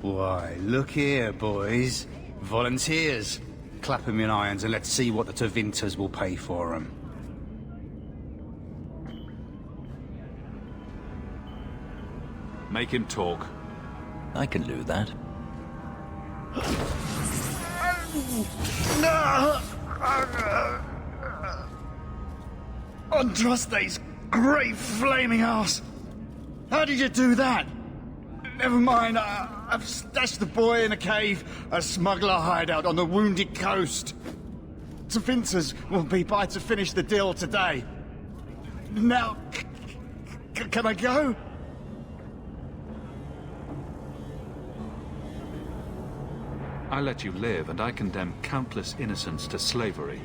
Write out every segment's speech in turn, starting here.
Why, look here, boys. Volunteers. Clap 'em in irons and let's see what the Tevinters will pay for 'em. Make him talk. I can do that. Andraste's great flaming ass! How did you do that? Never mind, I've stashed the boy in a cave, a smuggler hideout on the Wounded Coast. Tevinters will be by to finish the deal today. Now, can I go? I let you live, and I condemn countless innocents to slavery.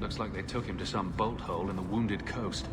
Looks like they took him to some bolt hole in the Wounded Coast.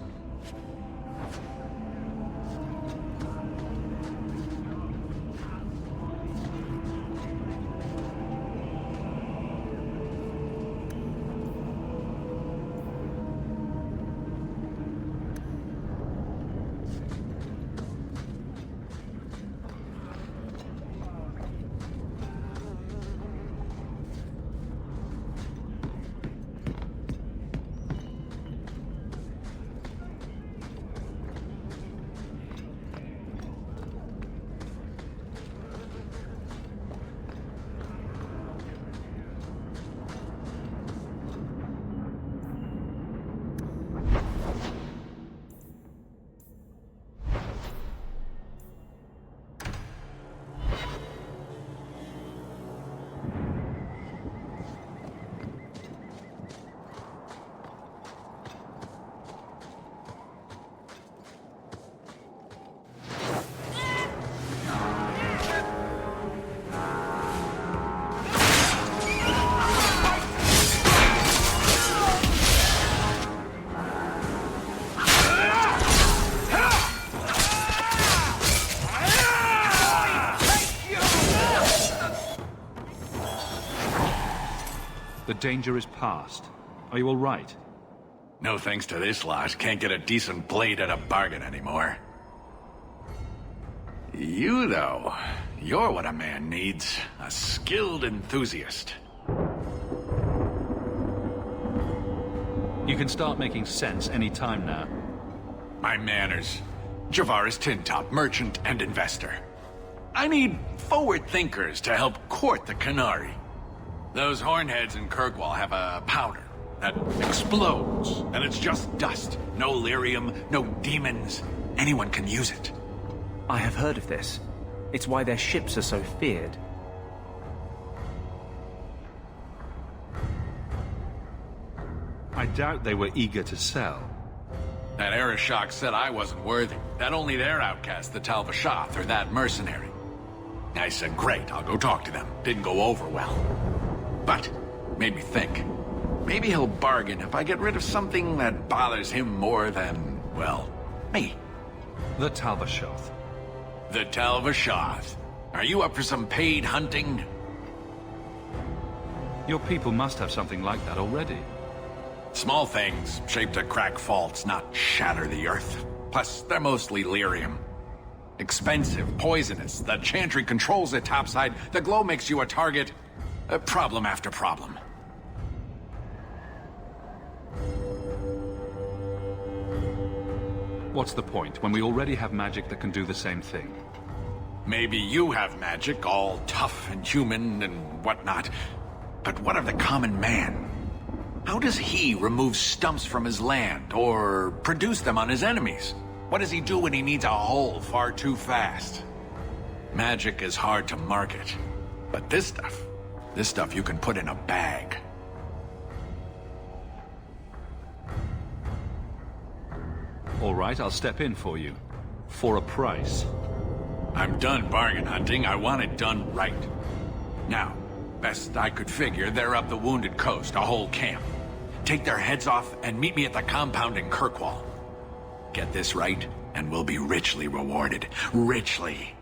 The danger is past. Are you all right? No thanks to this lot, can't get a decent blade at a bargain anymore. You, though, you're what a man needs. A skilled enthusiast. You can start making sense any time now. My manners. Javaris Tintop, merchant and investor. I need forward thinkers to help court the Canary. Those hornheads in Kirkwall have a powder that explodes, and it's just dust. No lyrium, no demons. Anyone can use it. I have heard of this. It's why their ships are so feared. I doubt they were eager to sell. That Arishok said I wasn't worthy. That only their outcast, the Talvashath, or that mercenary. I said, great, I'll go talk to them. Didn't go over well. But, made me think. Maybe he'll bargain if I get rid of something that bothers him more than, well, me. The Talbashoth. The Talbashoth. Are you up for some paid hunting? Your people must have something like that already. Small things, shaped to crack faults, not shatter the earth. Plus, they're mostly lyrium. Expensive, poisonous. The Chantry controls it topside. The glow makes you a target. Problem after problem. What's the point, when we already have magic that can do the same thing? Maybe you have magic, all tough and human and whatnot. But what of the common man? How does he remove stumps from his land, or produce them on his enemies? What does he do when he needs a hole far too fast? Magic is hard to market. But this stuff you can put in a bag. All right, I'll step in for you. For a price. I'm done bargain hunting. I want it done right. Now, best I could figure, they're up the Wounded Coast, a whole camp. Take their heads off and meet me at the compound in Kirkwall. Get this right, and we'll be richly rewarded. Richly.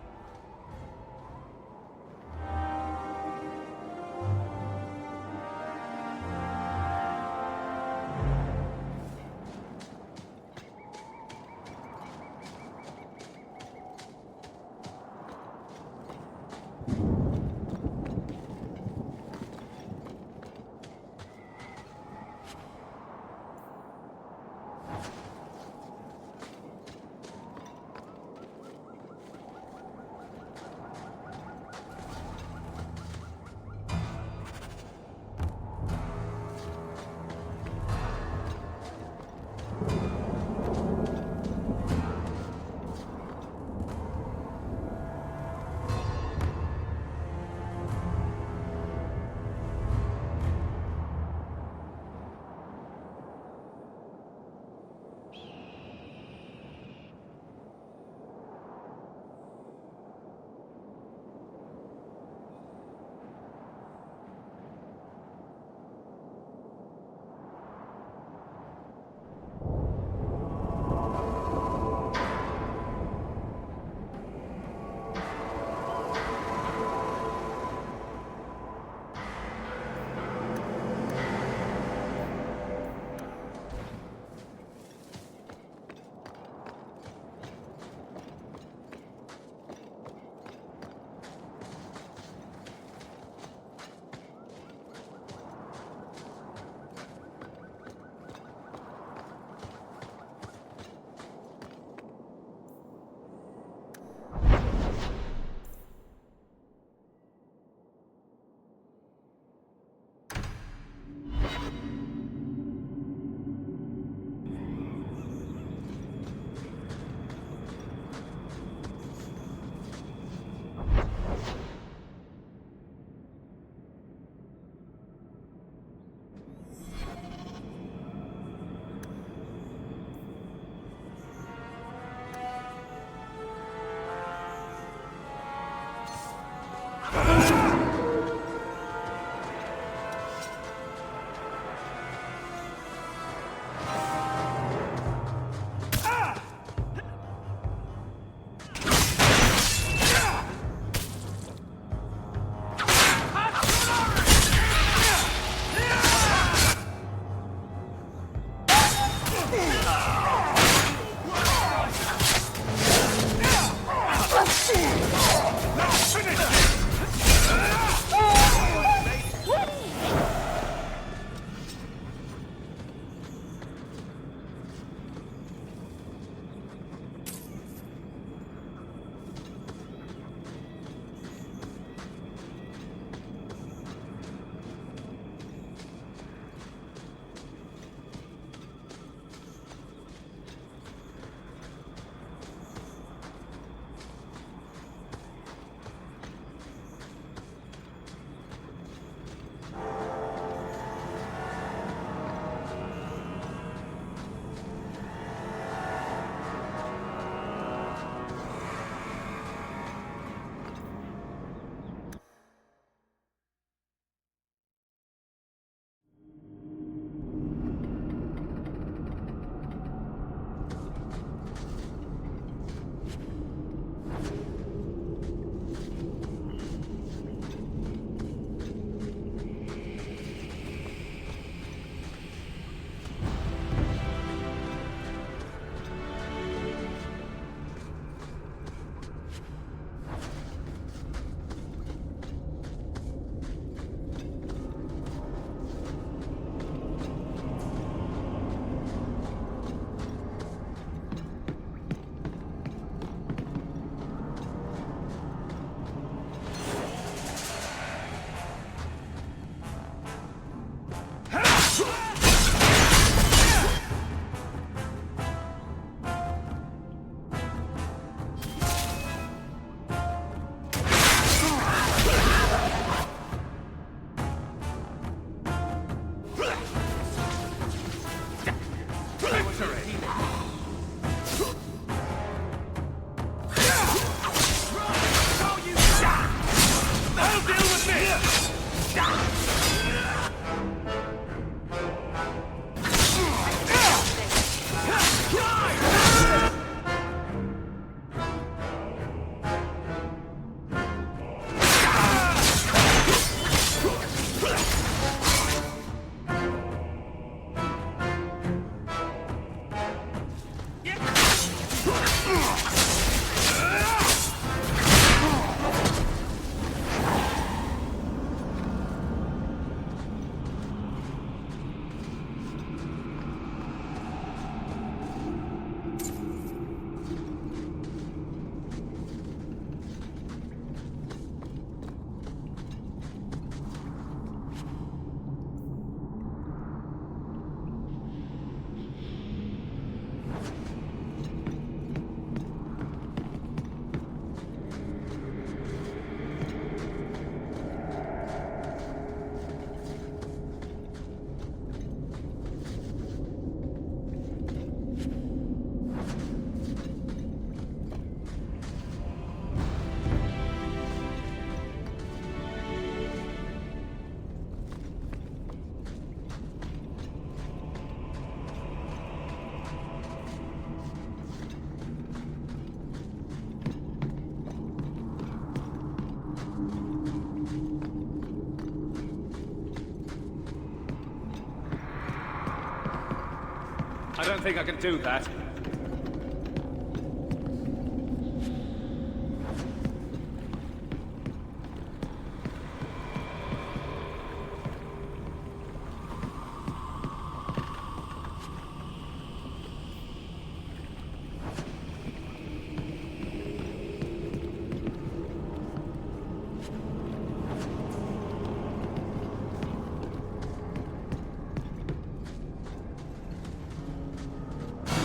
I don't think I can do that.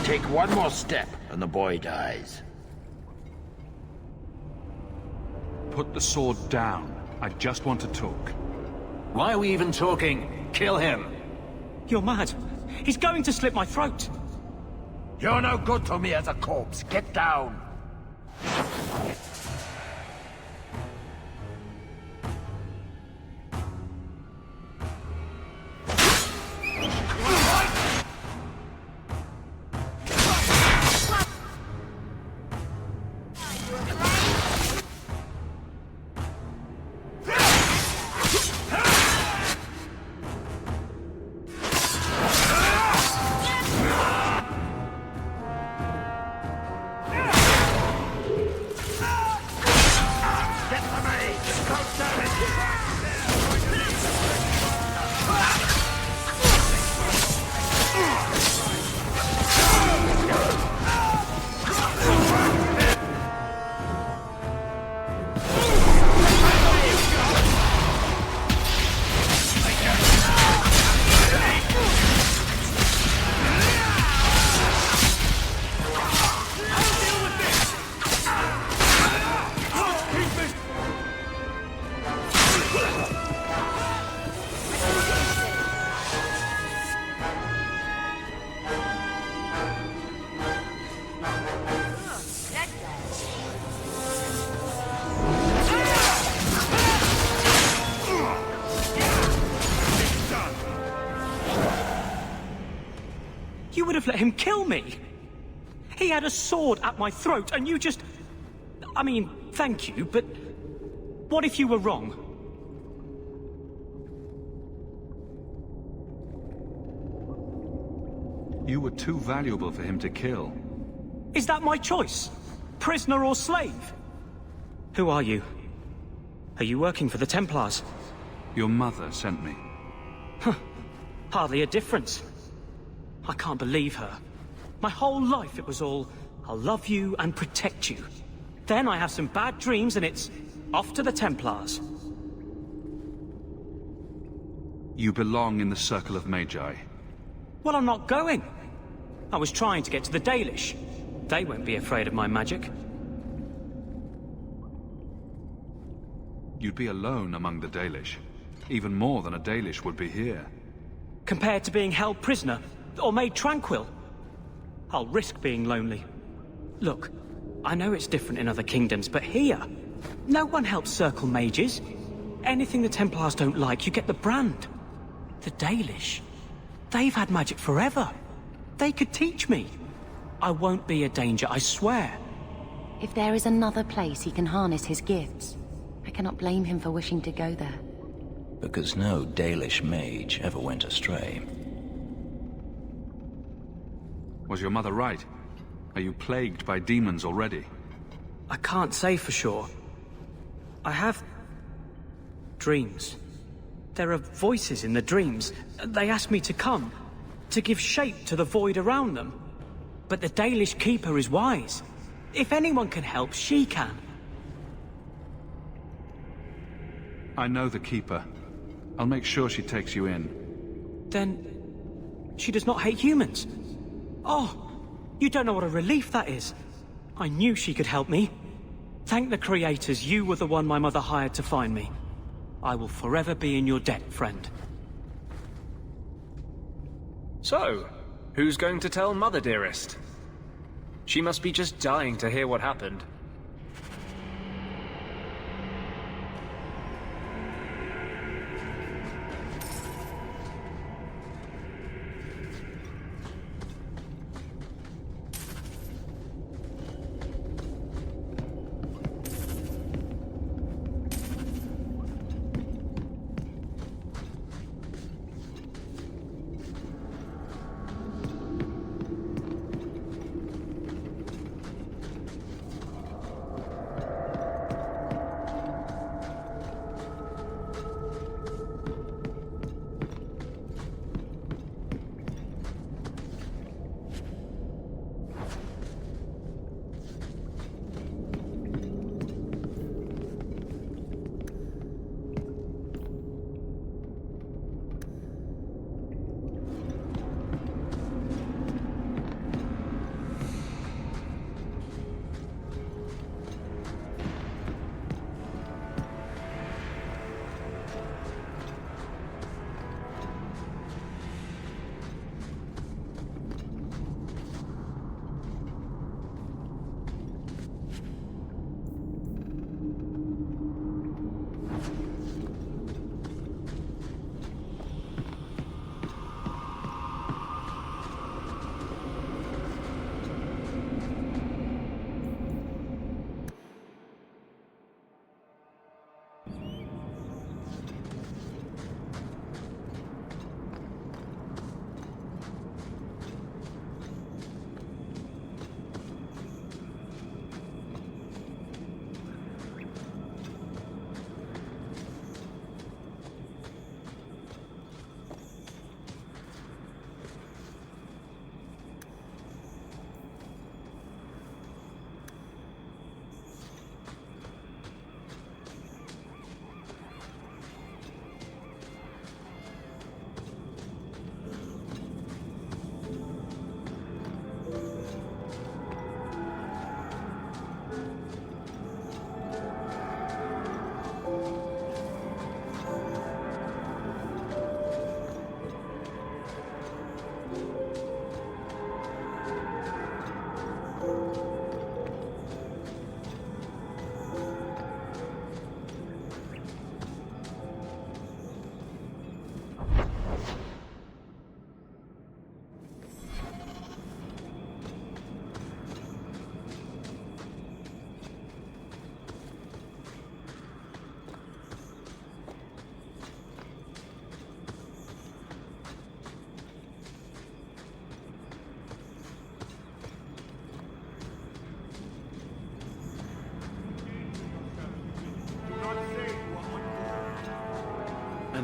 Take one more step, and the boy dies. Put the sword down. I just want to talk. Why are we even talking? Kill him. You're mad. He's going to slit my throat. You're no good to me as a corpse. Get down. You would have let him kill me. He had a sword at my throat, and you just... I mean, thank you, but... what if you were wrong? You were too valuable for him to kill. Is that my choice? Prisoner or slave? Who are you? Are you working for the Templars? Your mother sent me. Hardly a difference. I can't believe her. My whole life it was all, I'll love you and protect you. Then I have some bad dreams and it's off to the Templars. You belong in the Circle of Magi. Well, I'm not going. I was trying to get to the Dalish. They won't be afraid of my magic. You'd be alone among the Dalish. Even more than a Dalish would be here. Compared to being held prisoner, or made tranquil, I'll risk being lonely. Look, I know it's different in other kingdoms, but here, no one helps circle mages. Anything the Templars don't like, you get the brand. The Dalish, they've had magic forever. They could teach me. I won't be a danger, I swear. If there is another place he can harness his gifts, I cannot blame him for wishing to go there. Because no Dalish mage ever went astray. Was your mother right? Are you plagued by demons already? I can't say for sure. I have... dreams. There are voices in the dreams. They ask me to come, to give shape to the void around them. But the Dalish Keeper is wise. If anyone can help, she can. I know the Keeper. I'll make sure she takes you in. Then... she does not hate humans. Oh, you don't know what a relief that is. I knew she could help me. Thank the creators, you were the one my mother hired to find me. I will forever be in your debt, friend. So, who's going to tell Mother Dearest? She must be just dying to hear what happened.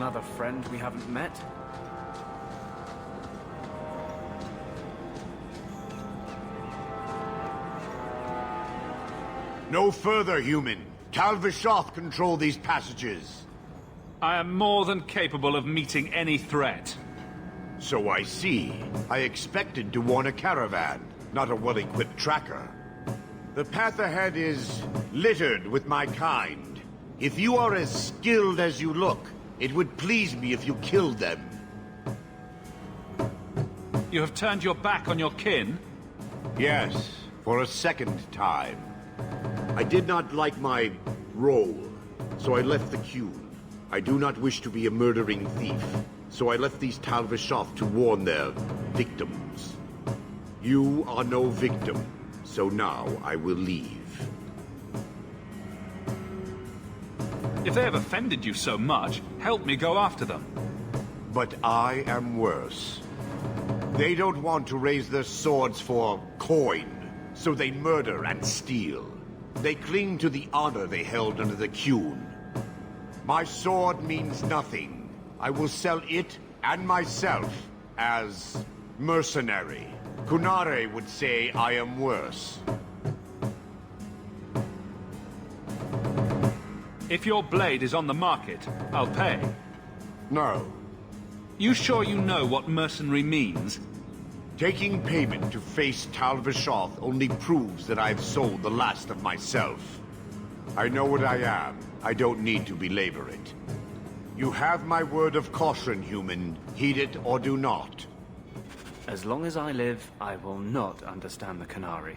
another friend we haven't met? No further, human. Tal Vishoth control these passages. I am more than capable of meeting any threat. So I see. I expected to warn a caravan, not a well-equipped tracker. The path ahead is littered with my kind. If you are as skilled as you look, it would please me if you killed them. You have turned your back on your kin? Yes, for a second time. I did not like my role, so I left the queue. I do not wish to be a murdering thief, so I left these Tal Vishoth to warn their victims. You are no victim, so now I will leave. If they have offended you so much, help me go after them. But I am worse. They don't want to raise their swords for coin, so they murder and steal. They cling to the honor they held under the Qun. My sword means nothing. I will sell it and myself as mercenary. Kunare would say I am worse. If your blade is on the market, I'll pay. No. You sure you know what mercenary means? Taking payment to face Tal Vishoth only proves that I've sold the last of myself. I know what I am. I don't need to belabor it. You have my word of caution, human. Heed it or do not. As long as I live, I will not understand the Qunari.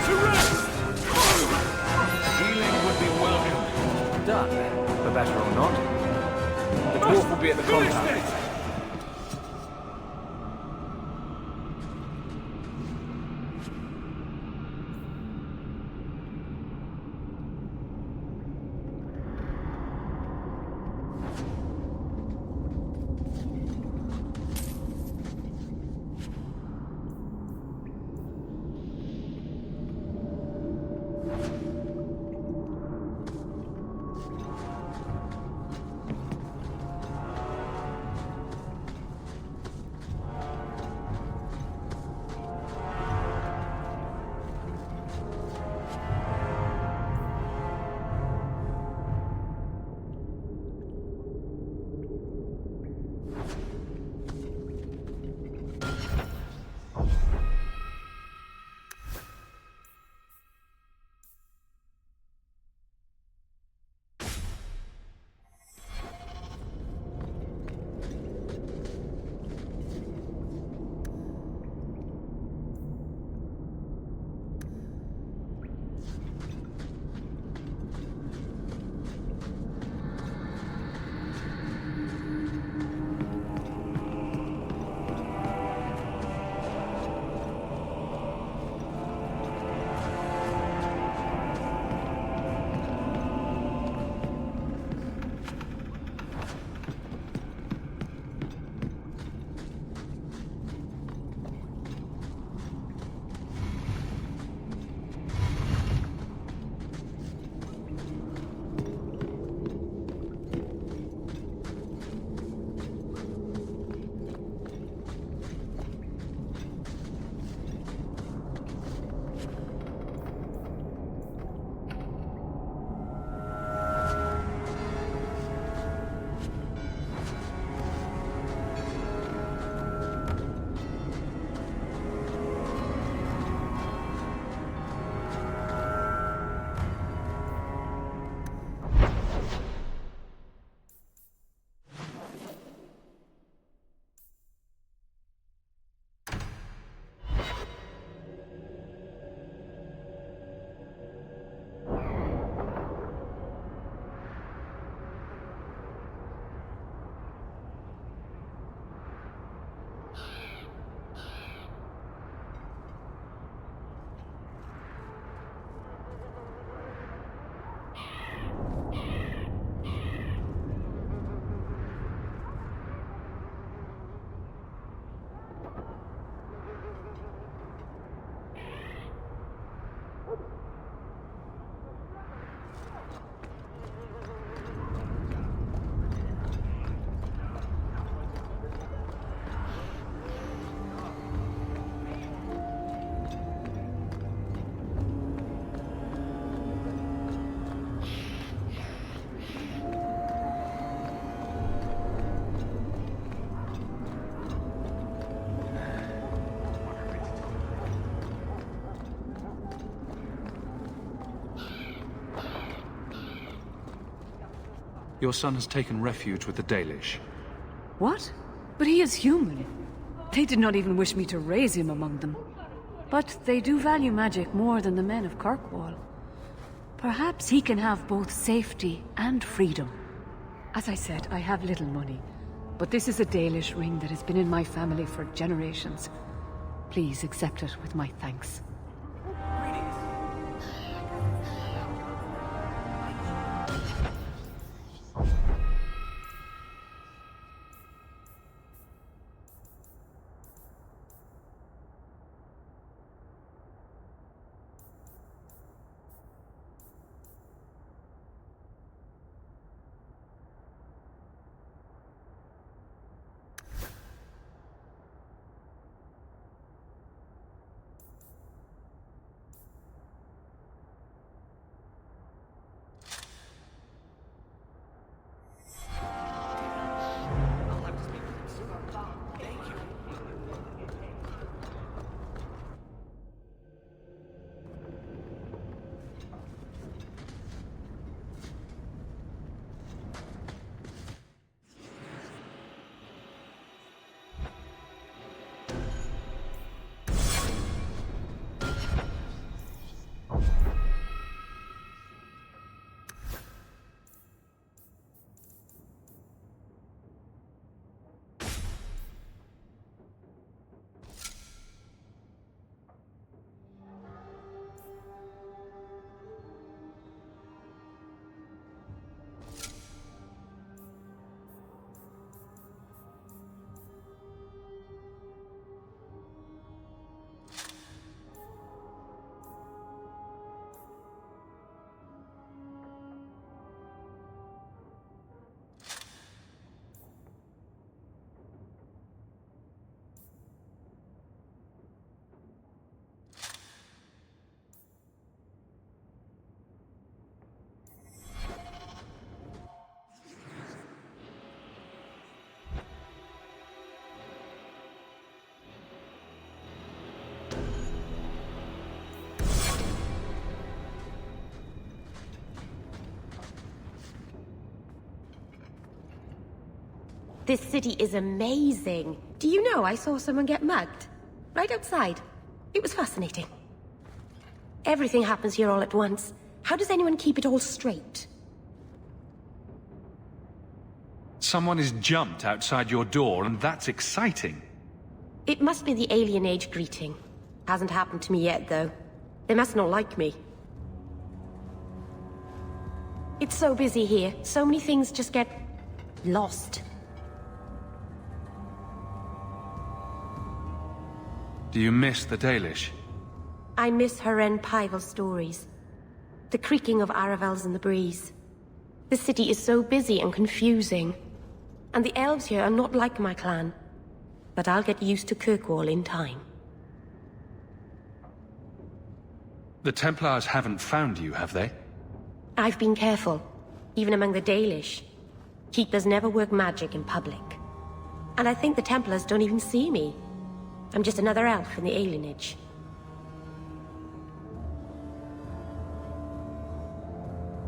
To rest! Healing would be welcome. Done, for better or not. The dwarf will be at the compound. Your son has taken refuge with the Dalish. What? But he is human. They did not even wish me to raise him among them. But they do value magic more than the men of Kirkwall. Perhaps he can have both safety and freedom. As I said, I have little money, but this is a Dalish ring that has been in my family for generations. Please accept it with my thanks. This city is amazing. Do you know I saw someone get mugged? Right outside. It was fascinating. Everything happens here all at once. How does anyone keep it all straight? Someone has jumped outside your door, and that's exciting. It must be the alien age greeting. Hasn't happened to me yet, though. They must not like me. It's so busy here. So many things just get... lost. Do you miss the Dalish? I miss Haren Pival stories. The creaking of Aravels in the breeze. The city is so busy and confusing. And the elves here are not like my clan. But I'll get used to Kirkwall in time. The Templars haven't found you, have they? I've been careful, even among the Dalish. Keepers never work magic in public. And I think the Templars don't even see me. I'm just another elf in the alienage.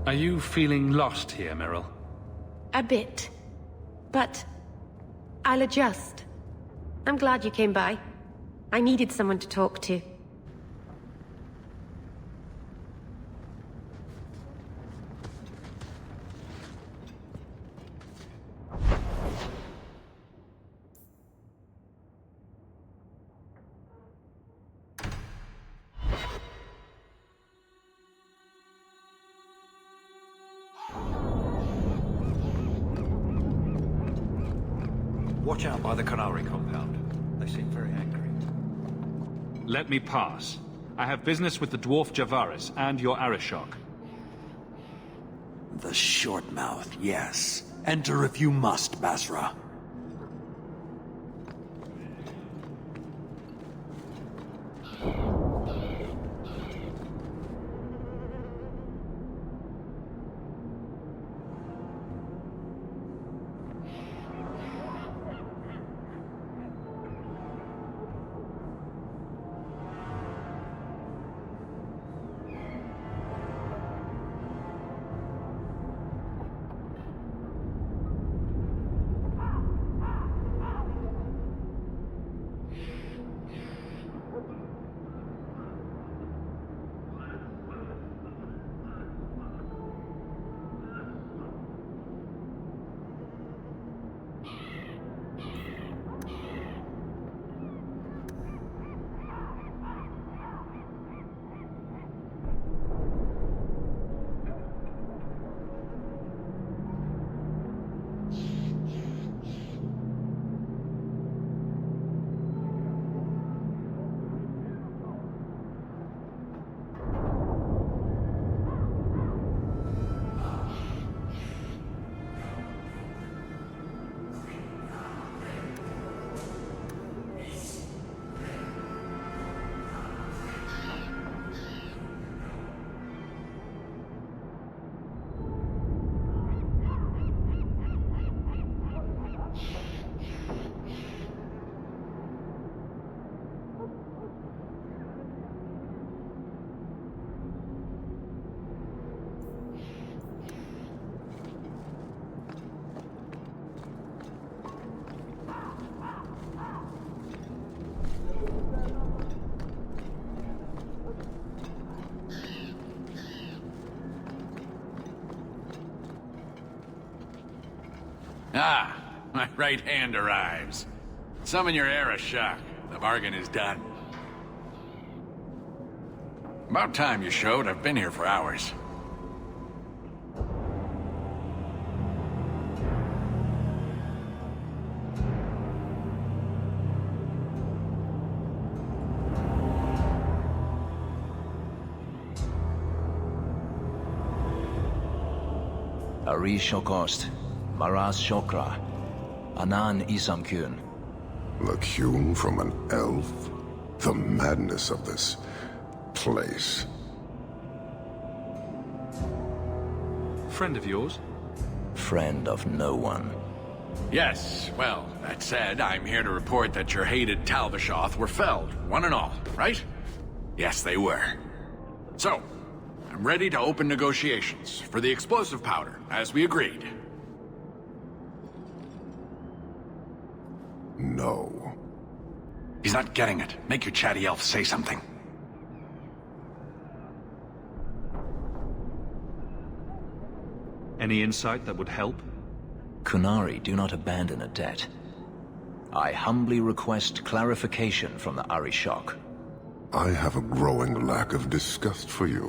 Are you feeling lost here, Meryl? A bit. But I'll adjust. I'm glad you came by. I needed someone to talk to. Watch out by the Canary compound. They seem very angry. Let me pass. I have business with the dwarf Javaris and your Arishok. The short mouth, yes. Enter if you must, Basra. Ah, my right hand arrives. Summon your Arishok. The bargain is done. About time you showed. I've been here for hours. Ari Shokost, Maraz Shokra, Anan Isamkun. The Kyun from an elf? The madness of this place. Friend of yours? Friend of no one. Yes, well, that said, I'm here to report that your hated Talbashoth were felled, one and all, right? Yes, they were. So, I'm ready to open negotiations for the explosive powder, as we agreed. know. He's not getting it. Make your chatty elf say something. Any insight that would help? Kunari do not abandon a debt. I humbly request clarification from the Arishok. I have a growing lack of disgust for you.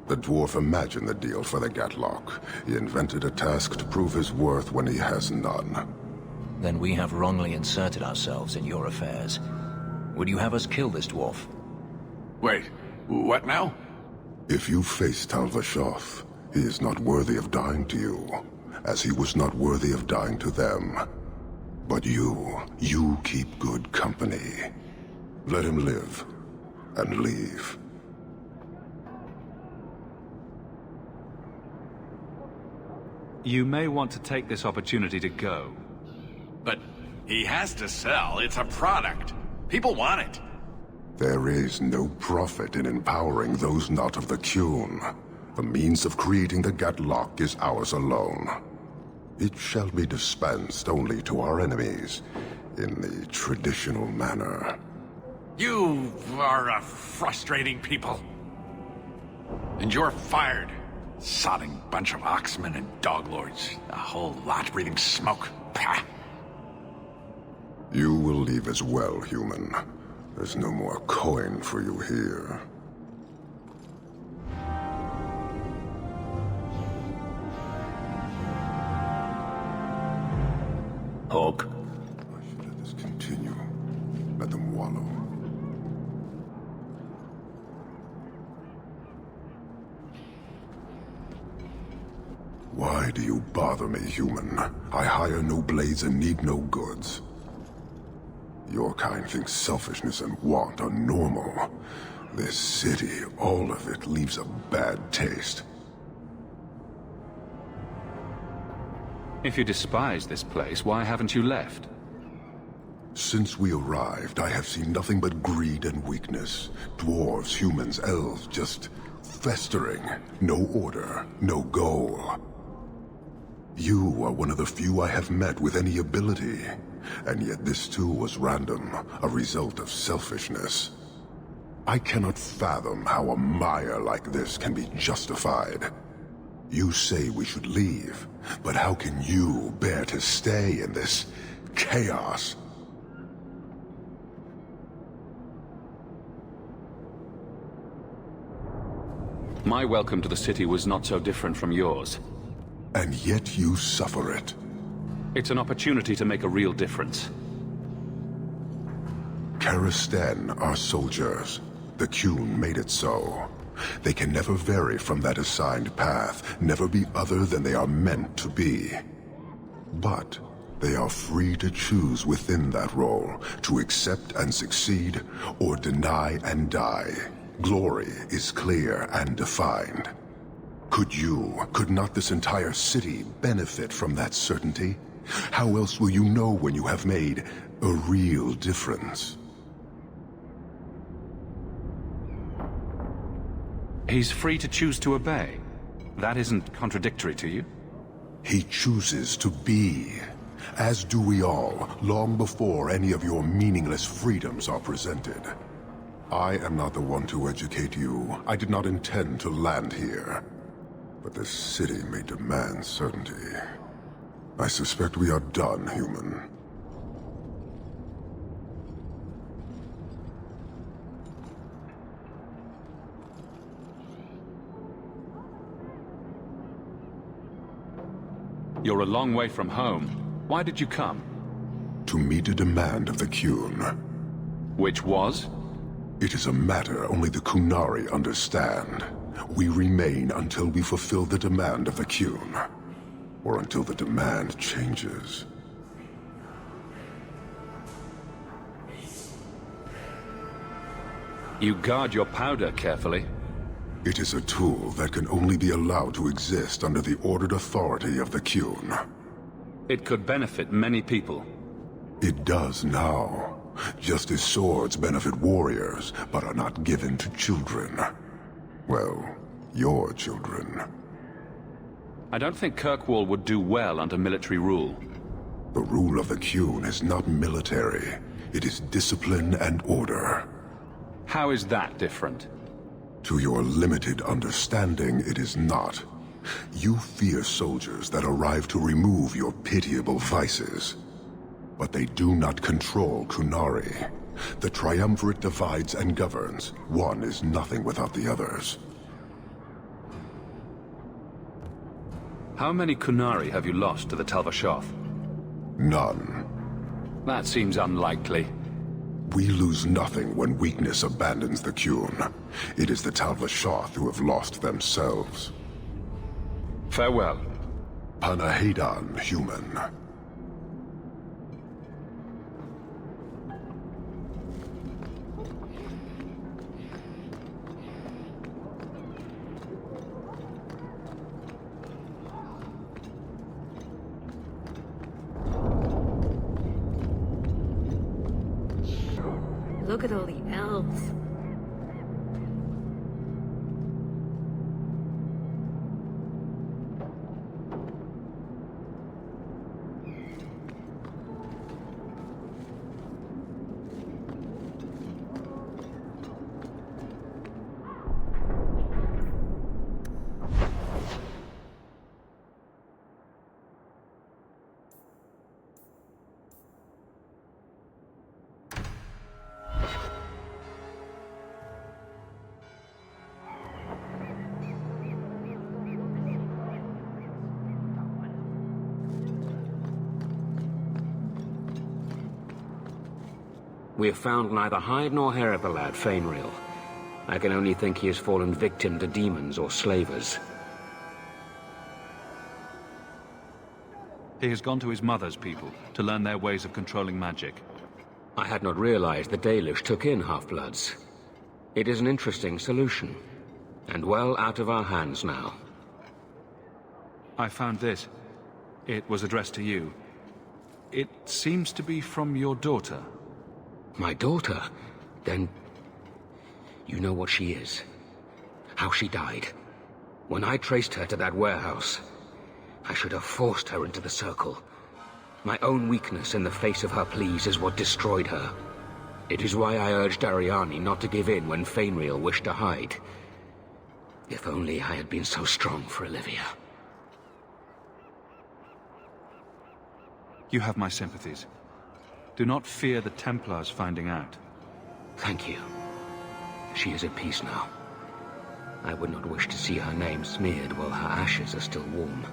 The dwarf imagined the deal for the Gatlock. He invented a task to prove his worth when he has none. Then we have wrongly inserted ourselves in your affairs. Would you have us kill this dwarf? Wait, what now? If you face Talvashoth, he is not worthy of dying to you, as he was not worthy of dying to them. But you keep good company. Let him live, and leave. You may want to take this opportunity to go. But he has to sell. It's a product. People want it. There is no profit in empowering those not of the Qun. The means of creating the Gatlock is ours alone. It shall be dispensed only to our enemies, in the traditional manner. You are a frustrating people. And you're fired. Sodding bunch of oxmen and doglords. A whole lot breathing smoke. Pah. You will leave as well, human. There's no more coin for you here. Hawk. I should let this continue. Let them wallow. Why do you bother me, human? I hire no blades and need no goods. Your kind thinks selfishness and want are normal. This city, all of it, leaves a bad taste. If you despise this place, why haven't you left? Since we arrived, I have seen nothing but greed and weakness. Dwarves, humans, elves, just festering. No order, no goal. You are one of the few I have met with any ability. And yet this too was random, a result of selfishness. I cannot fathom how a mire like this can be justified. You say we should leave, but how can you bear to stay in this chaos? My welcome to the city was not so different from yours. And yet you suffer it. It's an opportunity to make a real difference. Karastan are soldiers. The Qun made it so. They can never vary from that assigned path, never be other than they are meant to be. But they are free to choose within that role, to accept and succeed, or deny and die. Glory is clear and defined. Could not this entire city benefit from that certainty? How else will you know when you have made a real difference? He's free to choose to obey. That isn't contradictory to you? He chooses to be. As do we all, long before any of your meaningless freedoms are presented. I am not the one to educate you. I did not intend to land here. But this city may demand certainty. I suspect we are done, human. You're a long way from home. Why did you come? To meet a demand of the Qun. Which was? It is a matter only the Kunari understand. We remain until we fulfill the demand of the Qun. Or until the demand changes. You guard your powder carefully. It is a tool that can only be allowed to exist under the ordered authority of the Qun. It could benefit many people. It does now. Just as swords benefit warriors, but are not given to children. Well, your children. I don't think Kirkwall would do well under military rule. The rule of the Qun is not military. It is discipline and order. How is that different? To your limited understanding, it is not. You fear soldiers that arrive to remove your pitiable vices. But they do not control Qunari. The Triumvirate divides and governs. One is nothing without the others. How many Qunari have you lost to the Talvashoth? None. That seems unlikely. We lose nothing when weakness abandons the Qun. It is the Talvashoth who have lost themselves. Farewell. Panahedan, human. Look at all the elves. We have found neither hide nor hair of the lad, Fainreal. I can only think he has fallen victim to demons or slavers. He has gone to his mother's people to learn their ways of controlling magic. I had not realized the Dalish took in half-bloods. It is an interesting solution, and well out of our hands now. I found this. It was addressed to you. It seems to be from your daughter. My daughter? Then... you know what she is. How she died. When I traced her to that warehouse, I should have forced her into the circle. My own weakness in the face of her pleas is what destroyed her. It is why I urged Ariani not to give in when Fainreal wished to hide. If only I had been so strong for Olivia. You have my sympathies. Do not fear the Templars finding out. Thank you. She is at peace now. I would not wish to see her name smeared while her ashes are still warm.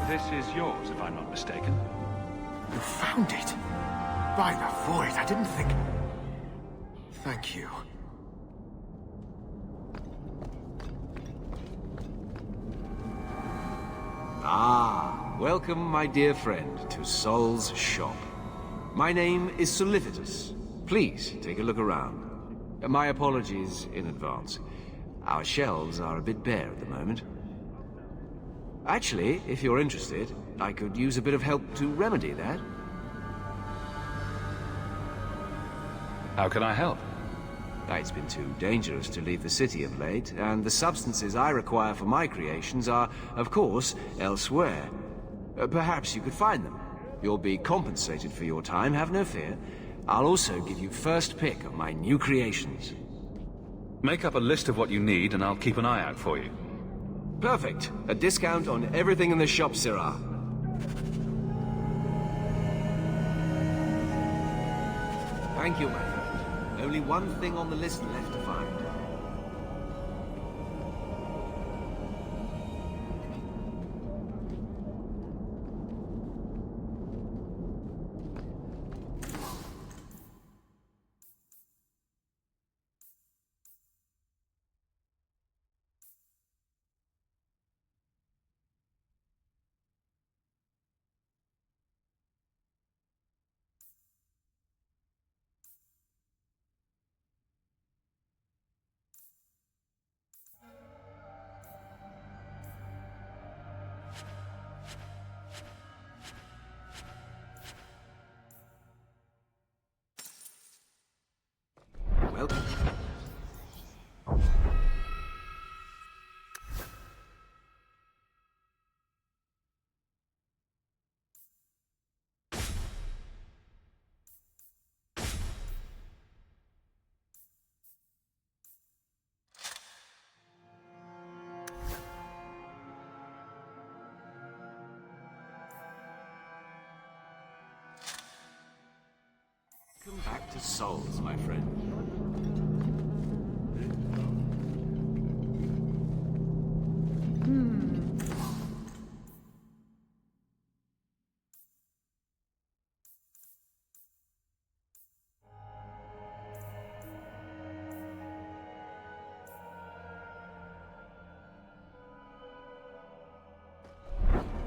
This is yours, if I'm not mistaken. You found it? By the void, I didn't think... Thank you. Ah, welcome, my dear friend, to Sol's shop. My name is Solivitus. Please, take a look around. My apologies in advance. Our shelves are a bit bare at the moment. Actually, if you're interested, I could use a bit of help to remedy that. How can I help? It's been too dangerous to leave the city of late, and the substances I require for my creations are, of course, elsewhere. Perhaps you could find them. You'll be compensated for your time, have no fear. I'll also give you first pick of my new creations. Make up a list of what you need, and I'll keep an eye out for you. Perfect. A discount on everything in the shop, Sirrah. Thank you, my friend. Only one thing on the list left to find. souls, my friend.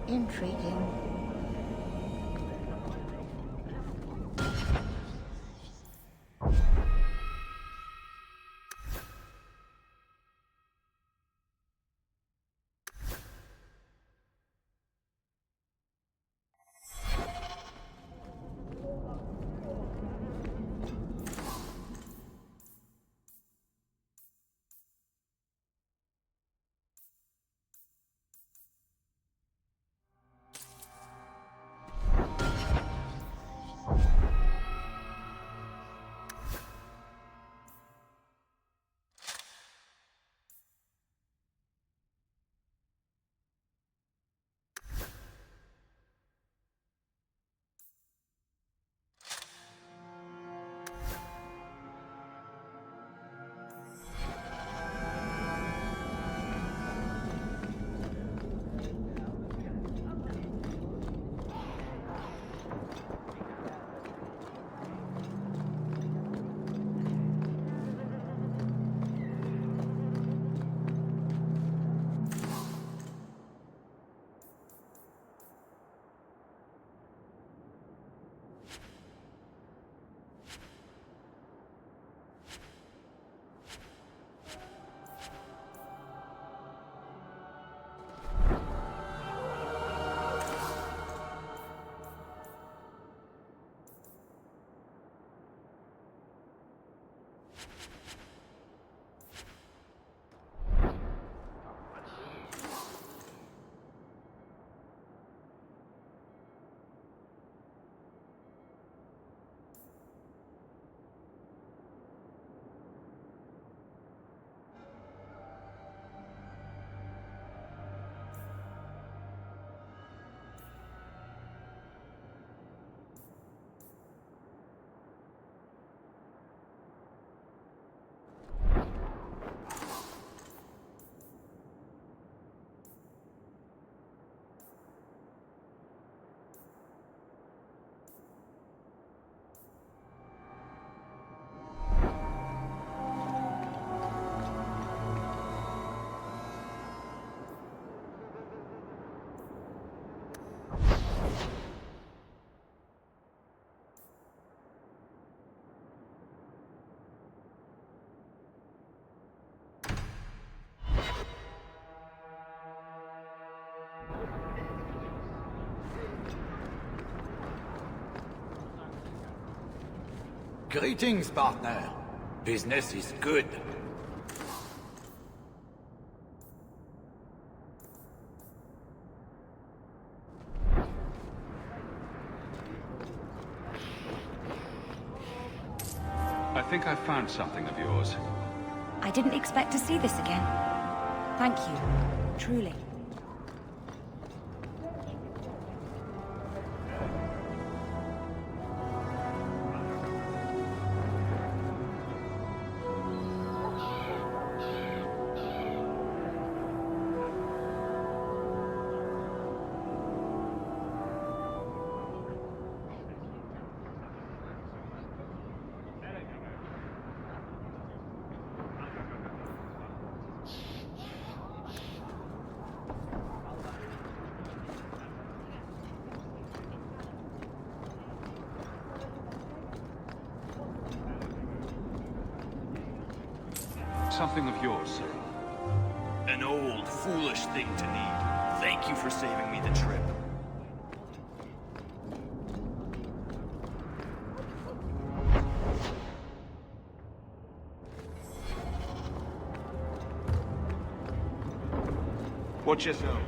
Intriguing. Greetings, partner. Business is good. I think I found something of yours. I didn't expect to see this again. Thank you. Truly. Something of yours, sir. An old, foolish thing to need. Thank you for saving me the trip. Watch yourself.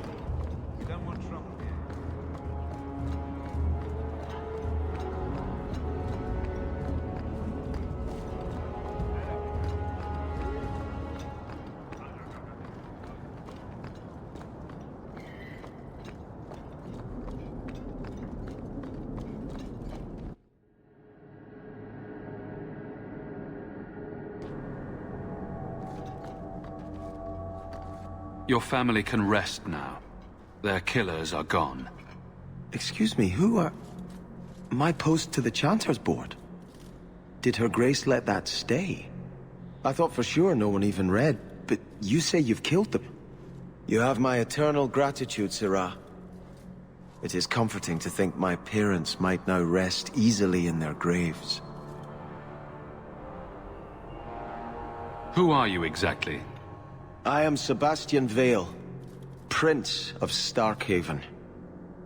We don't want trouble here. Your family can rest now. Their killers are gone. Excuse me, who are... My post to the Chanter's board? Did Her Grace let that stay? I thought for sure no one even read, but you say you've killed them. You have my eternal gratitude, Sirrah. It is comforting to think my parents might now rest easily in their graves. Who are you exactly? I am Sebastian Vale, Prince of Starkhaven.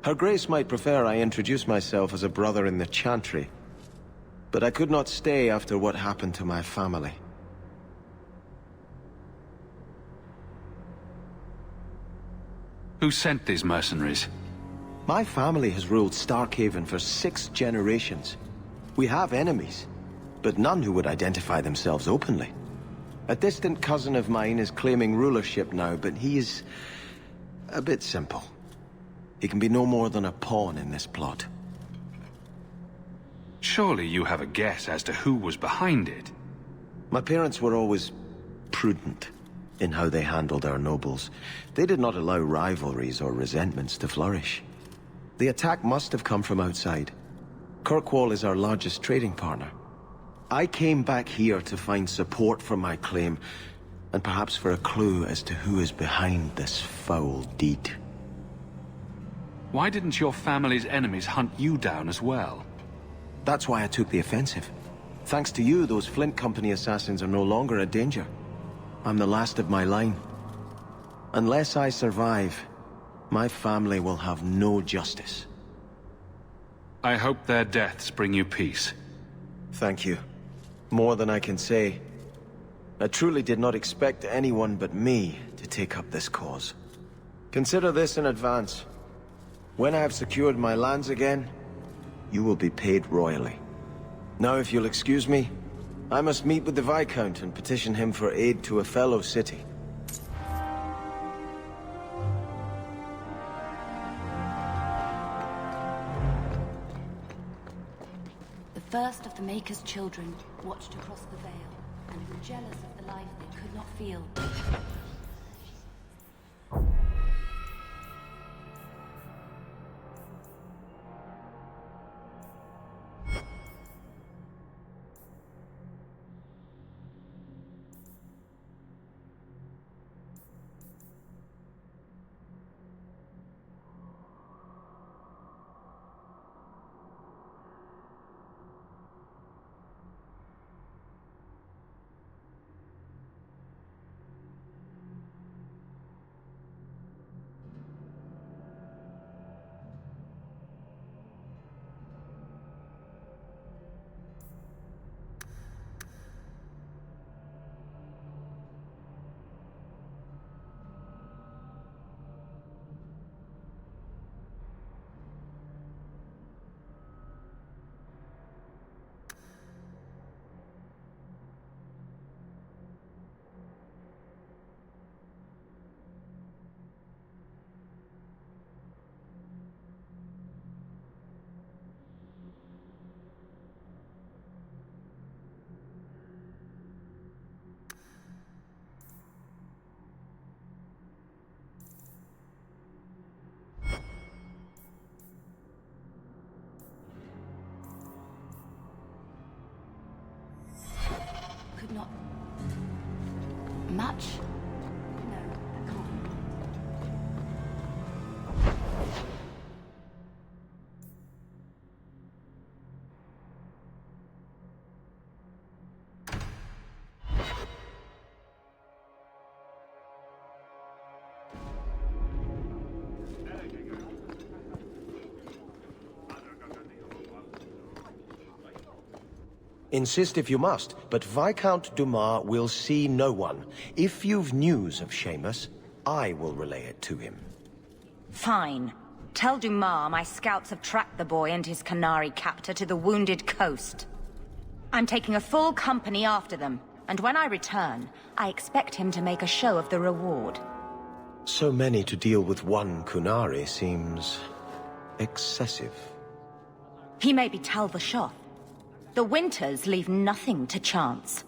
Her Grace might prefer I introduce myself as a brother in the Chantry, but I could not stay after what happened to my family. Who sent these mercenaries? My family has ruled Starkhaven for 6 generations. We have enemies, but none who would identify themselves openly. A distant cousin of mine is claiming rulership now, but he is a bit simple. He can be no more than a pawn in this plot. Surely you have a guess as to who was behind it. My parents were always prudent in how they handled our nobles. They did not allow rivalries or resentments to flourish. The attack must have come from outside. Kirkwall is our largest trading partner. I came back here to find support for my claim, and perhaps for a clue as to who is behind this foul deed. Why didn't your family's enemies hunt you down as well? That's why I took the offensive. Thanks to you, those Flint Company assassins are no longer a danger. I'm the last of my line. Unless I survive, my family will have no justice. I hope their deaths bring you peace. Thank you. More than I can say. I truly did not expect anyone but me to take up this cause. Consider this in advance. When I have secured my lands again, you will be paid royally. Now, if you'll excuse me, I must meet with the Viscount and petition him for aid to a fellow city. The first of the Maker's children watched across the veil, and were jealous of the life they could not feel. Could not... Much? No, I can't. Insist if you must, but Viscount Dumas will see no one. If you've news of Seamus, I will relay it to him. Fine. Tell Dumas my scouts have tracked the boy and his Canary captor to the Wounded Coast. I'm taking a full company after them, and when I return, I expect him to make a show of the reward. So many to deal with one Kunari seems... excessive. He may be Tal Vashoth. The Winters leave nothing to chance.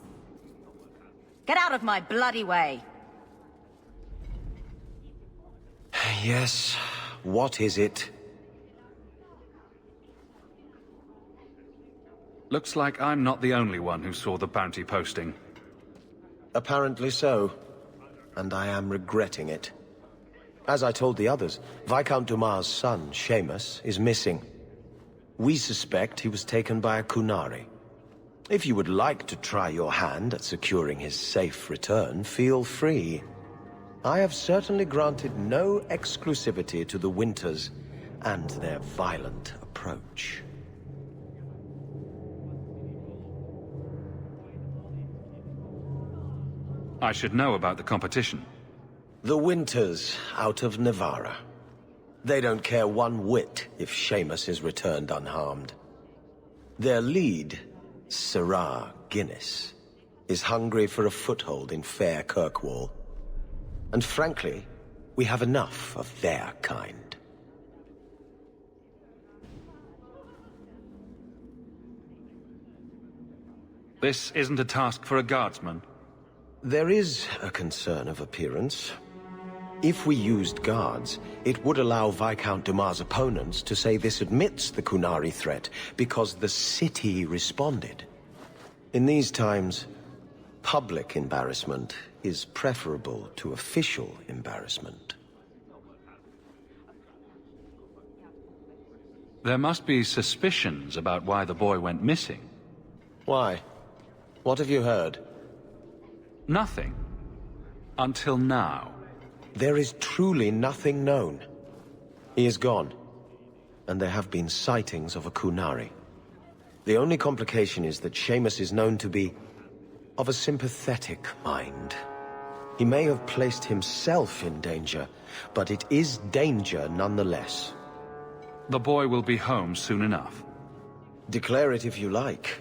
Get out of my bloody way! Yes, what is it? Looks like I'm not the only one who saw the bounty posting. Apparently so. And I am regretting it. As I told the others, Viscount Dumas' son, Seamus, is missing. We suspect he was taken by a Kunari. If you would like to try your hand at securing his safe return, feel free. I have certainly granted no exclusivity to the Winters and their violent approach. I should know about the competition. The Winters out of Navarra. They don't care one whit if Seamus is returned unharmed. Their lead, Sirrah Guinness, is hungry for a foothold in fair Kirkwall. And frankly, we have enough of their kind. This isn't a task for a guardsman. There is a concern of appearance. If we used guards, it would allow Viscount Dumas' opponents to say this admits the Kunari threat because the city responded. In these times, public embarrassment is preferable to official embarrassment. There must be suspicions about why the boy went missing. Why? What have you heard? Nothing. Until now. There is truly nothing known. He is gone, and there have been sightings of a Kunari. The only complication is that Seamus is known to be of a sympathetic mind. He may have placed himself in danger, but it is danger nonetheless. The boy will be home soon enough. Declare it if you like,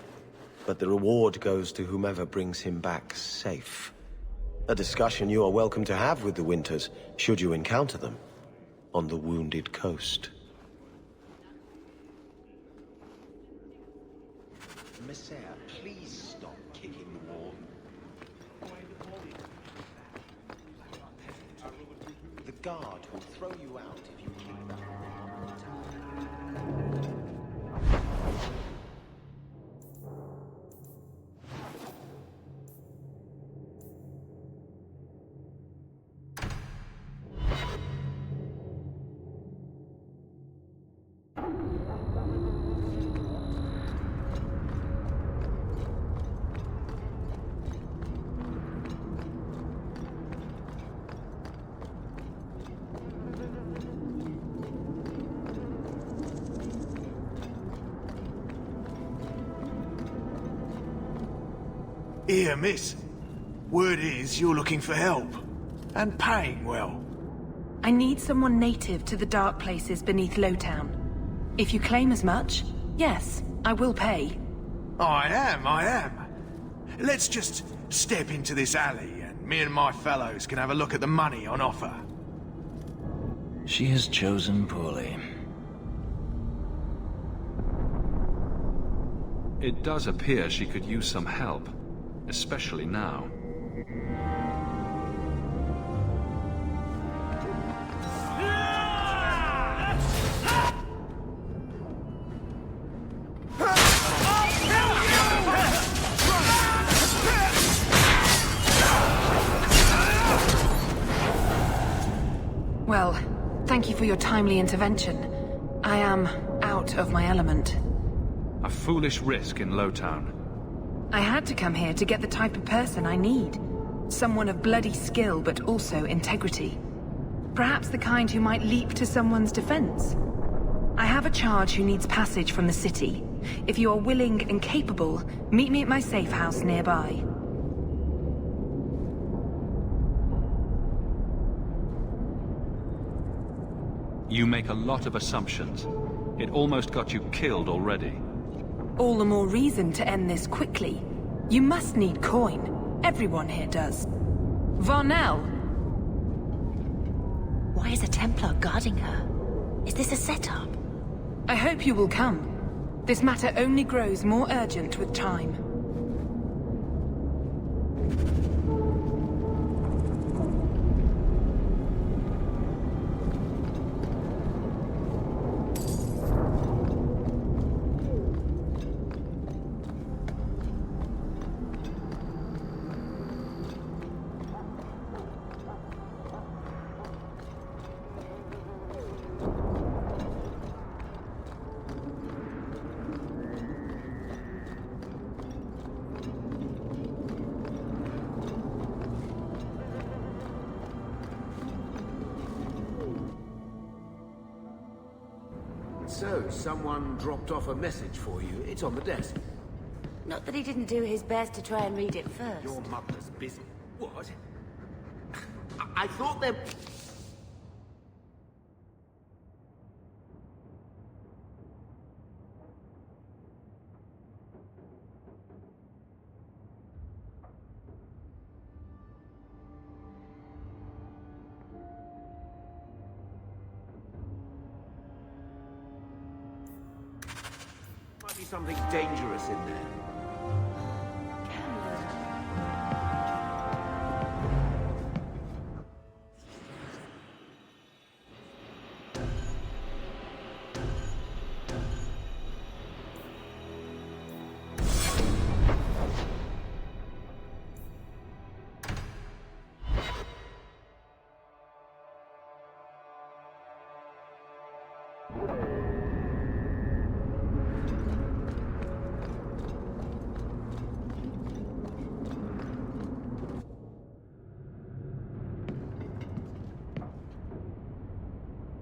but the reward goes to whomever brings him back safe. A discussion you are welcome to have with the Winters, should you encounter them, on the Wounded Coast. Messiah, please stop kicking the wall. The guard will throw you out if you kick that wall. Here, miss. Word is you're looking for help. And paying well. I need someone native to the dark places beneath Lowtown. If you claim as much, yes, I will pay. I am. Let's just step into this alley, and me and my fellows can have a look at the money on offer. She has chosen poorly. It does appear she could use some help, especially now. Well, thank you for your timely intervention. I am out of my element. A foolish risk in Lowtown. I had to come here to get the type of person I need. Someone of bloody skill, but also integrity. Perhaps the kind who might leap to someone's defense. I have a charge who needs passage from the city. If you are willing and capable, meet me at my safe house nearby. You make a lot of assumptions. It almost got you killed already. All the more reason to end this quickly. You must need coin. Everyone here does. Varnell! Why is a Templar guarding her? Is this a setup? I hope you will come. This matter only grows more urgent with time. So, someone dropped off a message for you. It's on the desk. Not that he didn't do his best to try and read it first. Your mother's busy. What? I thought there... Might be something dangerous in there.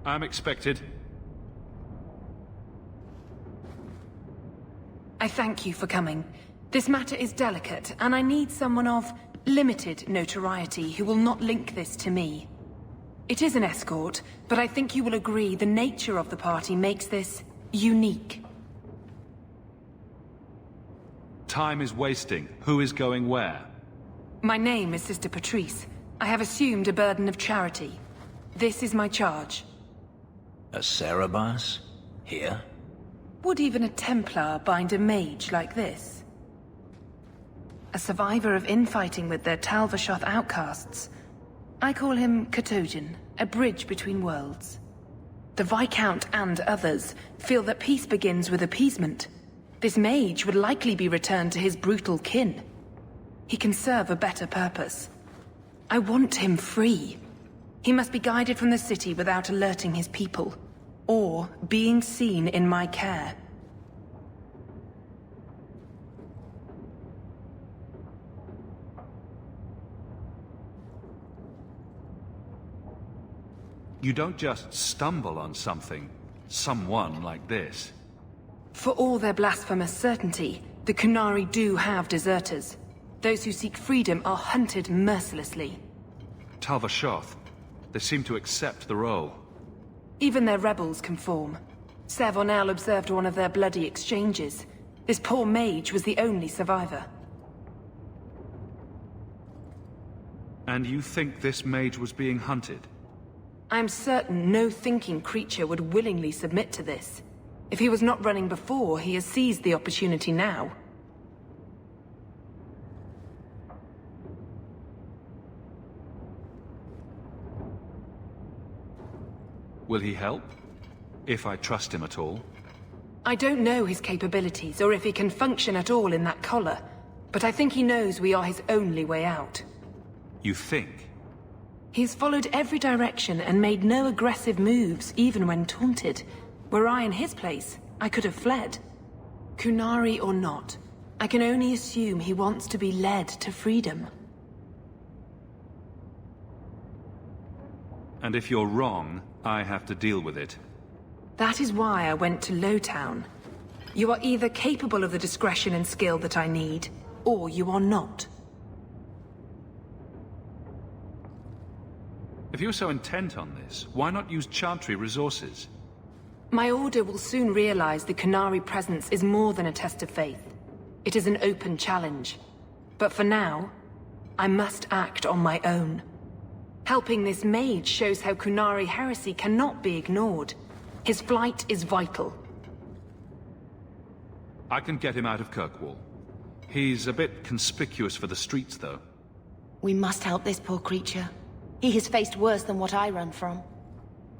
I'm expected. I thank you for coming. This matter is delicate, and I need someone of limited notoriety who will not link this to me. It is an escort, but I think you will agree the nature of the party makes this unique. Time is wasting. Who is going where? My name is Sister Patrice. I have assumed a burden of charity. This is my charge. A Cerebas? Here? Would even a Templar bind a mage like this? A survivor of infighting with their Talvashoth outcasts. I call him Catogen, a bridge between worlds. The Viscount and others feel that peace begins with appeasement. This mage would likely be returned to his brutal kin. He can serve a better purpose. I want him free. He must be guided from the city without alerting his people, or being seen in my care. You don't just stumble on someone like this. For all their blasphemous certainty, the Qunari do have deserters. Those who seek freedom are hunted mercilessly. Talvashoth, they seem to accept the role. Even their rebels conform. Savonel observed one of their bloody exchanges. This poor mage was the only survivor. And you think this mage was being hunted? I'm certain no thinking creature would willingly submit to this. If he was not running before, he has seized the opportunity now. Will he help? If I trust him at all? I don't know his capabilities, or if he can function at all in that collar, but I think he knows we are his only way out. You think? He's followed every direction and made no aggressive moves, even when taunted. Were I in his place, I could have fled. Qunari or not, I can only assume he wants to be led to freedom. And if you're wrong, I have to deal with it. That is why I went to Lowtown. You are either capable of the discretion and skill that I need, or you are not. If you're so intent on this, why not use Chantry resources? My order will soon realize the Qunari presence is more than a test of faith. It is an open challenge. But for now, I must act on my own. Helping this mage shows how Qunari heresy cannot be ignored. His flight is vital. I can get him out of Kirkwall. He's a bit conspicuous for the streets, though. We must help this poor creature. He has faced worse than what I run from.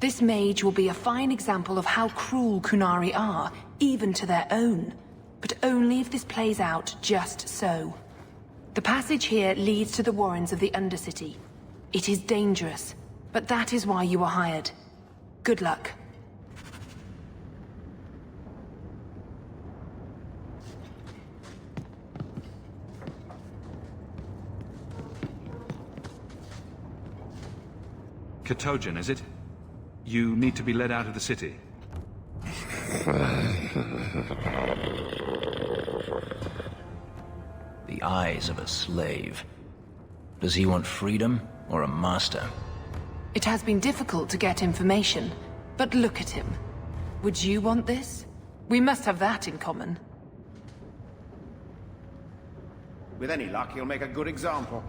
This mage will be a fine example of how cruel Qunari are, even to their own. But only if this plays out just so. The passage here leads to the warrens of the Undercity. It is dangerous, but that is why you are hired. Good luck. Catogen, is it? You need to be led out of the city. The eyes of a slave. Does he want freedom or a master? It has been difficult to get information, but look at him. Would you want this? We must have that in common. With any luck, he'll make a good example.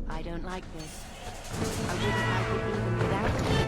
I don't like this. I wouldn't like it even without you.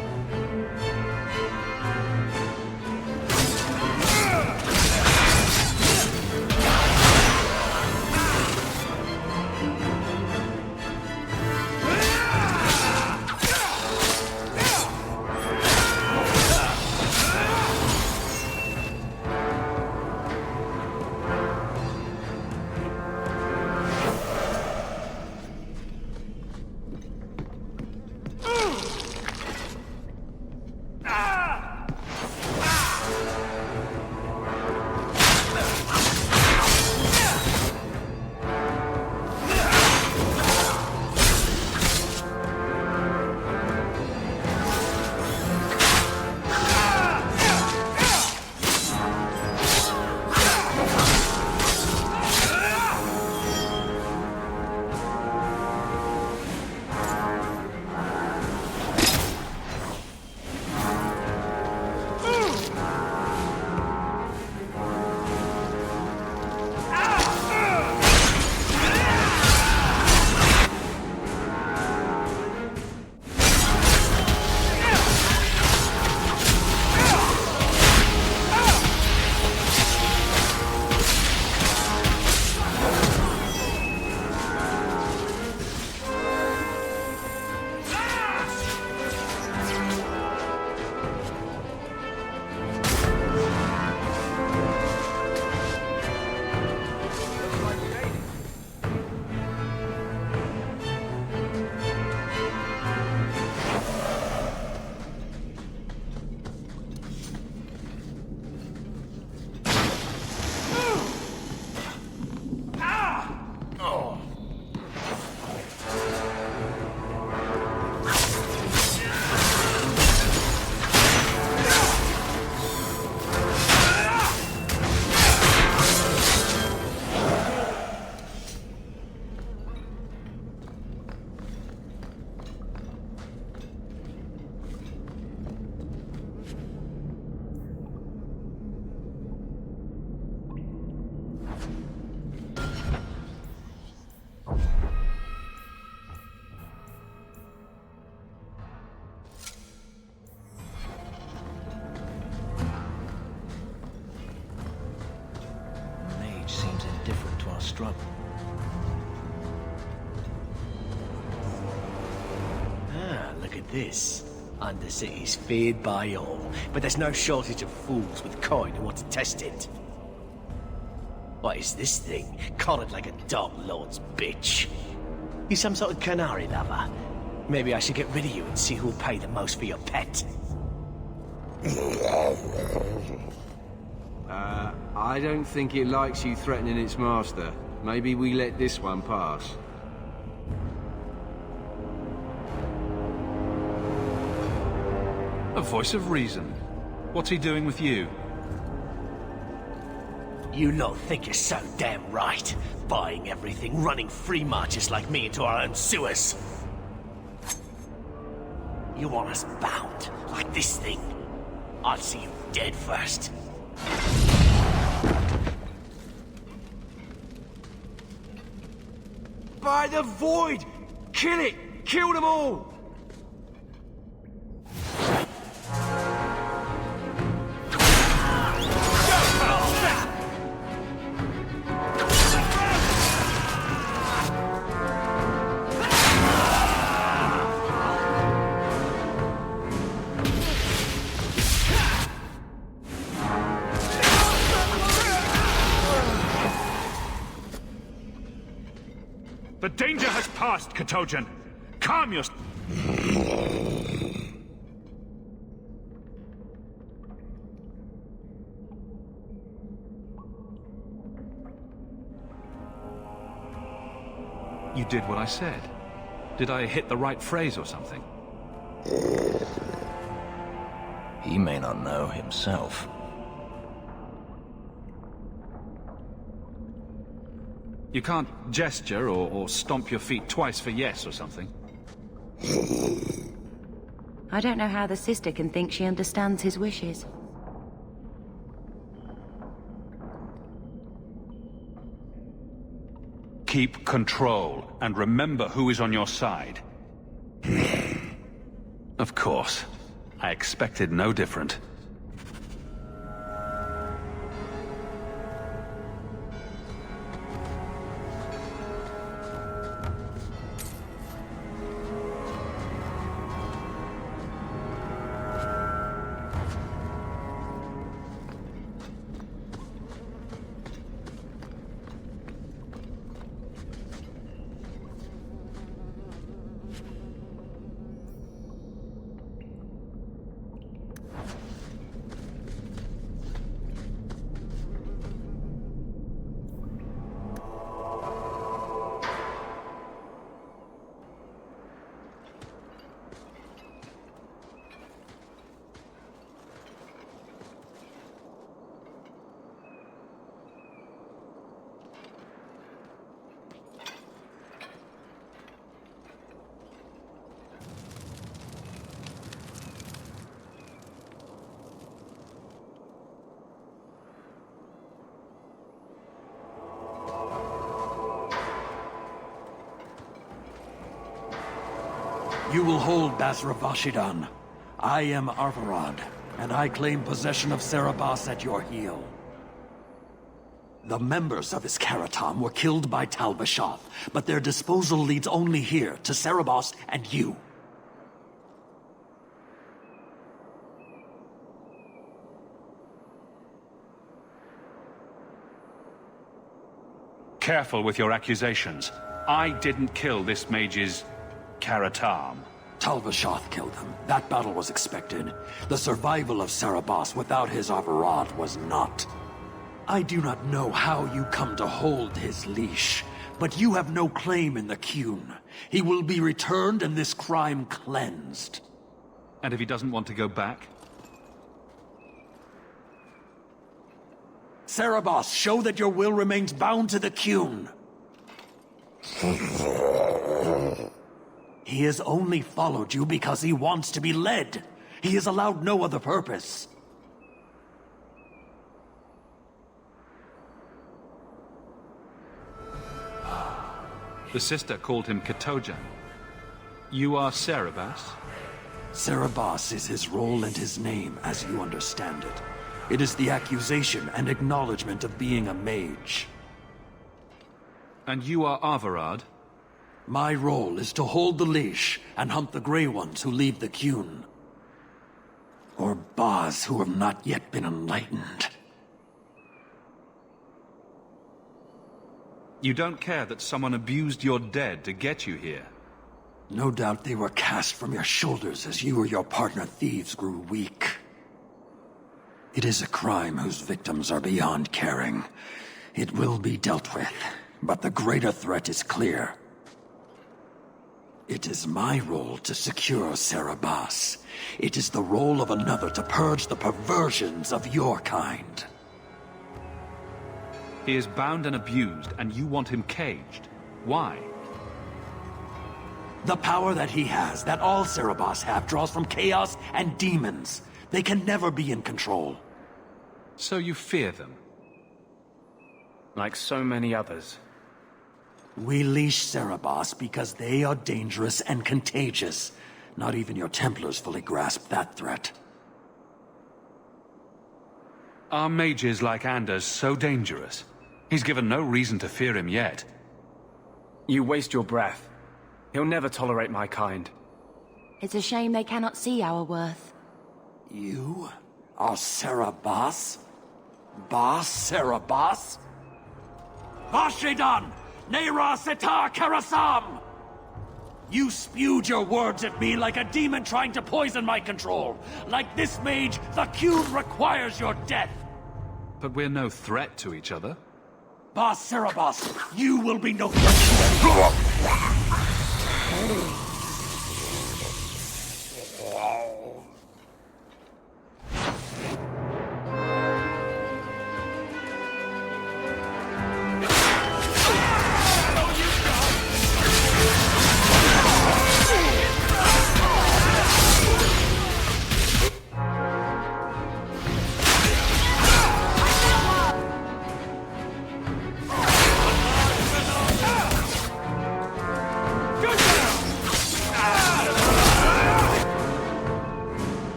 Different to our struggle. Ah, look at this. Undercity's feared by all, but there's no shortage of fools with coin who want to test it. What is this thing? Collared like a dog lord's bitch. You some sort of canary lover? Maybe I should get rid of you and see who'll pay the most for your pet. I don't think it likes you threatening its master. Maybe we let this one pass. A voice of reason. What's he doing with you? You lot think you're so damn right. Buying everything, running free marches like me into our own sewers. You want us bound, like this thing? I'll see you dead first. By the void! Kill it! Kill them all! The danger has passed, Katojan. Calm your... You did what I said. Did I hit the right phrase or something? He may not know himself. You can't gesture or stomp your feet twice for yes or something. I don't know how the sister can think she understands his wishes. Keep control, and remember who is on your side. Of course. I expected no different. You will hold Basra Vashidan. I am Arvarad, and I claim possession of Serabas at your heel. The members of Iskaratam were killed by Tal Bashath, but their disposal leads only here, to Serabas and you. Careful with your accusations. I didn't kill this mage's Karatam. Tal Bashath killed him. That battle was expected. The survival of Serabas without his Avarad was not. I do not know how you come to hold his leash, but you have no claim in the Qun. He will be returned and this crime cleansed. And if he doesn't want to go back? Serabas, show that your will remains bound to the Qun. He has only followed you because he wants to be led. He is allowed no other purpose. The sister called him Katojan. You are Serabas? Serabas is his role and his name, as you understand it. It is the accusation and acknowledgement of being a mage. And you are Avarad? My role is to hold the leash and hunt the Grey Ones who leave the Qun. Or Baz who have not yet been enlightened. You don't care that someone abused your dead to get you here? No doubt they were cast from your shoulders as you or your partner thieves grew weak. It is a crime whose victims are beyond caring. It will be dealt with, but the greater threat is clear. It is my role to secure Serabas. It is the role of another to purge the perversions of your kind. He is bound and abused, and you want him caged. Why? The power that he has, that all Serabas have, draws from chaos and demons. They can never be in control. So you fear them? Like so many others. We leash Serabas because they are dangerous and contagious. Not even your Templars fully grasp that threat. Are mages like Anders so dangerous? He's given no reason to fear him yet. You waste your breath. He'll never tolerate my kind. It's a shame they cannot see our worth. You are Serabas? Bas Serabas? Vashidan! Neira Sitar Karasam! You spewed your words at me like a demon trying to poison my control. Like this mage, the Qun requires your death. But we're no threat to each other. Boss Cerebos, you will be no...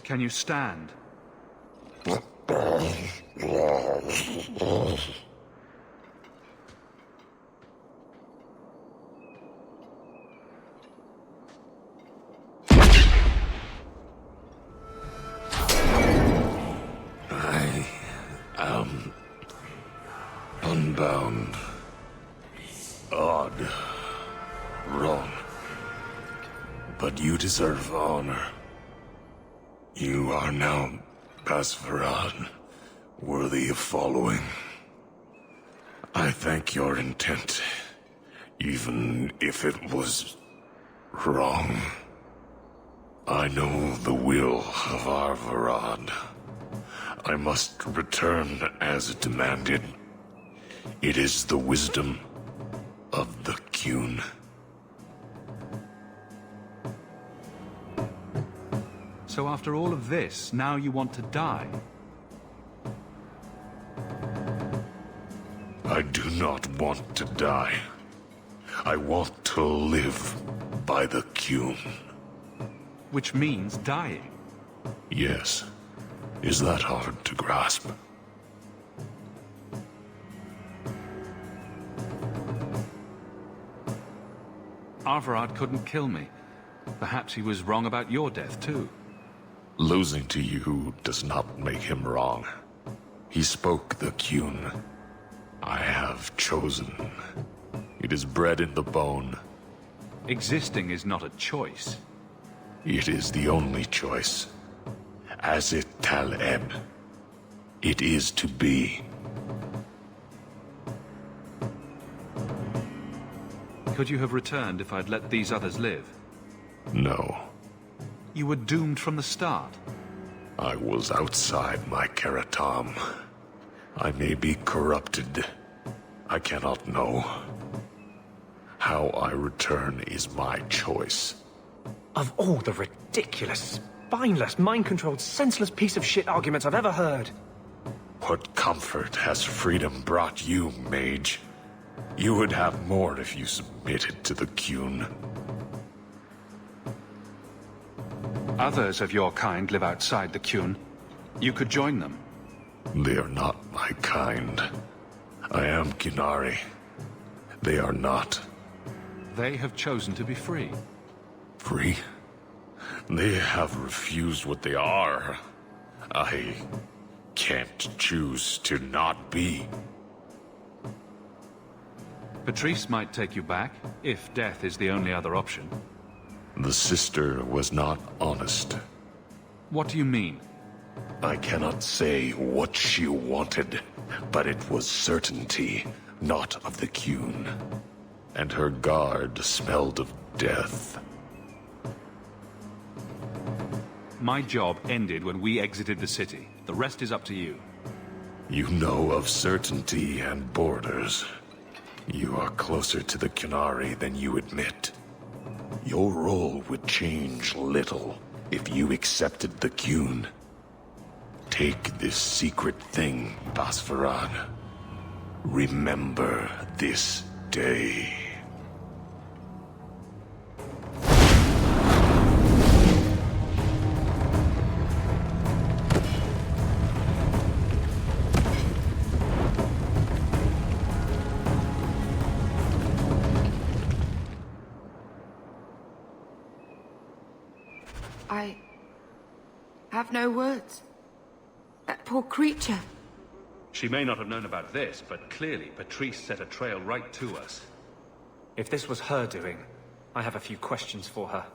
Can you stand? I am unbound. Odd. Wrong. But you deserve honor. You are now Pasvarad, worthy of following. I thank your intent, even if it was wrong. I know the will of Arvarad. I must return as demanded. It is the wisdom of the Qun. So after all of this, now you want to die? I do not want to die. I want to live by the Qun. Which means dying. Yes. Is that hard to grasp? Arvarad couldn't kill me. Perhaps he was wrong about your death, too. Losing to you does not make him wrong. He spoke the Qun. I have chosen. It is bred in the bone. Existing is not a choice. It is the only choice. As it Taleb. It is to be. Could you have returned if I'd let these others live? No. You were doomed from the start. I was outside my Karatam. I may be corrupted. I cannot know. How I return is my choice. Of all the ridiculous, spineless, mind-controlled, senseless piece of shit arguments I've ever heard. What comfort has freedom brought you, mage? You would have more if you submitted to the Qun. Others of your kind live outside the Qun. You could join them. They are not my kind. I am Qunari. They are not. They have chosen to be free. Free? They have refused what they are. I can't choose to not be. Patrice might take you back, if death is the only other option. The sister was not honest. What do you mean? I cannot say what she wanted, but it was certainty, not of the Qun. And her guard smelled of death. My job ended when we exited the city. The rest is up to you. You know of certainty and borders. You are closer to the Qunari than you admit. Your role would change little If you accepted the Qun, take this secret thing, Basfarad. Remember this day. I have no words. That poor creature. She may not have known about this, but clearly Patrice set a trail right to us. If this was her doing, I have a few questions for her.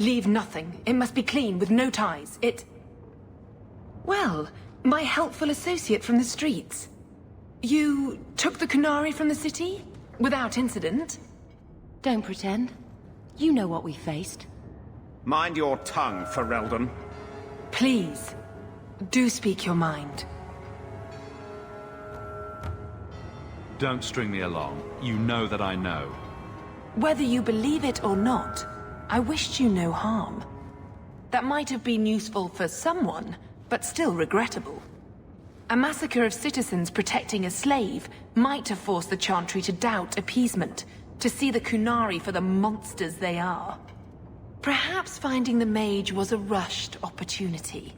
Leave nothing. It must be clean, with no ties. Well, my helpful associate from the streets. You took the Qunari from the city? Without incident? Don't pretend. You know what we faced. Mind your tongue, Ferelden. Please, do speak your mind. Don't string me along. You know that I know. Whether you believe it or not, I wished you no harm. That might have been useful for someone, but still regrettable. A massacre of citizens protecting a slave might have forced the Chantry to doubt appeasement, to see the Qunari for the monsters they are. Perhaps finding the mage was a rushed opportunity.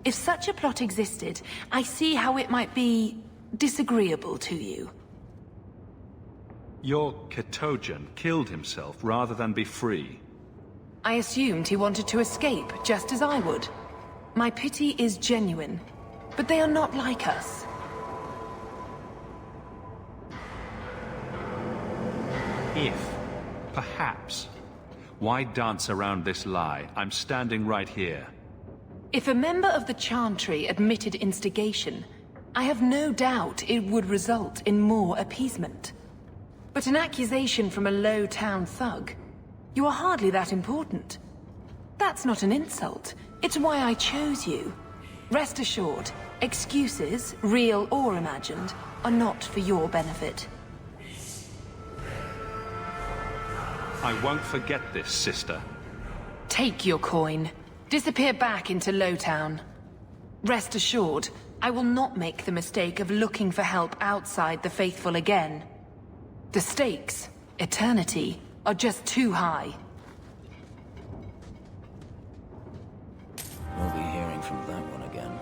If such a plot existed, I see how it might be disagreeable to you. Your Ketogen killed himself rather than be free. I assumed he wanted to escape, just as I would. My pity is genuine, but they are not like us. If, perhaps, why dance around this lie? I'm standing right here. If a member of the Chantry admitted instigation, I have no doubt it would result in more appeasement. But an accusation from a low-town thug? You are hardly that important. That's not an insult. It's why I chose you. Rest assured, excuses, real or imagined, are not for your benefit. I won't forget this, sister. Take your coin. Disappear back into Lowtown. Rest assured, I will not make the mistake of looking for help outside the Faithful again. The stakes, eternity, are just too high. We'll be hearing from that one again.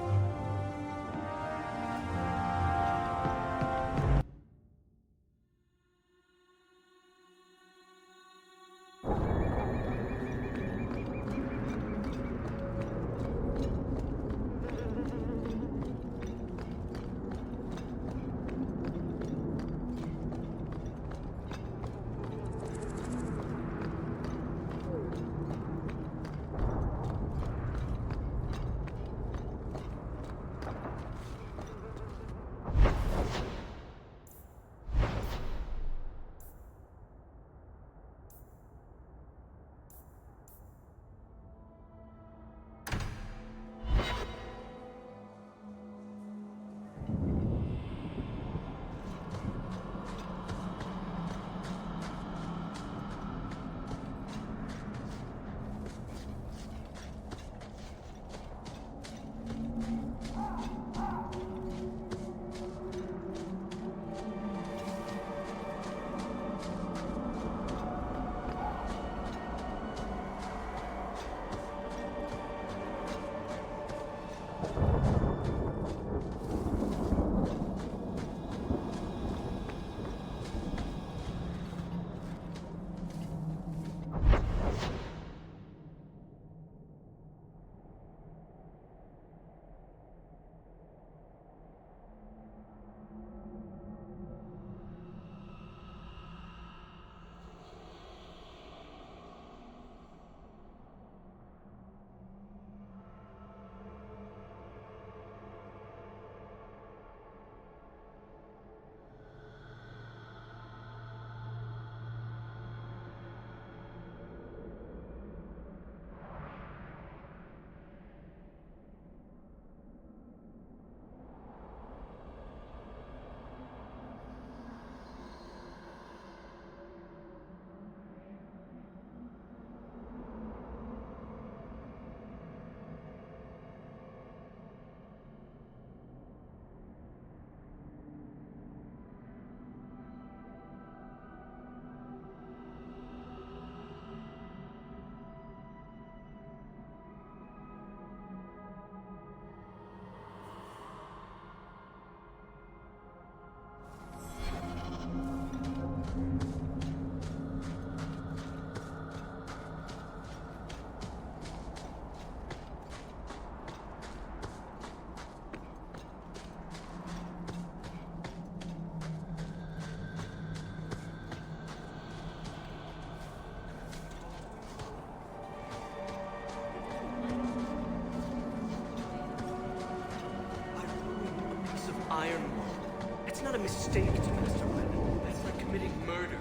mistake to Master Wren. That's like committing murder.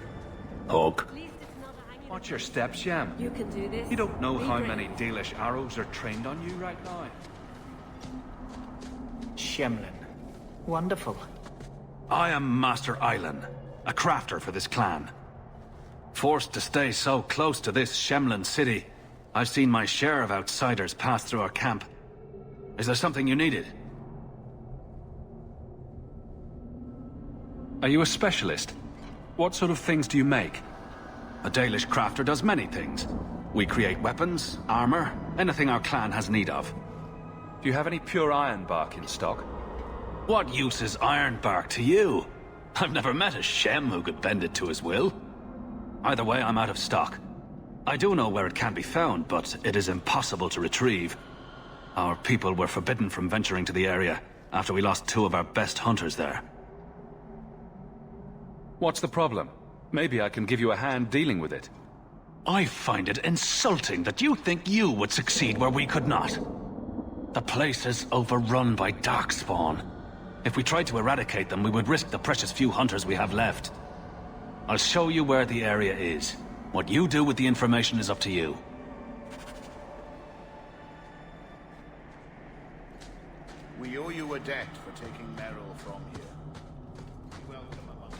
Hawk. Watch your steps, Shem. You can do this. You don't know Be how brave. many Dalish arrows are trained on you right now. Shemlin. Wonderful. I am Master Island, a crafter for this clan. Forced to stay so close to this Shemlin city, I've seen my share of outsiders pass through our camp. Is there something you needed? Are you a specialist? What sort of things do you make? A Dalish crafter does many things. We create weapons, armor, anything our clan has need of. Do you have any pure iron bark in stock? What use is iron bark to you? I've never met a Shem who could bend it to his will. Either way, I'm out of stock. I do know where it can be found, but it is impossible to retrieve. Our people were forbidden from venturing to the area after we lost 2 of our best hunters there. What's the problem? Maybe I can give you a hand dealing with it. I find it insulting that you think you would succeed where we could not. The place is overrun by darkspawn. If we tried to eradicate them, we would risk the precious few hunters we have left. I'll show you where the area is. What you do with the information is up to you. We owe you a debt for taking Merrill from here. Welcome among us.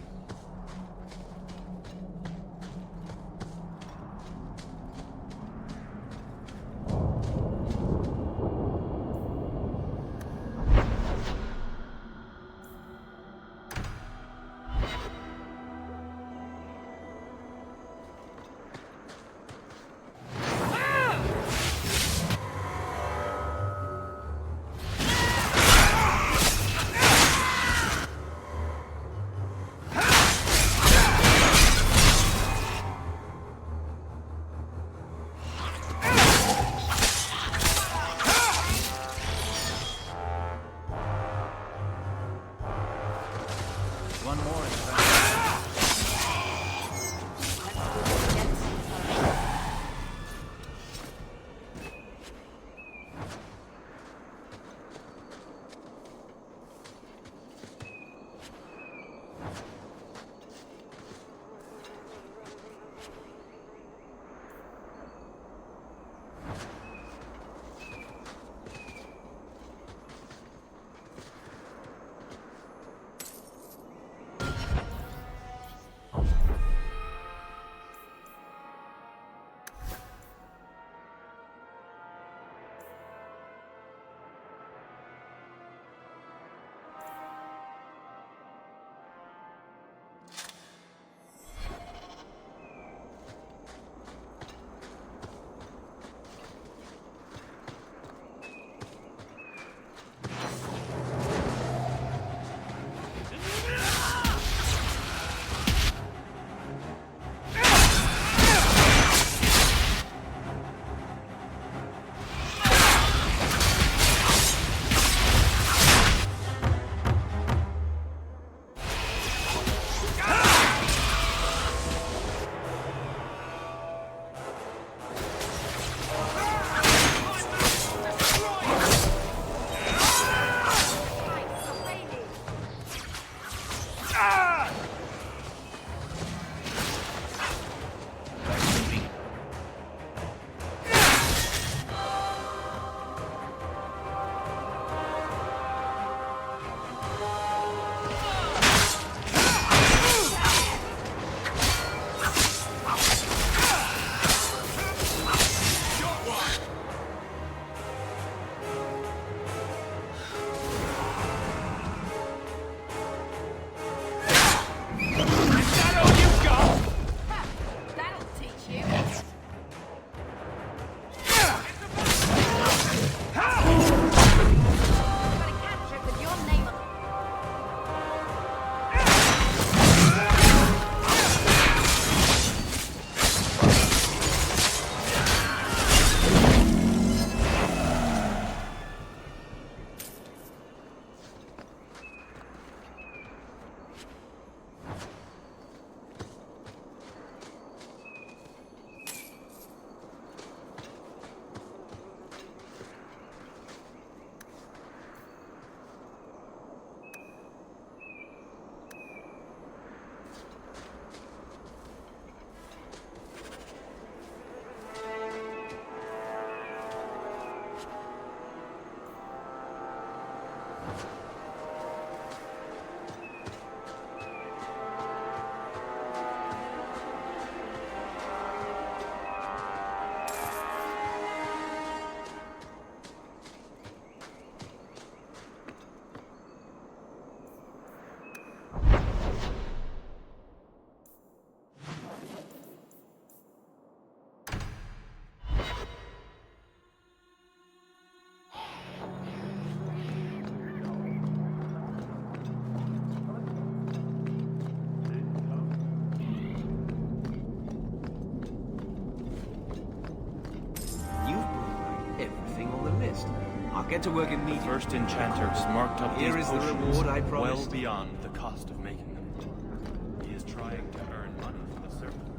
I'll get to work immediately. First enchanters marked up Here these is the potions reward I promised. well beyond the cost of making them. He is trying to earn money for the servant.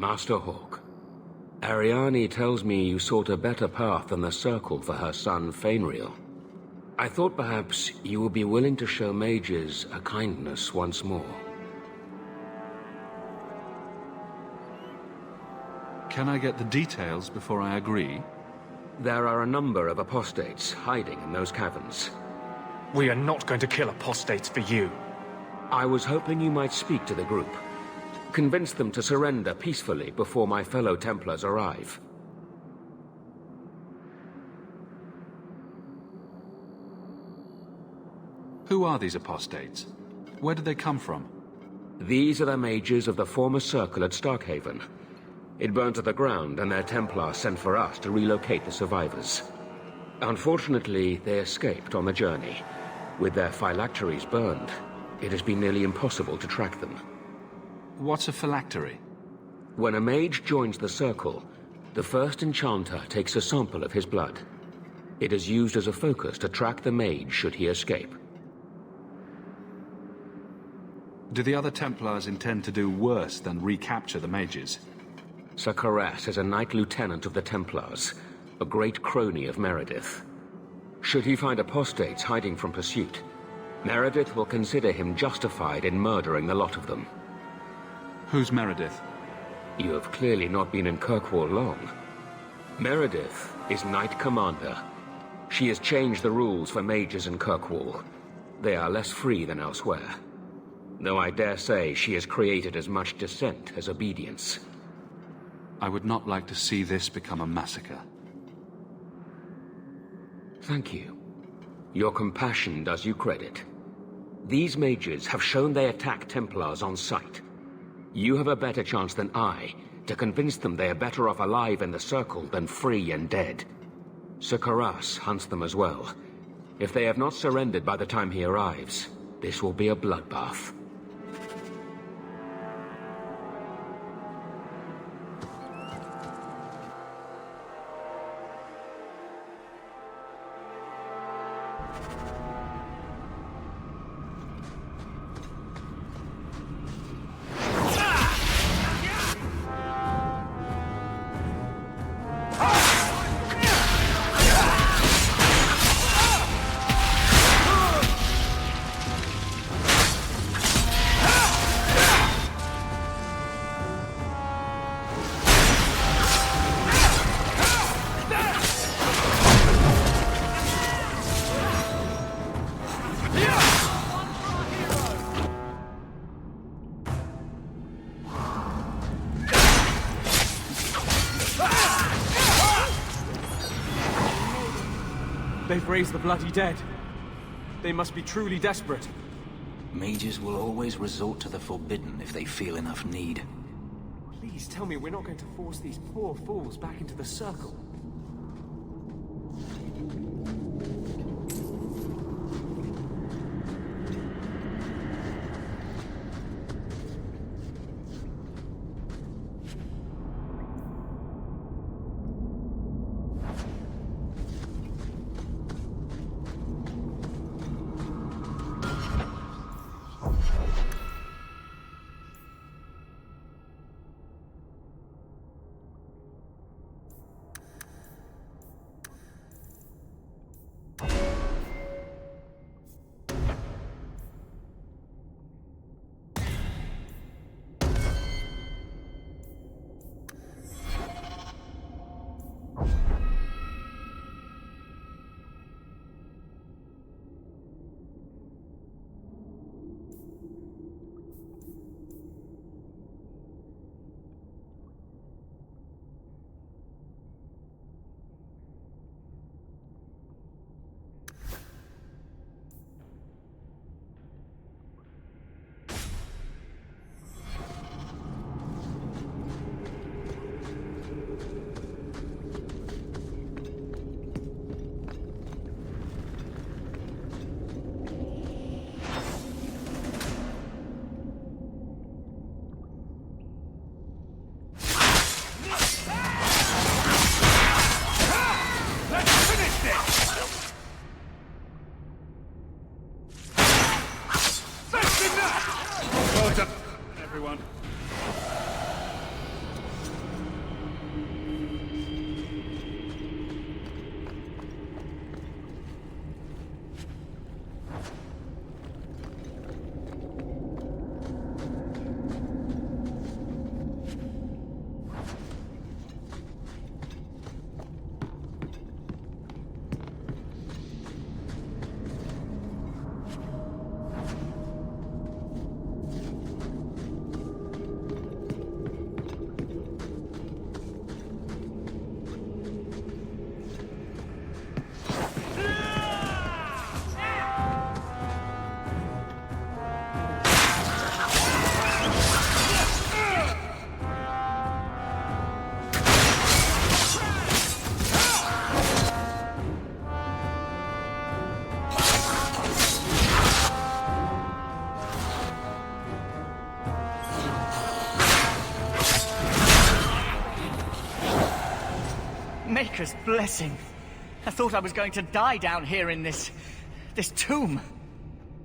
Master Hawk. Ariane tells me you sought a better path than the Circle for her son, Fainriel. I thought perhaps you would be willing to show mages a kindness once more. Can I get the details before I agree? There are a number of apostates hiding in those caverns. We are not going to kill apostates for you. I was hoping you might speak to the group. Convince them to surrender peacefully before my fellow Templars arrive. Who are these apostates? Where did they come from? These are the mages of the former Circle at Starkhaven. It burned to the ground, and their Templars sent for us to relocate the survivors. Unfortunately, they escaped on the journey. With their phylacteries burned, it has been nearly impossible to track them. What's a phylactery? When a mage joins the Circle, the first enchanter takes a sample of his blood. It is used as a focus to track the mage should he escape. Do the other Templars intend to do worse than recapture the mages? Sir Karas is a Knight Lieutenant of the Templars, a great crony of Meredith. Should he find apostates hiding from pursuit, Meredith will consider him justified in murdering the lot of them. Who's Meredith? You have clearly not been in Kirkwall long. Meredith is Knight Commander. She has changed the rules for mages in Kirkwall. They are less free than elsewhere. Though I dare say she has created as much dissent as obedience. I would not like to see this become a massacre. Thank you. Your compassion does you credit. These mages have shown they attack Templars on sight. You have a better chance than I to convince them they are better off alive in the Circle than free and dead. Sir Karas hunts them as well. If they have not surrendered by the time he arrives, this will be a bloodbath. They've raised the bloody dead. They must be truly desperate. Mages will always resort to the forbidden if they feel enough need. Please tell me we're not going to force these poor fools back into the Circle. Maker's blessing. I thought I was going to die down here in this tomb.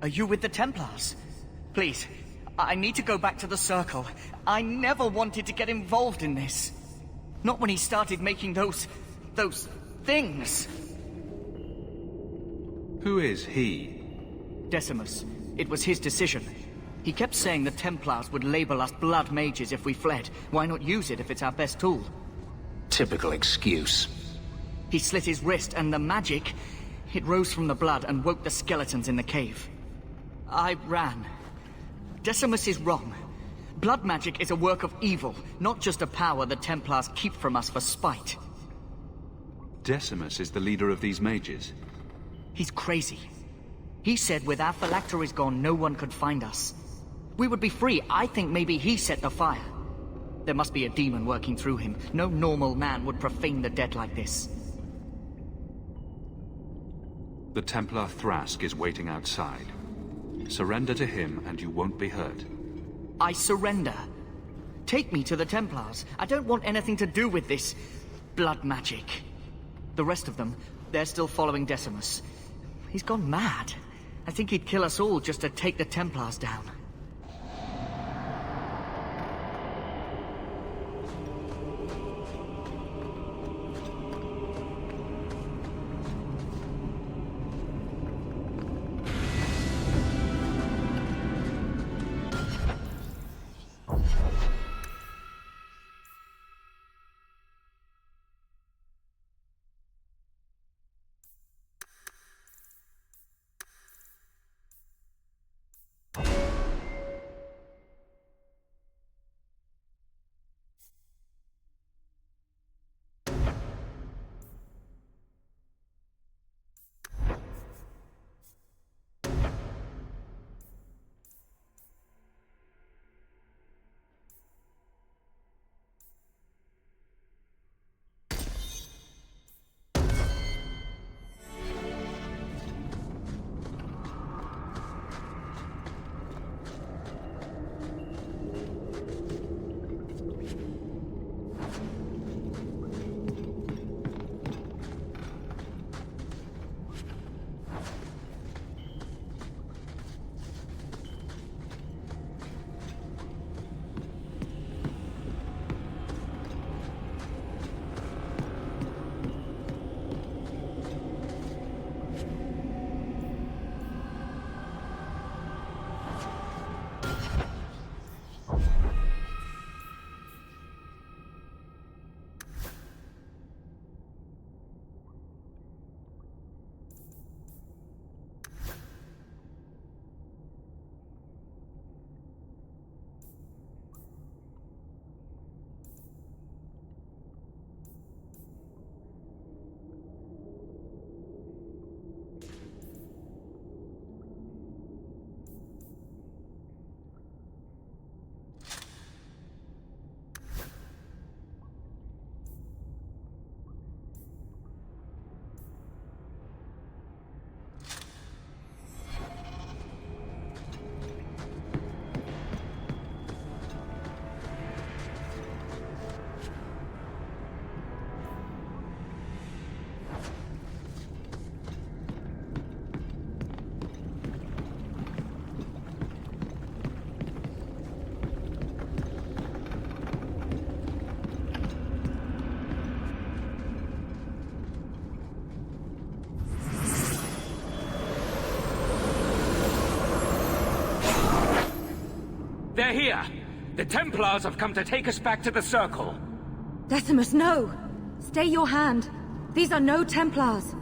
Are you with the Templars? Please, I need to go back to the Circle. I never wanted to get involved in this. Not when he started making those things. Who is he? Decimus. It was his decision. He kept saying the Templars would label us blood mages if we fled. Why not use it if it's our best tool? Typical excuse. He slit his wrist, and the magic, it rose from the blood and woke the skeletons in the cave. I ran. Decimus is wrong. Blood magic is a work of evil, not just a power the Templars keep from us for spite. Decimus is the leader of these mages. He's crazy. He said with our phylacteries gone, no one could find us. We would be free. I think maybe he set the fire. There must be a demon working through him. No normal man would profane the dead like this. The Templar Thrask is waiting outside. Surrender to him and you won't be hurt. I surrender. Take me to the Templars. I don't want anything to do with this blood magic. The rest of them, they're still following Decimus. He's gone mad. I think he'd kill us all just to take the Templars down. They're here! The Templars have come to take us back to the Circle. Decimus, no! Stay your hand. These are no Templars.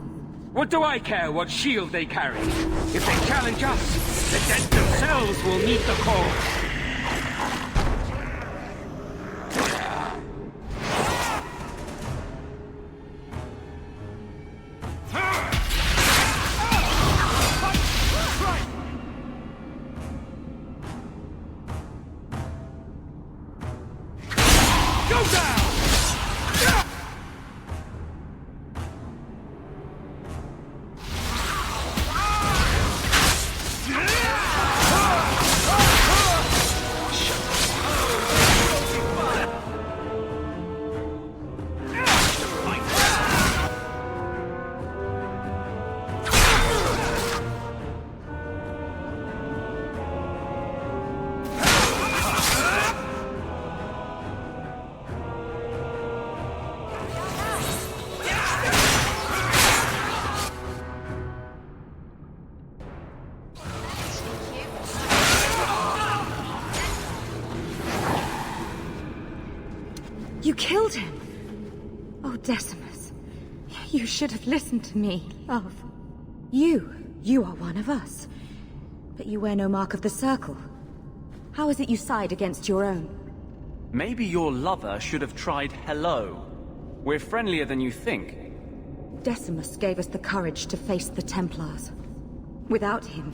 What do I care what shield they carry? If they challenge us, the dead themselves will meet the call. You killed him! Oh, Decimus. You should have listened to me, love. You are one of us. But you wear no mark of the Circle. How is it you side against your own? Maybe your lover should have tried hello. We're friendlier than you think. Decimus gave us the courage to face the Templars. Without him,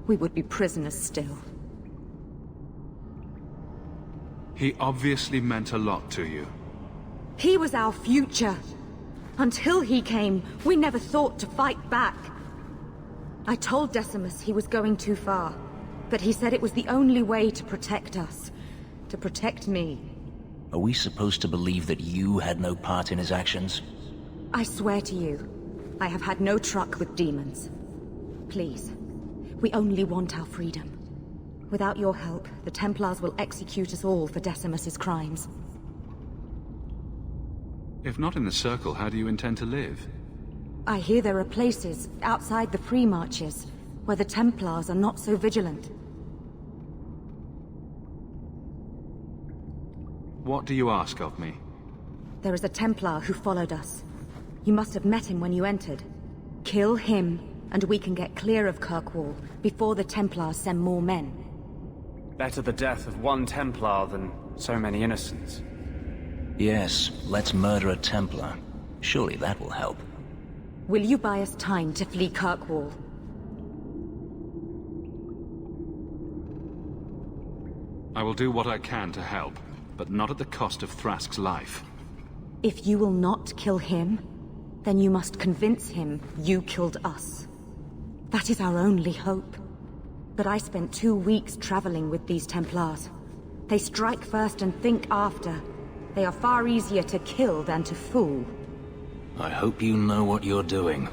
we would be prisoners still. He obviously meant a lot to you. He was our future. Until he came, we never thought to fight back. I told Decimus he was going too far, but he said it was the only way to protect us. To protect me. Are we supposed to believe that you had no part in his actions? I swear to you, I have had no truck with demons. Please, we only want our freedom. Without your help, the Templars will execute us all for Decimus's crimes. If not in the Circle, how do you intend to live? I hear there are places outside the Free Marches where the Templars are not so vigilant. What do you ask of me? There is a Templar who followed us. You must have met him when you entered. Kill him, and we can get clear of Kirkwall before the Templars send more men. Better the death of one Templar than so many innocents. Yes, let's murder a Templar. Surely that will help. Will you buy us time to flee Kirkwall? I will do what I can to help, but not at the cost of Thrask's life. If you will not kill him, then you must convince him you killed us. That is our only hope. But I spent 2 weeks traveling with these Templars. They strike first and think after. They are far easier to kill than to fool. I hope you know what you're doing.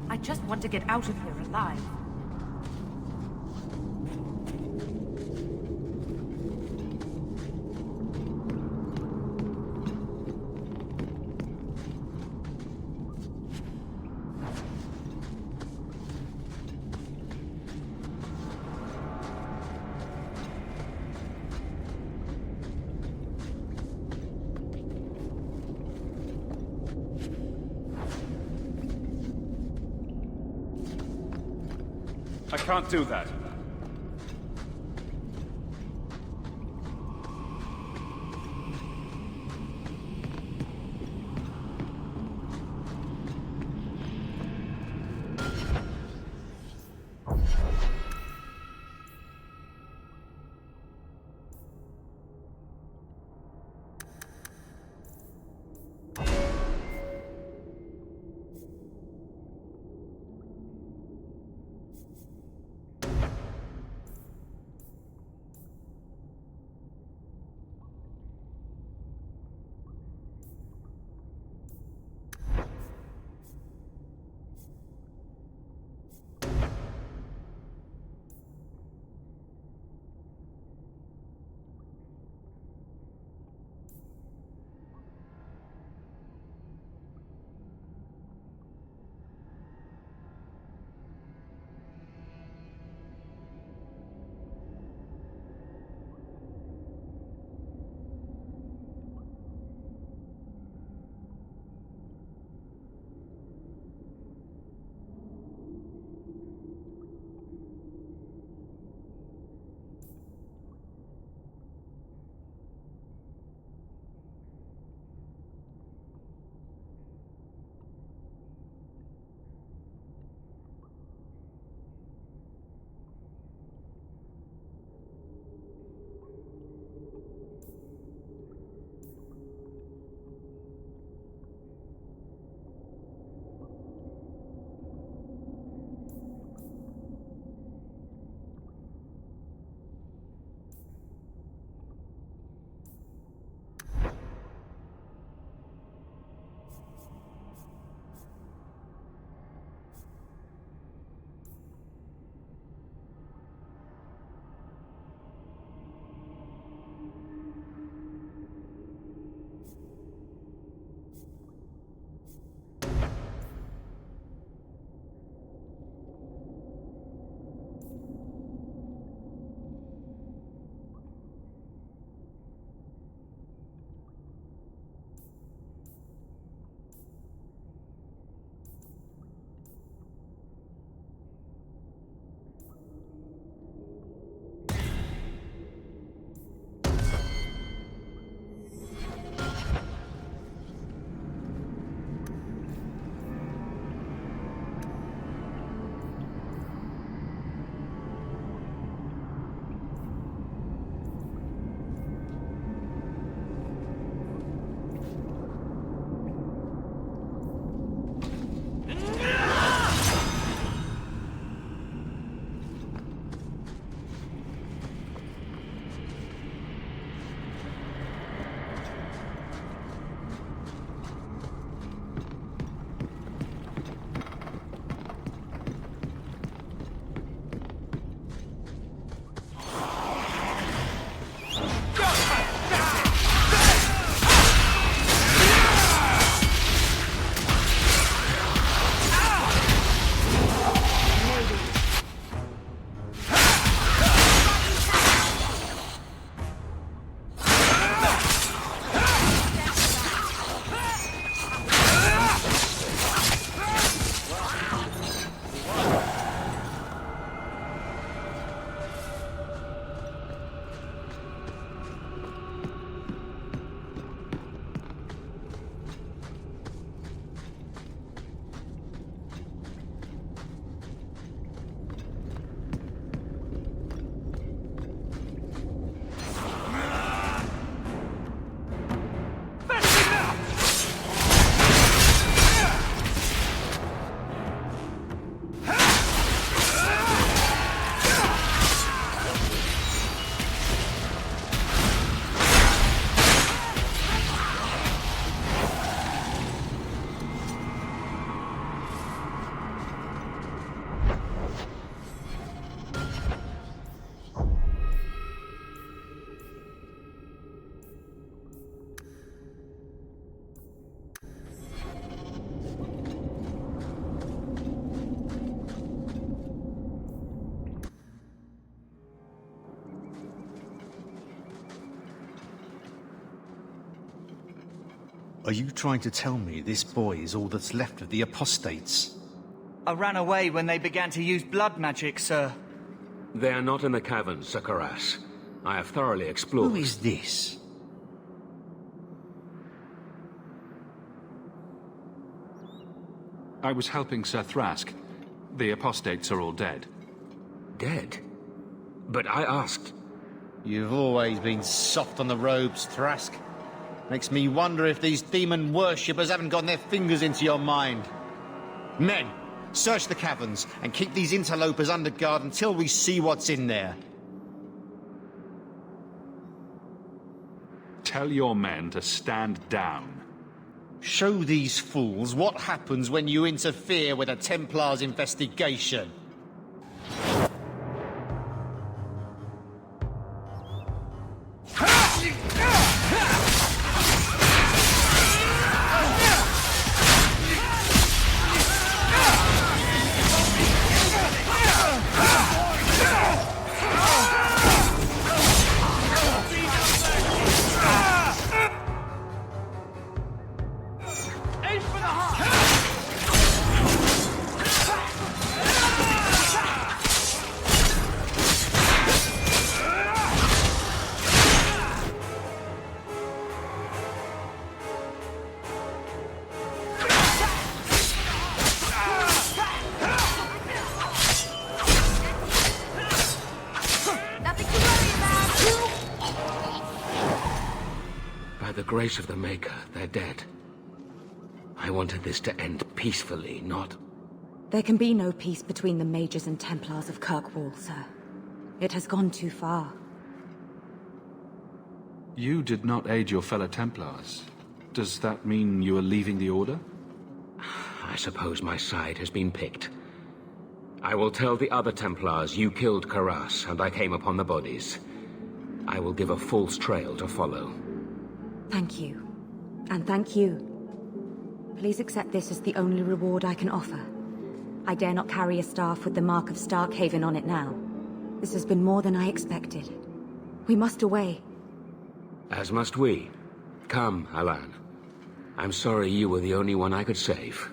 I just want to get out of here alive. I can't do that. Are you trying to tell me this boy is all that's left of the apostates? I ran away when they began to use blood magic, sir. They are not in the caverns, Sir Karas. I have thoroughly explored. Who is this? I was helping Sir Thrask. The apostates are all dead. Dead? But I asked... You've always been soft on the robes, Thrask. Makes me wonder if these demon worshippers haven't gotten their fingers into your mind. Men, search the caverns and keep these interlopers under guard until we see what's in there. Tell your men to stand down. Show these fools what happens when you interfere with a Templar's investigation. Grace of the Maker, they're dead. I wanted this to end peacefully, not... There can be no peace between the Mages and Templars of Kirkwall, sir. It has gone too far. You did not aid your fellow Templars. Does that mean you are leaving the Order? I suppose my side has been picked. I will tell the other Templars you killed Karas and I came upon the bodies. I will give a false trail to follow. Thank you. And thank you. Please accept this as the only reward I can offer. I dare not carry a staff with the mark of Starkhaven on it now. This has been more than I expected. We must away. As must we. Come, Alan. I'm sorry you were the only one I could save.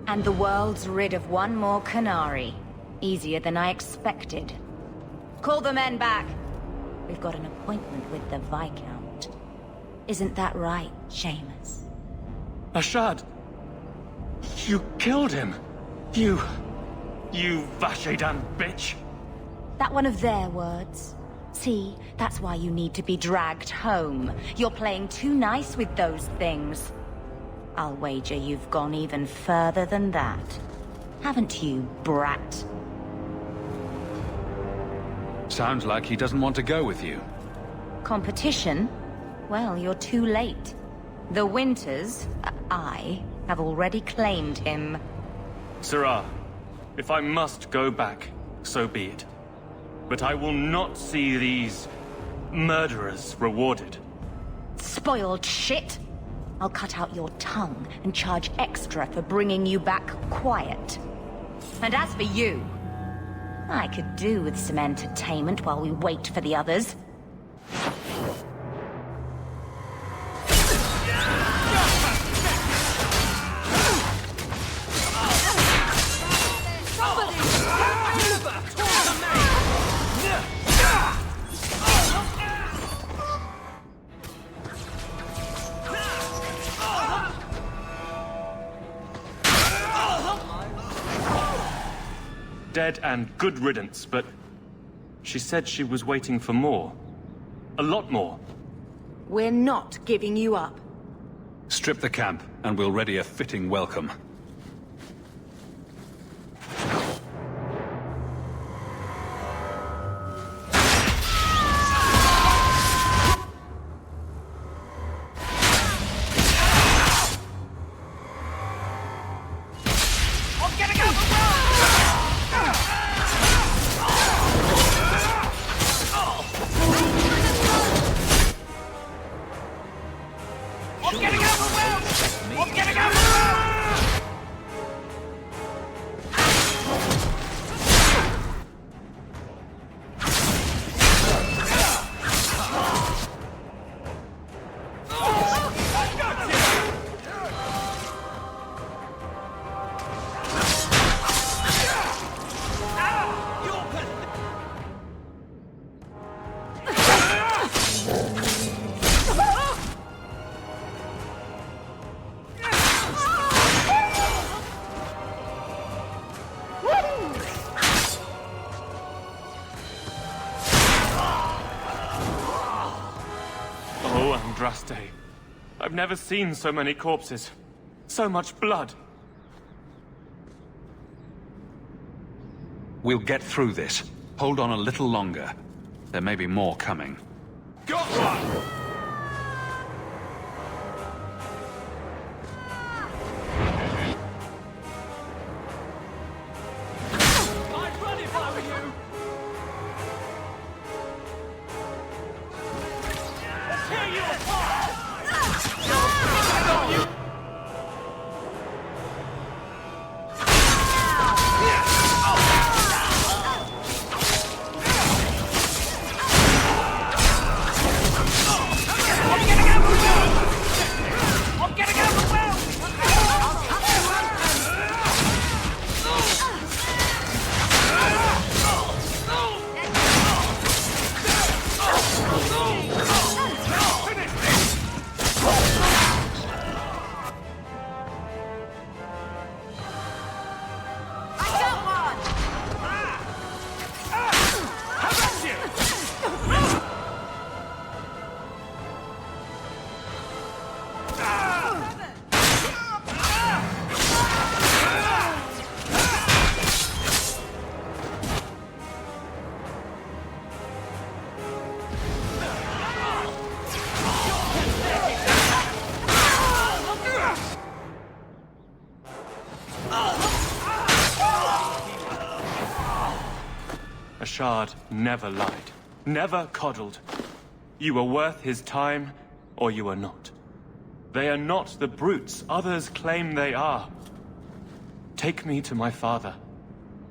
And the world's rid of one more Canary. Easier than I expected. Call the men back. We've got an appointment with the Viscount. Isn't that right, Seamus? Ashad! You killed him! You Vashedan bitch! That one of their words? See, that's why you need to be dragged home. You're playing too nice with those things. I'll wager you've gone even further than that. Haven't you, brat? Sounds like he doesn't want to go with you. Competition? Well, you're too late. The Winters, I, have already claimed him. Sirrah, if I must go back, so be it. But I will not see these murderers rewarded. Spoiled shit! I'll cut out your tongue and charge extra for bringing you back quiet. And as for you, I could do with some entertainment while we wait for the others. Dead and good riddance, but she said she was waiting for more. A lot more. We're not giving you up. Strip the camp, and we'll ready a fitting welcome. I've never seen so many corpses. So much blood. We'll get through this. Hold on a little longer. There may be more coming. Got one! Ashad never lied, never coddled. You were worth his time, or you are not. They are not the brutes others claim they are. Take me to my father,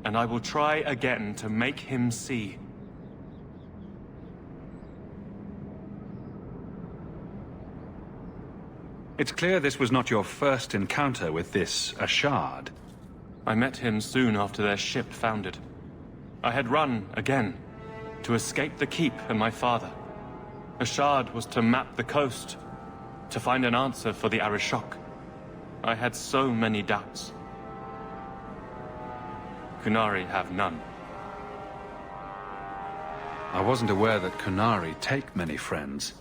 and I will try again to make him see. It's clear this was not your first encounter with this Ashad. I met him soon after their ship foundered. I had run again to escape the keep and my father. Ashard was to map the coast, to find an answer for the Arishok. I had so many doubts. Kunari have none. I wasn't aware that Kunari take many friends.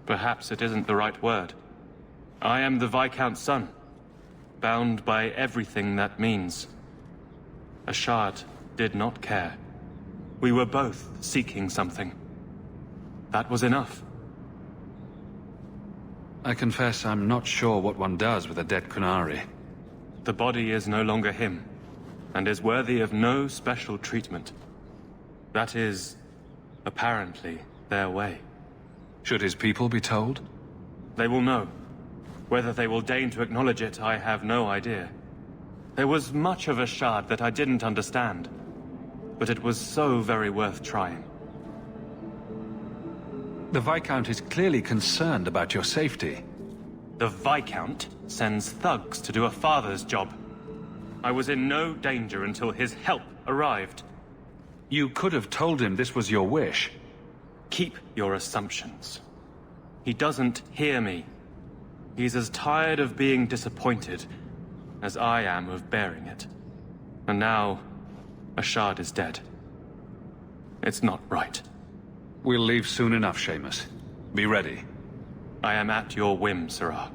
Perhaps it isn't the right word. I am the Viscount's son, bound by everything that means. Ashard did not care. We were both seeking something. That was enough. I confess I'm not sure what one does with a dead Kunari. The body is no longer him, and is worthy of no special treatment. That is, apparently, their way. Should his people be told? They will know. Whether they will deign to acknowledge it, I have no idea. There was much of Ashard that I didn't understand, but it was so very worth trying. The Viscount is clearly concerned about your safety. The Viscount sends thugs to do a father's job. I was in no danger until his help arrived. You could have told him this was your wish. Keep your assumptions. He doesn't hear me. He's as tired of being disappointed as I am of bearing it. And now, Ashard is dead. It's not right. We'll leave soon enough, Seamus. Be ready. I am at your whim, Sirrah.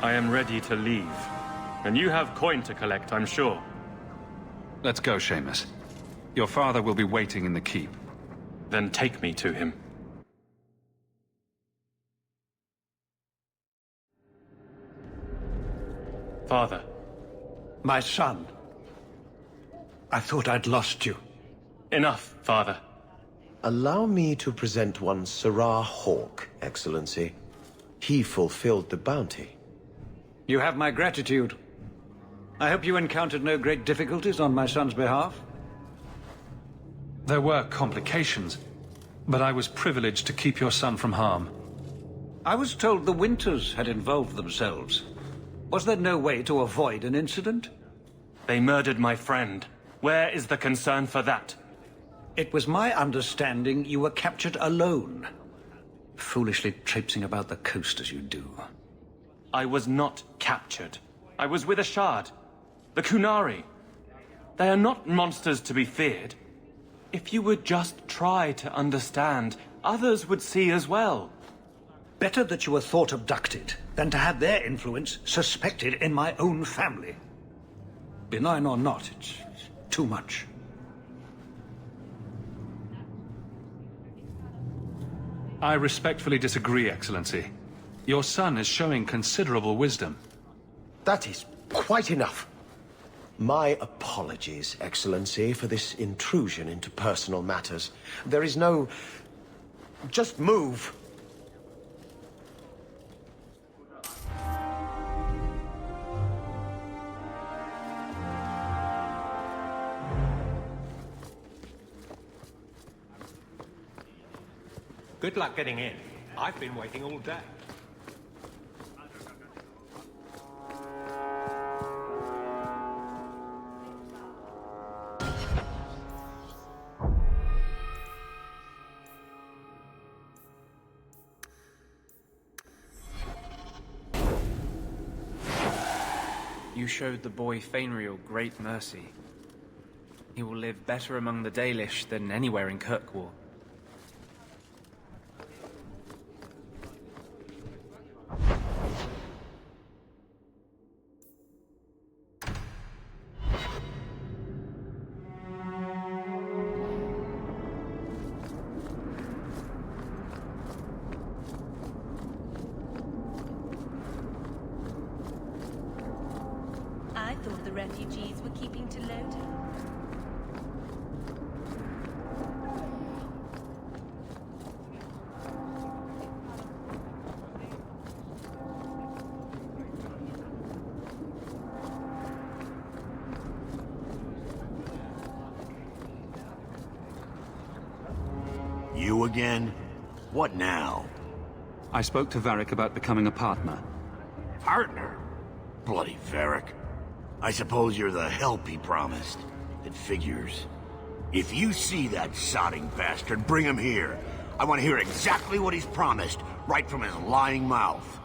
I am ready to leave. And you have coin to collect, I'm sure. Let's go, Seamus. Your father will be waiting in the keep. Then take me to him. Father. My son. I thought I'd lost you. Enough, Father. Allow me to present one Sirrah Hawke, Excellency. He fulfilled the bounty. You have my gratitude. I hope you encountered no great difficulties on my son's behalf. There were complications, but I was privileged to keep your son from harm. I was told the Winters had involved themselves. Was there no way to avoid an incident? They murdered my friend. Where is the concern for that? It was my understanding you were captured alone. Foolishly traipsing about the coast as you do. I was not captured. I was with Ashard. The Kunari. They are not monsters to be feared. If you would just try to understand, others would see as well. Better that you were thought abducted than to have their influence suspected in my own family. Benign or not, it's too much. I respectfully disagree, Excellency. Your son is showing considerable wisdom. That is quite enough. My apologies, Excellency, for this intrusion into personal matters. There is no... Just move. Good luck getting in. I've been waiting all day. You showed the boy Fainriel great mercy. He will live better among the Dalish than anywhere in Kirkwall. I thought the refugees were keeping to Lota. You again? What now? I spoke to Varric about becoming a partner. Partner? Bloody Varric. I suppose you're the help he promised. It figures. If you see that sodding bastard, bring him here. I want to hear exactly what he's promised, right from his lying mouth.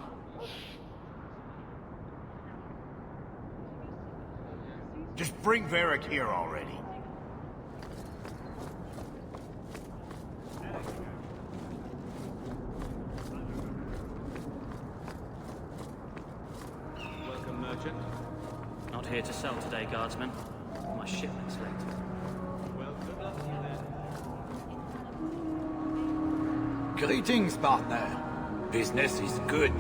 Just bring Varric here already. Welcome, merchant. Not here to sell today, guardsman. My shipment's late. Well, good luck to you then. Greetings, partner. Business is good.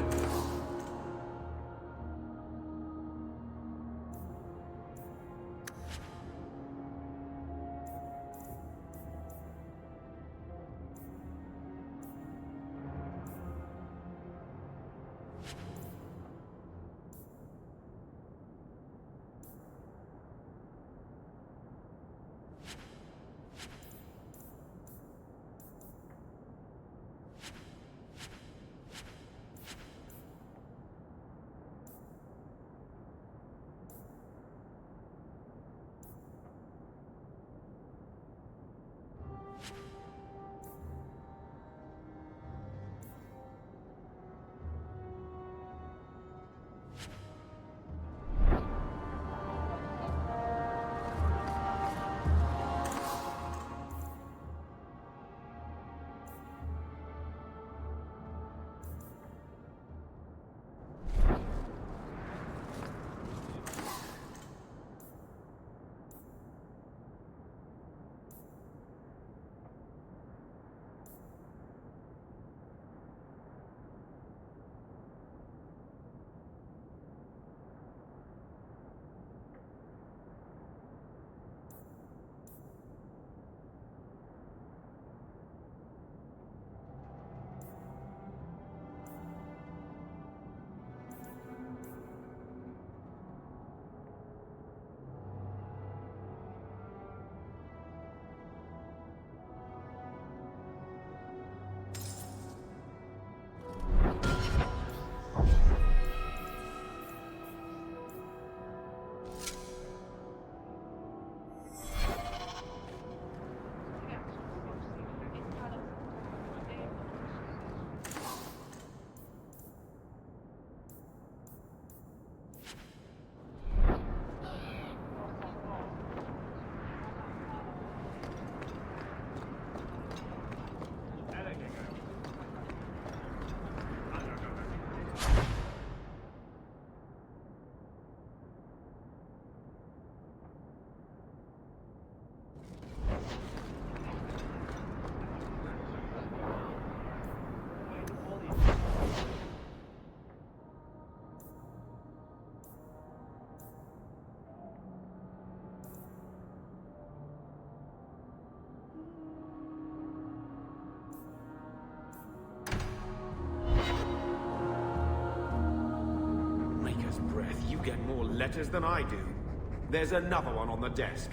You get more letters than I do. There's another one on the desk.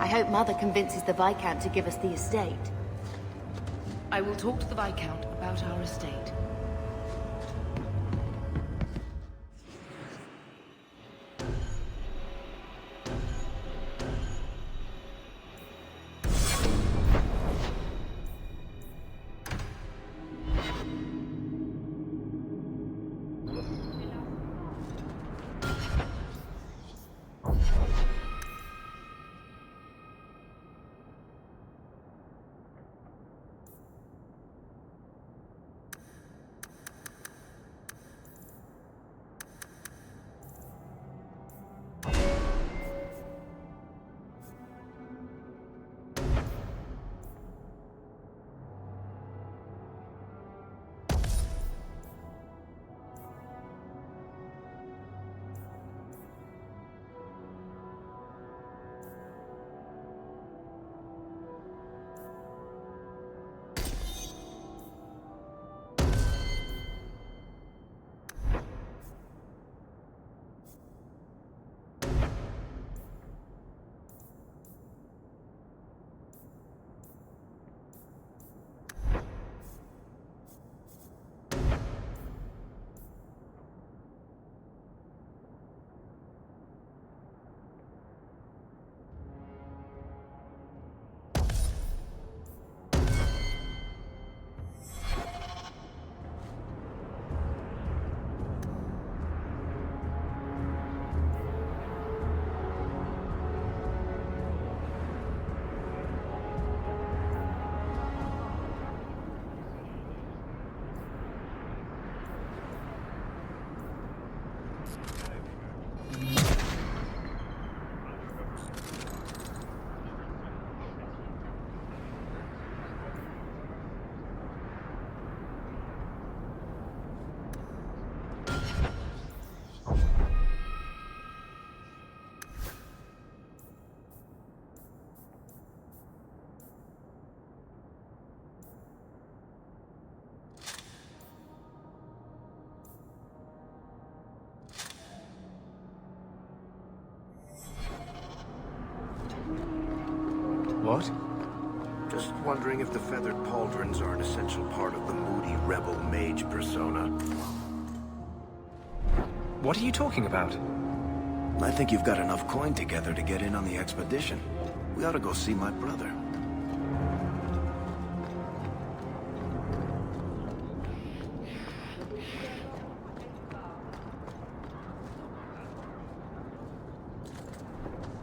I hope Mother convinces the Viscount to give us the estate. I will talk to the Viscount about our estate. What? Just wondering if the feathered pauldrons are an essential part of the moody rebel mage persona. What are you talking about? I think you've got enough coin together to get in on the expedition. We ought to go see my brother.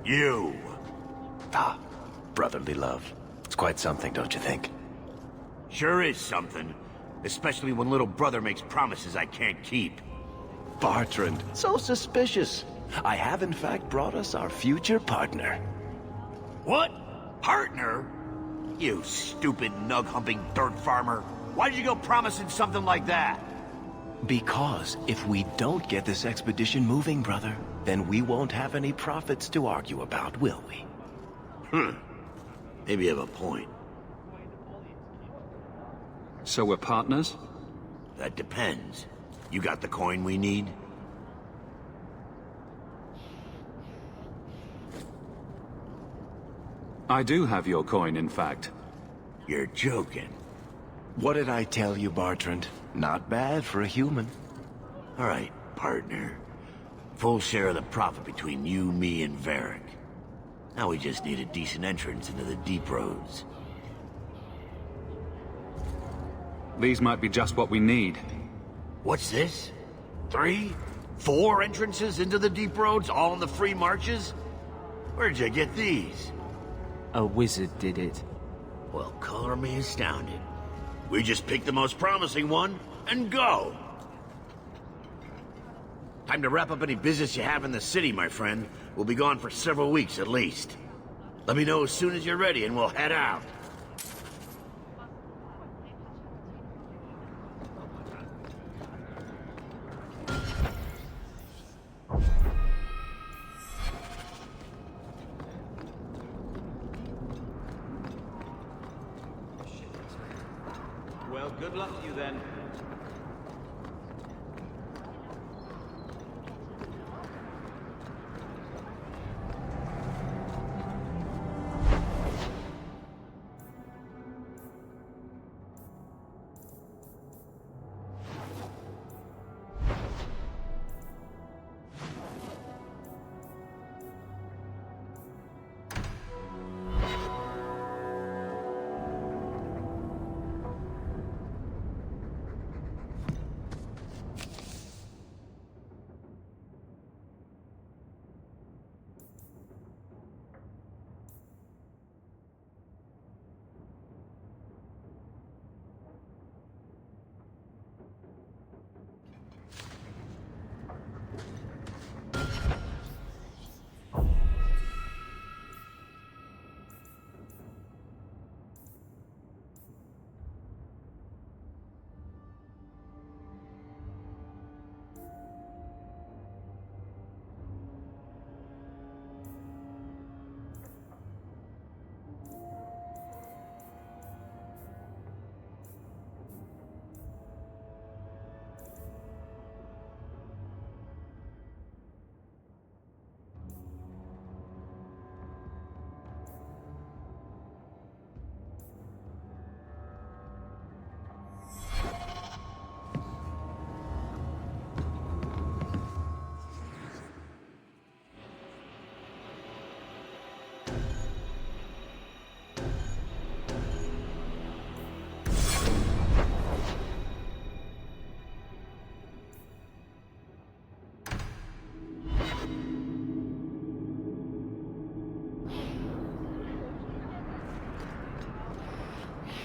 You! Ah, brotherly love. It's quite something, don't you think? Sure is something. Especially when little brother makes promises I can't keep. Bertrand, so suspicious. I have in fact brought us our future partner. What? Partner? You stupid nug-humping dirt farmer. Why'd you go promising something like that? Because if we don't get this expedition moving, brother, then we won't have any profits to argue about, will we? Maybe you have a point. So we're partners? That depends. You got the coin we need? I do have your coin, in fact. You're joking. What did I tell you, Bertrand? Not bad for a human. All right, partner. Full share of the profit between you, me, and Varric. Now we just need a decent entrance into the deep roads. These might be just what we need. What's this? 3? 4 entrances into the deep roads, all in the free marches? Where'd you get these? A wizard did it. Well, color me astounded. We just pick the most promising one, and go! Time to wrap up any business you have in the city, my friend. We'll be gone for several weeks at least. Let me know as soon as you're ready and we'll head out. Well, good luck to you then.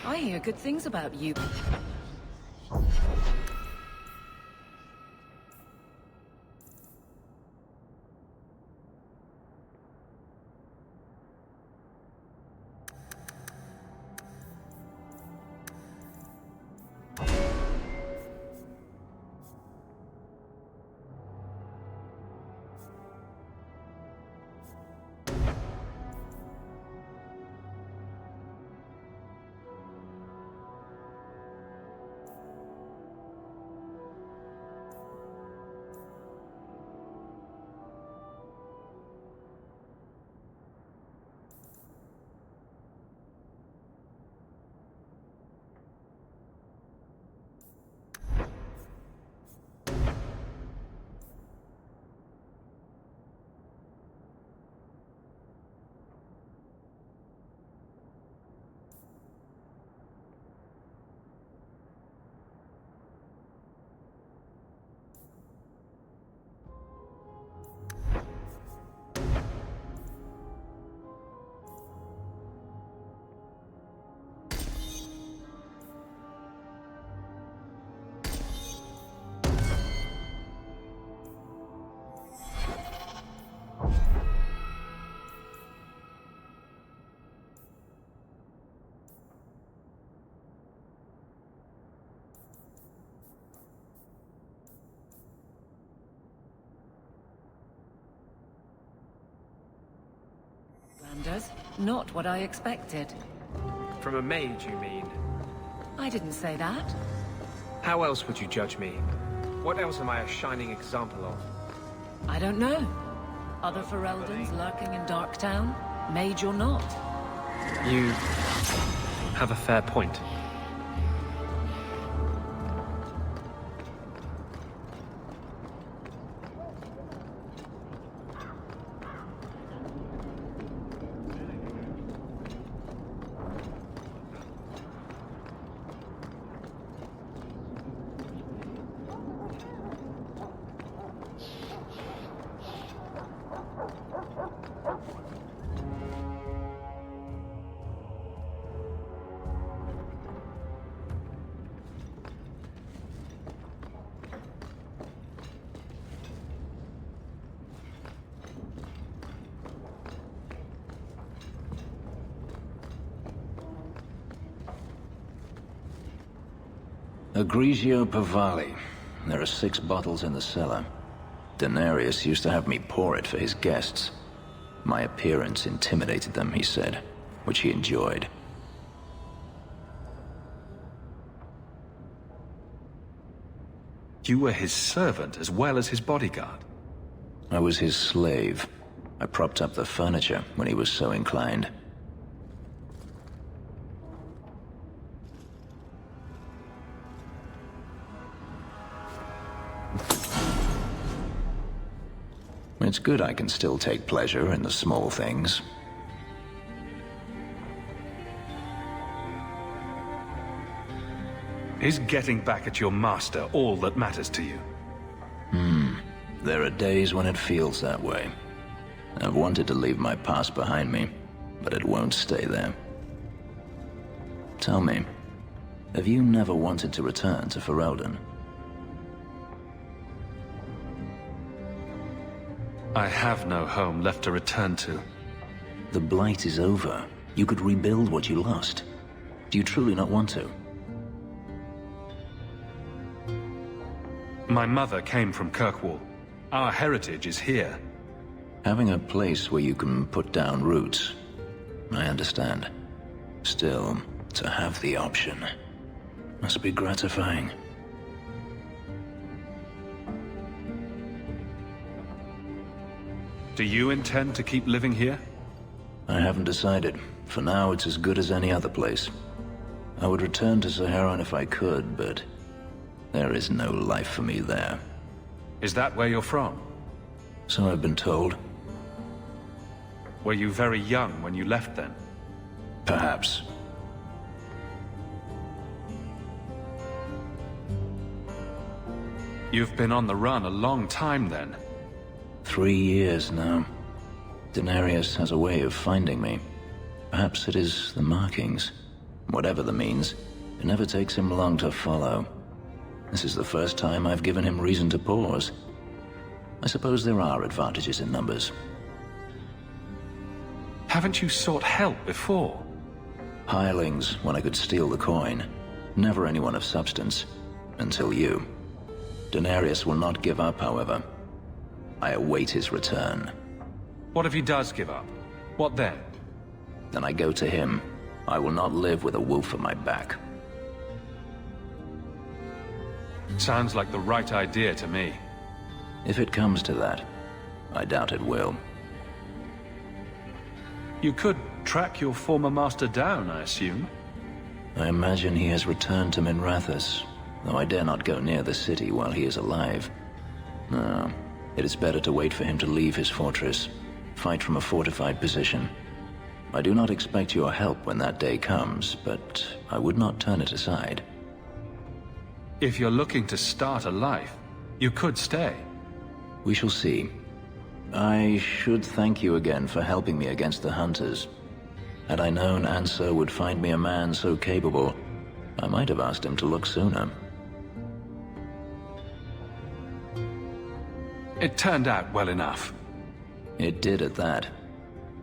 I hear good things about you. Not what I expected. From a mage, you mean? I didn't say that. How else would you judge me? What else am I a shining example of? I don't know. Other Fereldans lurking in Darktown? Mage or not? You have a fair point. Grigio Pavali. There are 6 bottles in the cellar. Denarius used to have me pour it for his guests. My appearance intimidated them, he said, which he enjoyed. You were his servant as well as his bodyguard? I was his slave. I propped up the furniture when he was so inclined. It's good I can still take pleasure in the small things. Is getting back at your master all that matters to you? There are days when it feels that way. I've wanted to leave my past behind me, but it won't stay there. Tell me, have you never wanted to return to Ferelden? I have no home left to return to. The Blight is over. You could rebuild what you lost. Do you truly not want to? My mother came from Kirkwall. Our heritage is here. Having a place where you can put down roots, I understand. Still, to have the option must be gratifying. Do you intend to keep living here? I haven't decided. For now, it's as good as any other place. I would return to Saharan if I could, but there is no life for me there. Is that where you're from? So I've been told. Were you very young when you left then? Perhaps. You've been on the run a long time then. 3 years now. Denarius has a way of finding me. Perhaps it is the markings. Whatever the means, it never takes him long to follow. This is the first time I've given him reason to pause. I suppose there are advantages in numbers. Haven't you sought help before? Hirelings, when I could steal the coin. Never anyone of substance. Until you. Denarius will not give up, however. I await his return. What if he does give up? What then? Then I go to him. I will not live with a wolf at my back. Sounds like the right idea to me. If it comes to that, I doubt it will. You could track your former master down, I assume? I imagine he has returned to Minrathous, though I dare not go near the city while he is alive. No, it is better to wait for him to leave his fortress, fight from a fortified position. I do not expect your help when that day comes, but I would not turn it aside. If you're looking to start a life, you could stay. We shall see. I should thank you again for helping me against the hunters. Had I known Ansar would find me a man so capable, I might have asked him to look sooner. It turned out well enough. It did at that.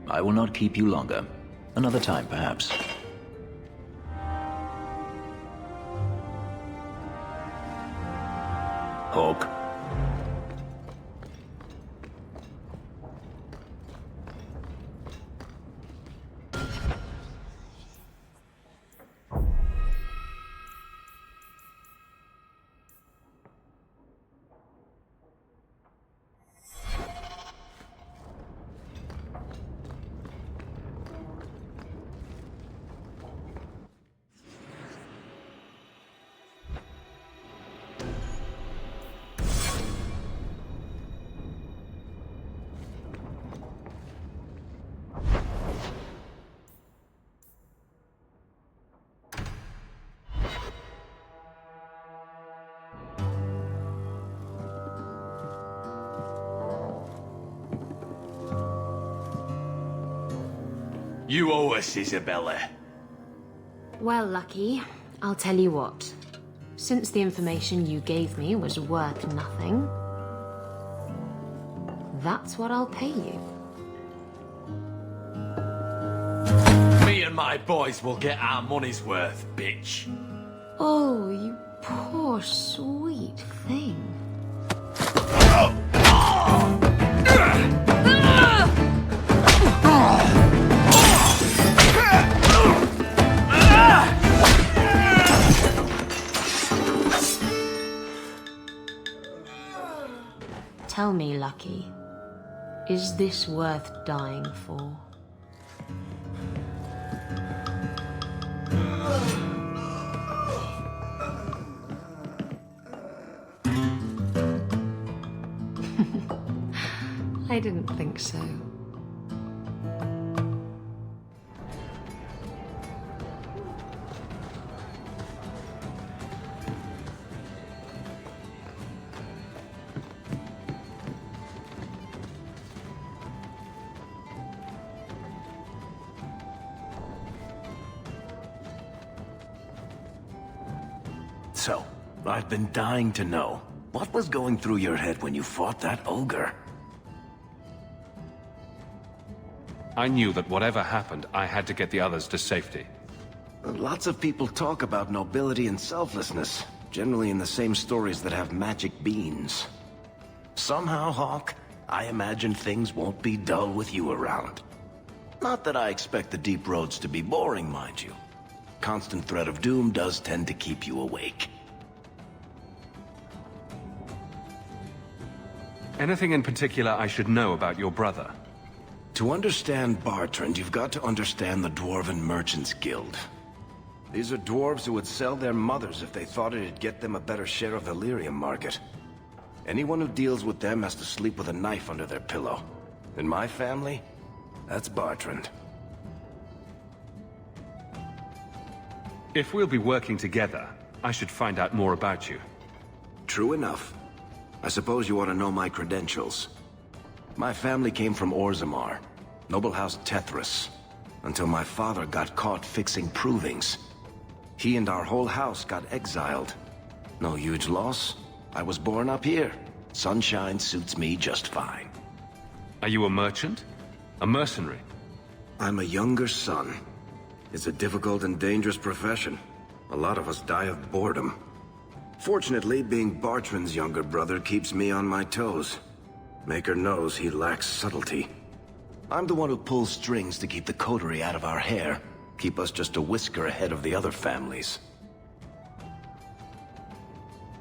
I will not keep you longer. Another time, perhaps. Hawk. You owe us, Isabella. Well, Lucky, I'll tell you what. Since the information you gave me was worth nothing, that's what I'll pay you. Me and my boys will get our money's worth, bitch. Oh, you poor sweet thing. Tell me, Lucky, is this worth dying for? I didn't think so. So, I've been dying to know. What was going through your head when you fought that ogre? I knew that whatever happened, I had to get the others to safety. Lots of people talk about nobility and selflessness, generally in the same stories that have magic beans. Somehow, Hawk, I imagine things won't be dull with you around. Not that I expect the deep roads to be boring, mind you. Constant threat of doom does tend to keep you awake. Anything in particular I should know about your brother? To understand Bartrand, you've got to understand the Dwarven Merchants Guild. These are dwarves who would sell their mothers if they thought it'd get them a better share of the lyrium market. Anyone who deals with them has to sleep with a knife under their pillow. In my family, that's Bartrand. If we'll be working together, I should find out more about you. True enough. I suppose you ought to know my credentials. My family came from Orzammar, noble house Tethras, until my father got caught fixing provings. He and our whole house got exiled. No huge loss. I was born up here. Sunshine suits me just fine. Are you a merchant? A mercenary? I'm a younger son. It's a difficult and dangerous profession. A lot of us die of boredom. Fortunately, being Bartrand's younger brother keeps me on my toes. Maker knows he lacks subtlety. I'm the one who pulls strings to keep the coterie out of our hair, keep us just a whisker ahead of the other families.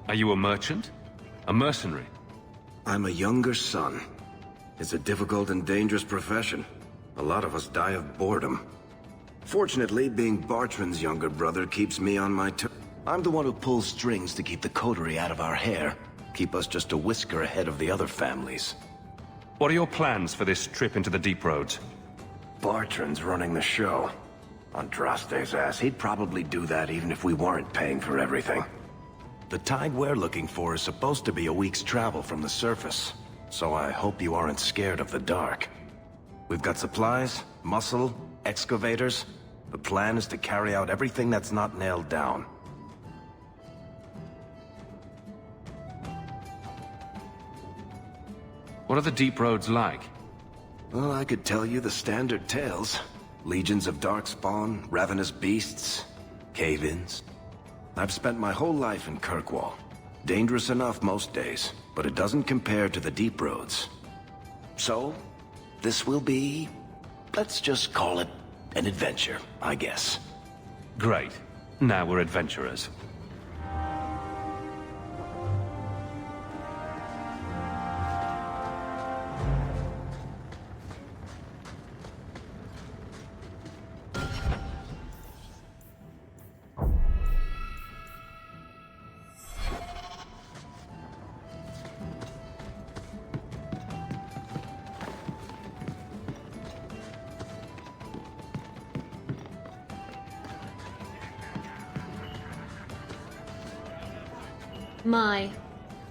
Are you a merchant? A mercenary? I'm a younger son. It's a difficult and dangerous profession. A lot of us die of boredom. Fortunately, being Bartrand's younger brother keeps me on my toes. I'm the one who pulls strings to keep the coterie out of our hair, keep us just a whisker ahead of the other families. What are your plans for this trip into the deep roads? Bartrand's running the show. Andraste's ass, he'd probably do that even if we weren't paying for everything. The tide we're looking for is supposed to be a week's travel from the surface, so I hope you aren't scared of the dark. We've got supplies, muscle, excavators. The plan is to carry out everything that's not nailed down. What are the deep roads like? Well, I could tell you the standard tales. Legions of darkspawn, ravenous beasts, cave-ins. I've spent my whole life in Kirkwall. Dangerous enough most days, but it doesn't compare to the deep roads. So, this will be... let's just call it an adventure, I guess. Great. Now we're adventurers. My.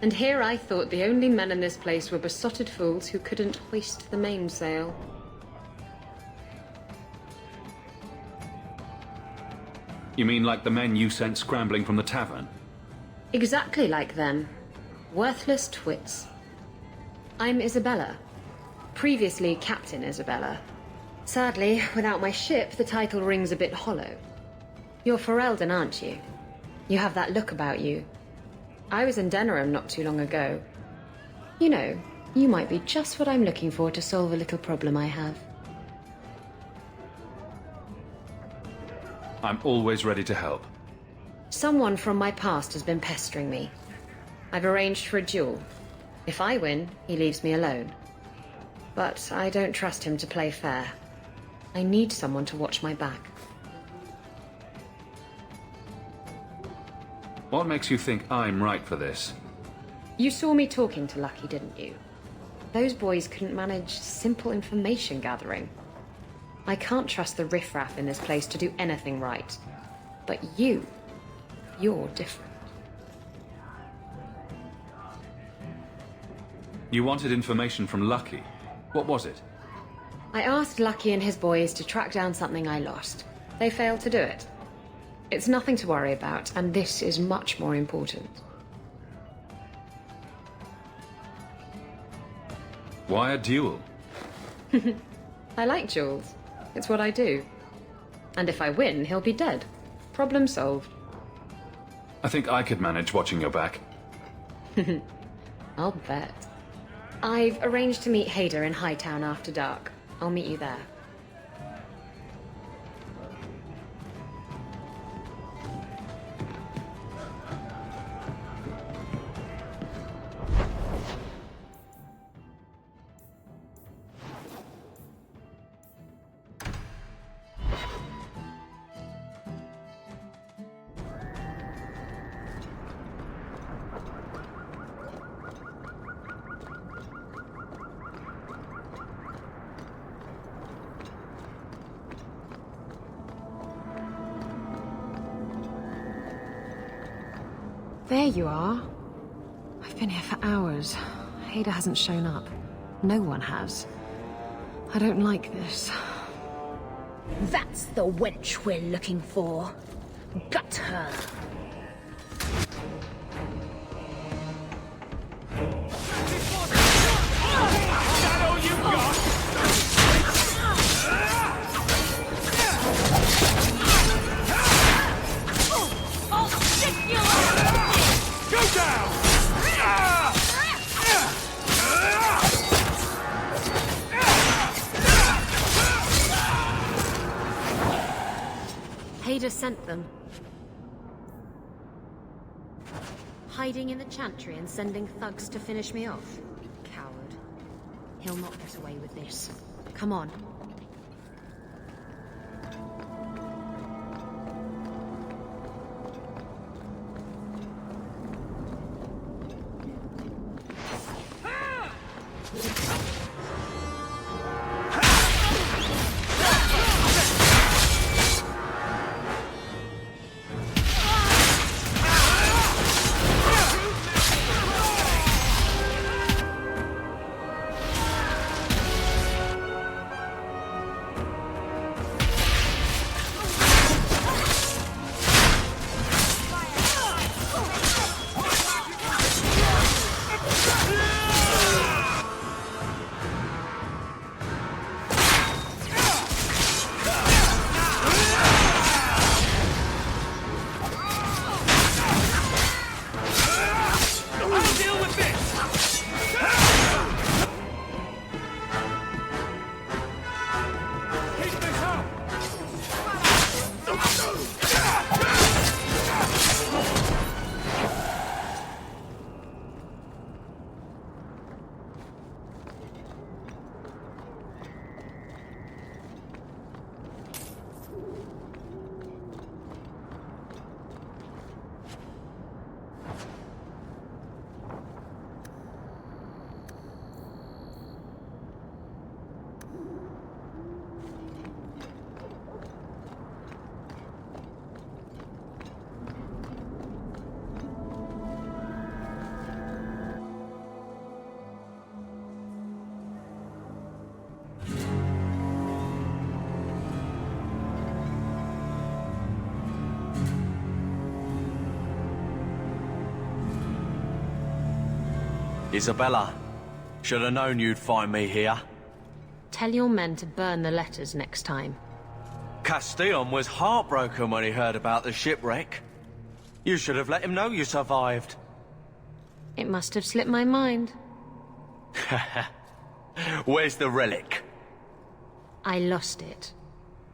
And here I thought the only men in this place were besotted fools who couldn't hoist the mainsail. You mean like the men you sent scrambling from the tavern? Exactly like them. Worthless twits. I'm Isabella. Previously Captain Isabella. Sadly, without my ship, the title rings a bit hollow. You're Ferelden, aren't you? You have that look about you. I was in Denerim not too long ago. You know, you might be just what I'm looking for to solve a little problem I have. I'm always ready to help. Someone from my past has been pestering me. I've arranged for a duel. If I win, he leaves me alone. But I don't trust him to play fair. I need someone to watch my back. What makes you think I'm right for this? You saw me talking to Lucky, didn't you? Those boys couldn't manage simple information gathering. I can't trust the riffraff in this place to do anything right. But you're different. You wanted information from Lucky. What was it? I asked Lucky and his boys to track down something I lost. They failed to do it. It's nothing to worry about, and this is much more important. Why a duel? I like duels. It's what I do. And if I win, he'll be dead. Problem solved. I think I could manage watching your back. I'll bet. I've arranged to meet Hader in Hightown after dark. I'll meet you there. There you are. I've been here for hours. Hader hasn't shown up. No one has. I don't like this. That's the wench we're looking for. Got her. Hader sent them. Hiding in the chantry and sending thugs to finish me off. Coward. He'll not get away with this. Come on. Isabella, should have known you'd find me here. Tell your men to burn the letters next time. Castillon was heartbroken when he heard about the shipwreck. You should have let him know you survived. It must have slipped my mind. Where's the relic? I lost it.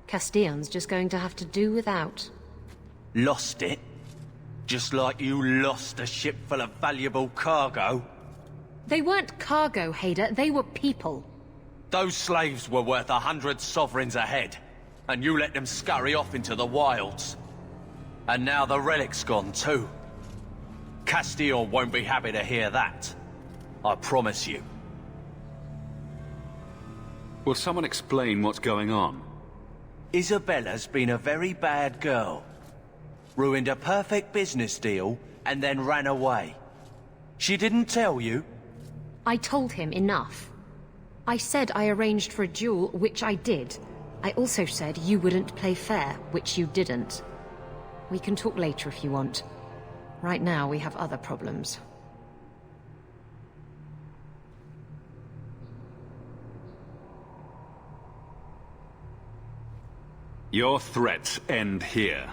Castillon's just going to have to do without. Lost it? Just like you lost a ship full of valuable cargo? They weren't cargo, Hader. They were people. Those slaves were worth 100 sovereigns a head, and you let them scurry off into the wilds. And now the relic's gone too. Castillon won't be happy to hear that. I promise you. Will someone explain what's going on? Isabella's been a very bad girl. Ruined a perfect business deal, and then ran away. She didn't tell you? I told him enough. I said I arranged for a duel, which I did. I also said you wouldn't play fair, which you didn't. We can talk later if you want. Right now, we have other problems. Your threats end here.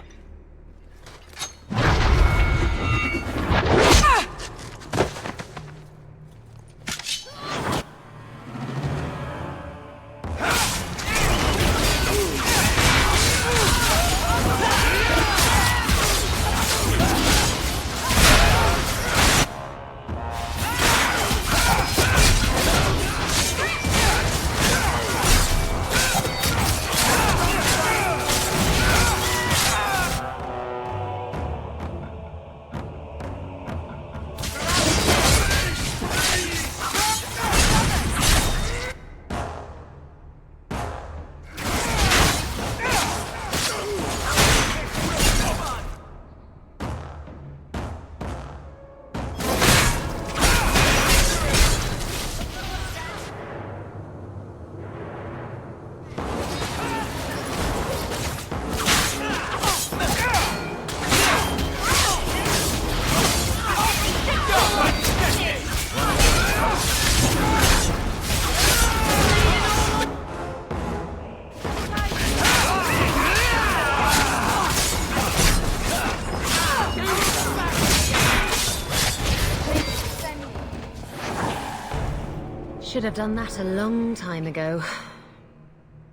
should have done that a long time ago.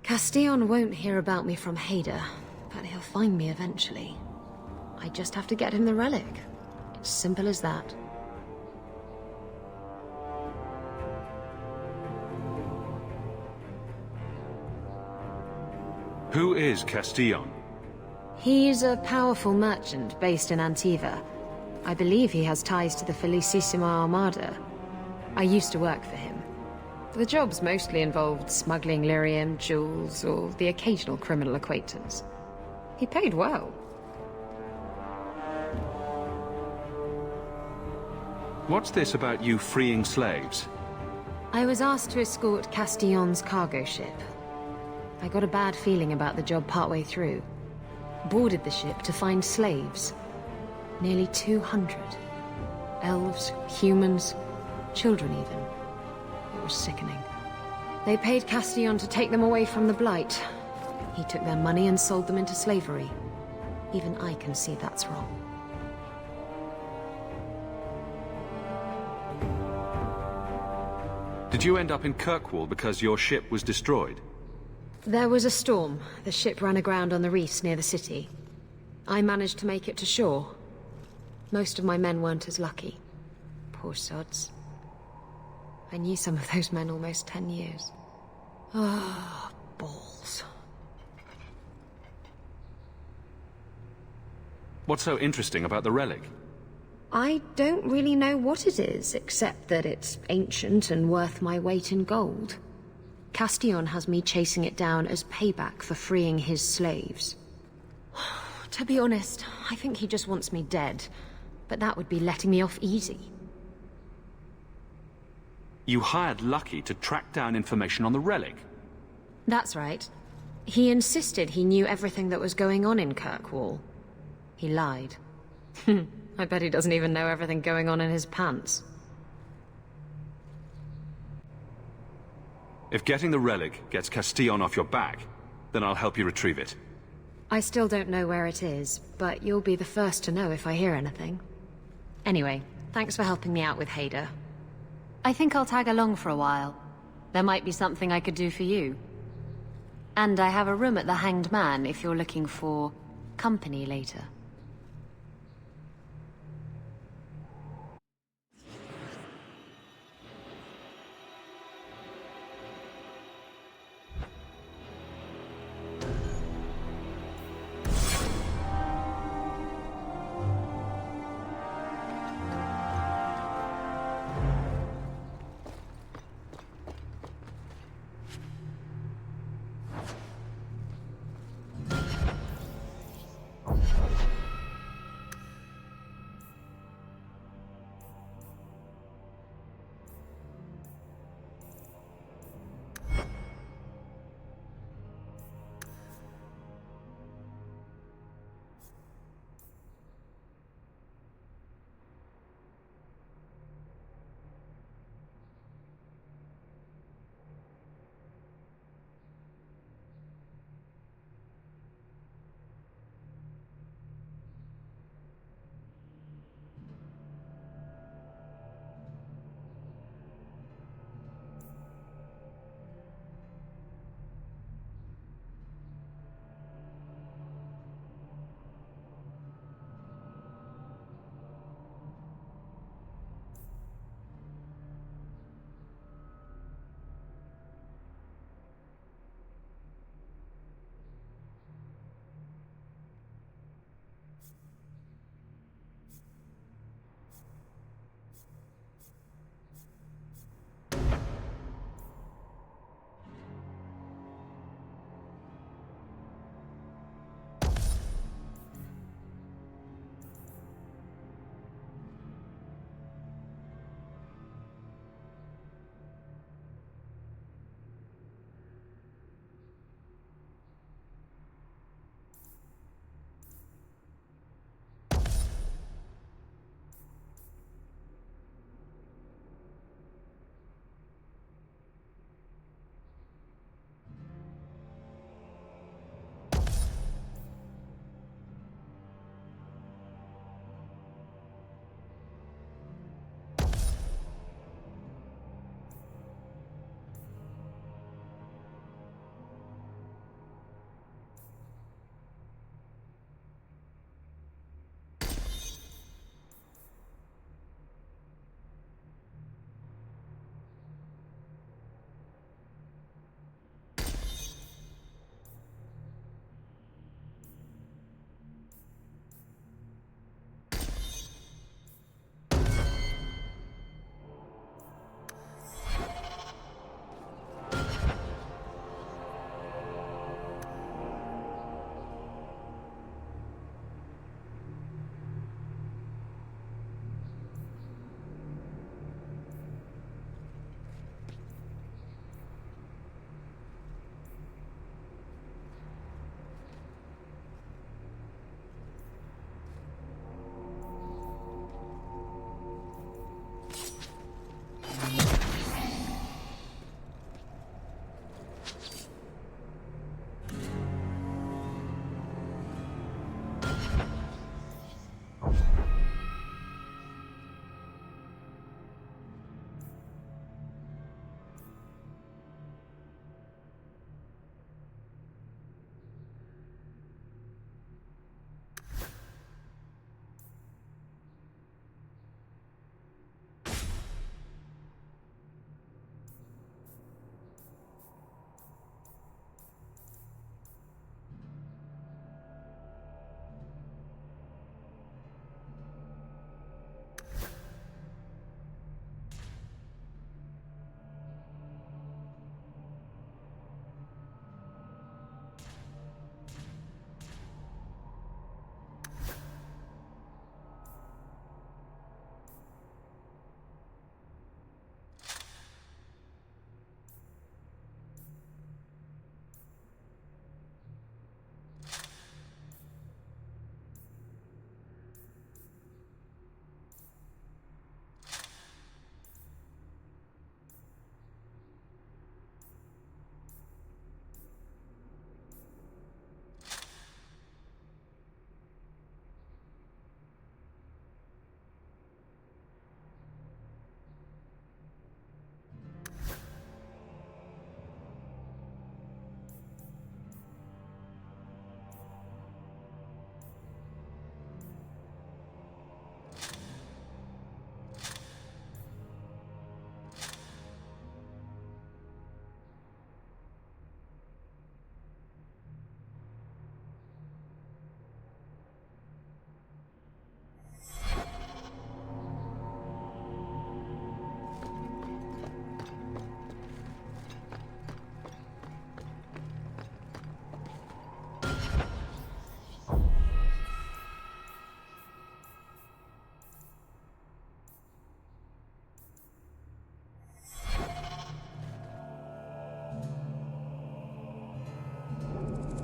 Castillon won't hear about me from Hader, but he'll find me eventually. I just have to get him the relic. It's simple as that. Who is Castillon? He's a powerful merchant based in Antiva. I believe he has ties to the Felicissima Armada. I used to work for him. The jobs mostly involved smuggling lyrium, jewels, or the occasional criminal acquaintance. He paid well. What's this about you freeing slaves? I was asked to escort Castillon's cargo ship. I got a bad feeling about the job partway through. Boarded the ship to find slaves. Nearly 200. Elves, humans, children even. It was sickening. They paid Castillon to take them away from the Blight. He took their money and sold them into slavery. Even I can see that's wrong. Did you end up in Kirkwall because your ship was destroyed? There was a storm. The ship ran aground on the reefs near the city. I managed to make it to shore. Most of my men weren't as lucky. Poor sods. I knew some of those men almost 10 years. Ah, balls. What's so interesting about the relic? I don't really know what it is, except that it's ancient and worth my weight in gold. Castillon has me chasing it down as payback for freeing his slaves. To be honest, I think he just wants me dead. But that would be letting me off easy. You hired Lucky to track down information on the relic? That's right. He insisted he knew everything that was going on in Kirkwall. He lied. I bet he doesn't even know everything going on in his pants. If getting the relic gets Castillon off your back, then I'll help you retrieve it. I still don't know where it is, but you'll be the first to know if I hear anything. Anyway, thanks for helping me out with Hader. I think I'll tag along for a while. There might be something I could do for you. And I have a room at the Hanged Man if you're looking for company later.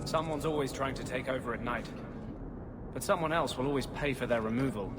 Someone's always trying to take over at night. But someone else will always pay for their removal.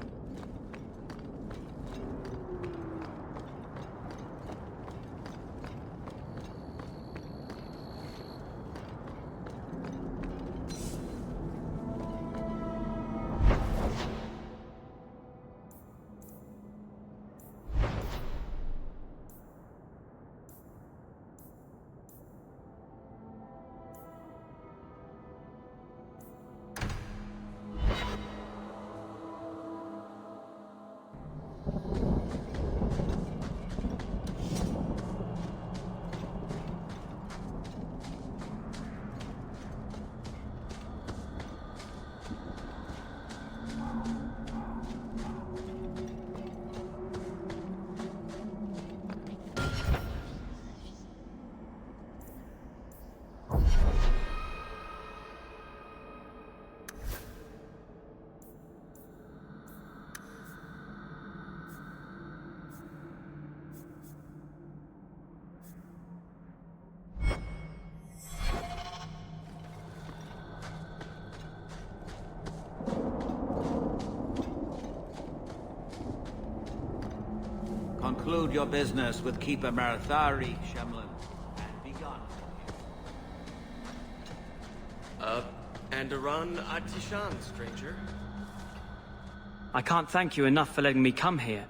Conclude your business with Keeper Marathari, Shemlin, and be gone. And a run Atishan, stranger. I can't thank you enough for letting me come here.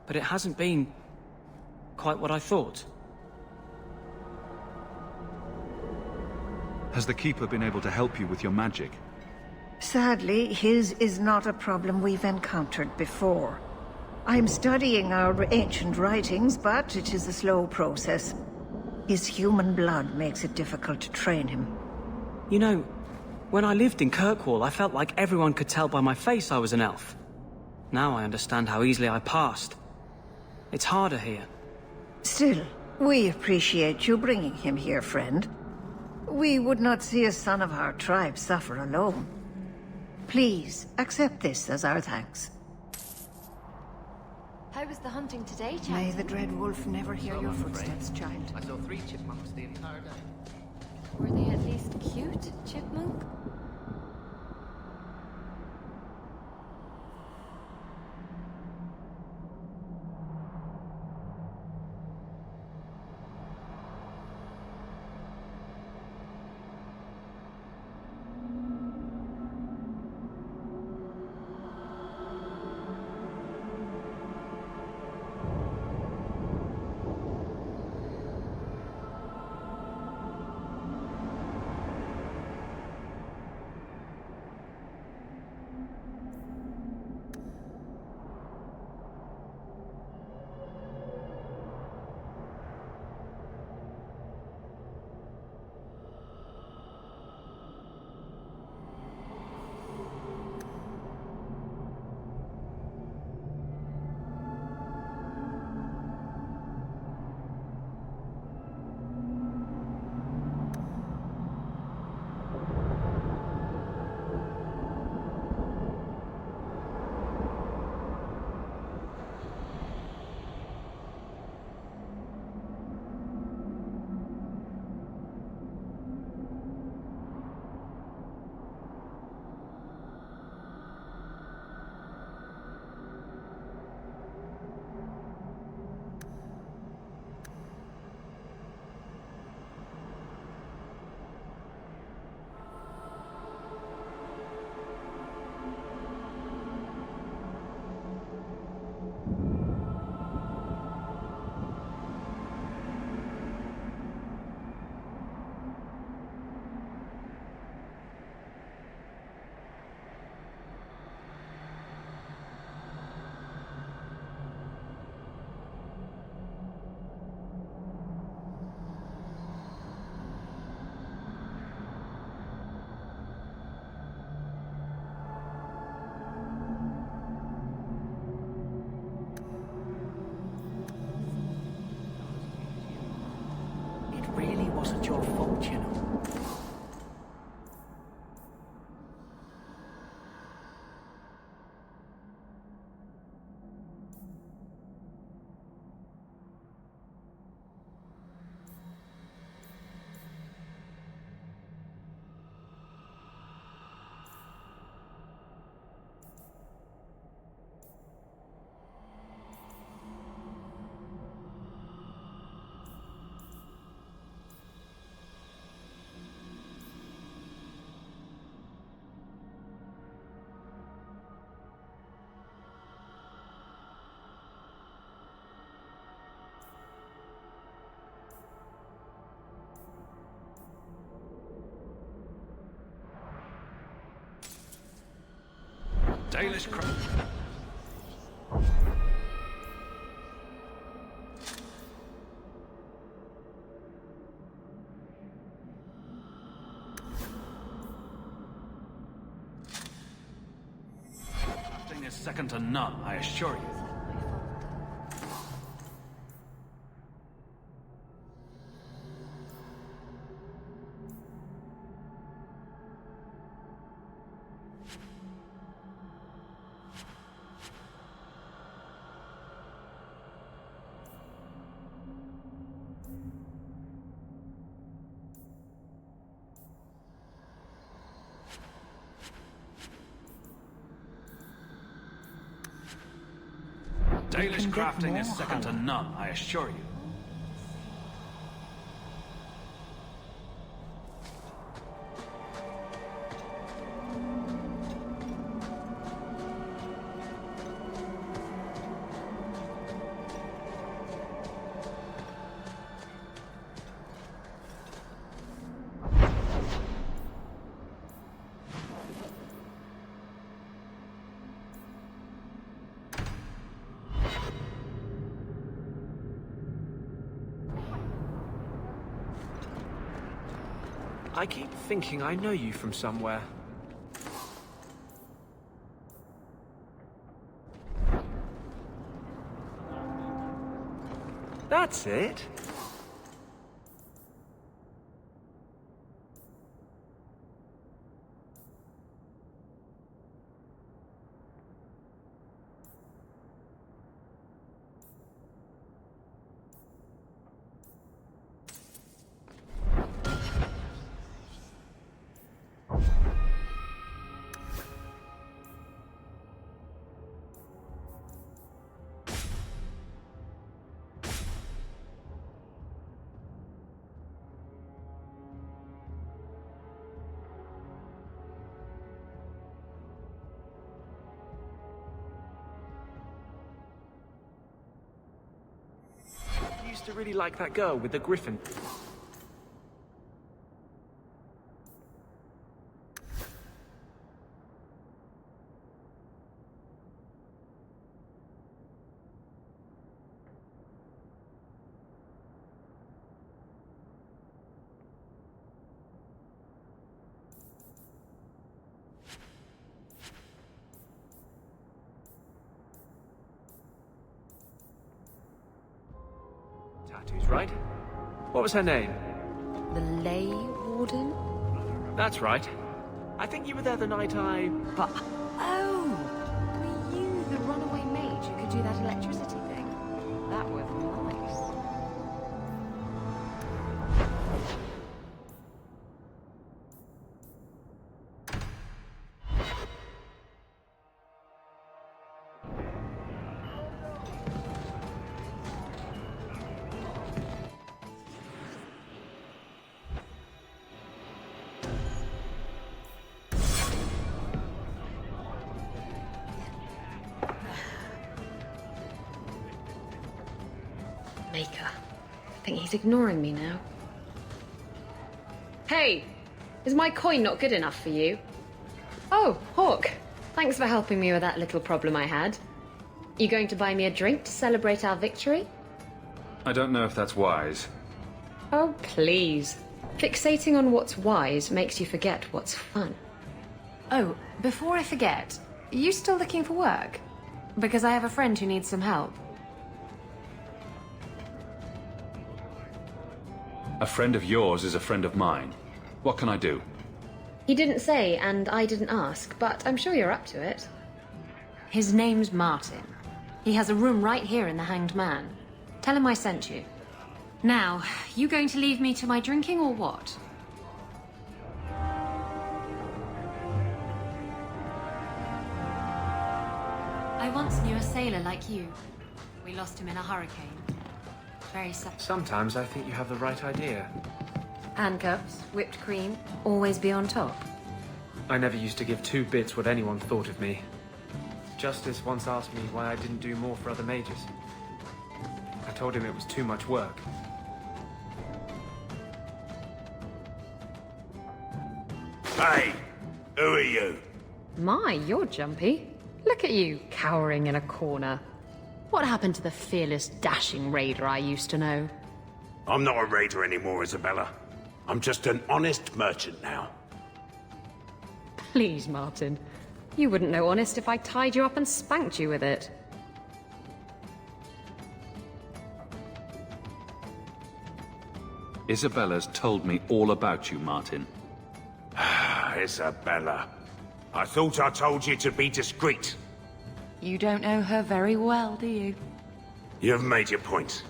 But it hasn't been quite what I thought. Has the Keeper been able to help you with your magic? Sadly, his is not a problem we've encountered before. I'm studying our ancient writings, but it is a slow process. His human blood makes it difficult to train him. You know, when I lived in Kirkwall, I felt like everyone could tell by my face I was an elf. Now I understand how easily I passed. It's harder here. Still, we appreciate you bringing him here, friend. We would not see a son of our tribe suffer alone. Please, accept this as our thanks. How was the hunting today, Chad? May the Dread Wolf never hear your footsteps, child. I saw 3 chipmunks the entire day. Were they at least cute, Chipmunk? wasn't your fault, you know. Dalish crap. Nothing is second to none, I assure you. Dalish crafting is second to none, I assure you. I keep thinking I know you from somewhere. That's it. Used to really like that girl with the griffin. Tattoos, right? What was her name? The Lay Warden? That's right. I think you were there the night I... But... Oh! Were you the runaway mage who could do that electricity thing? That was nice. Maker. I think he's ignoring me now. Hey! Is my coin not good enough for you? Oh, Hawk. Thanks for helping me with that little problem I had. You going to buy me a drink to celebrate our victory? I don't know if that's wise. Oh, please. Fixating on what's wise makes you forget what's fun. Oh, before I forget, are you still looking for work? Because I have a friend who needs some help. A friend of yours is a friend of mine. What can I do? He didn't say, and I didn't ask, but I'm sure you're up to it. His name's Martin. He has a room right here in the Hanged Man. Tell him I sent you. Now, you going to leave me to my drinking or what? I once knew a sailor like you. We lost him in a hurricane. Very sad. Sometimes I think you have the right idea. Handcuffs, whipped cream, always be on top. I never used to give two bits what anyone thought of me. Justice once asked me why I didn't do more for other mages. I told him it was too much work. Hey, who are you? My, you're jumpy. Look at you, cowering in a corner. What happened to the fearless, dashing raider I used to know? I'm not a raider anymore, Isabella. I'm just an honest merchant now. Please, Martin. You wouldn't know honest if I tied you up and spanked you with it. Isabella's told me all about you, Martin. Isabella. I thought I told you to be discreet. You don't know her very well, do you? You've made your point.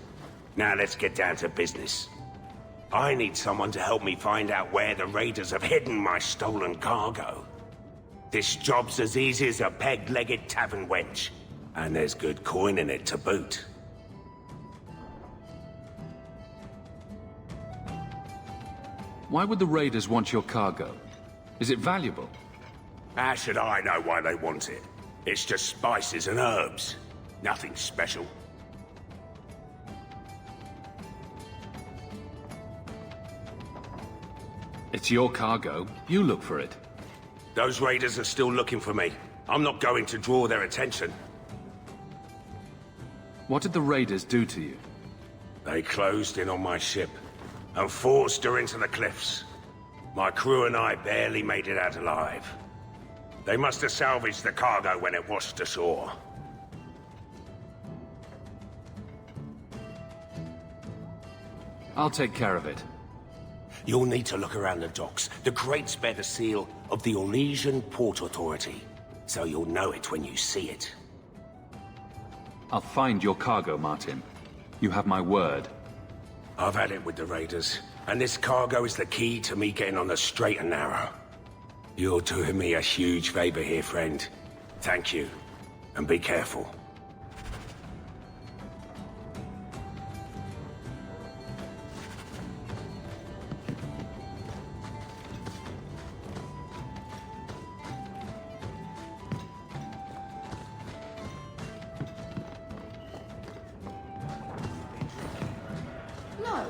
Now let's get down to business. I need someone to help me find out where the raiders have hidden my stolen cargo. This job's as easy as a peg-legged tavern wench. And there's good coin in it to boot. Why would the raiders want your cargo? Is it valuable? How should I know why they want it? It's just spices and herbs. Nothing special. It's your cargo. You look for it. Those raiders are still looking for me. I'm not going to draw their attention. What did the raiders do to you? They closed in on my ship and forced her into the cliffs. My crew and I barely made it out alive. They must have salvaged the cargo when it washed ashore. I'll take care of it. You'll need to look around the docks. The crates bear the seal of the Orlesian Port Authority, so you'll know it when you see it. I'll find your cargo, Martin. You have my word. I've had it with the raiders, and this cargo is the key to me getting on the straight and narrow. You're doing me a huge favor here, friend. Thank you, and be careful. No.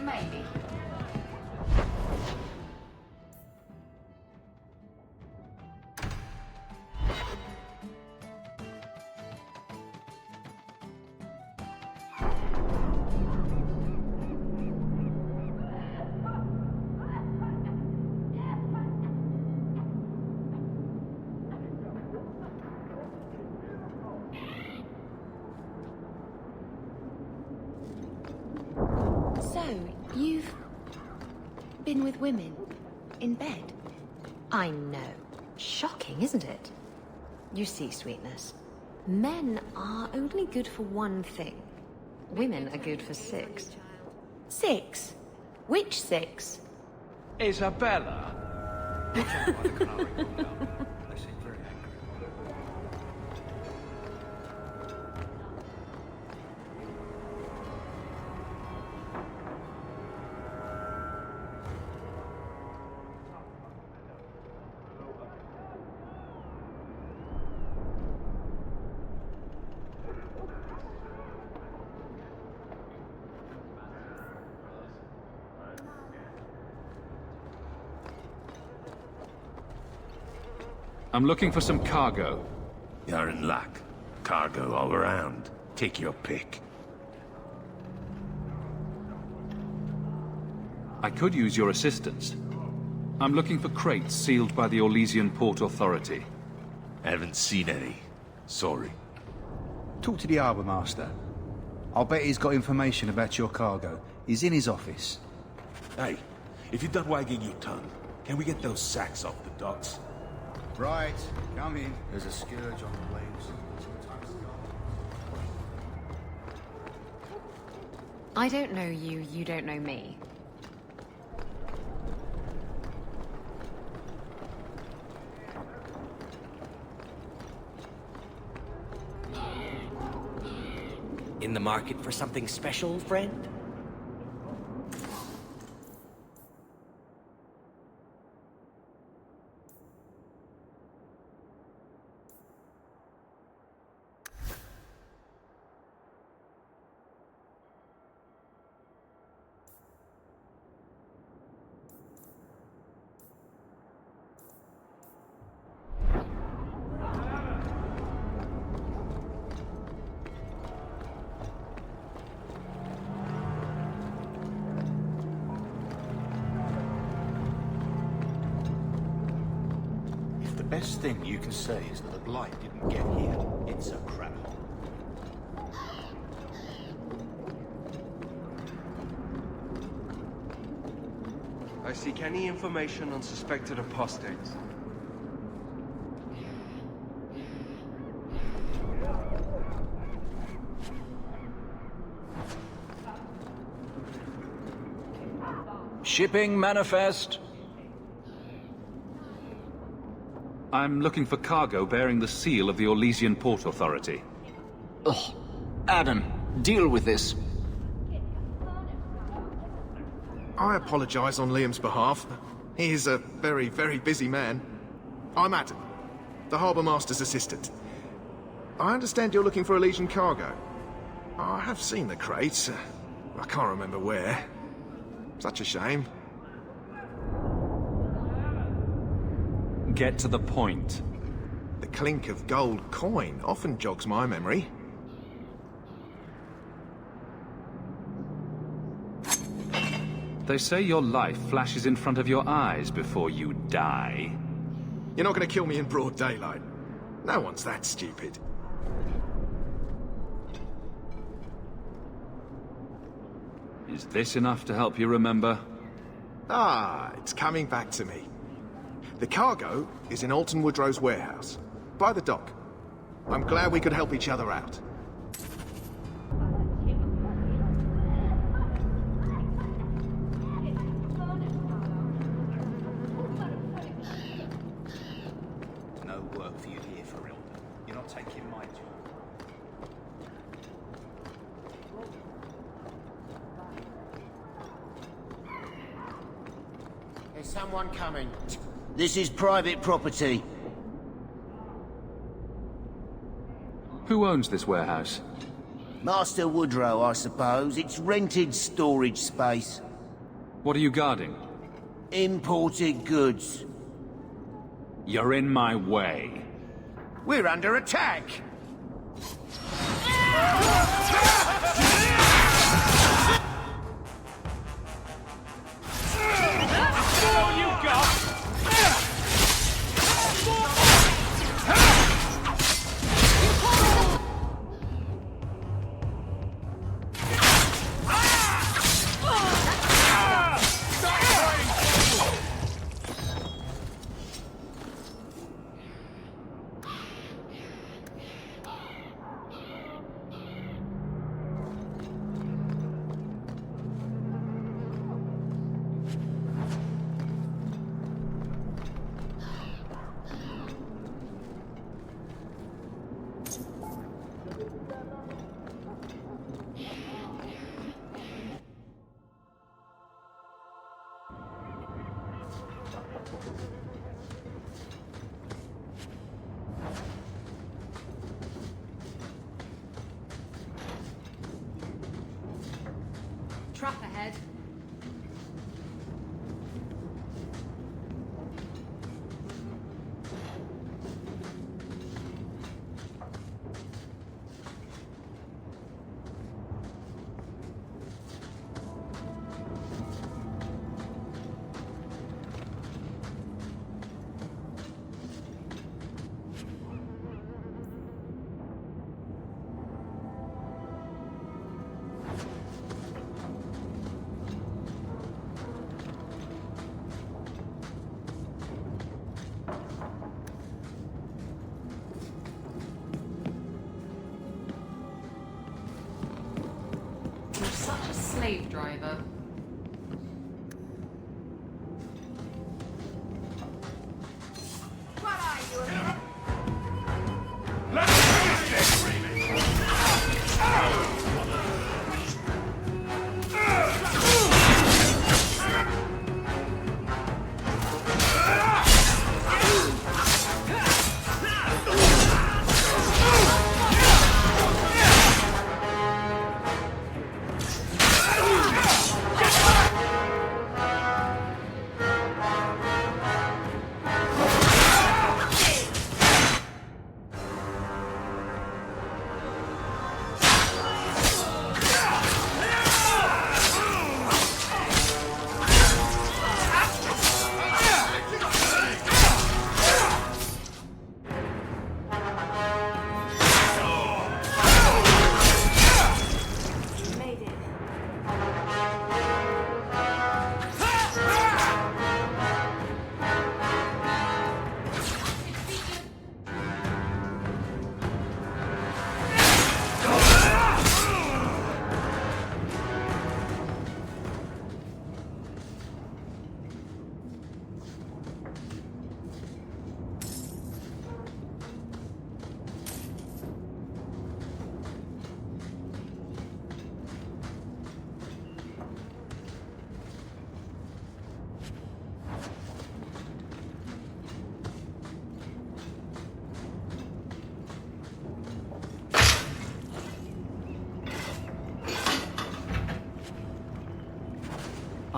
Maybe. So, you've been with women in bed? I know. Shocking, isn't it? You see, Sweetness, men are only good for one thing. Women are good for 6. 6? Which 6? Isabella. I'm looking for some cargo. You're in luck. Cargo all around. Take your pick. I could use your assistance. I'm looking for crates sealed by the Orlesian Port Authority. Haven't seen any. Sorry. Talk to the harbour master. I'll bet he's got information about your cargo. He's in his office. Hey, if you're done wagging your tongue, can we get those sacks off the docks? Right, come in. There's a scourge on the waves. I don't know you, you don't know me. In the market for something special, friend? best thing you can say is that the Blight didn't get here. It's a crap hole. I seek any information on suspected apostates. Shipping manifest. I'm looking for cargo bearing the seal of the Orlesian Port Authority. Ugh. Adam, deal with this. I apologize on Liam's behalf. He is a very, very busy man. I'm Adam, the Harbour Master's assistant. I understand you're looking for Elysian cargo. I have seen the crates. I can't remember where. Such a shame. Get to the point. The clink of gold coin often jogs my memory. They say your life flashes in front of your eyes before you die. You're not going to kill me in broad daylight. No one's that stupid. Is this enough to help you remember? Ah, it's coming back to me. The cargo is in Alton Woodrow's warehouse, by the dock. I'm glad we could help each other out. No work for you here, for real. You're not taking my job. There's someone coming. This is private property. Who owns this warehouse? Master Woodrow, I suppose. It's rented storage space. What are you guarding? Imported goods. You're in my way. We're under attack! All you got! Trap ahead. You're such a slave driver. What are you, a minute?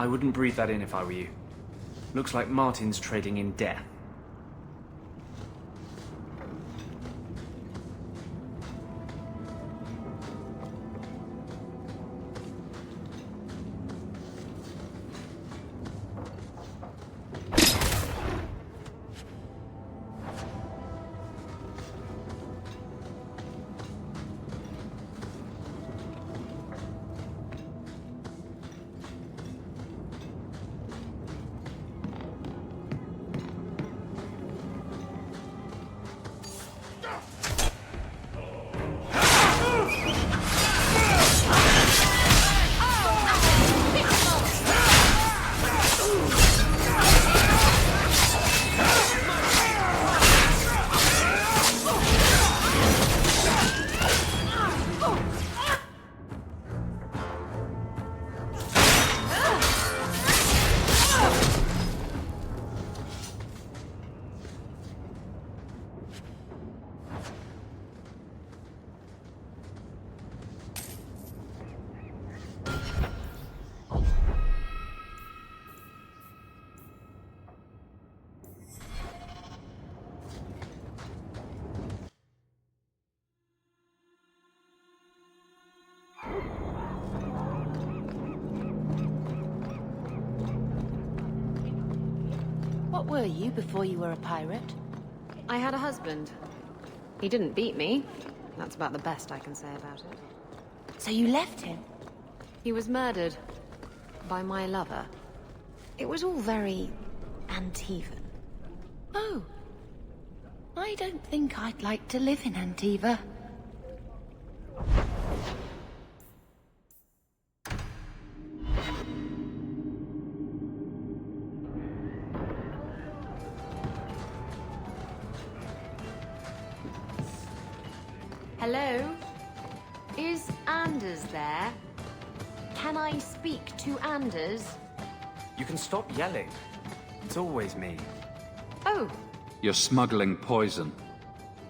I wouldn't breathe that in if I were you. Looks like Martin's trading in death. What were you before you were a pirate? I had a husband. He didn't beat me. That's about the best I can say about it. So you left him? He was murdered. By my lover. It was all very Antivan. Oh. I don't think I'd like to live in Antiva. Hello? Is Anders there? Can I speak to Anders? You can stop yelling. It's always me. Oh, You're smuggling poison.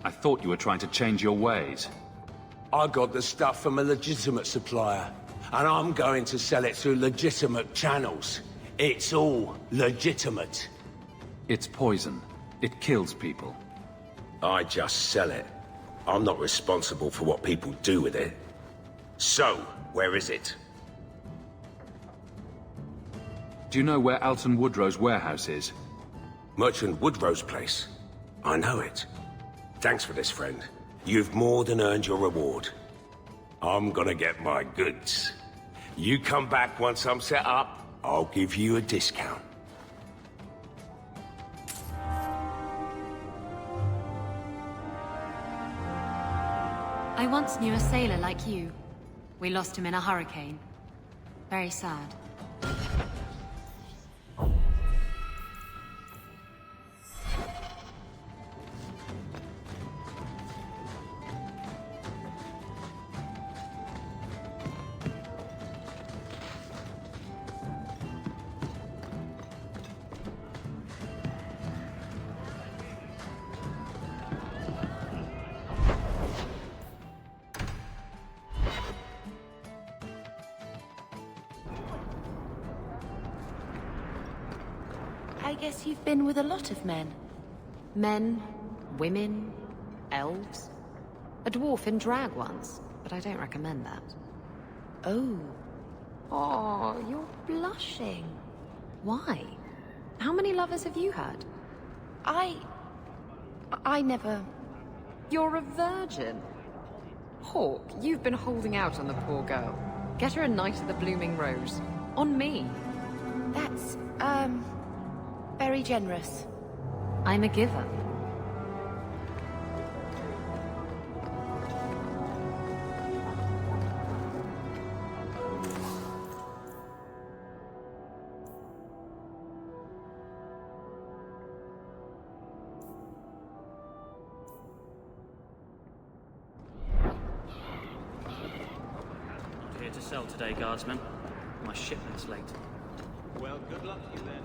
I thought you were trying to change your ways. I got the stuff from a legitimate supplier, and I'm going to sell it through legitimate channels. It's all legitimate. It's poison. It kills people. I just sell it. I'm not responsible for what people do with it. So, where is it? Do you know where Alton Woodrow's warehouse is? Merchant Woodrow's place. I know it. Thanks for this, friend. You've more than earned your reward. I'm gonna get my goods. You come back once I'm set up, I'll give you a discount. I once knew a sailor like you. We lost him in a hurricane. Very sad. I guess you've been with a lot of men. Men, women, elves. A dwarf in drag once, but I don't recommend that. Oh. Oh, you're blushing. Why? How many lovers have you had? I never... You're a virgin. Hawk, you've been holding out on the poor girl. Get her a Knight of the Blooming Rose. On me. That's, very generous. I'm a giver. Not here to sell today, guardsman. My shipment's late. Well, good luck to you then.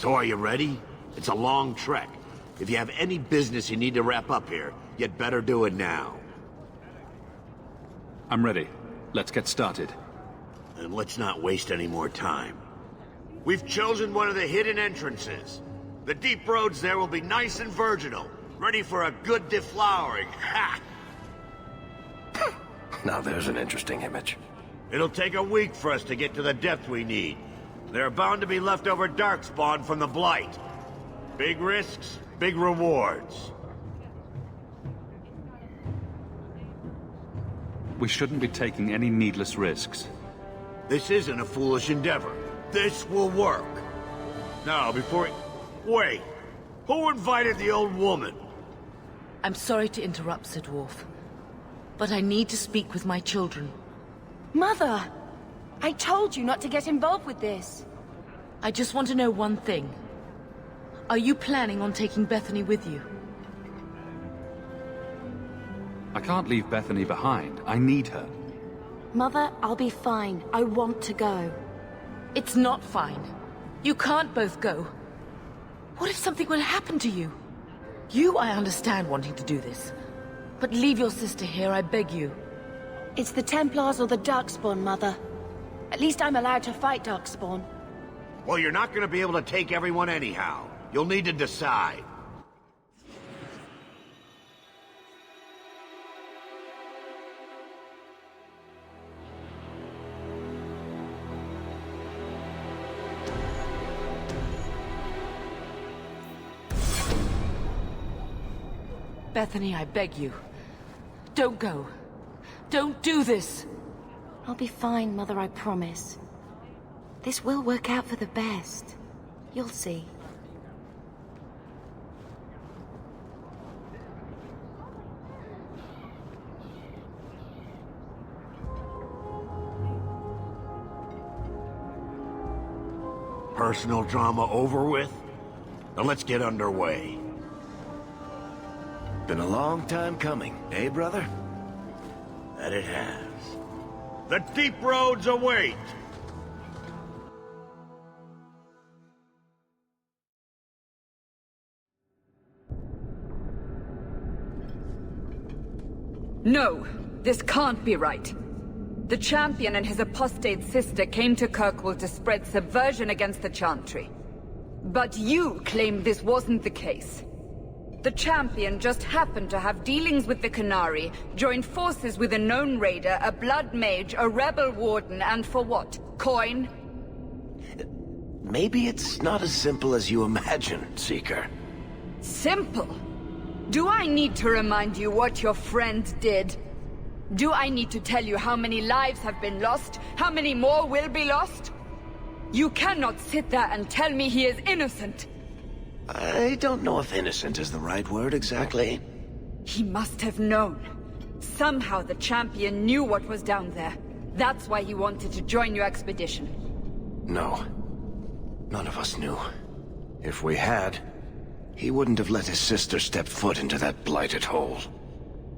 So are you ready? It's a long trek. If you have any business you need to wrap up here, you'd better do it now. I'm ready. Let's get started. And let's not waste any more time. We've chosen one of the hidden entrances. The deep roads there will be nice and virginal, ready for a good deflowering. Ha! Now there's an interesting image. It'll take a week for us to get to the depth we need. There are bound to be leftover darkspawn from the Blight. Big risks, big rewards. We shouldn't be taking any needless risks. This isn't a foolish endeavor. This will work. Now, before... Wait! Who invited the old woman? I'm sorry to interrupt, Sir Dwarf, but I need to speak with my children. Mother! I told you not to get involved with this. I just want to know one thing. Are you planning on taking Bethany with you? I can't leave Bethany behind. I need her. Mother, I'll be fine. I want to go. It's not fine. You can't both go. What if something will happen to you? You, I understand wanting to do this. But leave your sister here, I beg you. It's the Templars or the Darkspawn, Mother. At least I'm allowed to fight Darkspawn. Well, you're not gonna be able to take everyone anyhow. You'll need to decide. Bethany, I beg you. Don't go. Don't do this. I'll be fine, Mother, I promise. This will work out for the best. You'll see. Personal drama over with? Now let's get underway. Been a long time coming, eh, brother? That it has. The deep roads await! No, this can't be right. The champion and his apostate sister came to Kirkwall to spread subversion against the Chantry. But you claim this wasn't the case. The champion just happened to have dealings with the Canary, joined forces with a known raider, a blood mage, a rebel warden, and for what? Coin? Maybe it's not as simple as you imagine, Seeker. Simple? Do I need to remind you what your friend did? Do I need to tell you how many lives have been lost? How many more will be lost? You cannot sit there and tell me he is innocent. I don't know if innocent is the right word exactly. He must have known. Somehow the champion knew what was down there. That's why he wanted to join your expedition. No. None of us knew. If we had, he wouldn't have let his sister step foot into that blighted hole.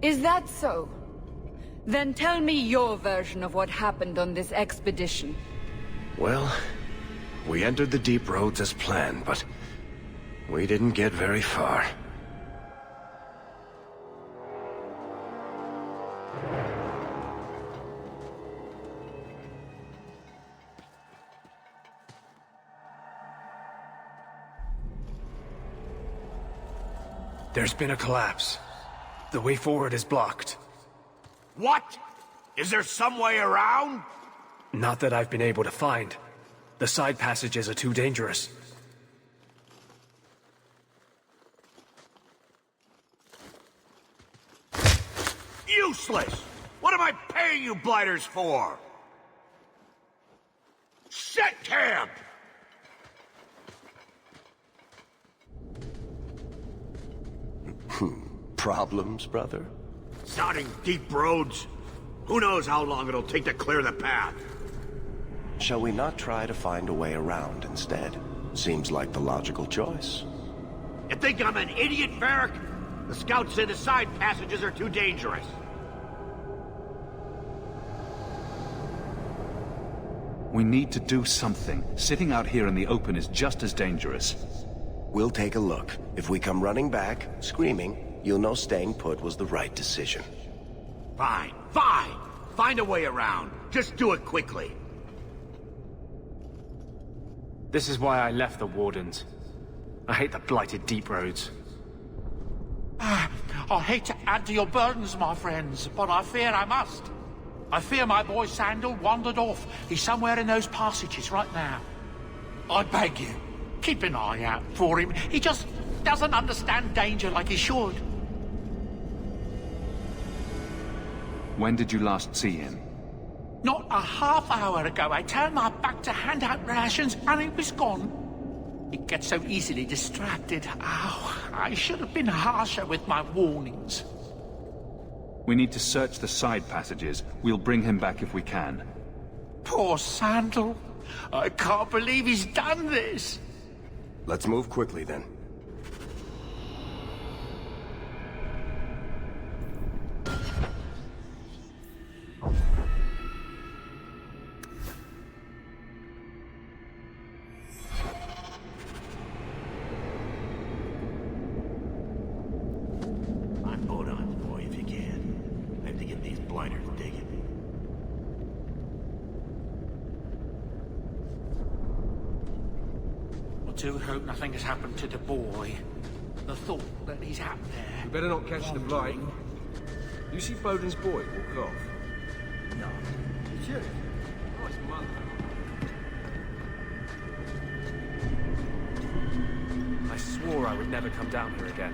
Is that so? Then tell me your version of what happened on this expedition. Well, we entered the deep roads as planned, but we didn't get very far. There's been a collapse. The way forward is blocked. What? Is there some way around? Not that I've been able to find. The side passages are too dangerous. Useless! What am I paying you blighters for? Set camp! Problems, brother? Sounding deep roads. Who knows how long it'll take to clear the path? Shall we not try to find a way around instead? Seems like the logical choice. You think I'm an idiot, Varric? The scouts say the side passages are too dangerous. We need to do something. Sitting out here in the open is just as dangerous. We'll take a look. If we come running back, screaming, you'll know staying put was the right decision. Fine, fine! Find a way around. Just do it quickly. This is why I left the Wardens. I hate the blighted deep roads. I hate to add to your burdens, my friends, but I fear I must. I fear my boy Sandal wandered off. He's somewhere in those passages right now. I beg you, keep an eye out for him. He just doesn't understand danger like he should. When did you last see him? Not a half hour ago, I turned my back to hand out rations and he was gone. He gets so easily distracted. Oh, I should have been harsher with my warnings. We need to search the side passages. We'll bring him back if we can. Poor Sandal. I can't believe he's done this. Let's move quickly then. I do hope nothing has happened to the boy. The thought that he's out there... We better not catch the blight. You see Bowden's boy walk off? No. Did you? Nice mother. I swore I would never come down here again.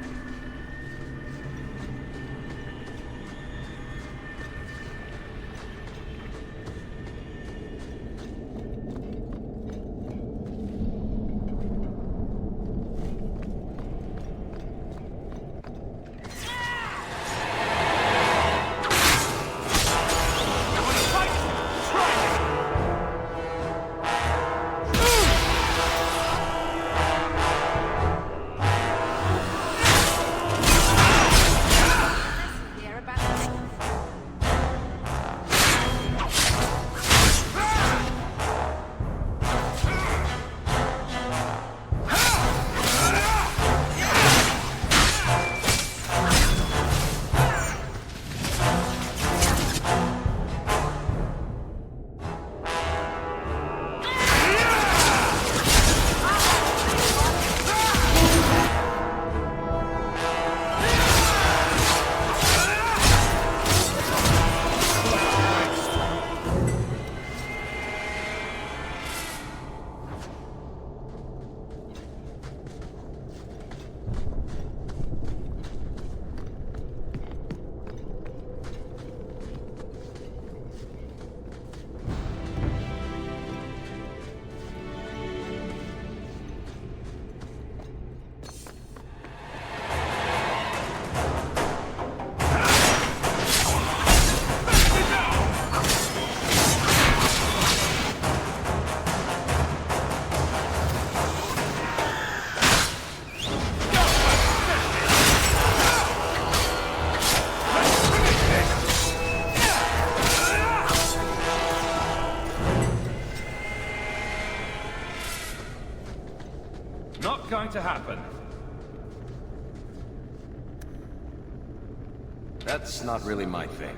Going to happen. That's not really my thing.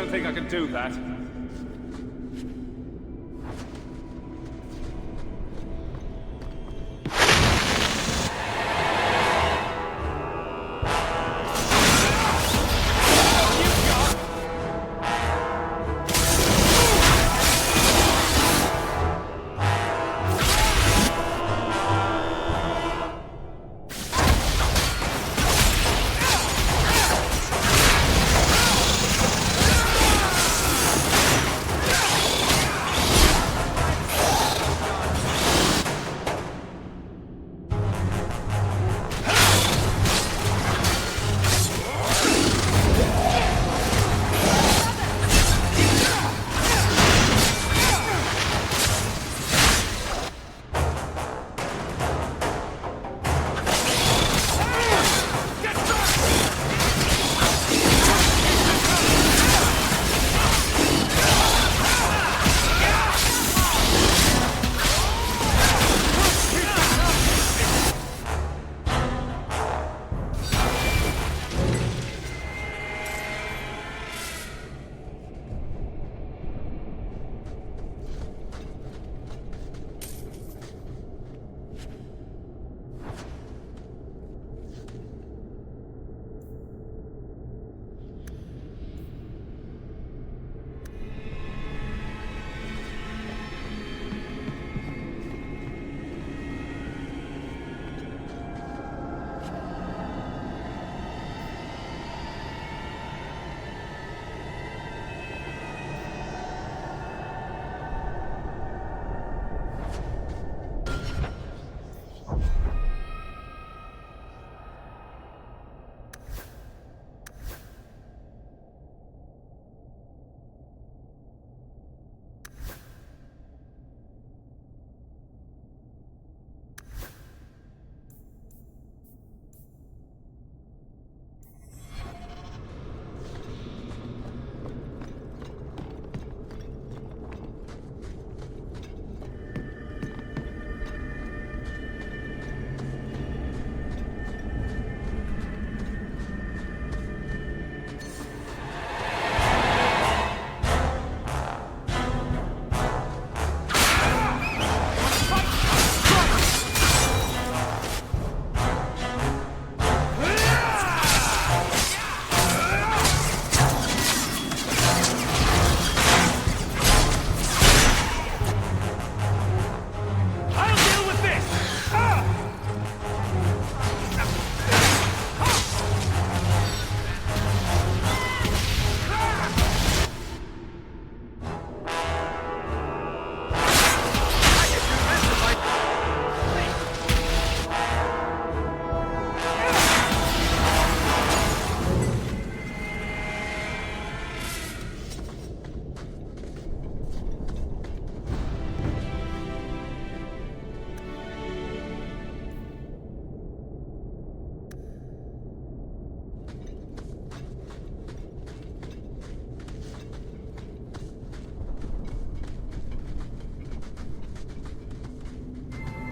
don't think I can do that.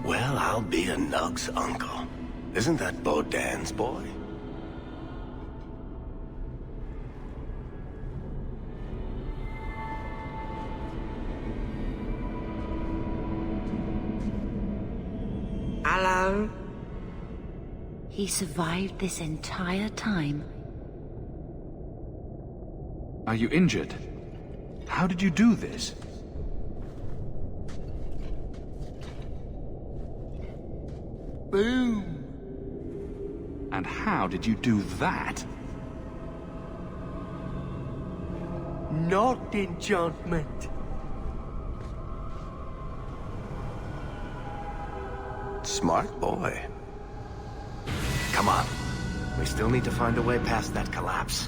Well, I'll be a Nug's uncle. Isn't that Bodan's boy? Hello? He survived this entire time. Are you injured? How did you do this? Boom. And how did you do that? Not enchantment. Smart boy. Come on. We still need to find a way past that collapse.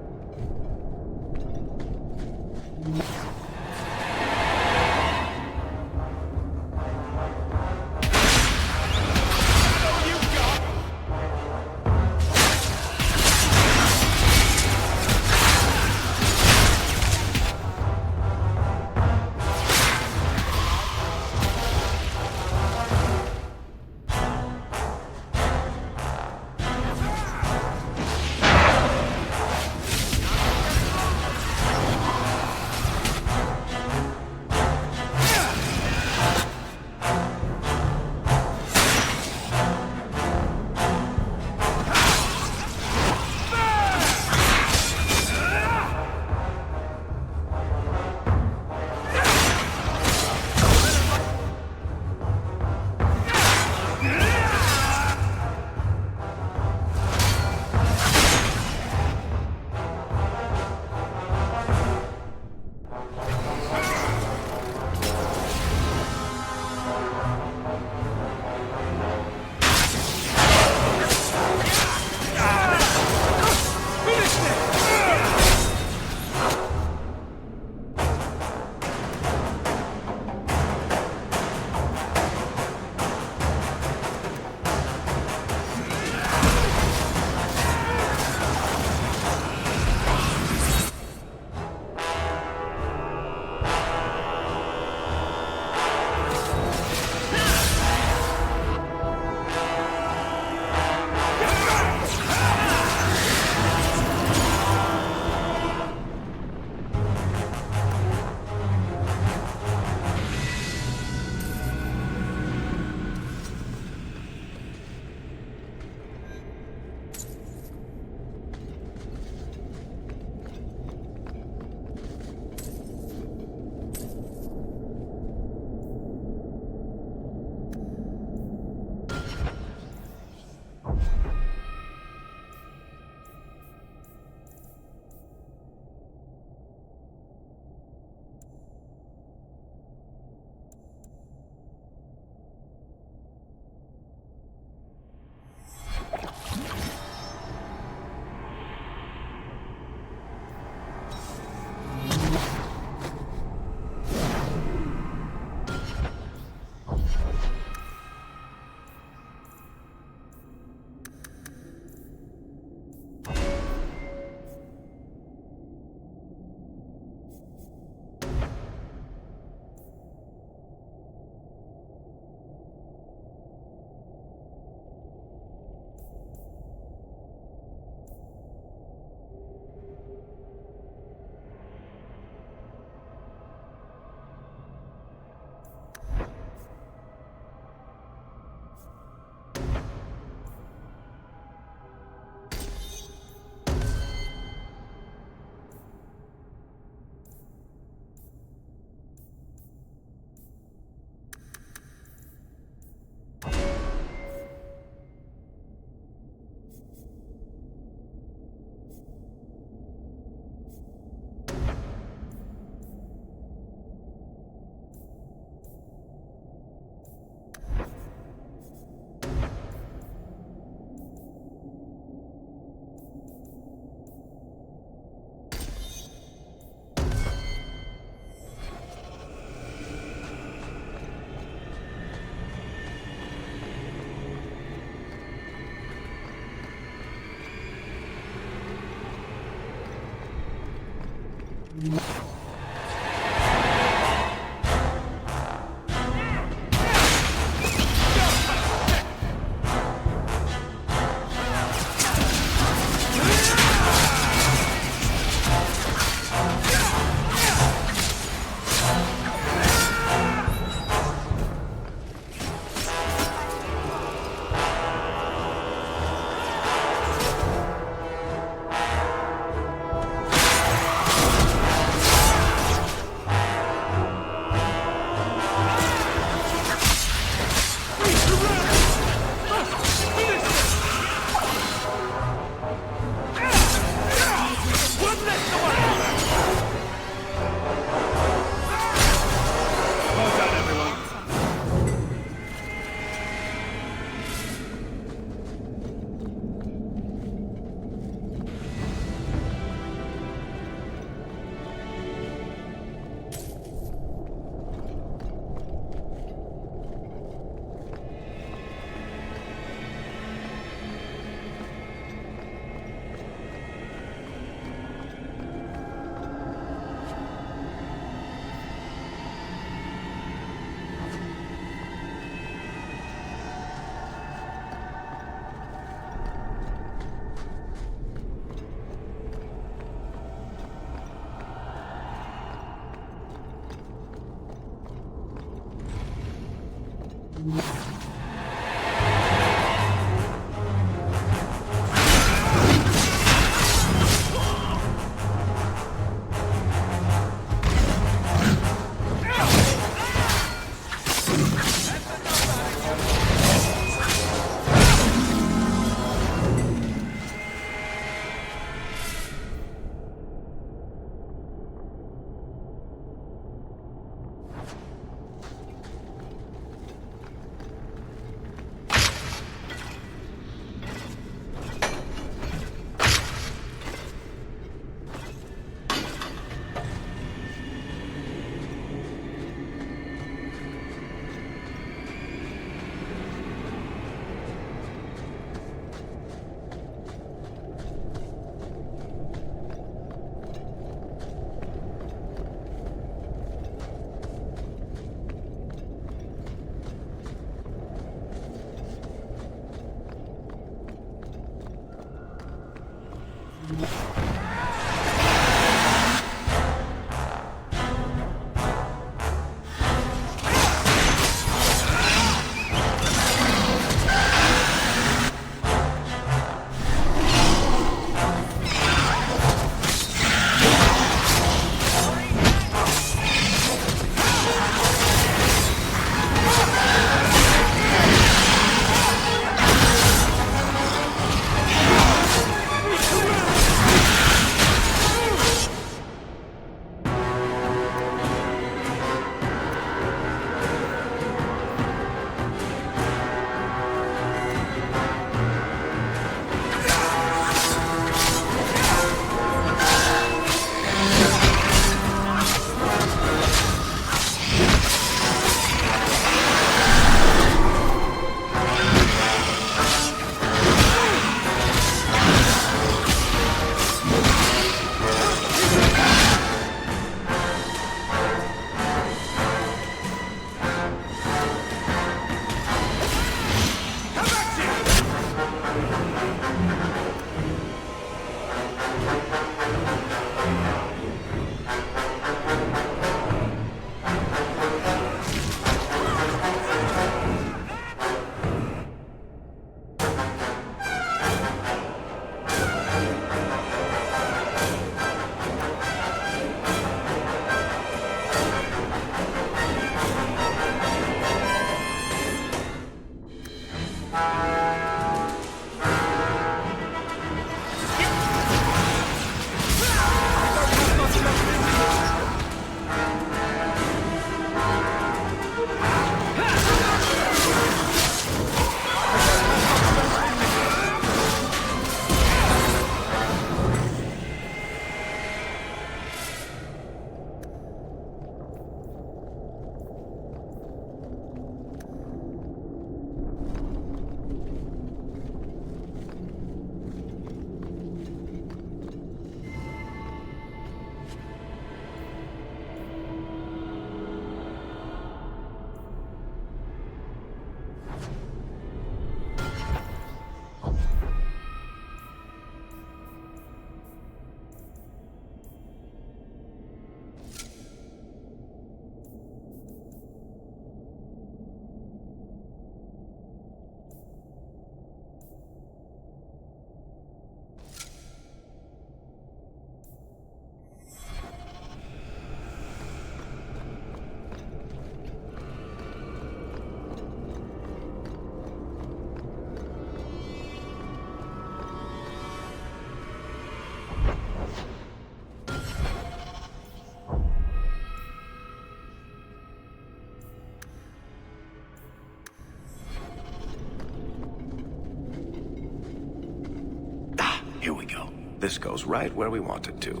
Here we go. This goes right where we want it to.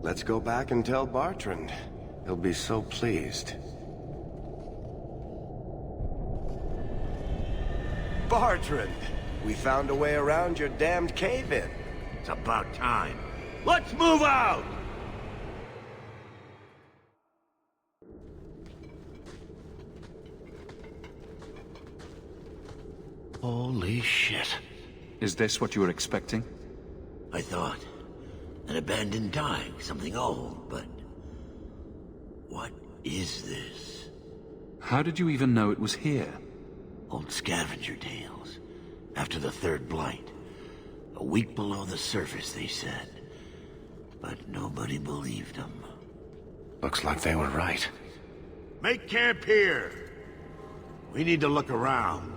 Let's go back and tell Bartrand. He'll be so pleased. Bartrand! We found a way around your damned cave-in. It's about time. Let's move out! Holy shit. Is this what you were expecting? I thought. An abandoned dike, something old, but... what is this? How did you even know it was here? Old scavenger tales. After the third blight. A week below the surface, they said. But nobody believed them. Looks like they were right. Make camp here! We need to look around.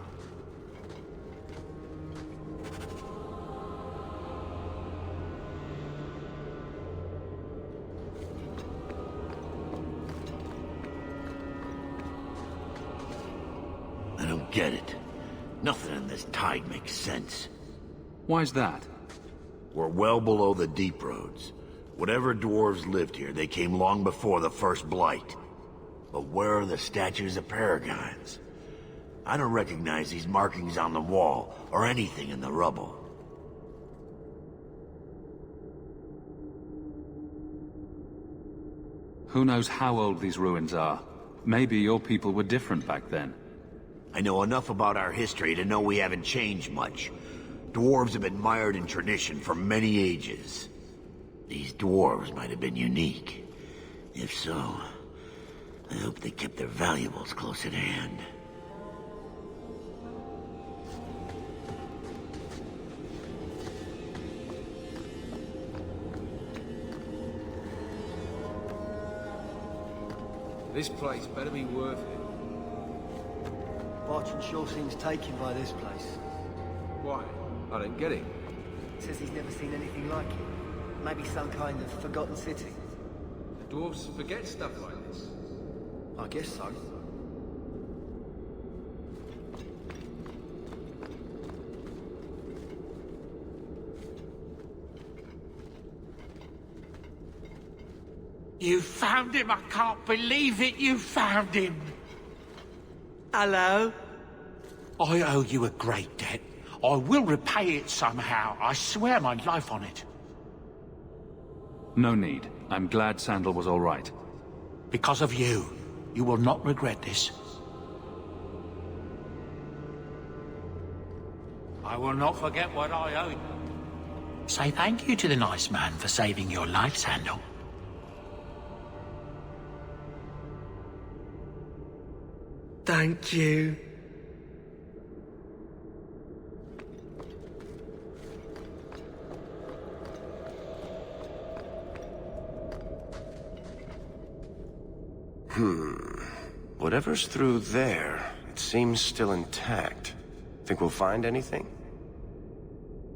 I don't get it. Nothing in this tide makes sense. Why's that? We're well below the deep roads. Whatever dwarves lived here, they came long before the first blight. But where are the statues of paragons? I don't recognize these markings on the wall, or anything in the rubble. Who knows how old these ruins are? Maybe your people were different back then. I know enough about our history to know we haven't changed much. Dwarves have been mired in tradition for many ages. These dwarves might have been unique. If so, I hope they kept their valuables close at hand. This place better be worth it. Bartrand sure seems taken by this place. Why? I don't get it. Says he's never seen anything like it. Maybe some kind of forgotten city. The dwarves forget stuff like this. I guess so. You found him! I can't believe it! You found him! Hello? I owe you a great debt. I will repay it somehow. I swear my life on it. No need. I'm glad Sandal was all right. Because of you. You will not regret this. I will not forget what I owe you. Say thank you to the nice man for saving your life, Sandal. Thank you. Whatever's through there, it seems still intact. Think we'll find anything?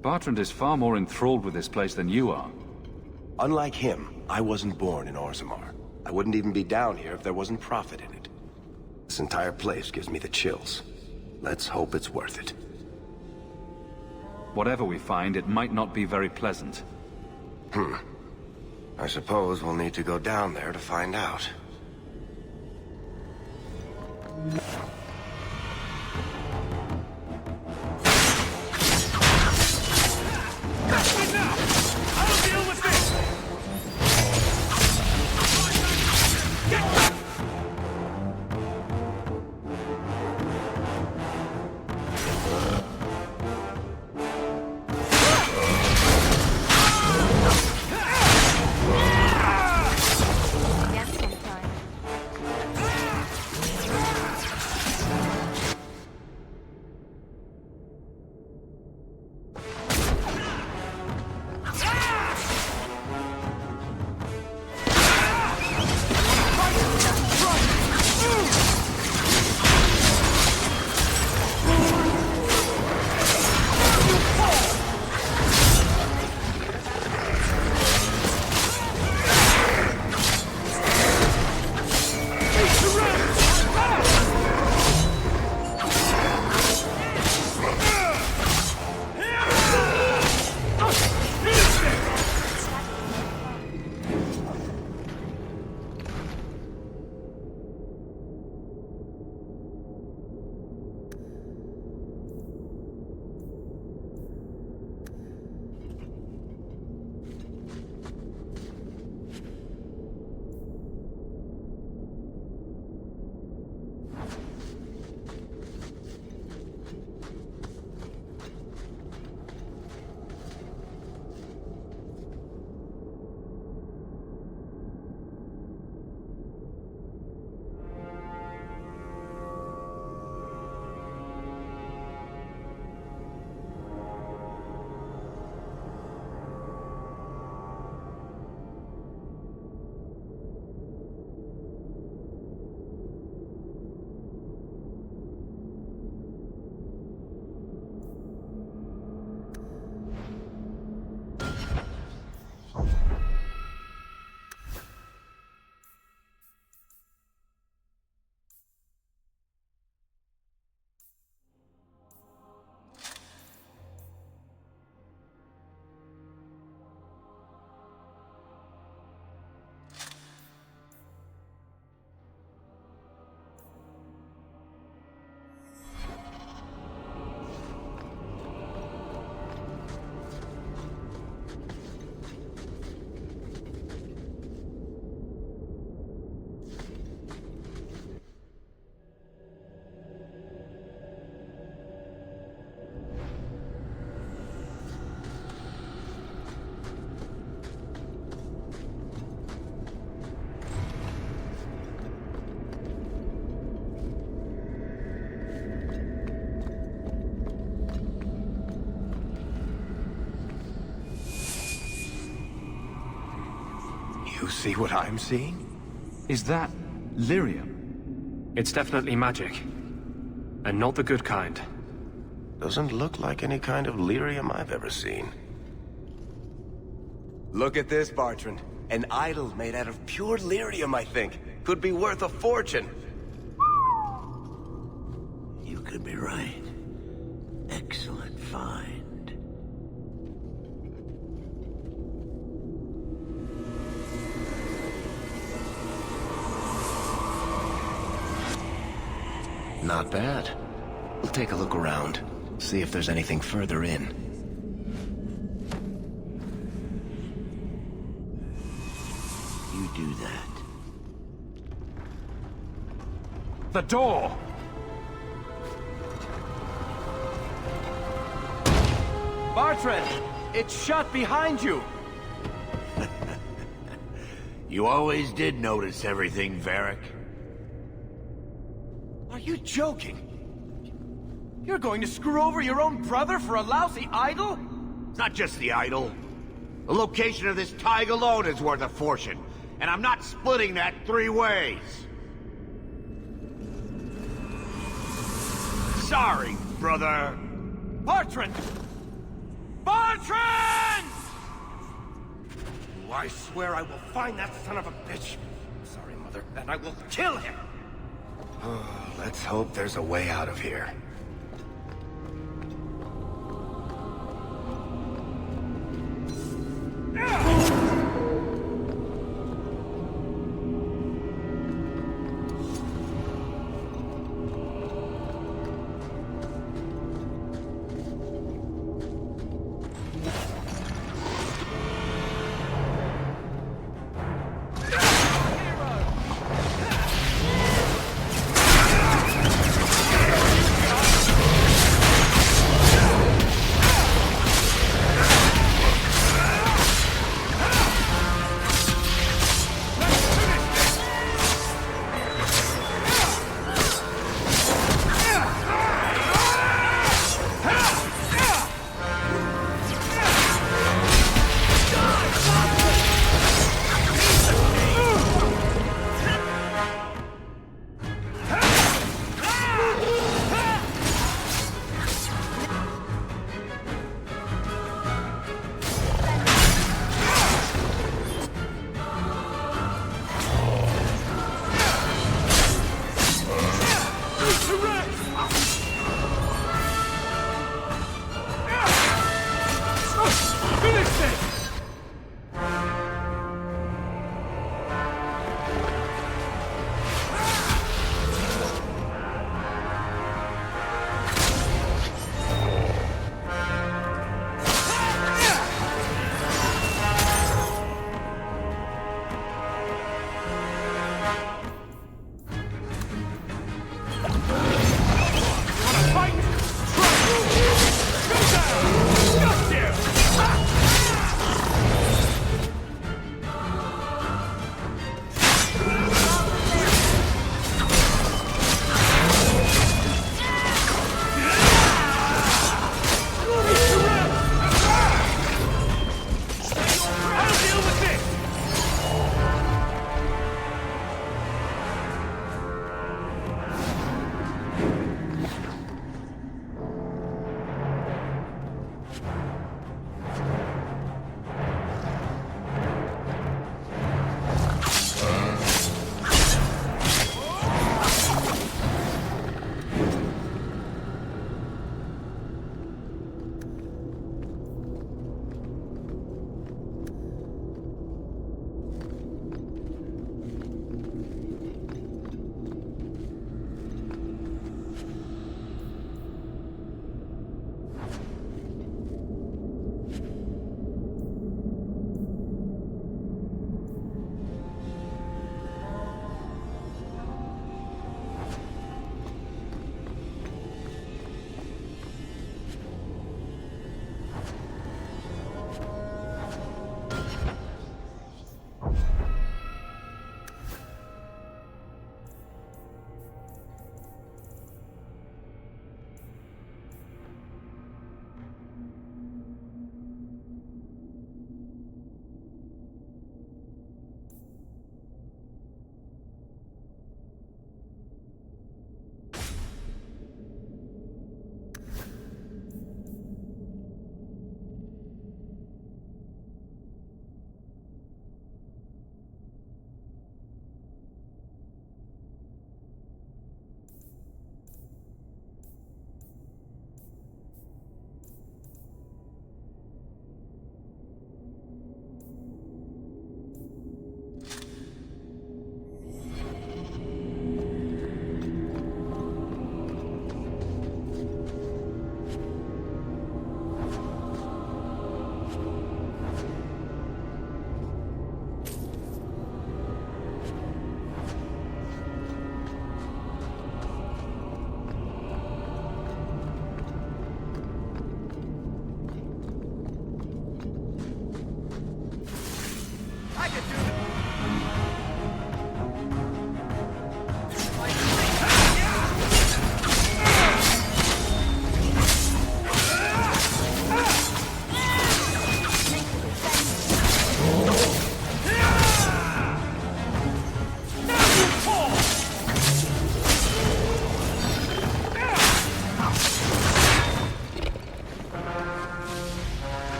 Bartrand is far more enthralled with this place than you are. Unlike him, I wasn't born in Orzammar. I wouldn't even be down here if there wasn't profit in it. This entire place gives me the chills. Let's hope it's worth it. Whatever we find, it might not be very pleasant. I suppose we'll need to go down there to find out. Yes, sometimes. see what I'm seeing? Is that lyrium? It's definitely magic. And not the good kind. Doesn't look like any kind of lyrium I've ever seen. Look at this, Bartrand. An idol made out of pure lyrium, I think. Could be worth a fortune. You could be right. Excellent find. Not bad. We'll take a look around. See if there's anything further in. You do that. The door! Bartrand! It's shut behind you! You always did notice everything, Varric. Are you joking? You're going to screw over your own brother for a lousy idol? It's not just the idol. The location of this tag alone is worth a fortune, and I'm not splitting that 3 ways. Sorry, brother. Bartrand! Bartrand! Oh, I swear I will find that son of a bitch. Sorry, Mother, and I will kill him! Let's hope there's a way out of here.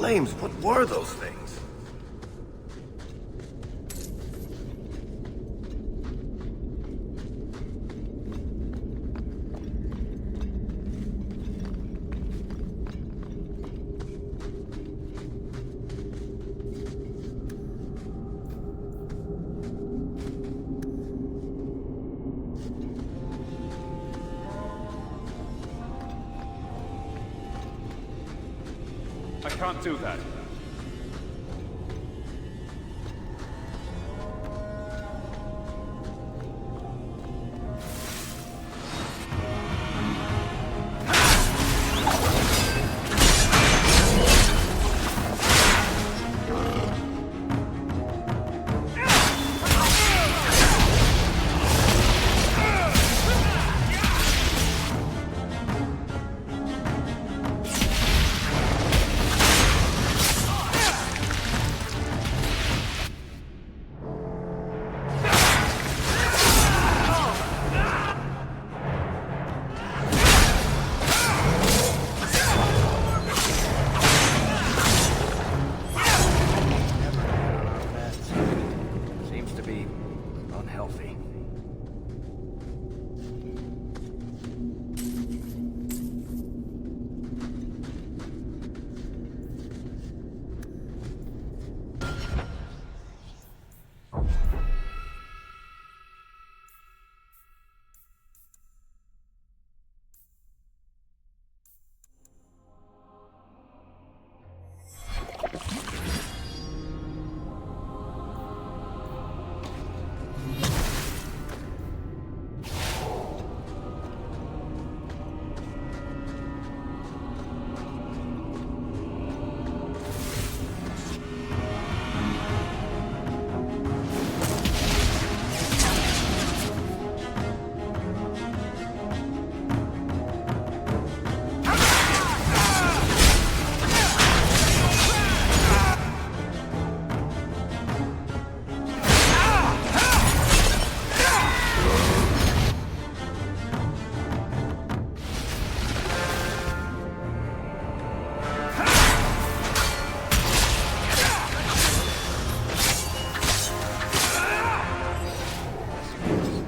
flames, what were those things? I can't do that.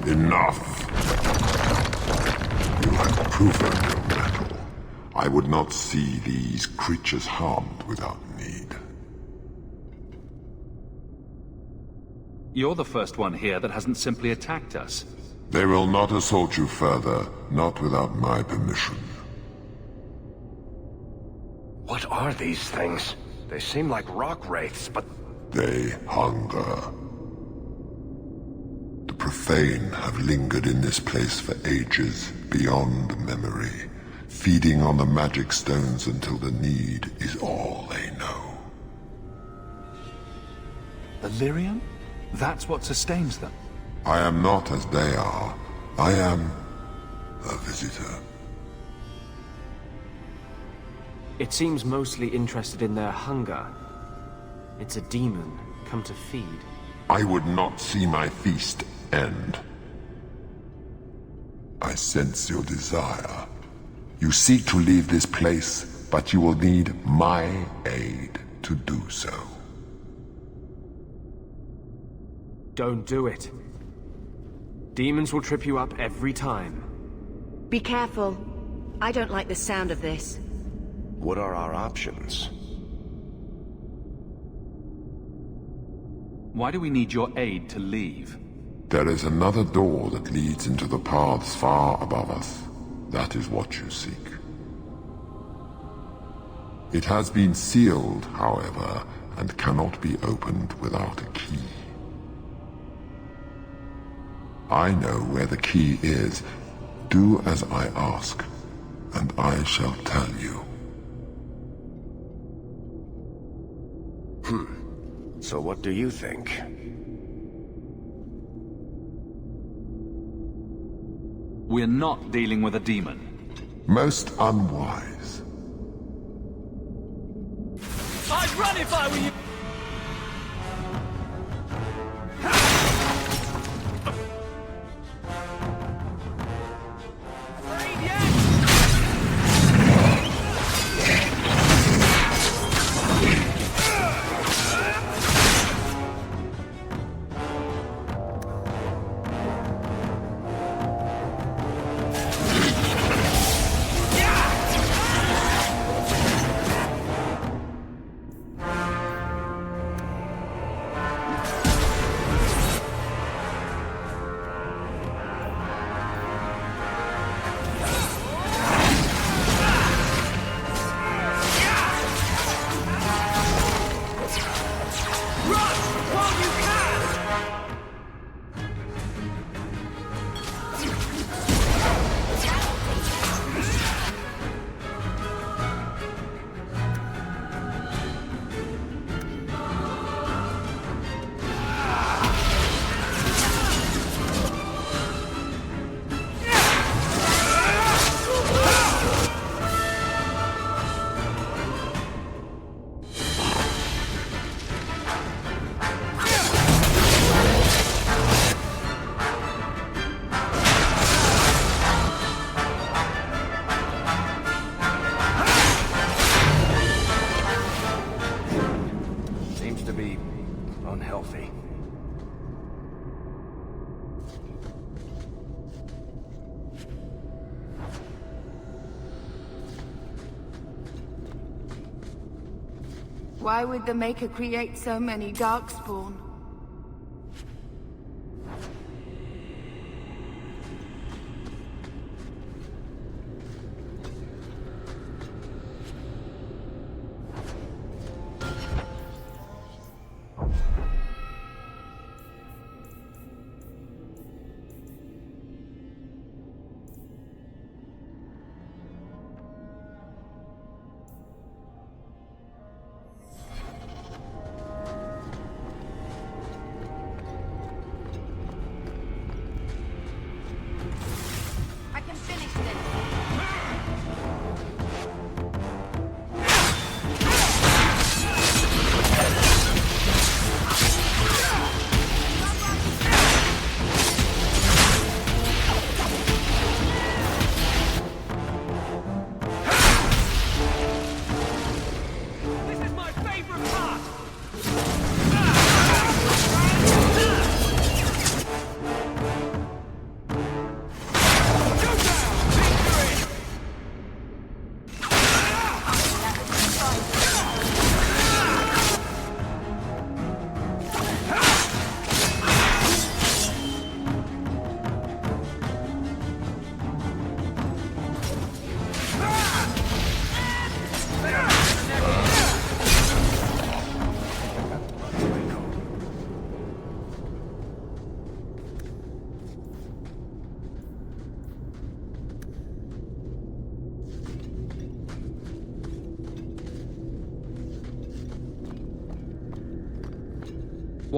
Enough. You have proven your mettle. I would not see these creatures harmed without need. You're the first one here that hasn't simply attacked us. They will not assault you further, not without my permission. What are these things? They seem like rock wraiths, but... They hunger. The profane have lingered in this place for ages, beyond memory, feeding on the magic stones until the need is all they know. Delirium? That's what sustains them. I am not as they are. I am a visitor. It seems mostly interested in their hunger. It's a demon, come to feed. I would not see my feast end. I sense your desire. You seek to leave this place, but you will need my aid to do so. Don't do it. Demons will trip you up every time. Be careful. I don't like the sound of this. What are our options? Why do we need your aid to leave? There is another door that leads into the paths far above us. That is what you seek. It has been sealed, however, and cannot be opened without a key. I know where the key is. Do as I ask, and I shall tell you. So what do you think? We're not dealing with a demon. Most unwise. I'd run if I were you! Why would the Maker create so many Darkspawn?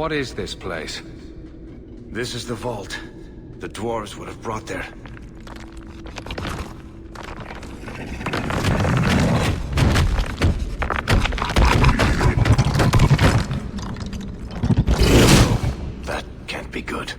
What is this place? This is the vault. The dwarves would have brought there. That can't be good.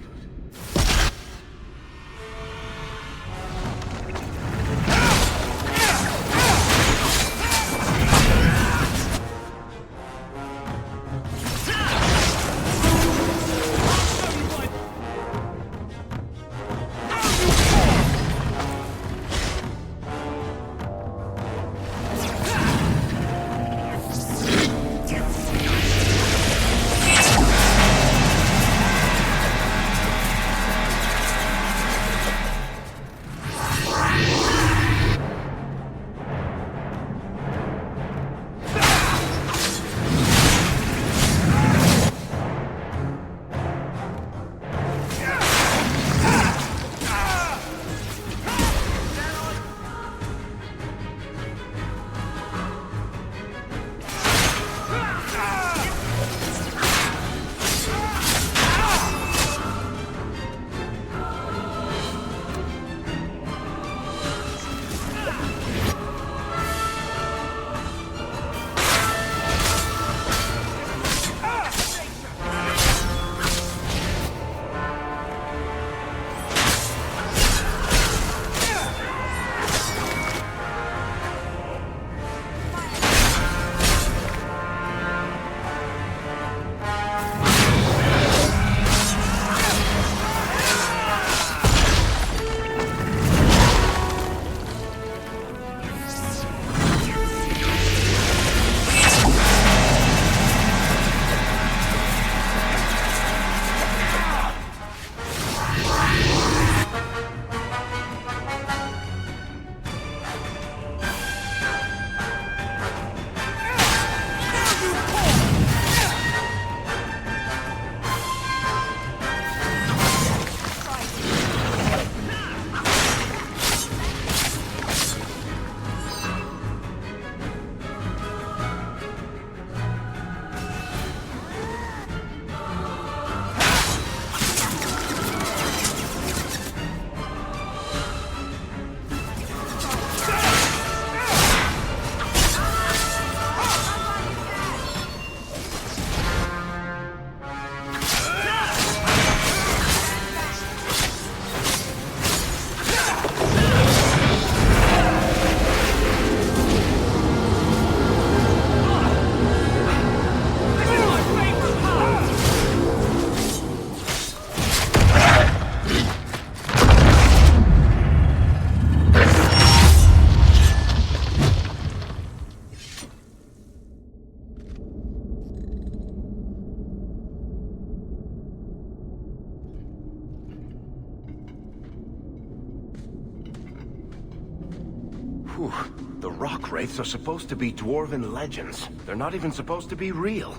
Whew. The rock wraiths are supposed to be dwarven legends. They're not even supposed to be real.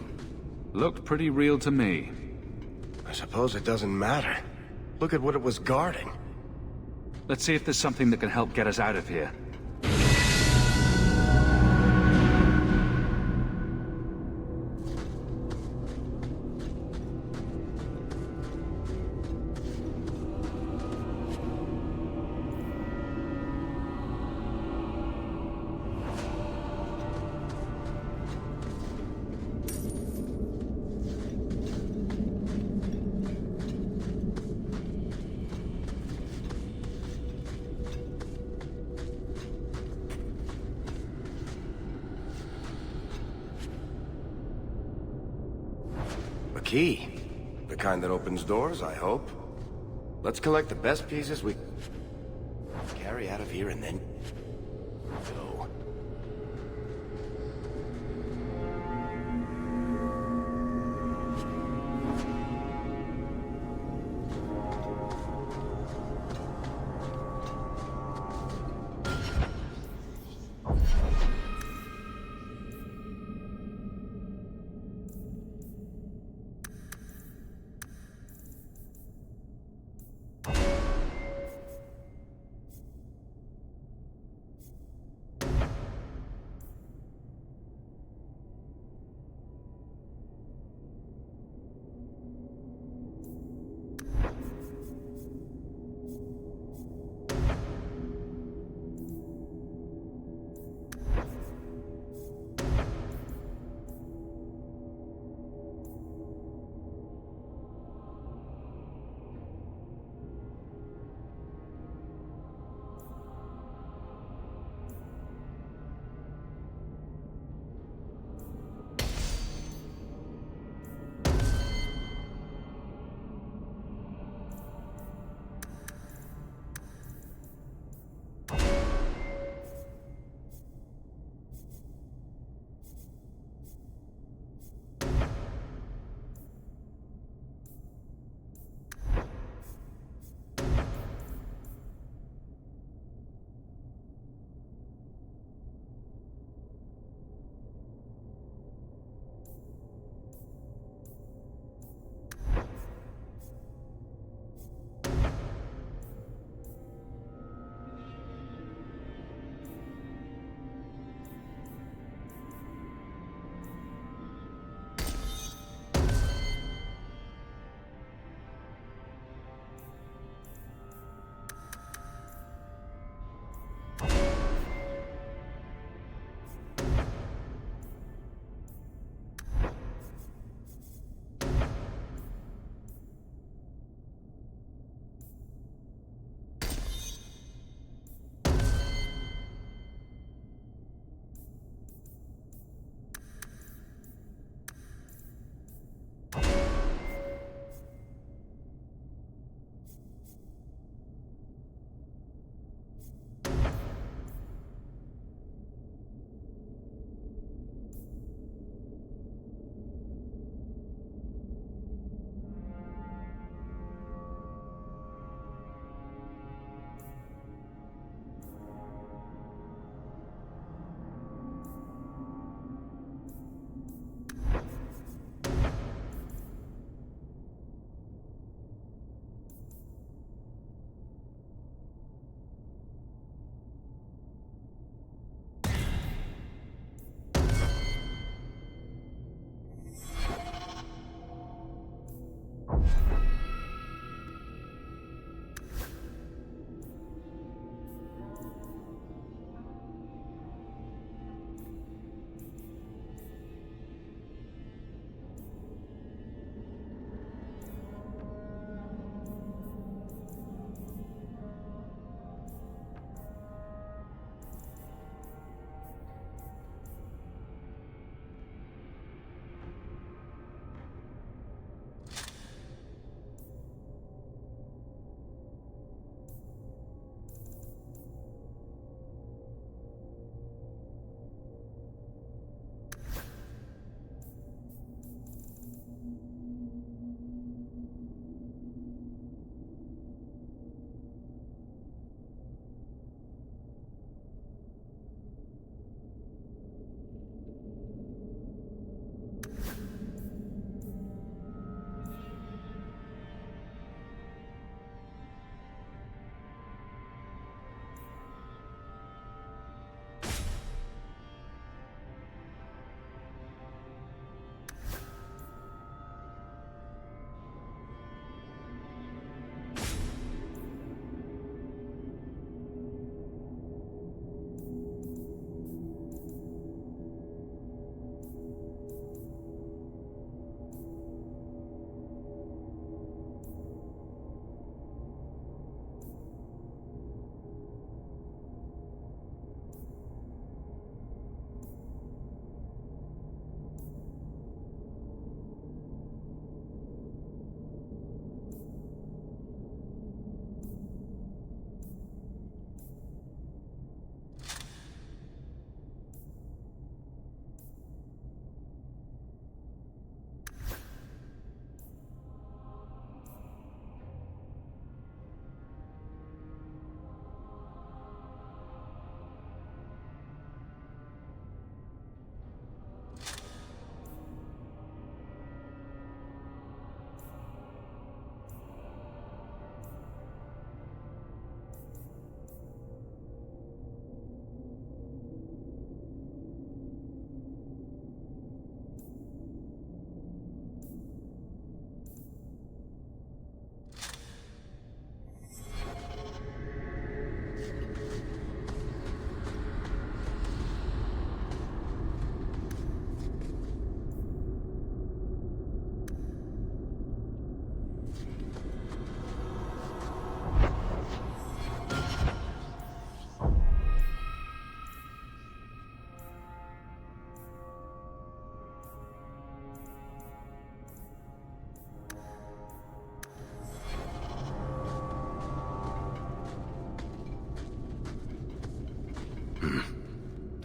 Looked pretty real to me. I suppose it doesn't matter. Look at what it was guarding. Let's see if there's something that can help get us out of here. Key. The kind that opens doors, I hope. Let's collect the best pieces we carry out of here and then go.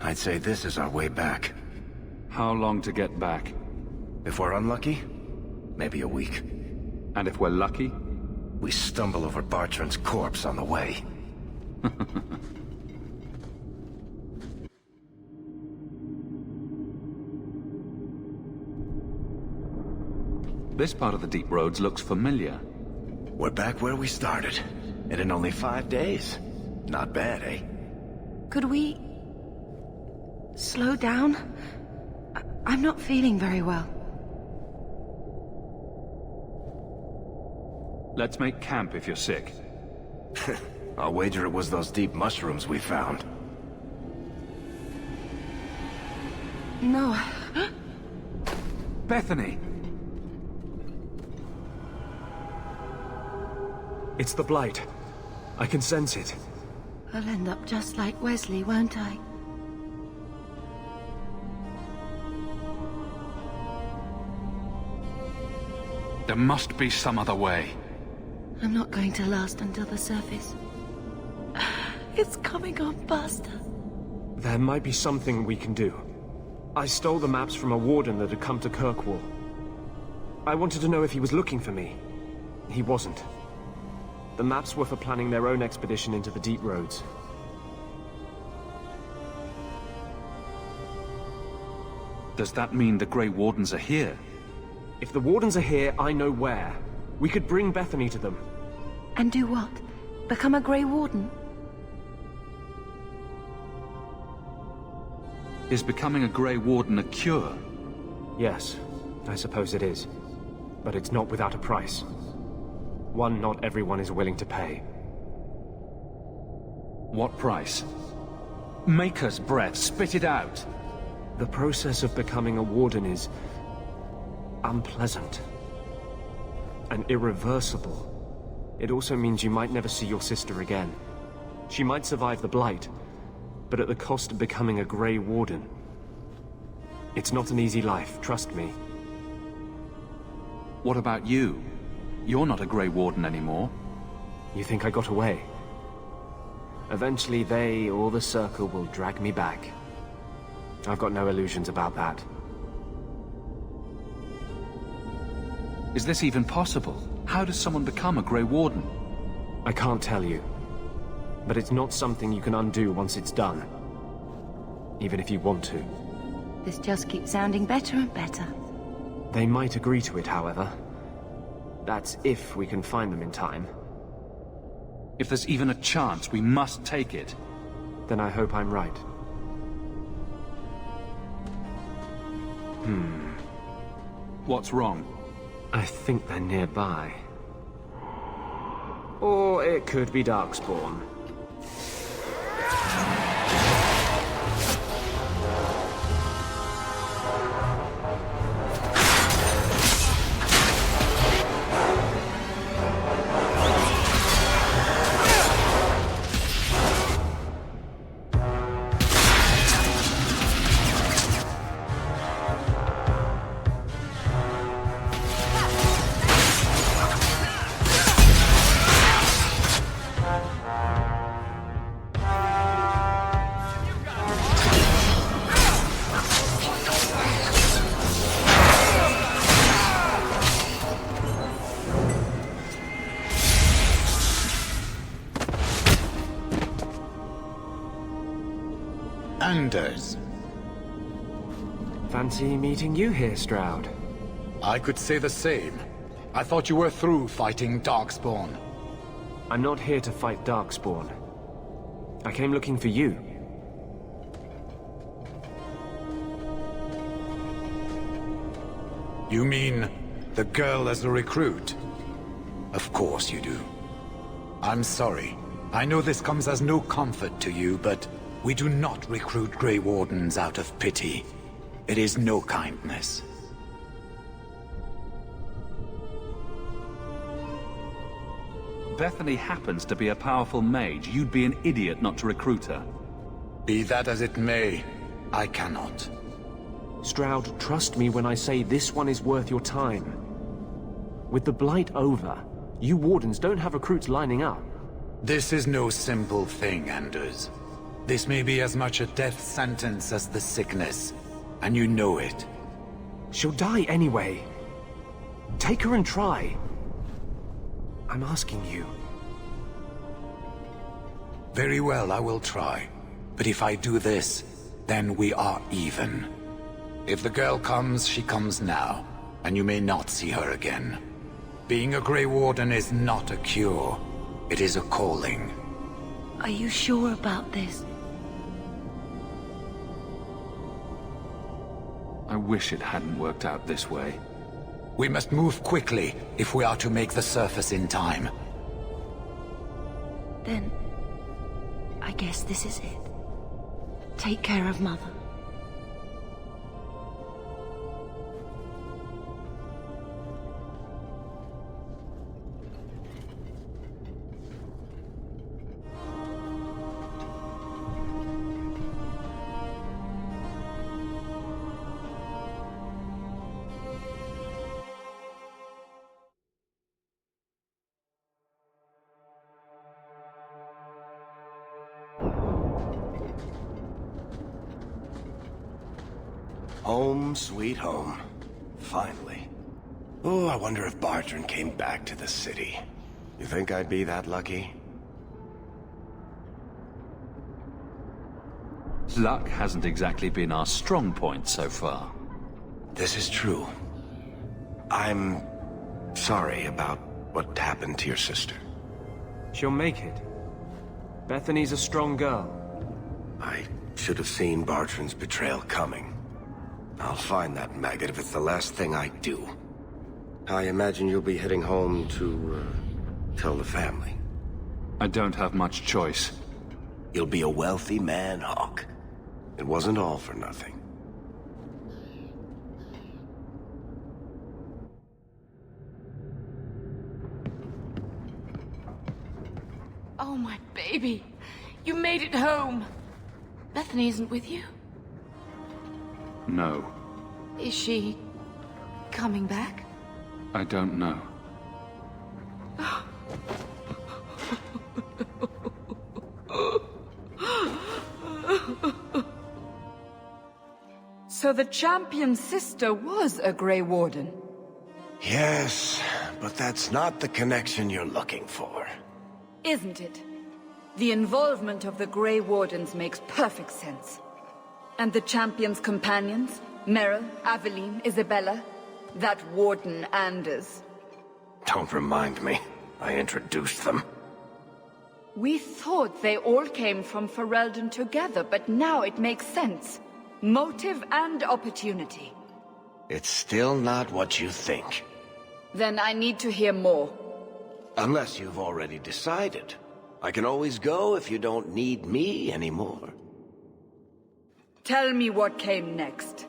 I'd say this is our way back. How long to get back? If we're unlucky, maybe a week. And if we're lucky? We stumble over Bartrand's corpse on the way. This part of the deep roads looks familiar. We're back where we started. And in only 5 days. Not bad, eh? Could we... slow down? I'm not feeling very well. Let's make camp if you're sick. I'll wager it was those deep mushrooms we found. No. Bethany! It's the Blight. I can sense it. I'll end up just like Wesley, won't I? There must be some other way. I'm not going to last until the surface. It's coming on faster. There might be something we can do. I stole the maps from a warden that had come to Kirkwall. I wanted to know if he was looking for me. He wasn't. The maps were for planning their own expedition into the deep roads. Does that mean the Grey Wardens are here? If the Wardens are here, I know where. We could bring Bethany to them. And do what? Become a Grey Warden? Is becoming a Grey Warden a cure? Yes, I suppose it is. But it's not without a price. One not everyone is willing to pay. What price? Make us, Brett. Spit it out. The process of becoming a warden is... unpleasant. And irreversible. It also means you might never see your sister again. She might survive the Blight, but at the cost of becoming a Grey Warden. It's not an easy life, trust me. What about you? You're not a Grey Warden anymore. You think I got away? Eventually they, or the Circle, will drag me back. I've got no illusions about that. Is this even possible? How does someone become a Grey Warden? I can't tell you. But it's not something you can undo once it's done. Even if you want to. This just keeps sounding better and better. They might agree to it, however. That's if we can find them in time. If there's even a chance, we must take it. Then I hope I'm right. What's wrong? I think they're nearby. Or it could be Darkspawn. Anders. Fancy meeting you here, Stroud. I could say the same. I thought you were through fighting Darkspawn. I'm not here to fight Darkspawn. I came looking for you. You mean the girl as a recruit? Of course you do. I'm sorry. I know this comes as no comfort to you, but we do not recruit Grey Wardens out of pity. It is no kindness. Bethany happens to be a powerful mage. You'd be an idiot not to recruit her. Be that as it may, I cannot. Stroud, trust me when I say this one is worth your time. With the Blight over, you Wardens don't have recruits lining up. This is no simple thing, Anders. This may be as much a death sentence as the sickness, and you know it. She'll die anyway. Take her and try. I'm asking you. Very well, I will try. But if I do this, then we are even. If the girl comes, she comes now, and you may not see her again. Being a Grey Warden is not a cure. It is a calling. Are you sure about this? I wish it hadn't worked out this way. We must move quickly if we are to make the surface in time. Then, I guess this is it. Take care of Mother. Home, sweet home. Finally. Oh, I wonder if Bartrand came back to the city. You think I'd be that lucky? Luck hasn't exactly been our strong point so far. This is true. I'm sorry about what happened to your sister. She'll make it. Bethany's a strong girl. I should have seen Bartrand's betrayal coming. I'll find that maggot if it's the last thing I do. I imagine you'll be heading home to, tell the family. I don't have much choice. You'll be a wealthy man, Hawk. It wasn't all for nothing. Oh, my baby. You made it home. Bethany isn't with you? No. Is she coming back? I don't know. So the champion's sister was a Grey Warden? Yes, but that's not the connection you're looking for. Isn't it? The involvement of the Grey Wardens makes perfect sense. And the champion's companions? Merrill, Aveline, Isabella? That Warden Anders? Don't remind me. I introduced them. We thought they all came from Ferelden together, but now it makes sense. Motive and opportunity. It's still not what you think. Then I need to hear more. Unless you've already decided. I can always go if you don't need me anymore. Tell me what came next.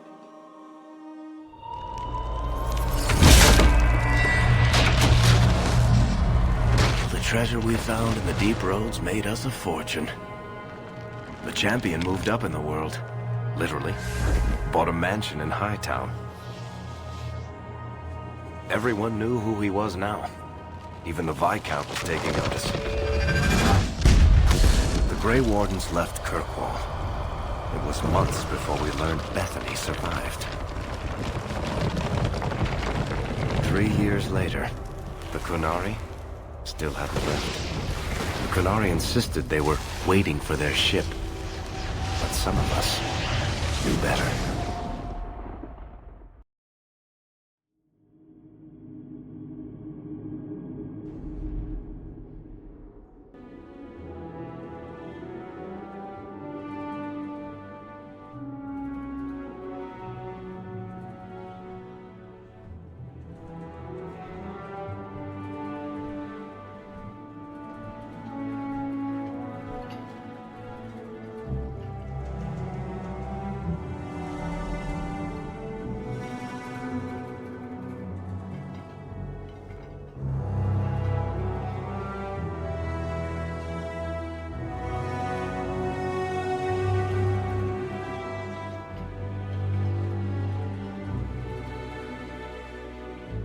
The treasure we found in the deep roads made us a fortune. The champion moved up in the world. Literally. Bought a mansion in Hightown. Everyone knew who he was now. Even the Viscount was taking notice. The Grey Wardens left Kirkwall. It was months before we learned Bethany survived. 3 years later, the Qunari still hadn't left. The Qunari insisted they were waiting for their ship. But some of us knew better.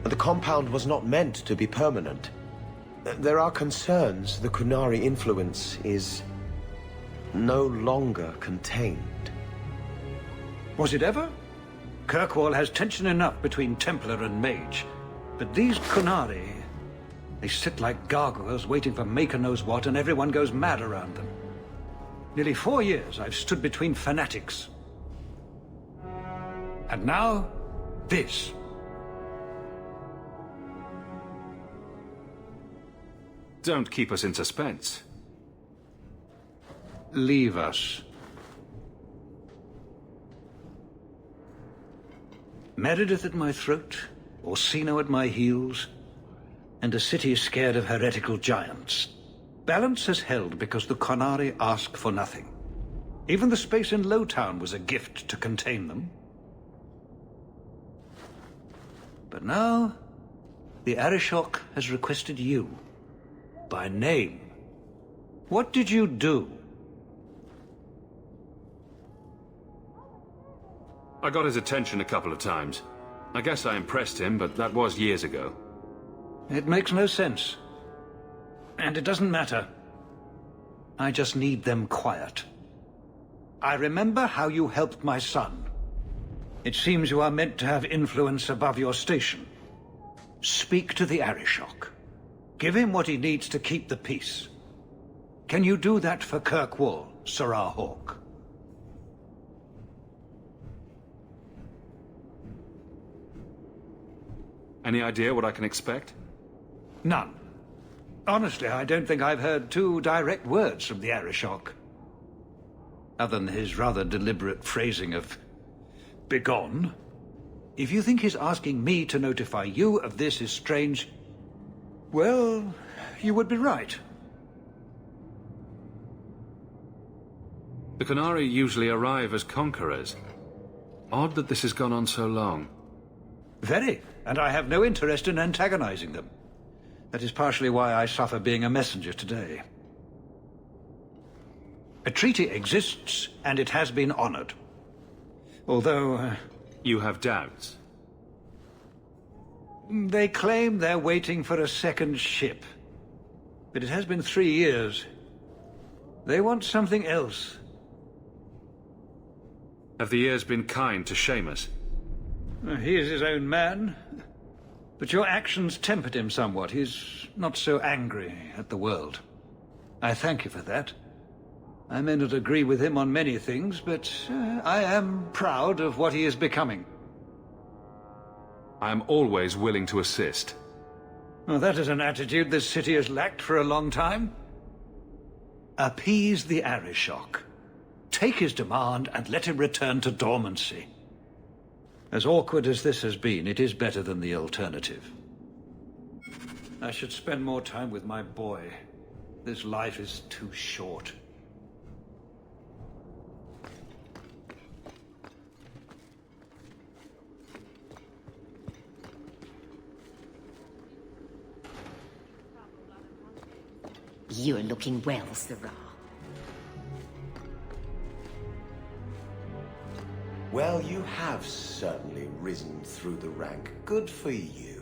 The compound was not meant to be permanent. There are concerns the Qunari influence is no longer contained. Was it ever? Kirkwall has tension enough between Templar and Mage. But these Qunari, they sit like gargoyles waiting for Maker knows what, and everyone goes mad around them. Nearly 4 years I've stood between fanatics. And now, this. Don't keep us in suspense. Leave us. Meredith at my throat, Orsino at my heels, and a city scared of heretical giants. Balance has held because the Qunari ask for nothing. Even the space in Lowtown was a gift to contain them. But now, the Arishok has requested you, by name. What did you do? I got his attention a couple of times. I guess I impressed him, but that was years ago. It makes no sense. And it doesn't matter. I just need them quiet. I remember how you helped my son. It seems you are meant to have influence above your station. Speak to the Arishok. Give him what he needs to keep the peace. Can you do that for Kirkwall, Sirrah Hawke? Any idea what I can expect? None. Honestly, I don't think I've heard 2 direct words from the Arishok. Other than his rather deliberate phrasing of begone. If you think his asking me to notify you of this is strange, well, you would be right. The Qunari usually arrive as conquerors. Odd that this has gone on so long. Very, and I have no interest in antagonizing them. That is partially why I suffer being a messenger today. A treaty exists, and it has been honored. Although... You have doubts? They claim they're waiting for a second ship. But it has been 3 years. They want something else. Have the years been kind to Seamus? He is his own man. But your actions tempered him somewhat. He's not so angry at the world. I thank you for that. I may not agree with him on many things, but I am proud of what he is becoming. I am always willing to assist. Well, that is an attitude this city has lacked for a long time. Appease the Arishok. Take his demand and let him return to dormancy. As awkward as this has been, it is better than the alternative. I should spend more time with my boy. This life is too short. You're looking well, Sirrah. Well, you have certainly risen through the rank. Good for you.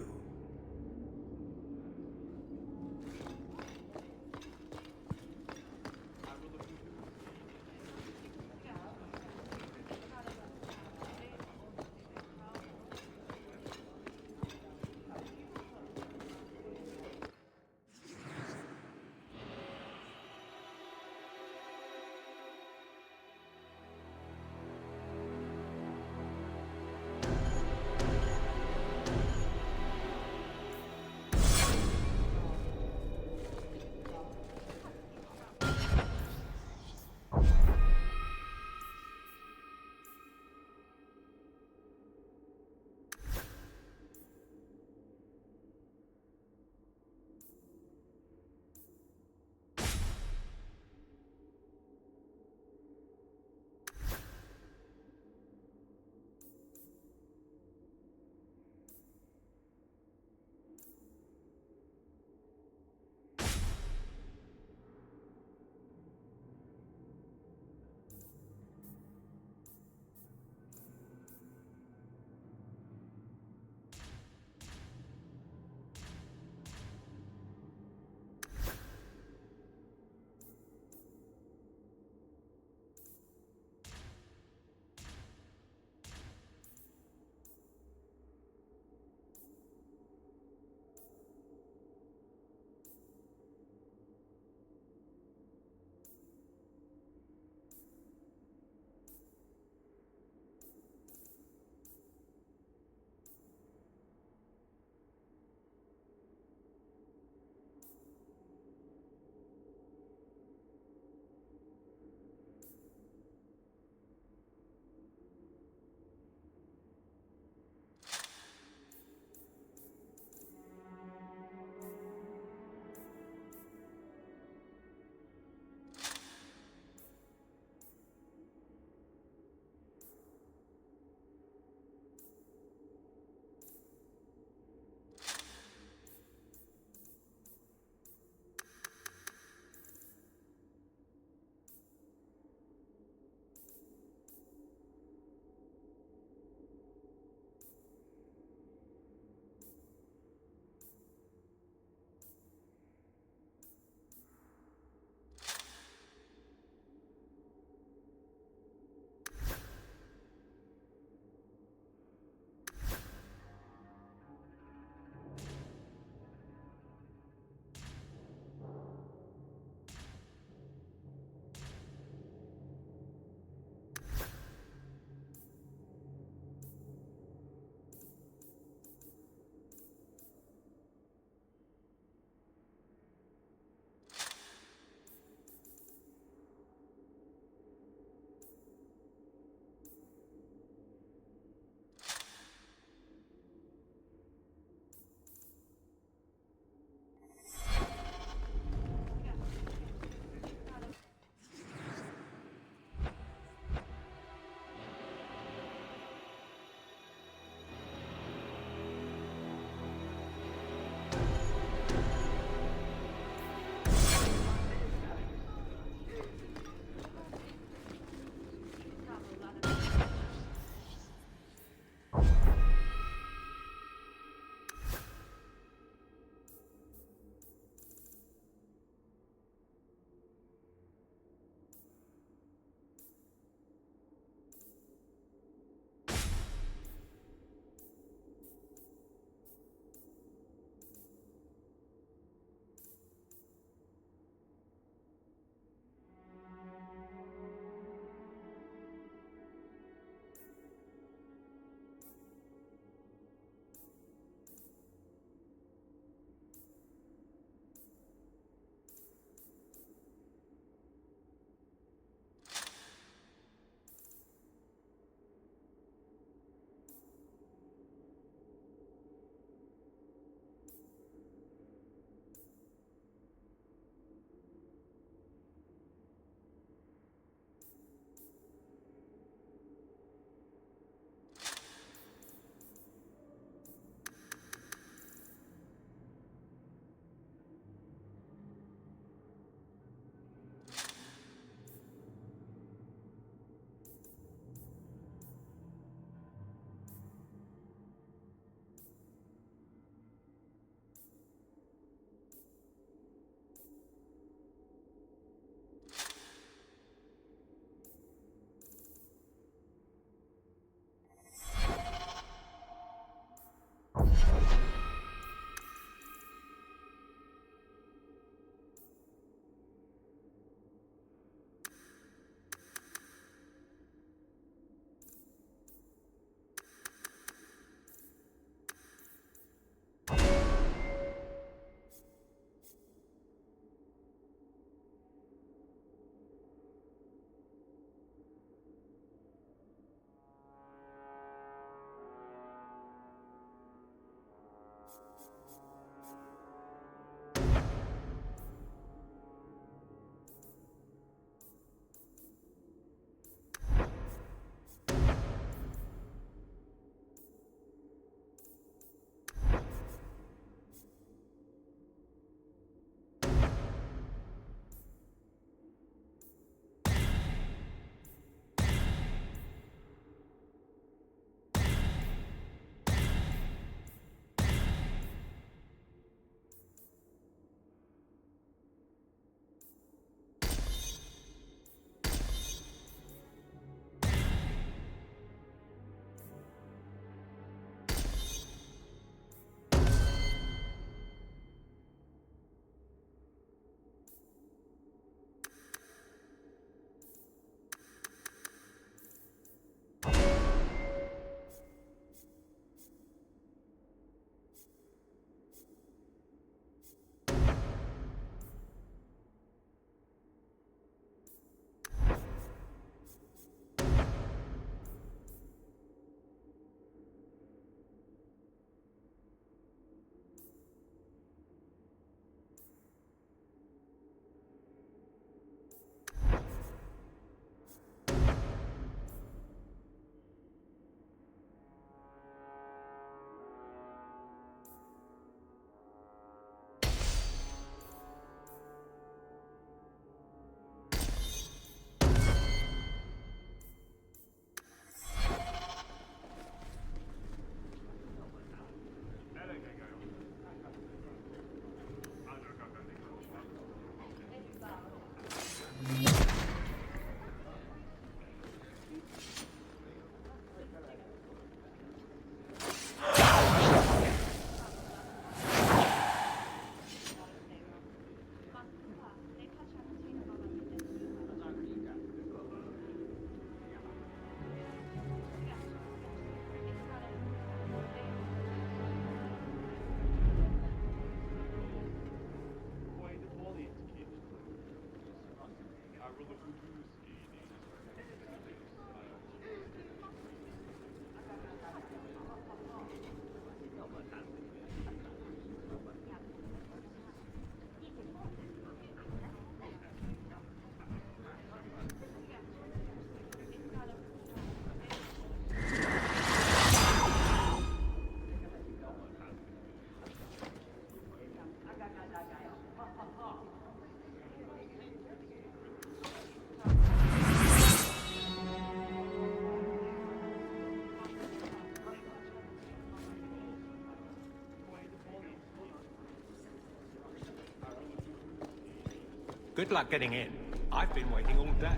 Good luck getting in. I've been waiting all day.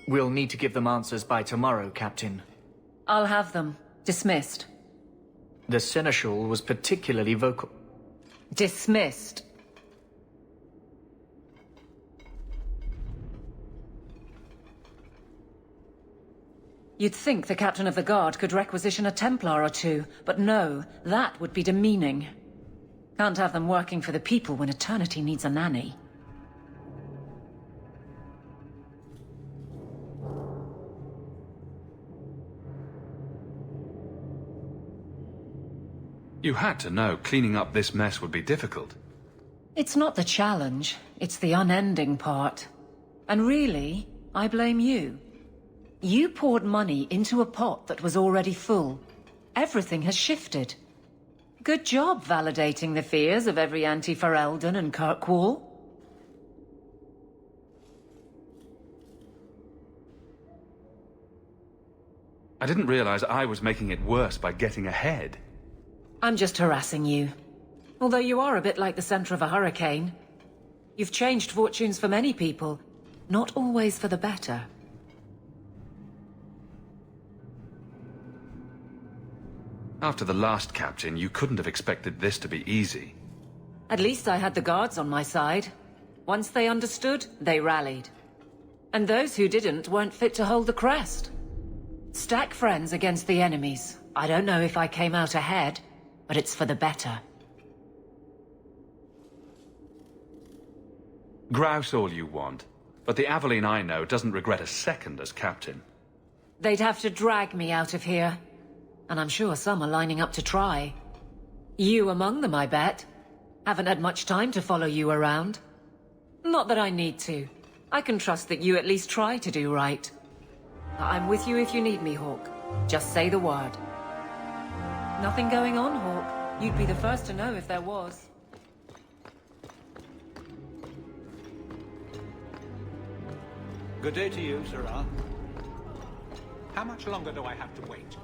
We'll need to give them answers by tomorrow, Captain. I'll have them. Dismissed. The Seneschal was particularly vocal. Dismissed. You'd think the Captain of the Guard could requisition a Templar or two, but no, that would be demeaning. Can't have them working for the people when eternity needs a nanny. You had to know cleaning up this mess would be difficult. It's not the challenge, it's the unending part. And really, I blame you. You poured money into a pot that was already full. Everything has shifted. Good job validating the fears of every anti-Ferelden and Kirkwall. I didn't realize I was making it worse by getting ahead. I'm just harassing you. Although you are a bit like the center of a hurricane. You've changed fortunes for many people, not always for the better. After the last captain, you couldn't have expected this to be easy. At least I had the guards on my side. Once they understood, they rallied. And those who didn't weren't fit to hold the crest. Stack friends against the enemies. I don't know if I came out ahead, but it's for the better. Grouse all you want, but the Aveline I know doesn't regret a second as captain. They'd have to drag me out of here. And I'm sure some are lining up to try. You among them, I bet. Haven't had much time to follow you around. Not that I need to. I can trust that you at least try to do right. I'm with you if you need me, Hawk. Just say the word. Nothing going on, Hawk. You'd be the first to know if there was. Good day to you, Sirrah. How much longer do I have to wait?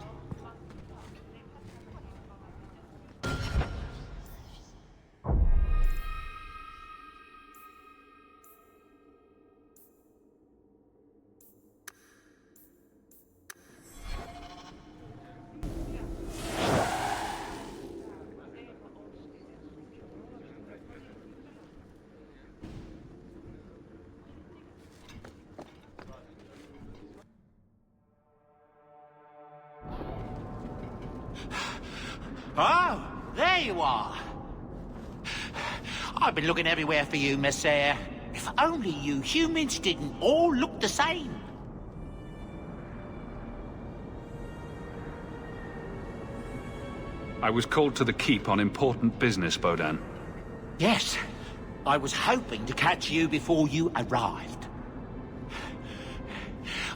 Oh, there you are. I've been looking everywhere for you, Messiah. If only you humans didn't all look the same. I was called to the keep on important business, Bodan. Yes, I was hoping to catch you before you arrived.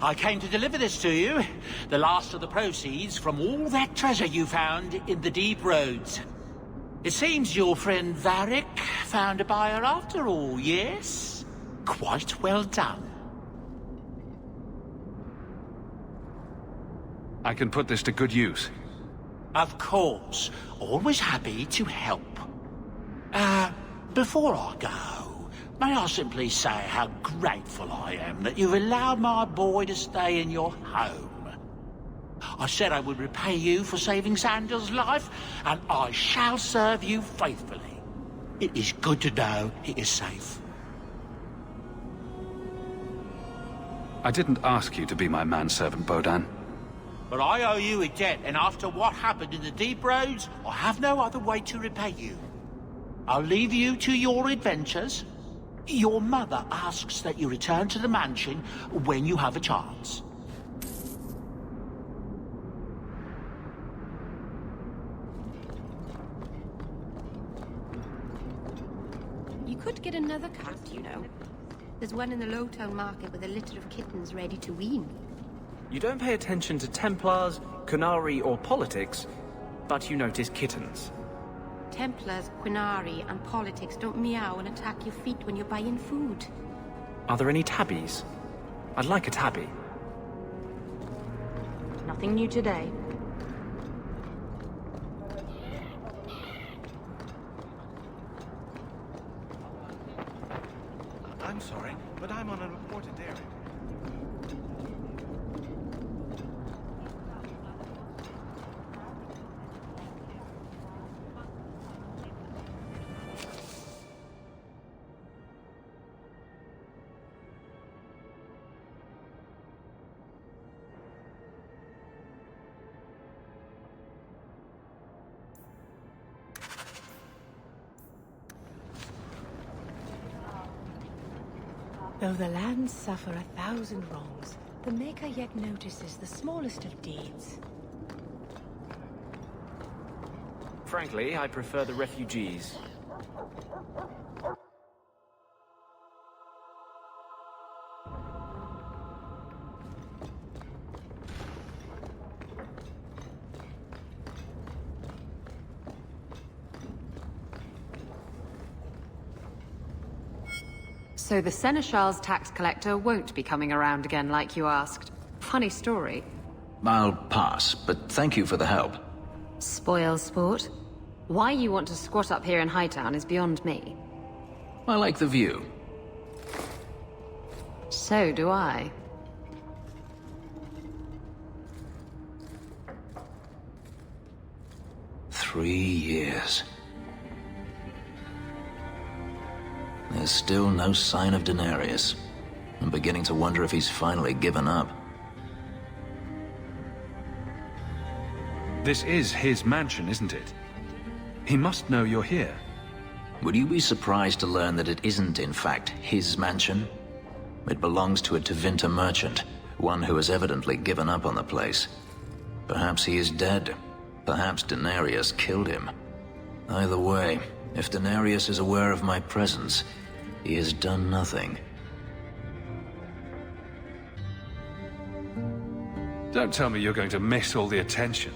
I came to deliver this to you, the last of the proceeds from all that treasure you found in the deep roads. It seems your friend Varric found a buyer after all, yes? Quite well done. I can put this to good use. Of course. Always happy to help. Before I go, may I simply say how grateful I am that you've allowed my boy to stay in your home. I said I would repay you for saving Sandal's life, and I shall serve you faithfully. It is good to know he is safe. I didn't ask you to be my manservant, Bodan. but I owe you a debt, and after what happened in the deep roads, I have no other way to repay you. I'll leave you to your adventures. Your mother asks that you return to the mansion when you have a chance. You could get another cat, you know. There's one in the Lowtown market with a litter of kittens ready to wean. You don't pay attention to Templars, Qunari, or politics, but you notice kittens. Templars, Qunari, and politics don't meow and attack your feet when you're buying food. Are there any tabbies? I'd like a tabby. Nothing new today. I'm sorry, but I'm on an important errand. Though the lands suffer 1,000 wrongs, the Maker yet notices the smallest of deeds. Frankly, I prefer the refugees. So the Seneschal's tax collector won't be coming around again like you asked. Funny story. I'll pass, but thank you for the help. Spoil sport. Why you want to squat up here in Hightown is beyond me. I like the view. So do I. "3 years. There's still no sign of Denarius. I'm beginning to wonder if he's finally given up. This is his mansion, isn't it? He must know you're here. Would you be surprised to learn that it isn't, in fact, his mansion? It belongs to a Tevinter merchant, one who has evidently given up on the place. Perhaps he is dead. Perhaps Denarius killed him. Either way, if Denarius is aware of my presence, he has done nothing. Don't tell me you're going to miss all the attention.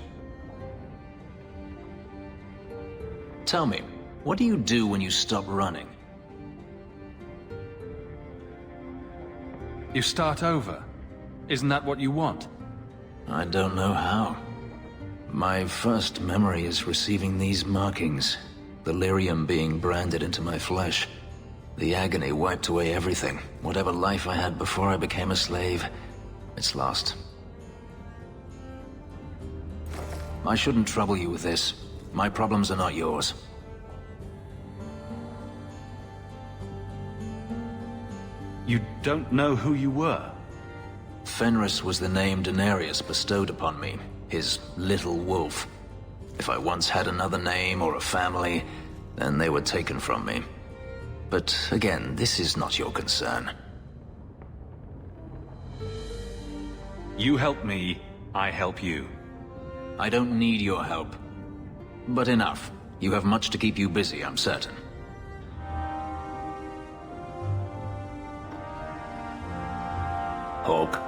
Tell me, what do you do when you stop running? You start over. Isn't that what you want? I don't know how. My first memory is receiving these markings. The lyrium being branded into my flesh. The agony wiped away everything. Whatever life I had before I became a slave, it's lost. I shouldn't trouble you with this. My problems are not yours. You don't know who you were? Fenris was the name Denarius bestowed upon me, his little wolf. If I once had another name or a family, then they were taken from me. But again, this is not your concern. You help me, I help you. I don't need your help. But enough. You have much to keep you busy, I'm certain. Hawk.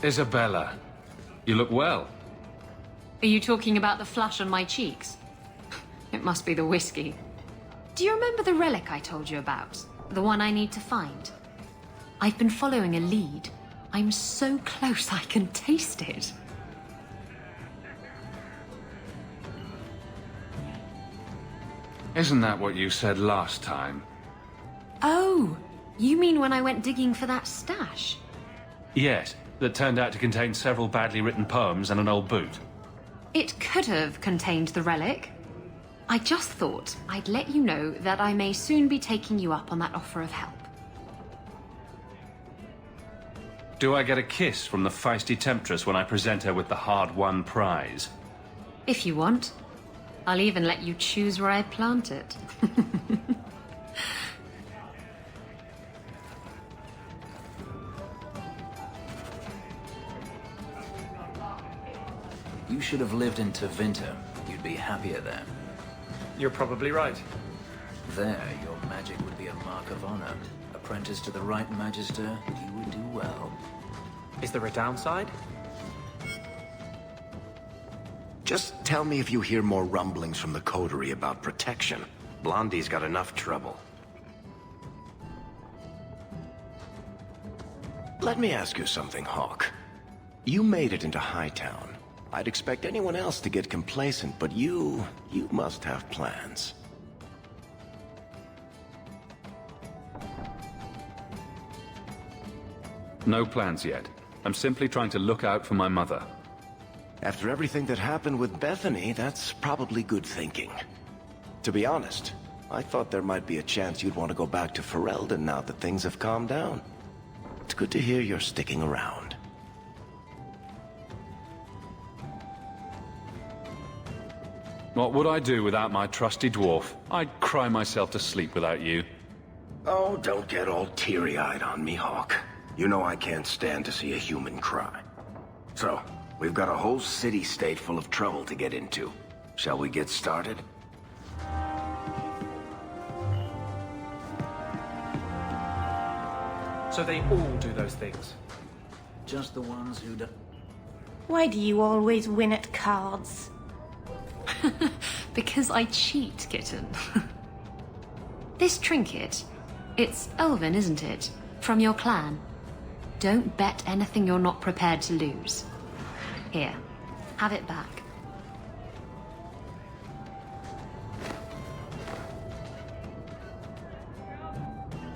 Isabella, you look well. Are you talking about the flush on my cheeks? It must be the whiskey. Do you remember the relic I told you about? The one I need to find? I've been following a lead. I'm so close I can taste it. Isn't that what you said last time? Oh, you mean when I went digging for that stash? Yes, that turned out to contain several badly written poems and an old boot. It could have contained the relic. I just thought I'd let you know that I may soon be taking you up on that offer of help. Do I get a kiss from the feisty temptress when I present her with the hard-won prize? If you want. I'll even let you choose where I plant it. You should have lived in Tevinter. You'd be happier there. You're probably right. There, your magic would be a mark of honor. Apprentice to the right magister, you would do well. Is there a downside? Just tell me if you hear more rumblings from the coterie about protection. Blondie's got enough trouble. Let me ask you something, Hawk. You made it into Hightown. I'd expect anyone else to get complacent, but you must have plans. No plans yet. I'm simply trying to look out for my mother. After everything that happened with Bethany, that's probably good thinking. To be honest, I thought there might be a chance you'd want to go back to Ferelden now that things have calmed down. It's good to hear you're sticking around. What would I do without my trusty dwarf? I'd cry myself to sleep without you. Oh, don't get all teary-eyed on me, Hawk. You know I can't stand to see a human cry. So, we've got a whole city-state full of trouble to get into. Shall we get started? So they all do those things? Just the ones who do... Why do you always win at cards? Because I cheat, kitten. This trinket, it's elven, isn't it? From your clan. Don't bet anything you're not prepared to lose. Here, have it back.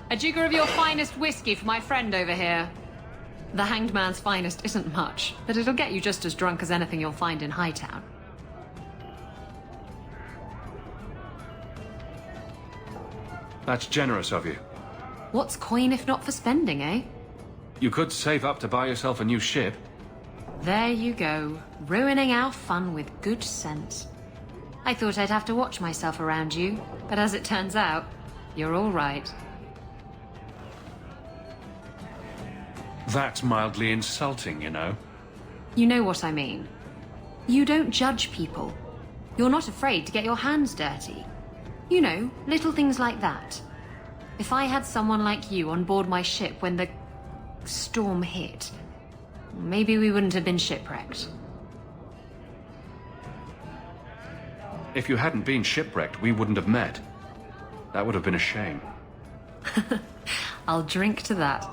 A jigger of your finest whiskey for my friend over here. The Hanged Man's finest isn't much, but it'll get you just as drunk as anything you'll find in Hightown. That's generous of you. What's coin if not for spending, eh? You could save up to buy yourself a new ship. There you go, ruining our fun with good sense. I thought I'd have to watch myself around you, but as it turns out, you're all right. That's mildly insulting, you know. You know what I mean. You don't judge people. You're not afraid to get your hands dirty. You know, little things like that. If I had someone like you on board my ship when the storm hit, maybe we wouldn't have been shipwrecked. If you hadn't been shipwrecked, we wouldn't have met. That would have been a shame. I'll drink to that.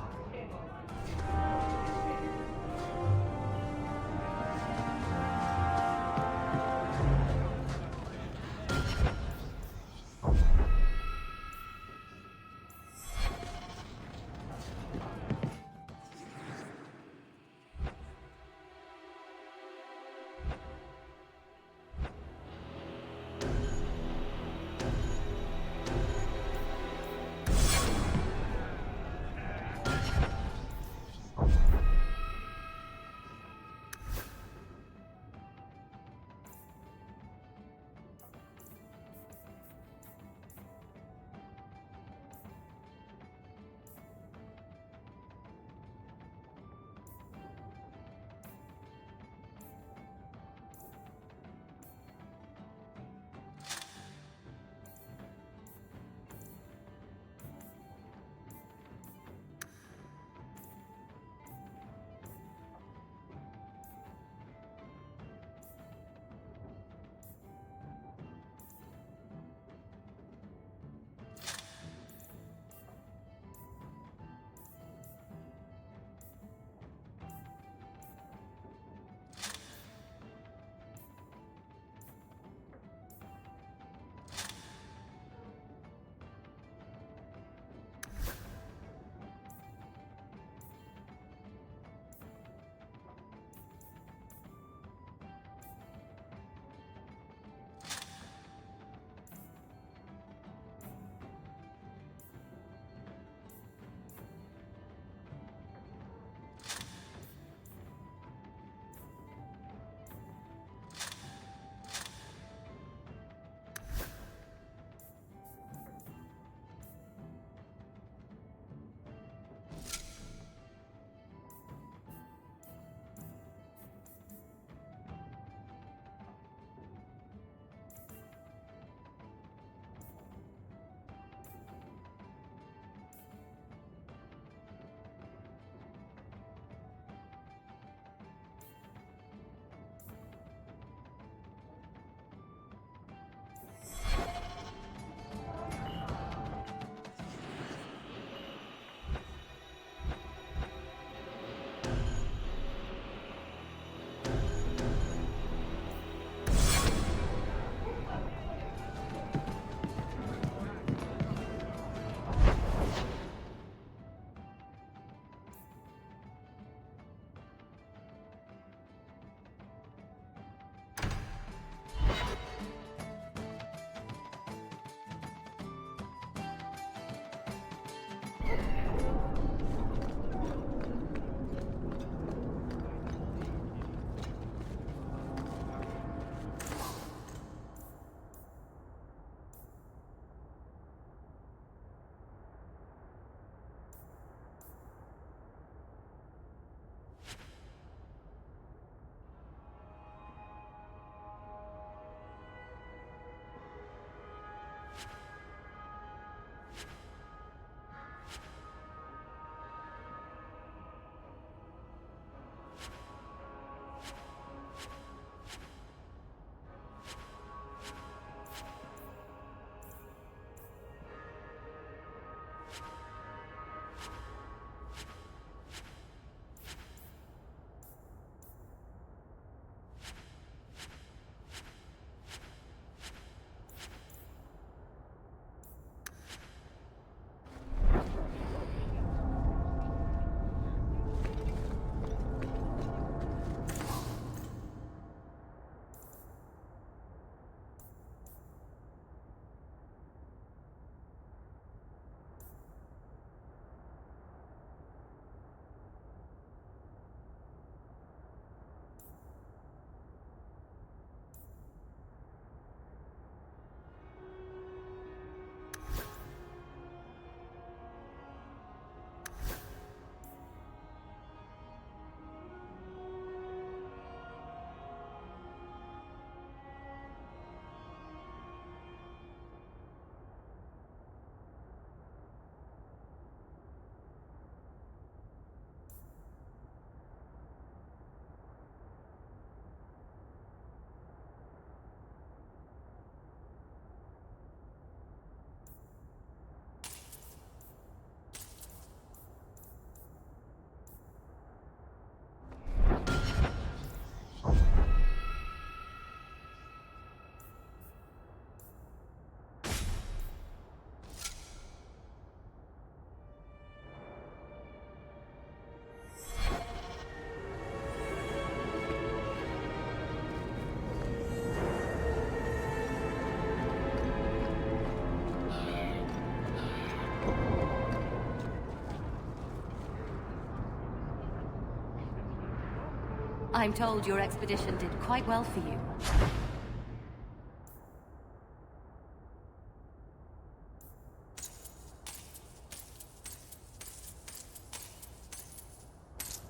I'm told your expedition did quite well for you.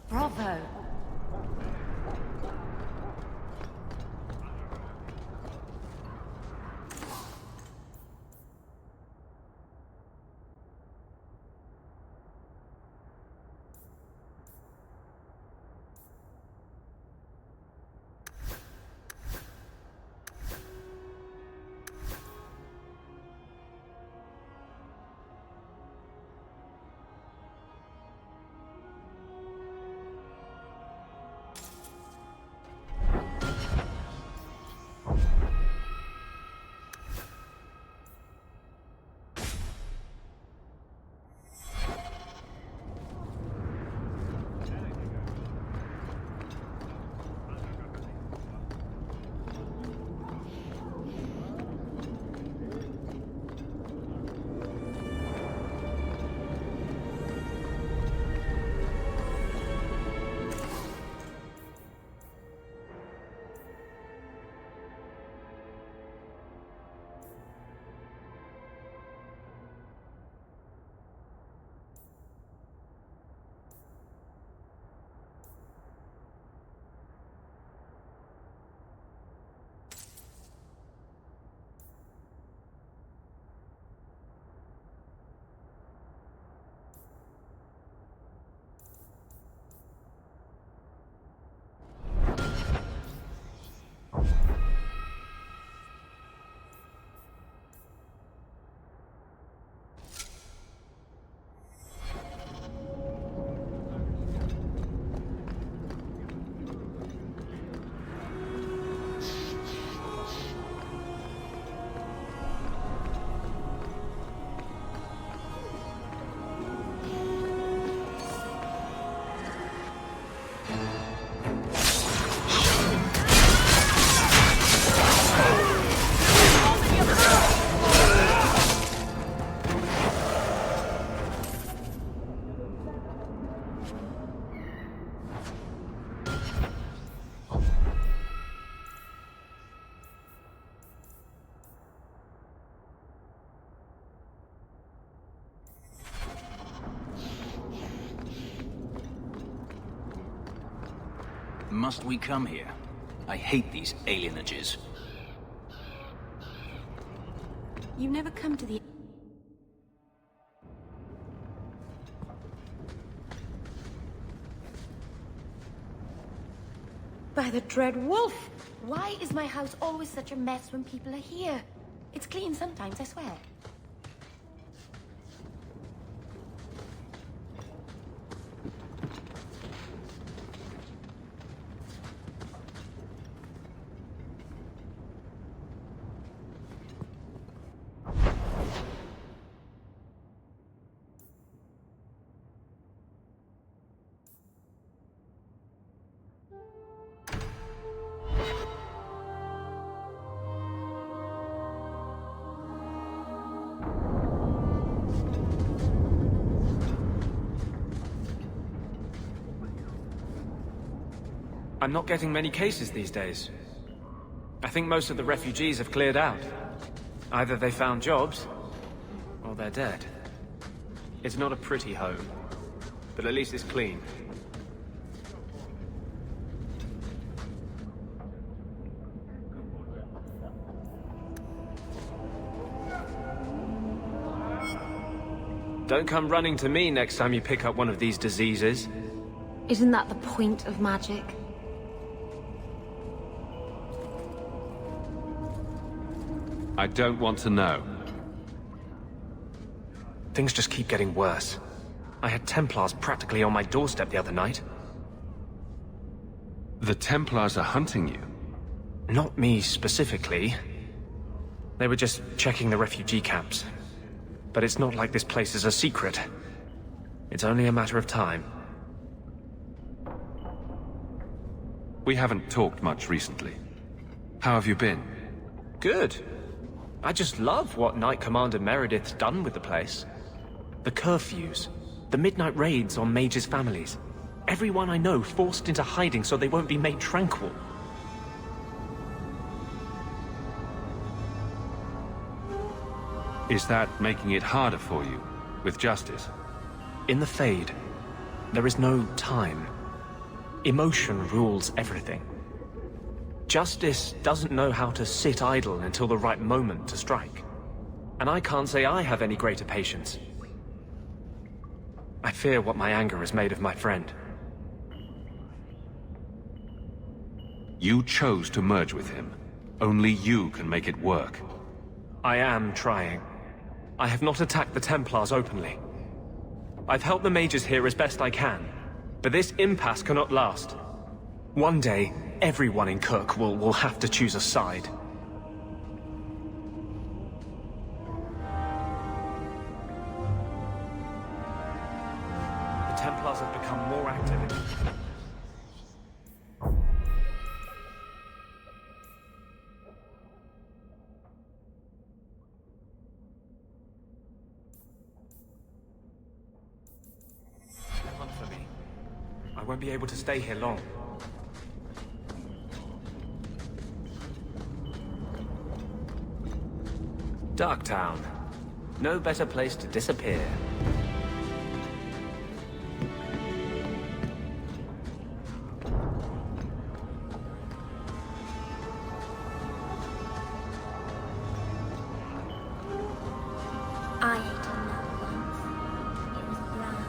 Bravo. Must we come here? I hate these alienages. You never come to the... By the dread wolf! Why is my house always such a mess when people are here? It's clean sometimes, I swear. I'm not getting many cases these days. I think most of the refugees have cleared out. Either they found jobs, or they're dead. It's not a pretty home, but at least it's clean. Don't come running to me next time you pick up one of these diseases. Isn't that the point of magic? I don't want to know. Things just keep getting worse. I had Templars practically on my doorstep the other night. The Templars are hunting you? Not me specifically. They were just checking the refugee camps. But it's not like this place is a secret. It's only a matter of time. We haven't talked much recently. How have you been? Good. I just love what Knight Commander Meredith's done with the place. The curfews, the midnight raids on mages' families. Everyone I know forced into hiding so they won't be made tranquil. Is that making it harder for you, with justice? In the Fade, there is no time. Emotion rules everything. Justice doesn't know how to sit idle until the right moment to strike. And I can't say I have any greater patience. I fear what my anger has made of my friend. You chose to merge with him. Only you can make it work. I am trying. I have not attacked the Templars openly. I've helped the mages here as best I can, but this impasse cannot last. One day, everyone in Kirkwall will have to choose a side. The Templars have become more active in... for me. I won't be able to stay here long. Darktown. No better place to disappear. I ate on that once. It was brown.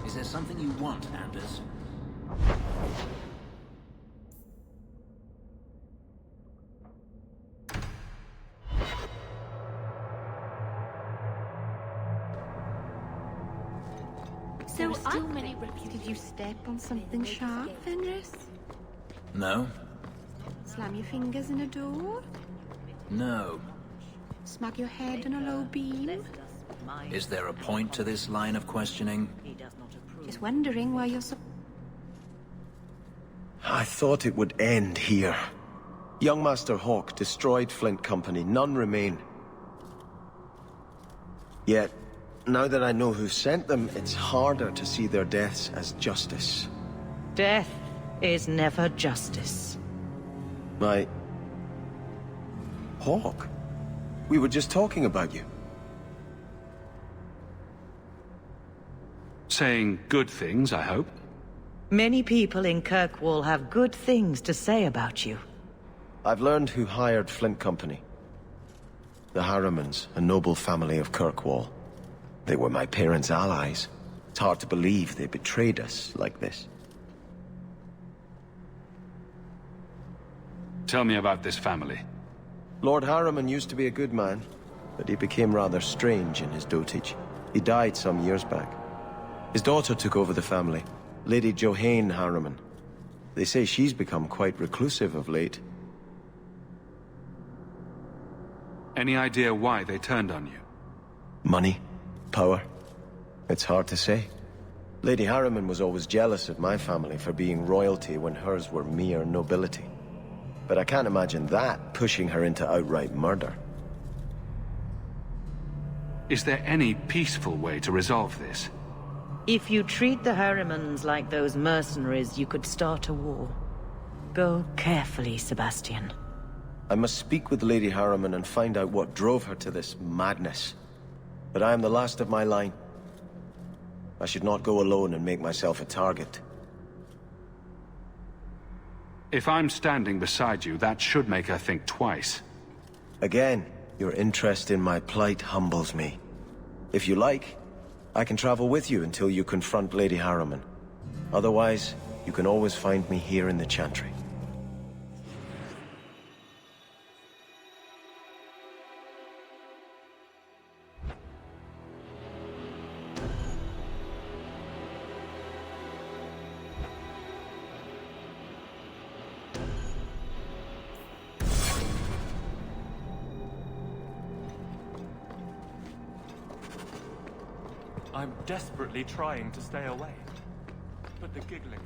Is there something you want, Anders? So did you step on something sharp, Fenris? No? Slam your fingers in a door? No. Smack your head on a low beam? Is there a point to this line of questioning? Just wondering why you're so... I thought it would end here. Young Master Hawk destroyed Flint Company. None remain. Yet, now that I know who sent them, it's harder to see their deaths as justice. Death is never justice. My... Hawk? We were just talking about you. Saying good things, I hope. Many people in Kirkwall have good things to say about you. I've learned who hired Flint Company. The Harrimans, a noble family of Kirkwall. They were my parents' allies. It's hard to believe they betrayed us like this. Tell me about this family. Lord Harriman used to be a good man, but he became rather strange in his dotage. He died some years back. His daughter took over the family, Lady Johanne Harriman. They say she's become quite reclusive of late. Any idea why they turned on you? Money? Power? It's hard to say. Lady Harriman was always jealous of my family for being royalty when hers were mere nobility. But I can't imagine that pushing her into outright murder. Is there any peaceful way to resolve this? If you treat the Harrimans like those mercenaries, you could start a war. Go carefully, Sebastian. I must speak with Lady Harriman and find out what drove her to this madness. But I am the last of my line. I should not go alone and make myself a target. If I'm standing beside you, that should make her think twice. Again, your interest in my plight humbles me. If you like, I can travel with you until you confront Lady Harriman. Otherwise, you can always find me here in the Chantry. I'm desperately trying to stay away. But the giggling...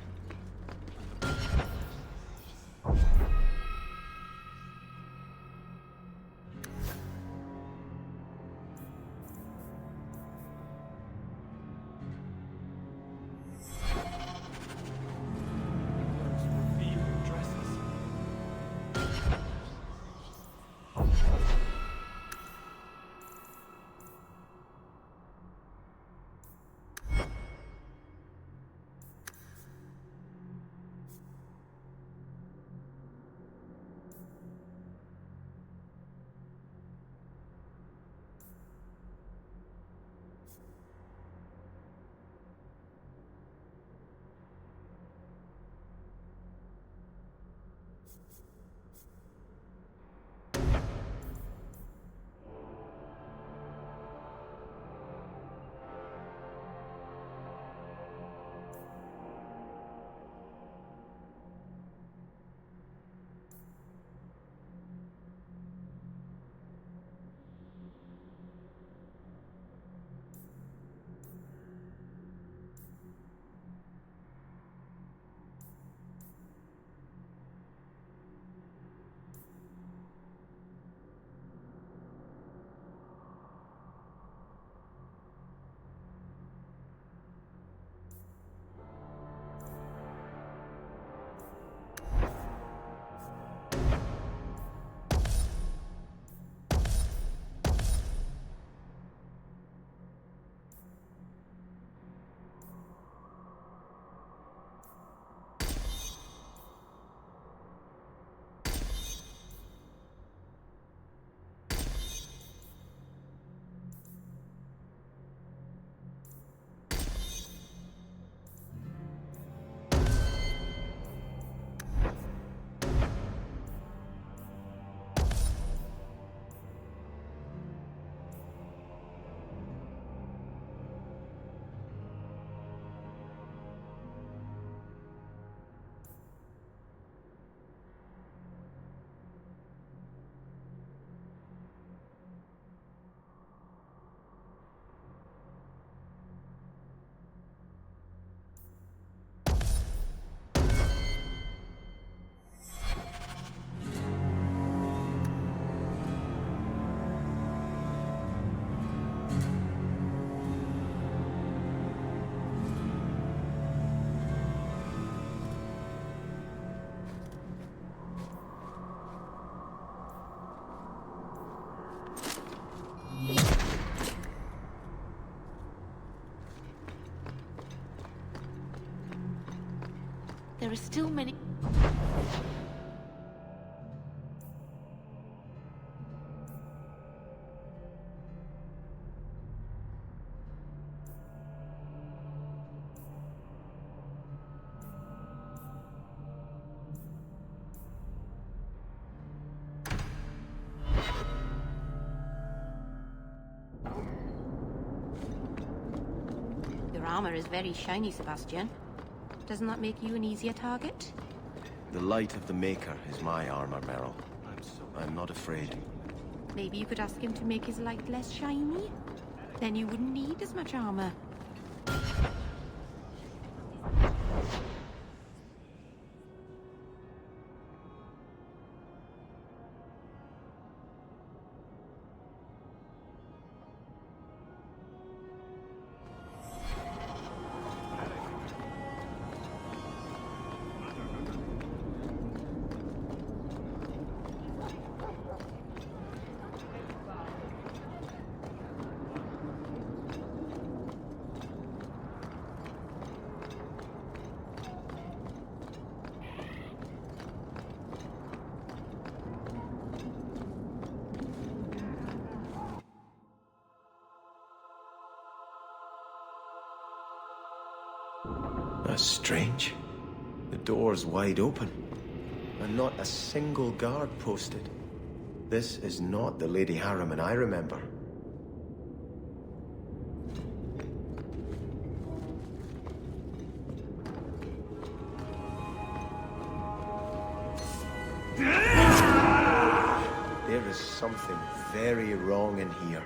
There are still many... Your armor is very shiny, Sebastian. Doesn't that make you an easier target? The light of the Maker is my armor, Meryl. I'm not afraid. Maybe you could ask him to make his light less shiny? Then you wouldn't need as much armor. That's strange. The door's wide open, and not a single guard posted. This is not the Lady Harriman I remember. There is something very wrong in here.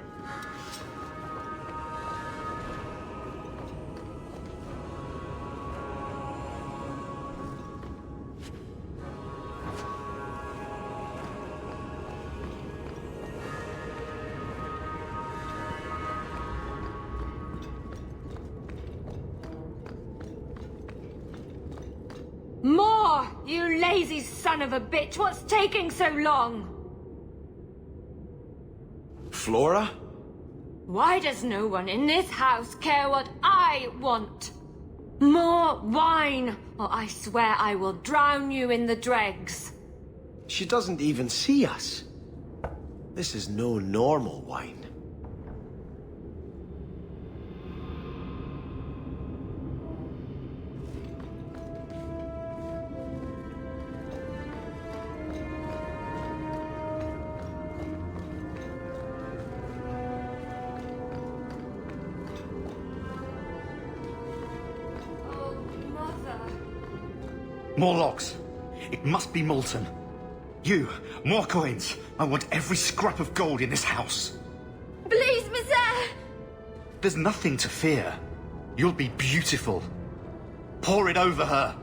Oh, you lazy son of a bitch! What's taking so long? Flora? Why does no one in this house care what I want? More wine, or I swear I will drown you in the dregs. She doesn't even see us. This is no normal wine. More logs. It must be molten. You, more coins. I want every scrap of gold in this house. Please, monsieur! There's nothing to fear. You'll be beautiful. Pour it over her.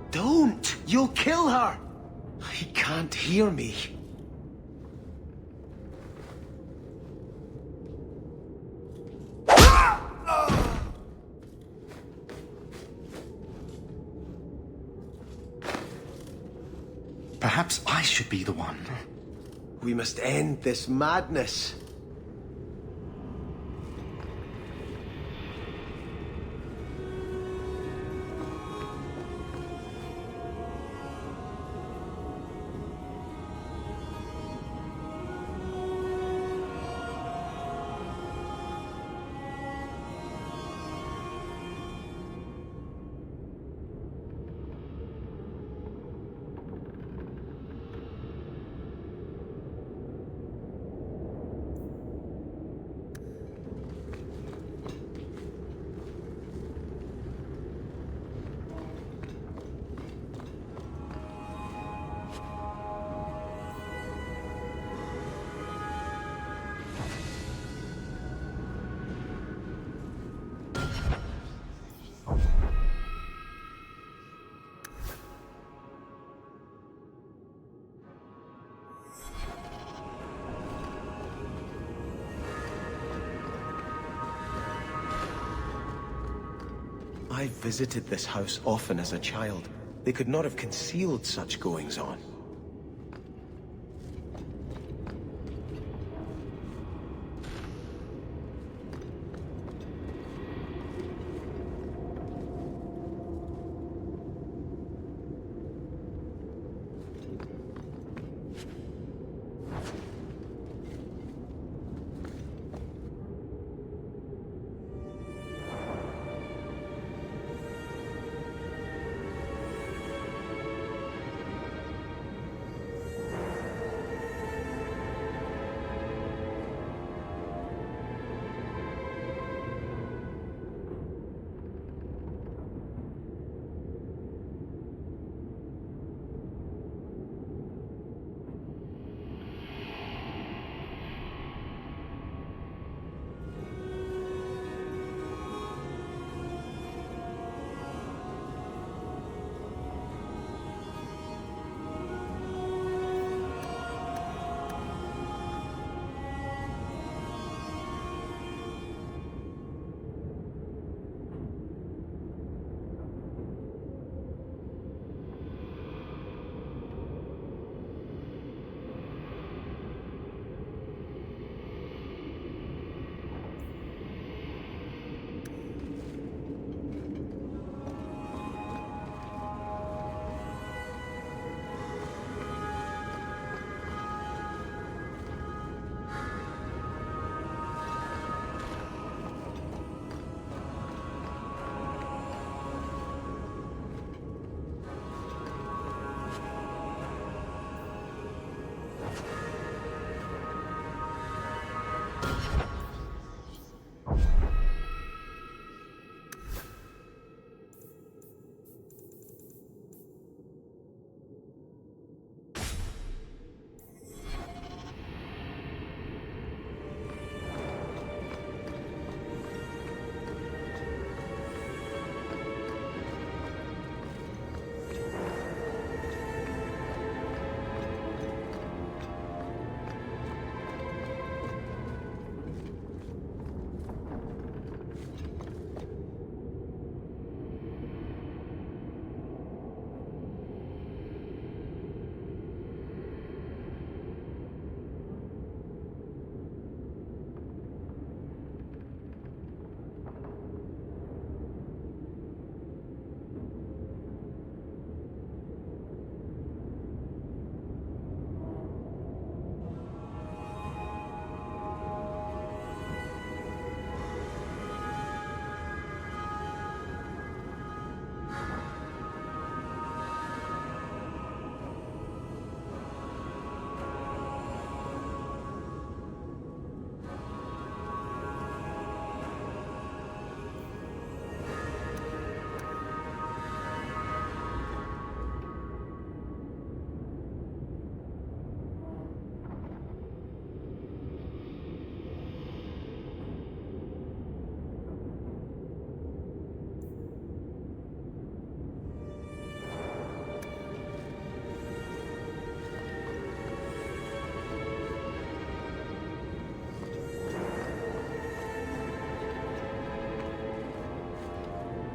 Don't! You'll kill her! He can't hear me. Perhaps I should be the one. We must end this madness. I visited this house often as a child. They could not have concealed such goings-on.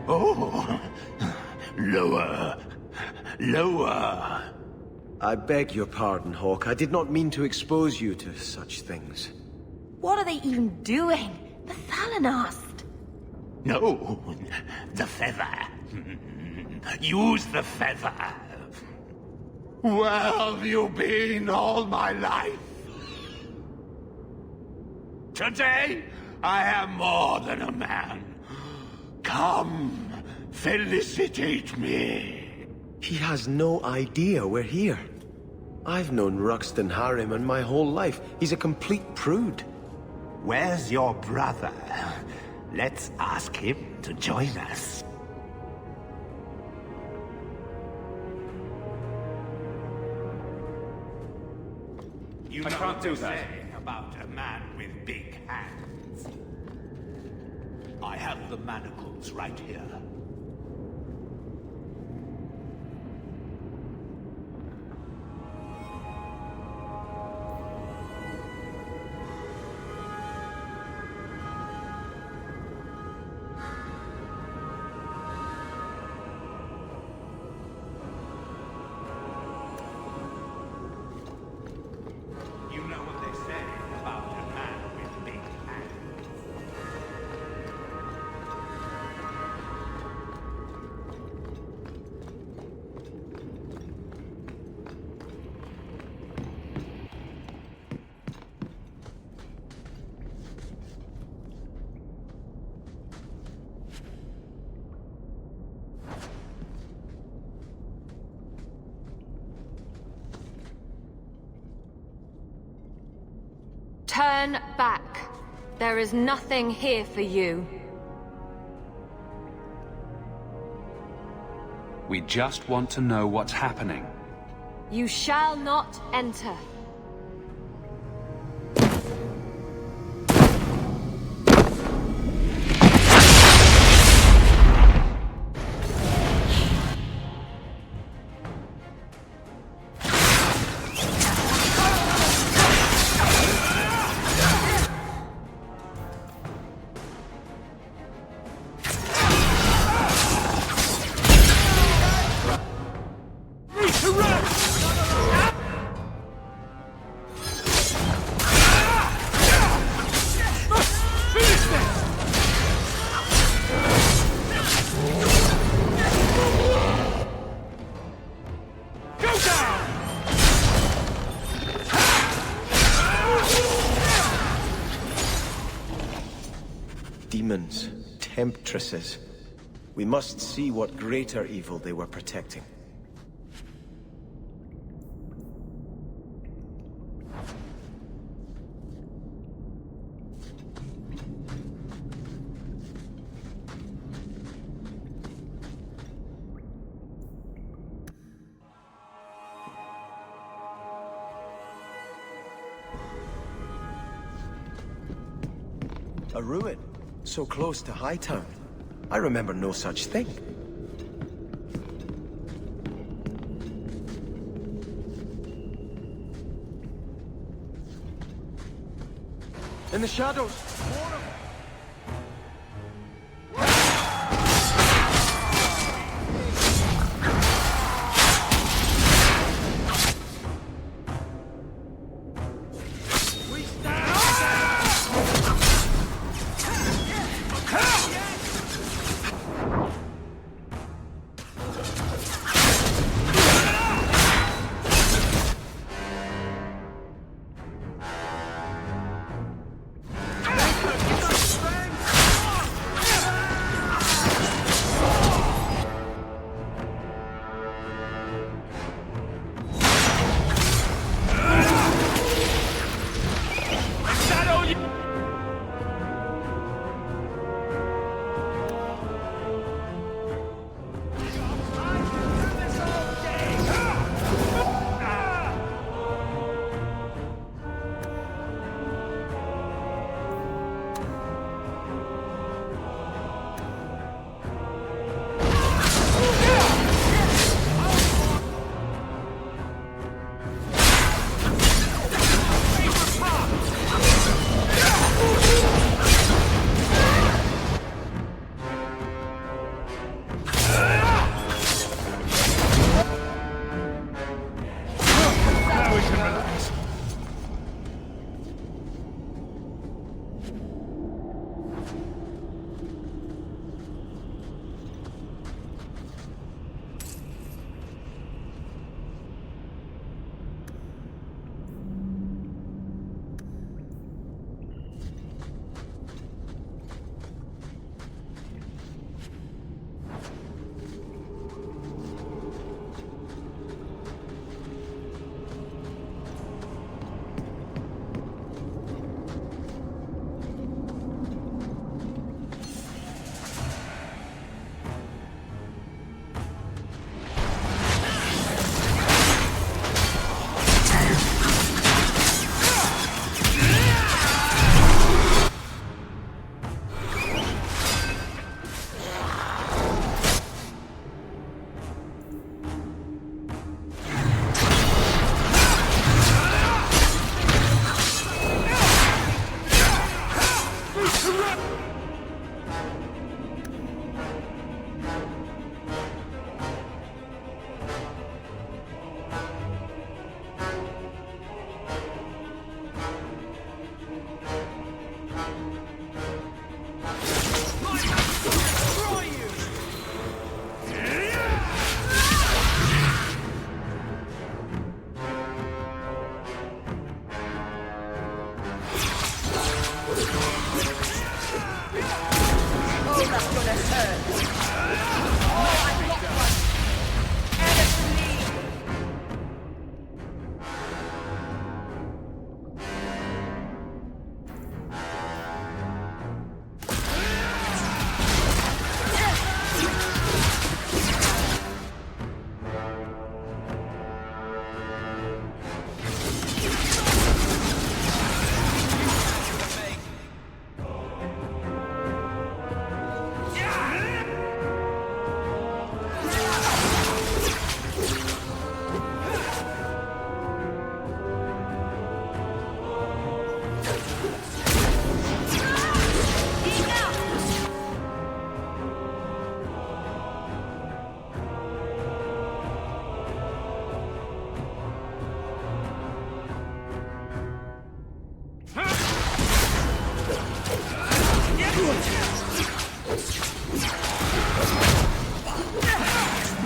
Oh, lower. Lower. I beg your pardon, Hawk. I did not mean to expose you to such things. What are they even doing? The Thalanast! No, the feather. Use the feather. Where have you been all my life? Today, I am more than a man. Come, felicitate me. He has no idea we're here. I've known Ruxton Harriman my whole life. He's a complete prude. Where's your brother? Let's ask him to join us. You know what they say about a man with big hands. I have the manacles right here. Turn back. There is nothing here for you. We just want to know what's happening. You shall not enter. Demons, temptresses. We must see what greater evil they were protecting. A ruin, so close to Hightown. I remember no such thing. In the shadows!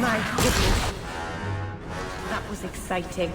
My goodness. That was exciting.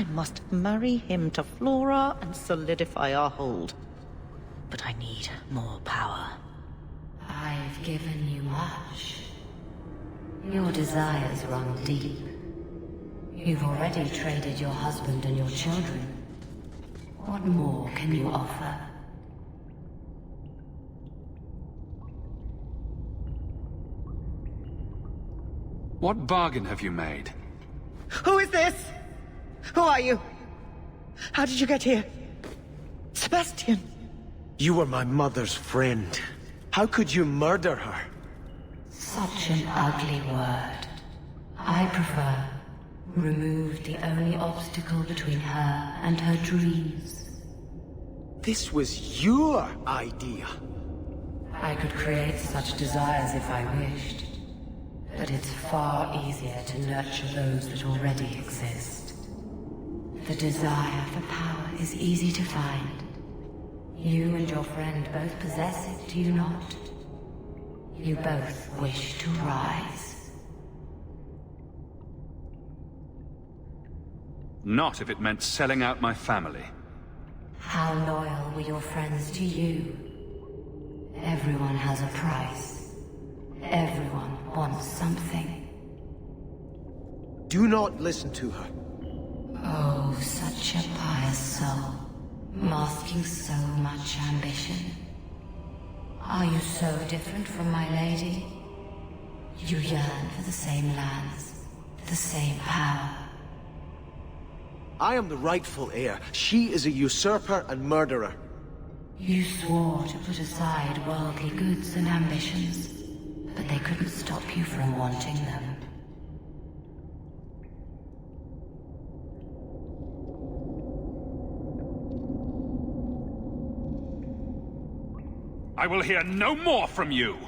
I must marry him to Flora and solidify our hold. But I need more power. I've given you much. Your desires run deep. You've already traded your husband and your children. What more can you offer? What bargain have you made? Who is this? Who are you? How did you get here? Sebastian! You were my mother's friend. How could you murder her? Such an ugly word. I prefer remove the only obstacle between her and her dreams. This was your idea. I could create such desires if I wished. But it's far easier to nurture those that already exist. The desire for power is easy to find. You and your friend both possess it, do you not? You both wish to rise. Not if it meant selling out my family. How loyal were your friends to you? Everyone has a price. Everyone wants something. Do not listen to her. Oh, such a pious soul, masking so much ambition. Are you so different from my lady? You yearn for the same lands, the same power. I am the rightful heir. She is a usurper and murderer. You swore to put aside worldly goods and ambitions, but they couldn't stop you from wanting them. I will hear no more from you!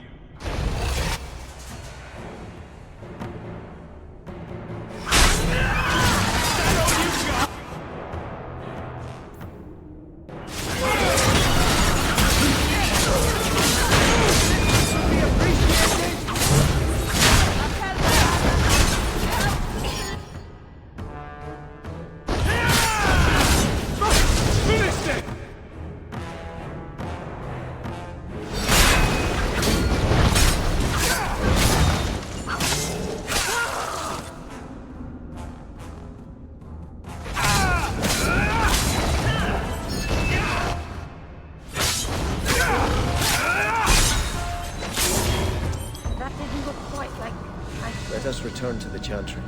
Let us return to the Chantry.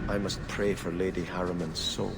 I must pray for Lady Harriman's soul.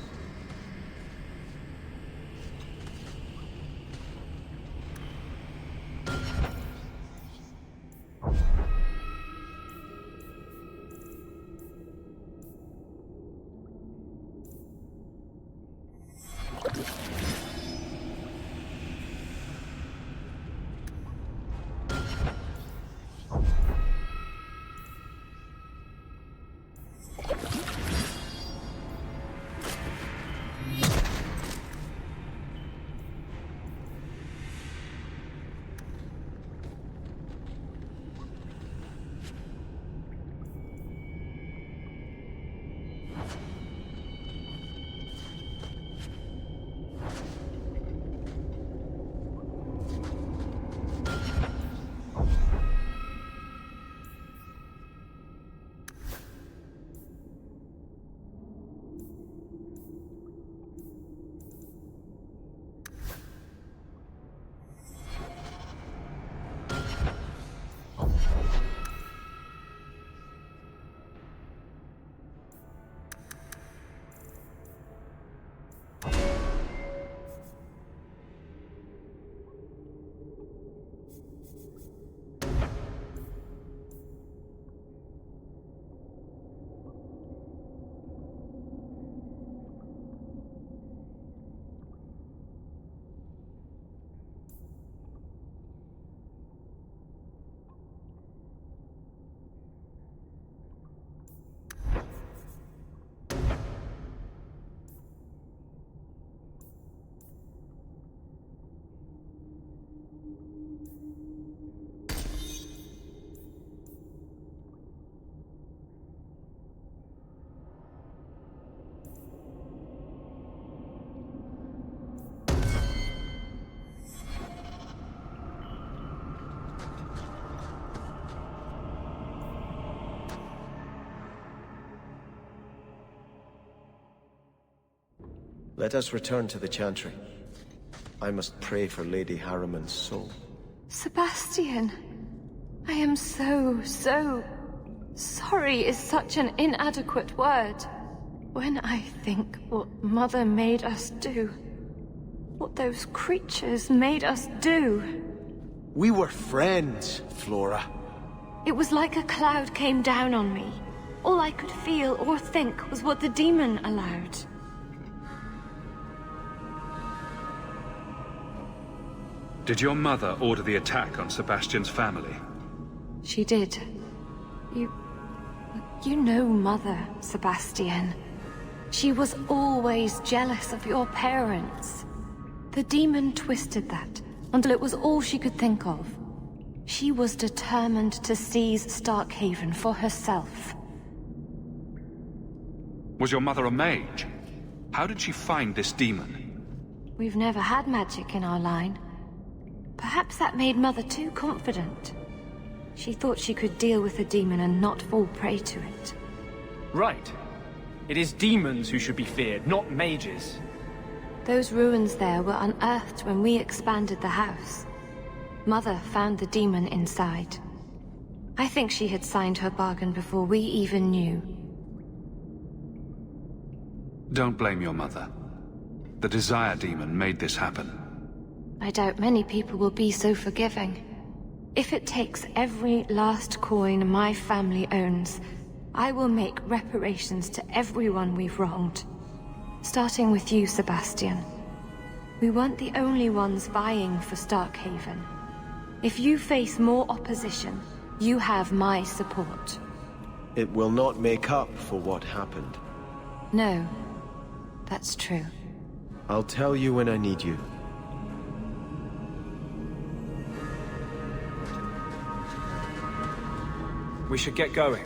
Let us return to the Chantry. I must pray for Lady Harriman's soul. Sebastian, I am so sorry is such an inadequate word. When I think what Mother made us do, what those creatures made us do. We were friends, Flora. It was like a cloud came down on me. All I could feel or think was what the demon allowed. Did your mother order the attack on Sebastian's family? She did. You know Mother, Sebastian. She was always jealous of your parents. The demon twisted that until it was all she could think of. She was determined to seize Starkhaven for herself. Was your mother a mage? How did she find this demon? We've never had magic in our line. Perhaps that made Mother too confident. She thought she could deal with the demon and not fall prey to it. Right. It is demons who should be feared, not mages. Those ruins there were unearthed when we expanded the house. Mother found the demon inside. I think she had signed her bargain before we even knew. Don't blame your mother. The Desire Demon made this happen. I doubt many people will be so forgiving. If it takes every last coin my family owns, I will make reparations to everyone we've wronged. Starting with you, Sebastian. We weren't the only ones vying for Starkhaven. If you face more opposition, you have my support. It will not make up for what happened. No, that's true. I'll tell you when I need you. We should get going.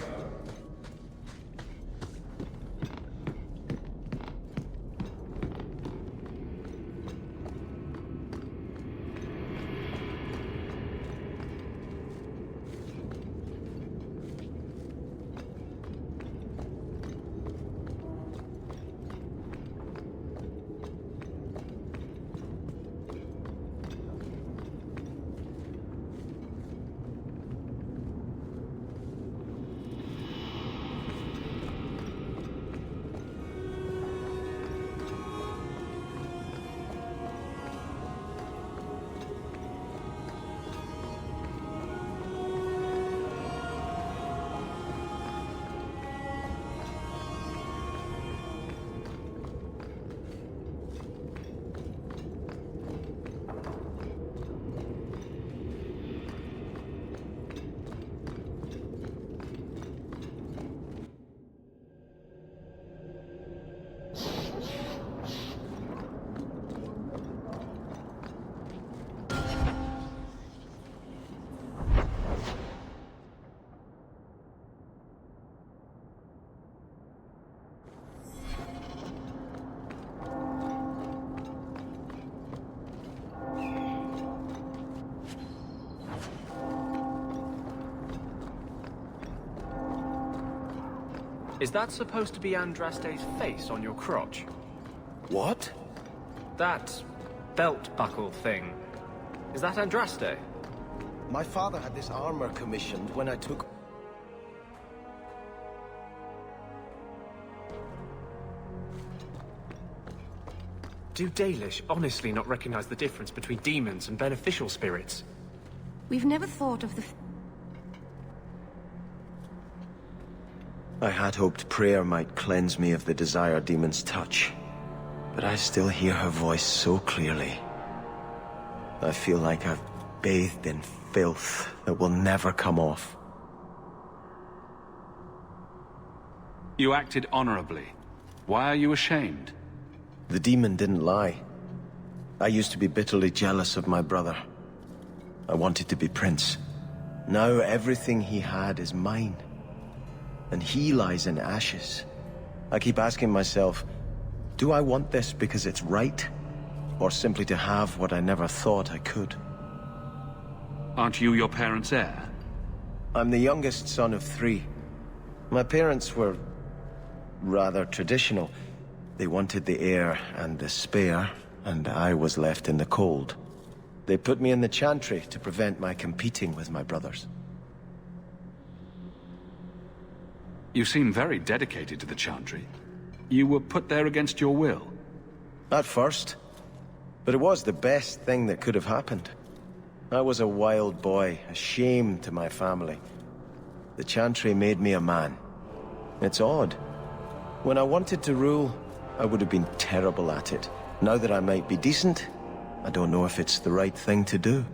Is that supposed to be Andraste's face on your crotch? What? That belt buckle thing. Is that Andraste? My father had this armor commissioned when I took... Do Dalish honestly not recognize the difference between demons and beneficial spirits? We've never thought of the... I had hoped prayer might cleanse me of the Desire Demon's touch, but I still hear her voice so clearly. I feel like I've bathed in filth that will never come off. You acted honorably. Why are you ashamed? The demon didn't lie. I used to be bitterly jealous of my brother. I wanted to be prince. Now everything he had is mine. And he lies in ashes. I keep asking myself, do I want this because it's right? Or simply to have what I never thought I could? Aren't you your parents' heir? I'm the youngest son of 3. My parents were rather traditional. They wanted the heir and the spare, and I was left in the cold. They put me in the Chantry to prevent my competing with my brothers. You seem very dedicated to the Chantry. You were put there against your will. At first. But it was the best thing that could have happened. I was a wild boy, a shame to my family. The Chantry made me a man. It's odd. When I wanted to rule, I would have been terrible at it. Now that I might be decent, I don't know if it's the right thing to do.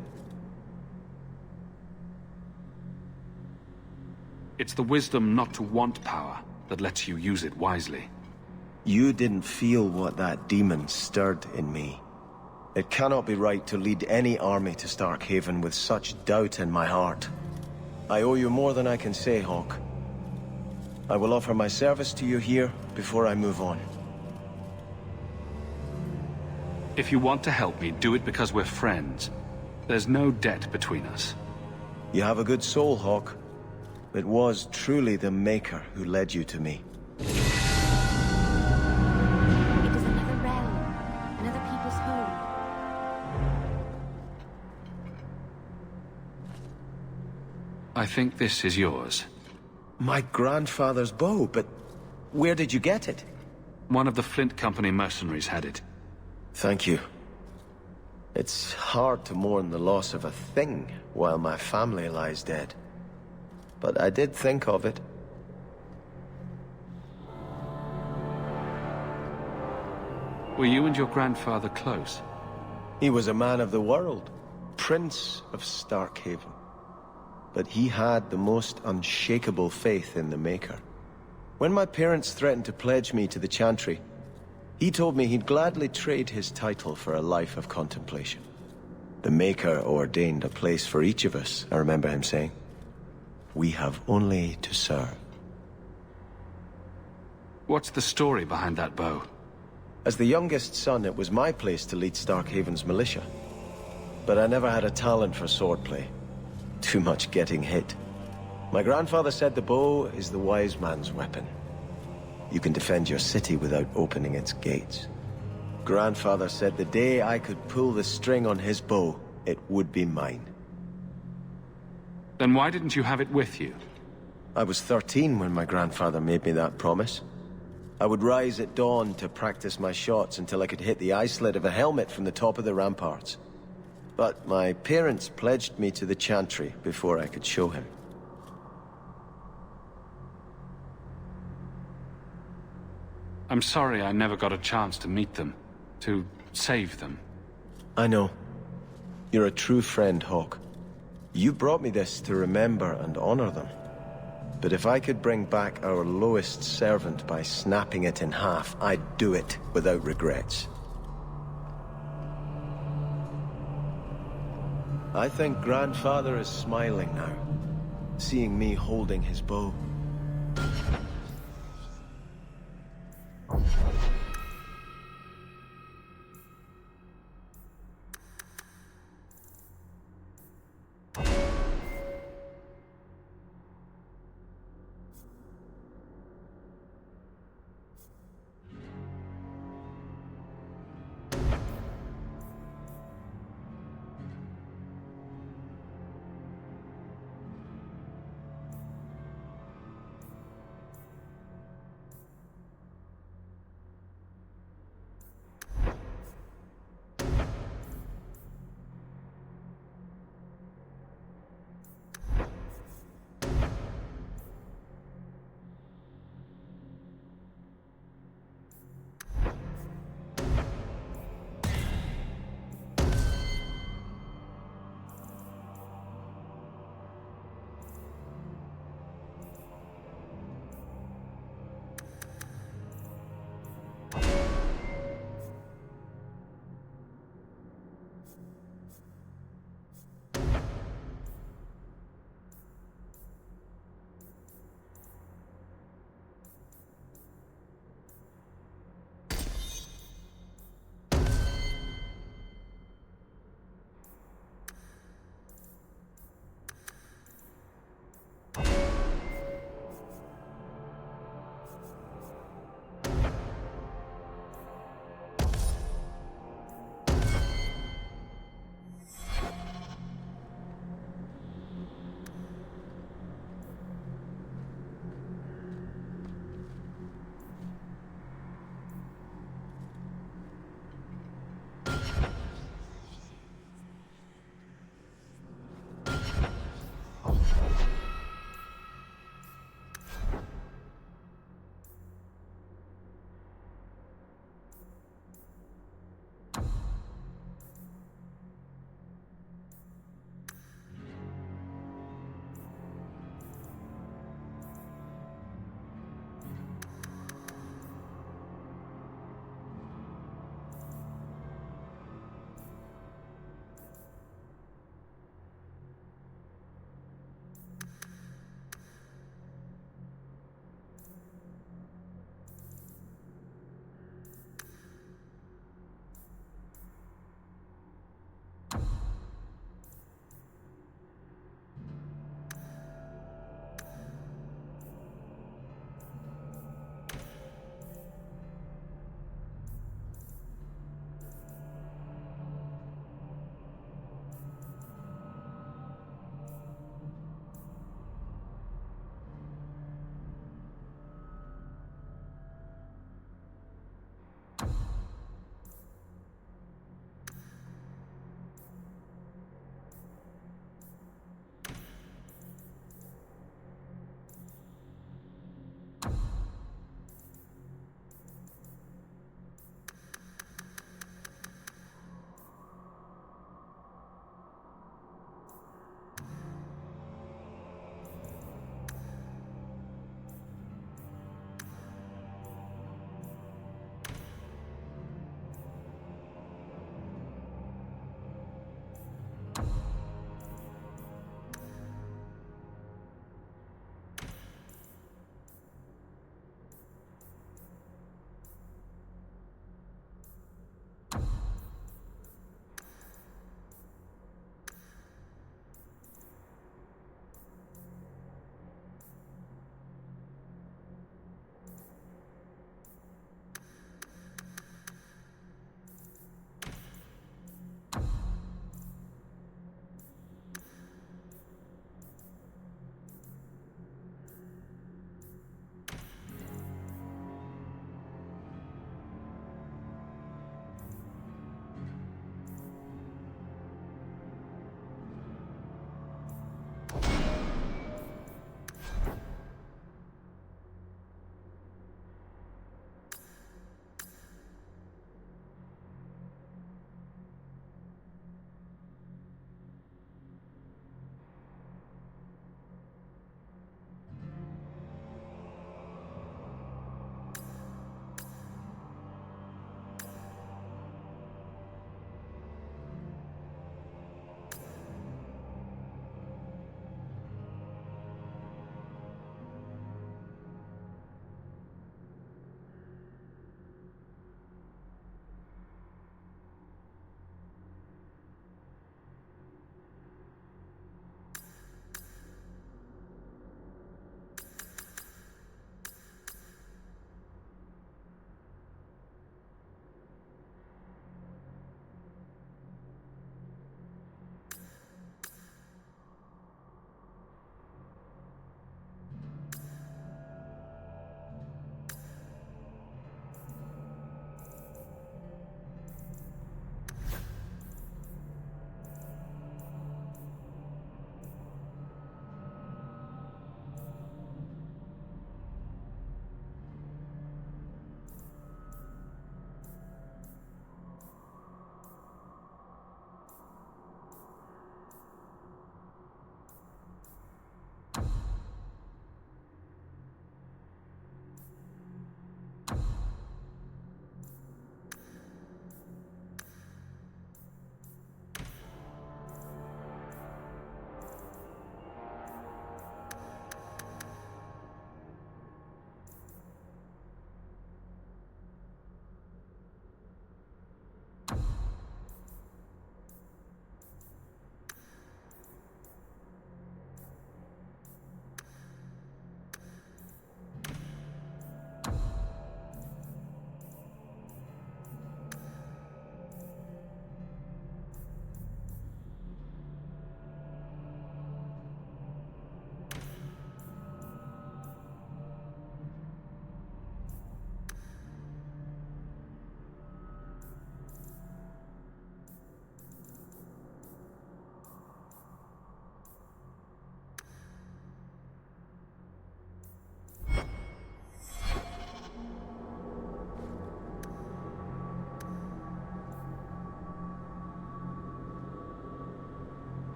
It's the wisdom not to want power that lets you use it wisely. You didn't feel what that demon stirred in me. It cannot be right to lead any army to Starkhaven with such doubt in my heart. I owe you more than I can say, Hawke. I will offer my service to you here before I move on. If you want to help me, do it because we're friends. There's no debt between us. You have a good soul, Hawke. It was truly the Maker who led you to me. It is another realm, another people's home. I think this is yours. My grandfather's bow, but where did you get it? One of the Flint Company mercenaries had it. Thank you. It's hard to mourn the loss of a thing while my family lies dead. But I did think of it. Were you and your grandfather close? He was a man of the world, Prince of Starkhaven. But he had the most unshakable faith in the Maker. When my parents threatened to pledge me to the Chantry, he told me he'd gladly trade his title for a life of contemplation. The Maker ordained a place for each of us, I remember him saying. We have only to serve. What's the story behind that bow? As the youngest son, it was my place to lead Starkhaven's militia. But I never had a talent for swordplay. Too much getting hit. My grandfather said the bow is the wise man's weapon. You can defend your city without opening its gates. Grandfather said the day I could pull the string on his bow, it would be mine. Then why didn't you have it with you? I was 13 when my grandfather made me that promise. I would rise at dawn to practice my shots until I could hit the eye slit of a helmet from the top of the ramparts. But my parents pledged me to the Chantry before I could show him. I'm sorry I never got a chance to meet them, to save them. I know. You're a true friend, Hawke. You brought me this to remember and honor them. But if I could bring back our lowest servant by snapping it in half, I'd do it without regrets. I think Grandfather is smiling now, seeing me holding his bow.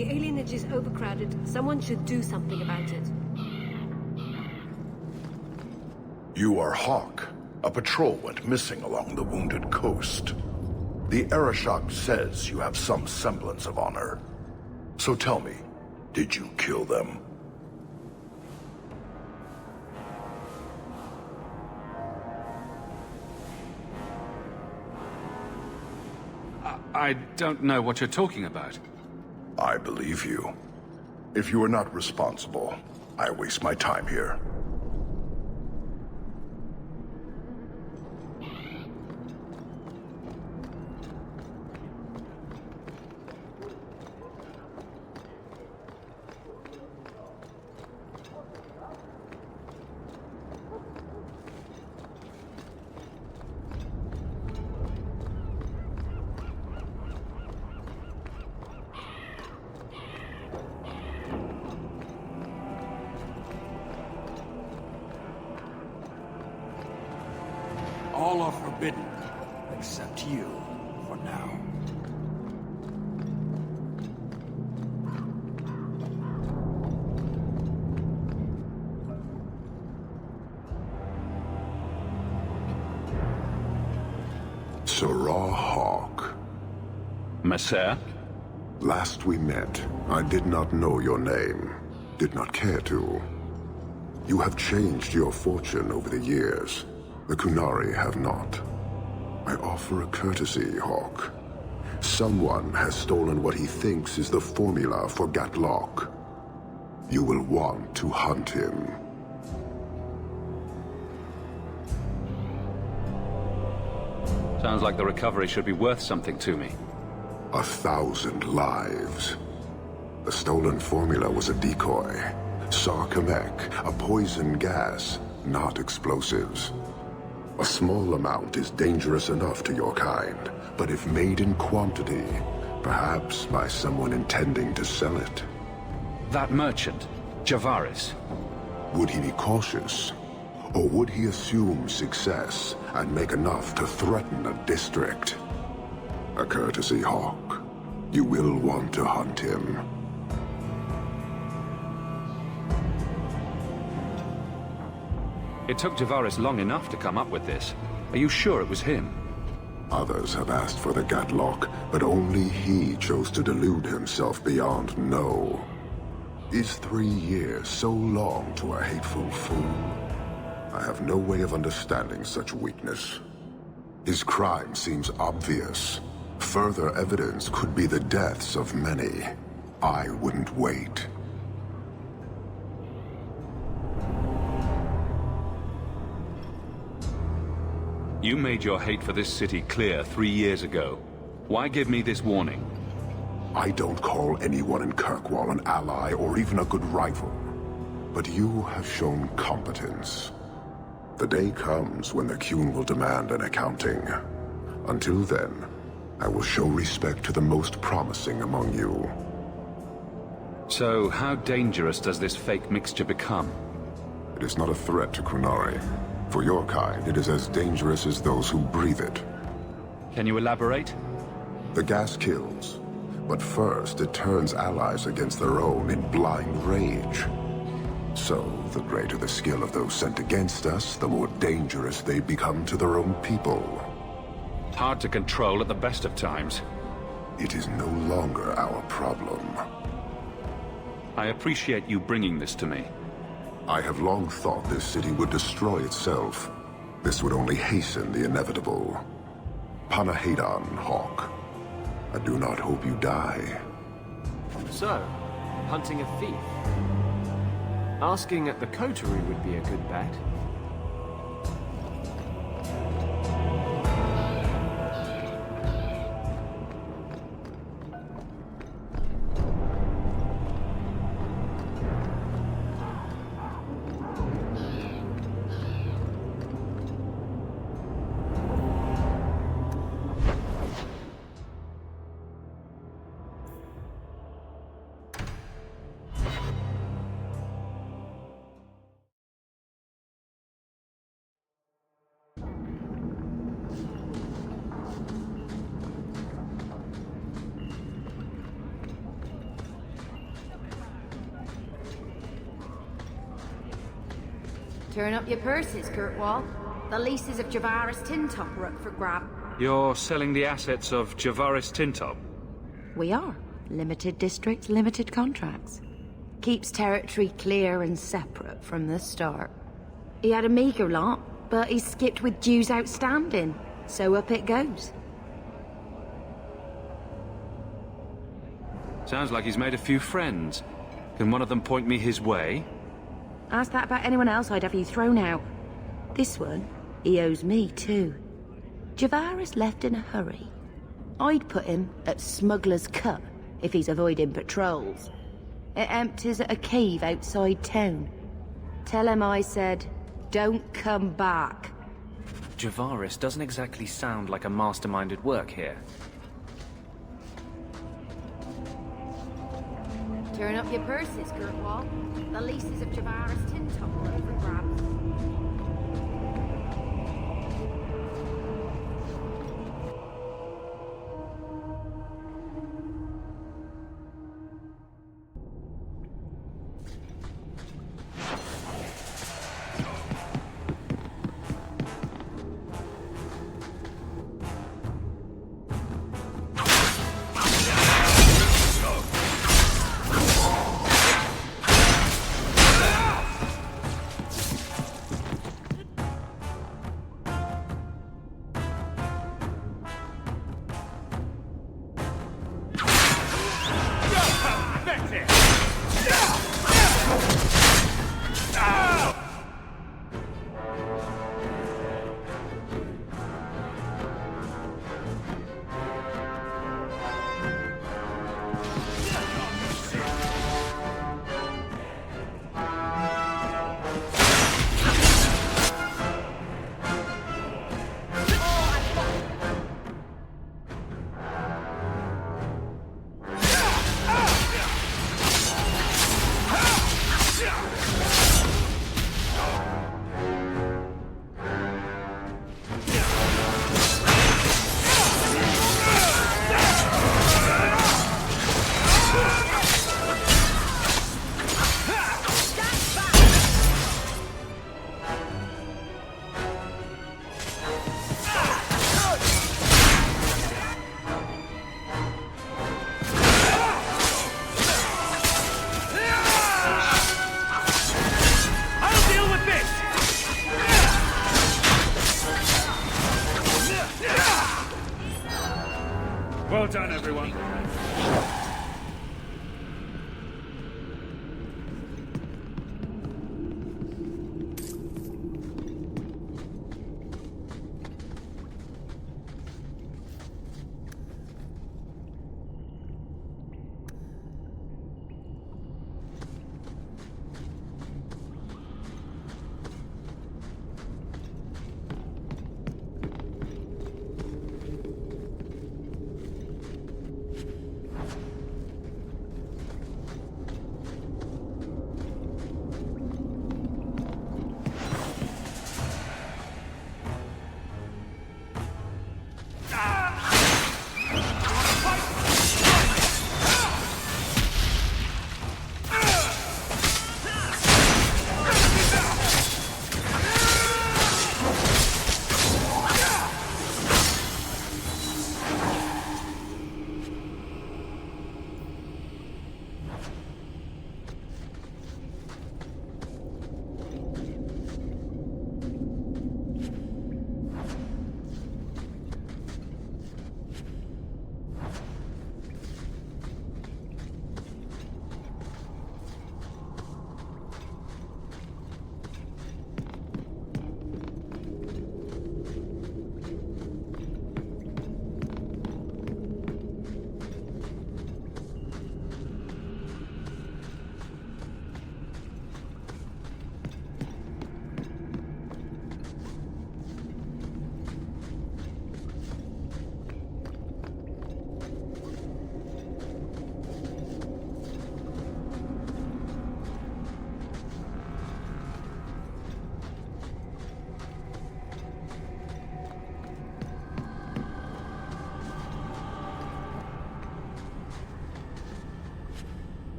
The alienage is overcrowded. Someone should do something about it. You are Hawk. A patrol went missing along the Wounded Coast. The Arashok says you have some semblance of honor. So tell me, did you kill them? I don't know what you're talking about. I believe you. If you are not responsible, I waste my time here. All are forbidden, except you, for now. Sarah Hawk. Messer? Last we met, I did not know your name. Did not care to. You have changed your fortune over the years. The Kunari have not. I offer a courtesy, Hawk. Someone has stolen what he thinks is the formula for Gatlok. You will want to hunt him. Sounds like the recovery should be worth something to me. 1,000 lives. The stolen formula was a decoy. Sarkamek, a poison gas, not explosives. A small amount is dangerous enough to your kind, but if made in quantity, perhaps by someone intending to sell it. That merchant, Javaris. Would he be cautious? Or would he assume success and make enough to threaten a district? A courtesy, Hawk. You will want to hunt him. It took Javaris long enough to come up with this. Are you sure it was him? Others have asked for the Gatlok, but only he chose to delude himself beyond no. Is 3 years so long to a hateful fool? I have no way of understanding such weakness. His crime seems obvious. Further evidence could be the deaths of many. I wouldn't wait. You made your hate for this city clear 3 years ago. Why give me this warning? I don't call anyone in Kirkwall an ally or even a good rival. But you have shown competence. The day comes when the Qun will demand an accounting. Until then, I will show respect to the most promising among you. So, how dangerous does this fake mixture become? It is not a threat to Kunari. For your kind, it is as dangerous as those who breathe it. Can you elaborate? The gas kills, but first it turns allies against their own in blind rage. So, the greater the skill of those sent against us, the more dangerous they become to their own people. Hard to control at the best of times. It is no longer our problem. I appreciate you bringing this to me. I have long thought this city would destroy itself. This would only hasten the inevitable. Panahadan, Hawk. I do not hope you die. So, hunting a thief. Asking at the coterie would be a good bet. Turn up your purses, Kirkwall. The leases of Javaris Tintop are up for grab. You're selling the assets of Javaris Tintop? We are. Limited districts, limited contracts. Keeps territory clear and separate from the start. He had a meager lot, but he skipped with dues outstanding, so up it goes. Sounds like he's made a few friends. Can one of them point me his way? Ask that about anyone else, I'd have you thrown out. This one, he owes me too. Javaris left in a hurry. I'd put him at Smuggler's Cut if he's avoiding patrols. It empties at a cave outside town. Tell him I said, don't come back. Javaris doesn't exactly sound like a mastermind at work here. Turn up your purses, Kirkwall. The leases of Javaris Tintop are up for grabs.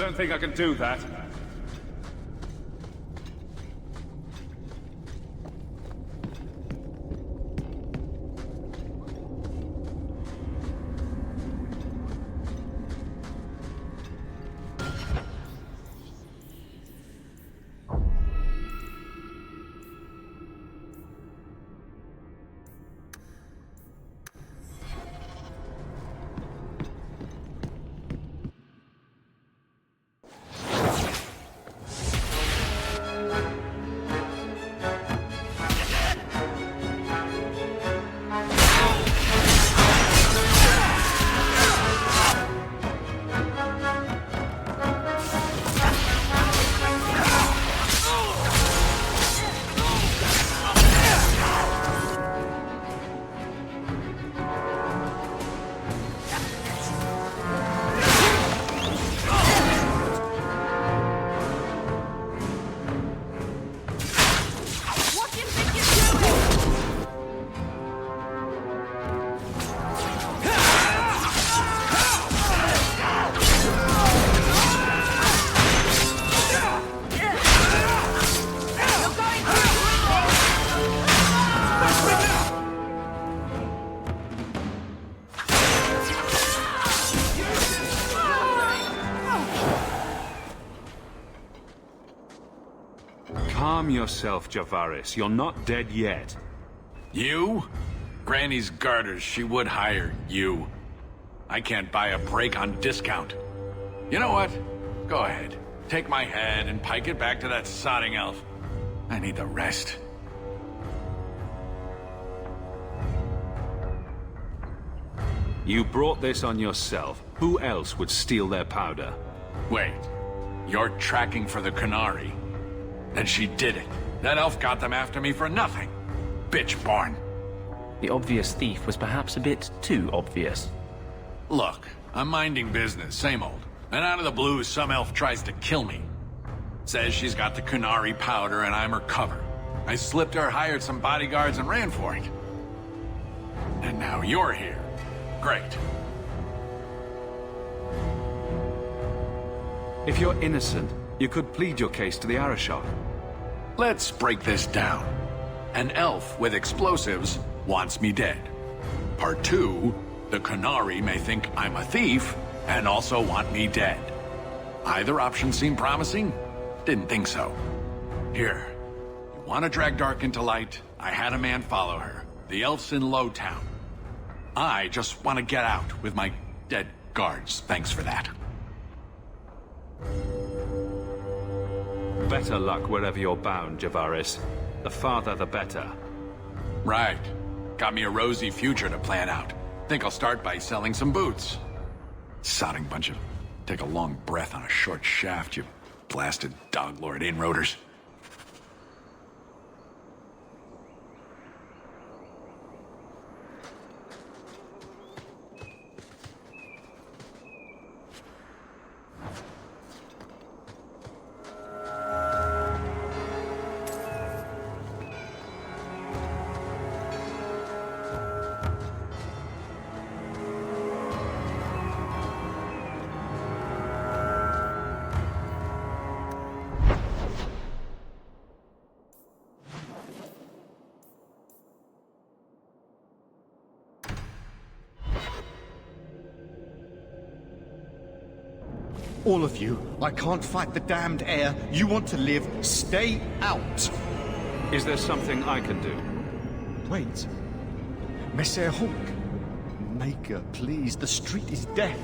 don't think I can do that. Calm yourself, Javaris. You're not dead yet. You? Granny's garters, she would hire you. I can't buy a break on discount. You know what? Go ahead. Take my head and pike it back to that sodding elf. I need the rest. You brought this on yourself. Who else would steal their powder? Wait. You're tracking for the Qunari. Then she did it. That elf got them after me for nothing. Bitch born. The obvious thief was perhaps a bit too obvious. Look, I'm minding business, same old. And out of the blue, some elf tries to kill me. Says she's got the Qunari powder and I'm her cover. I slipped her, hired some bodyguards, and ran for it. And now you're here. Great. If you're innocent, you could plead your case to the Arashok. Let's break this down. An elf with explosives wants me dead. Part 2, the Qunari may think I'm a thief and also want me dead. Either option seemed promising? Didn't think so. Here, you want to drag Dark into light? I had a man follow her. The elf's in Lowtown. I just want to get out with my dead guards. Thanks for that. Better luck wherever you're bound, Javaris. The farther, the better. Right. Got me a rosy future to plan out. Think I'll start by selling some boots. Sodding bunch of... Take a long breath on a short shaft, you blasted dog lord inroaders. All of you, I can't fight the damned air. You want to live, stay out. Is there something I can do? Wait. Messer Hulk. Maker, please, the street is death.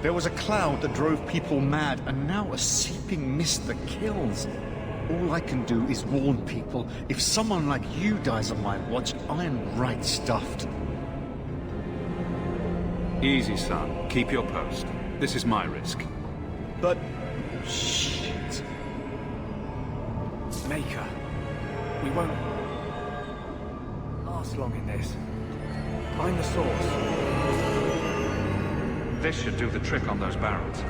There was a cloud that drove people mad, and now a seeping mist that kills. All I can do is warn people. If someone like you dies on my watch, I am right stuffed. Easy, son. Keep your post. This is my risk. But... shit. Maker, we won't last long in this. Find the source. This should do the trick on those barrels.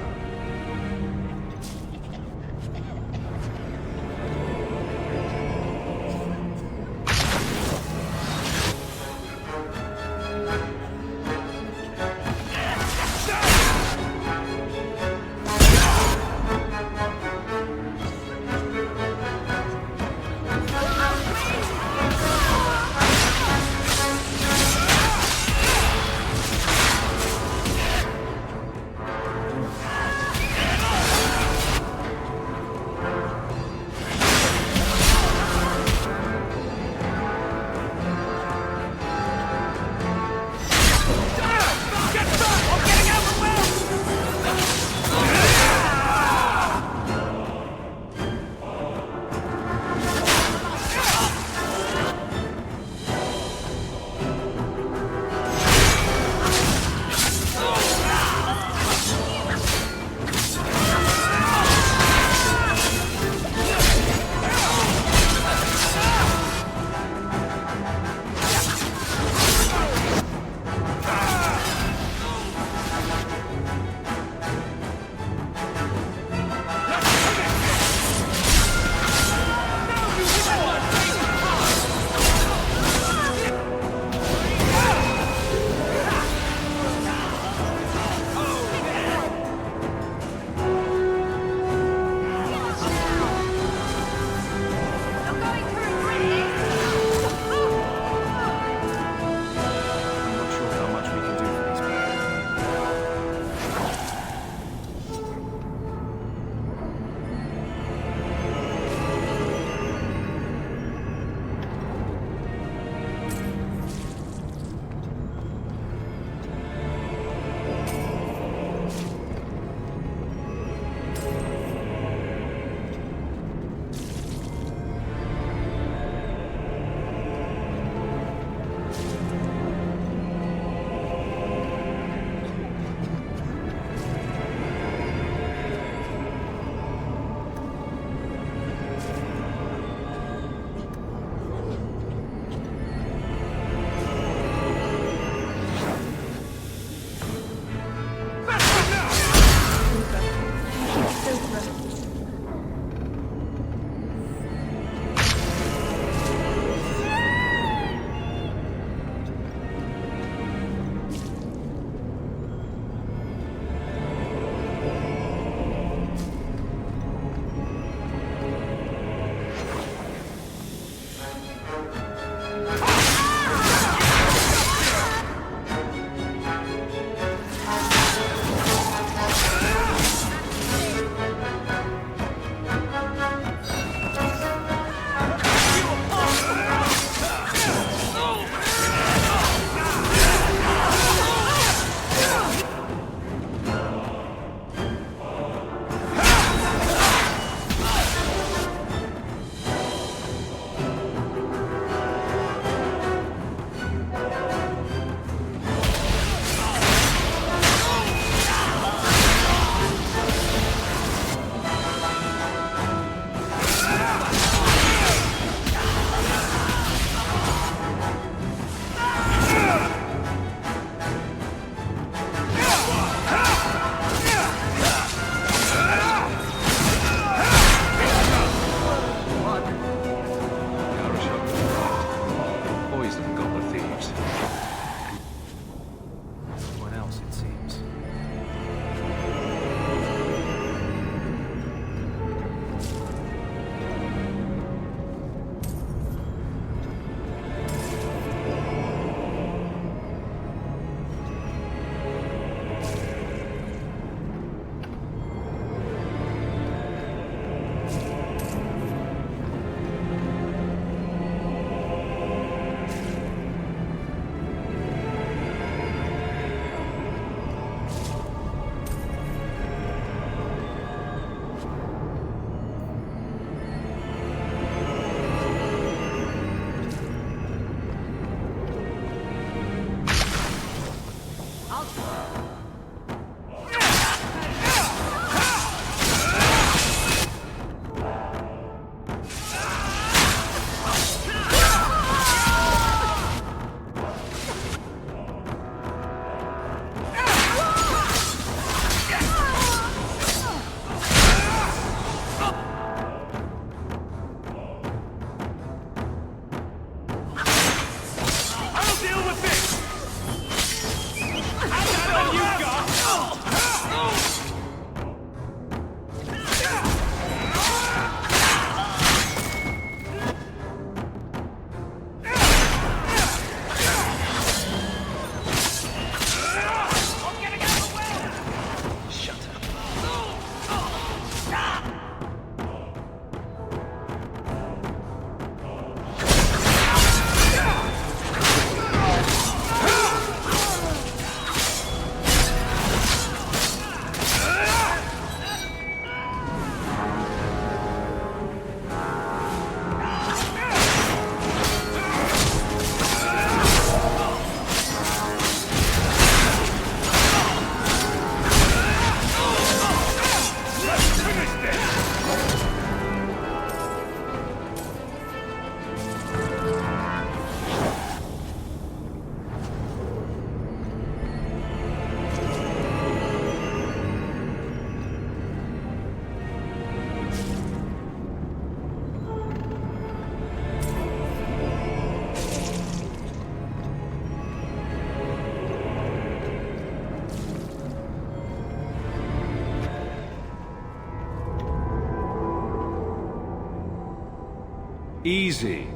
Easy.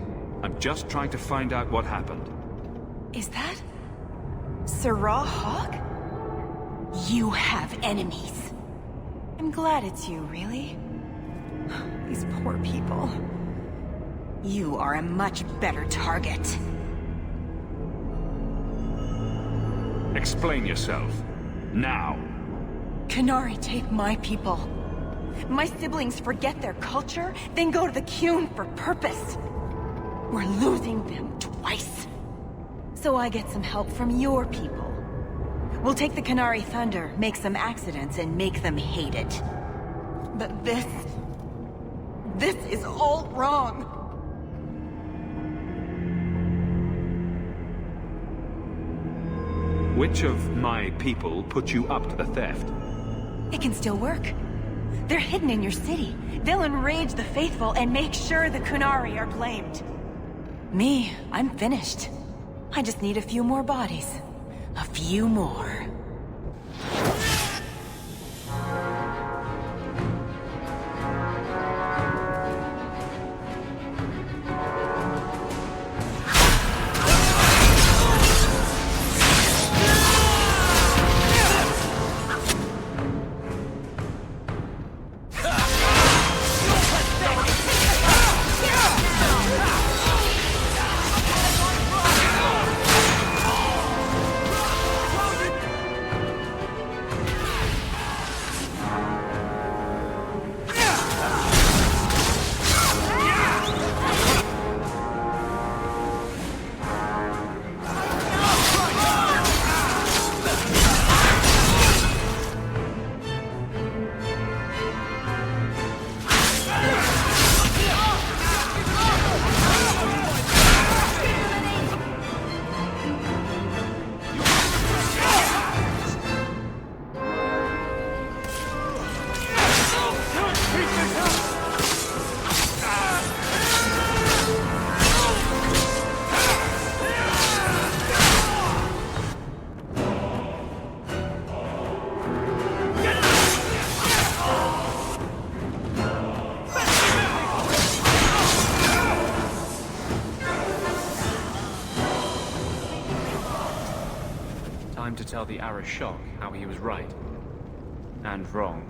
I'm just trying to find out what happened. Is that... Sirrah Hawk? You have enemies. I'm glad it's you, really. These poor people. You are a much better target. Explain yourself. Now. Qunari take my people. My siblings forget their culture, then go to the Qun for purpose. We're losing them twice. So I get some help from your people. We'll take the Qunari Thunder, make some accidents, and make them hate it. But this is all wrong. Which of my people put you up to the theft? It can still work. They're hidden in your city. They'll enrage the faithful and make sure the Qunari are blamed. Me, I'm finished. I just need a few more bodies. A few more. Time to tell the Arashok how he was right. And wrong.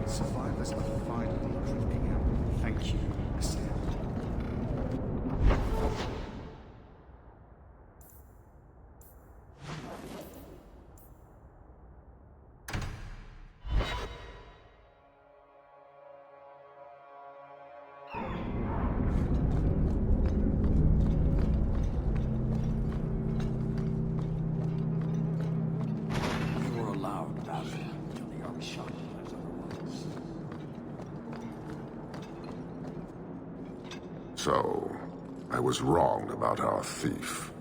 Survivors are finally creeping out. Thank you, Nasir. We were allowed that until the Arashok was otherwise. So, I was wrong about our thief.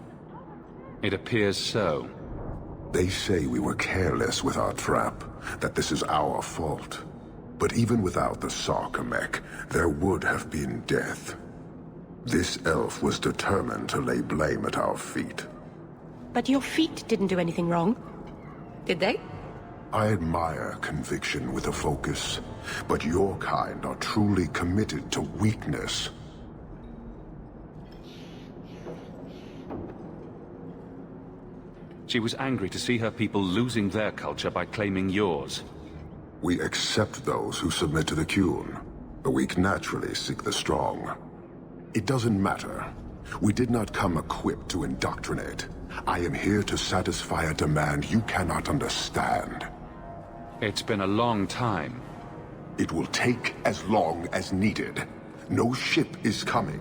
It appears so. They say we were careless with our trap, that this is our fault. But even without the Sarkamek, there would have been death. This elf was determined to lay blame at our feet. But your feet didn't do anything wrong, did they? I admire conviction with a focus, but your kind are truly committed to weakness. She was angry to see her people losing their culture by claiming yours. We accept those who submit to the Qun. The weak naturally seek the strong. It doesn't matter. We did not come equipped to indoctrinate. I am here to satisfy a demand you cannot understand. It's been a long time. It will take as long as needed. No ship is coming.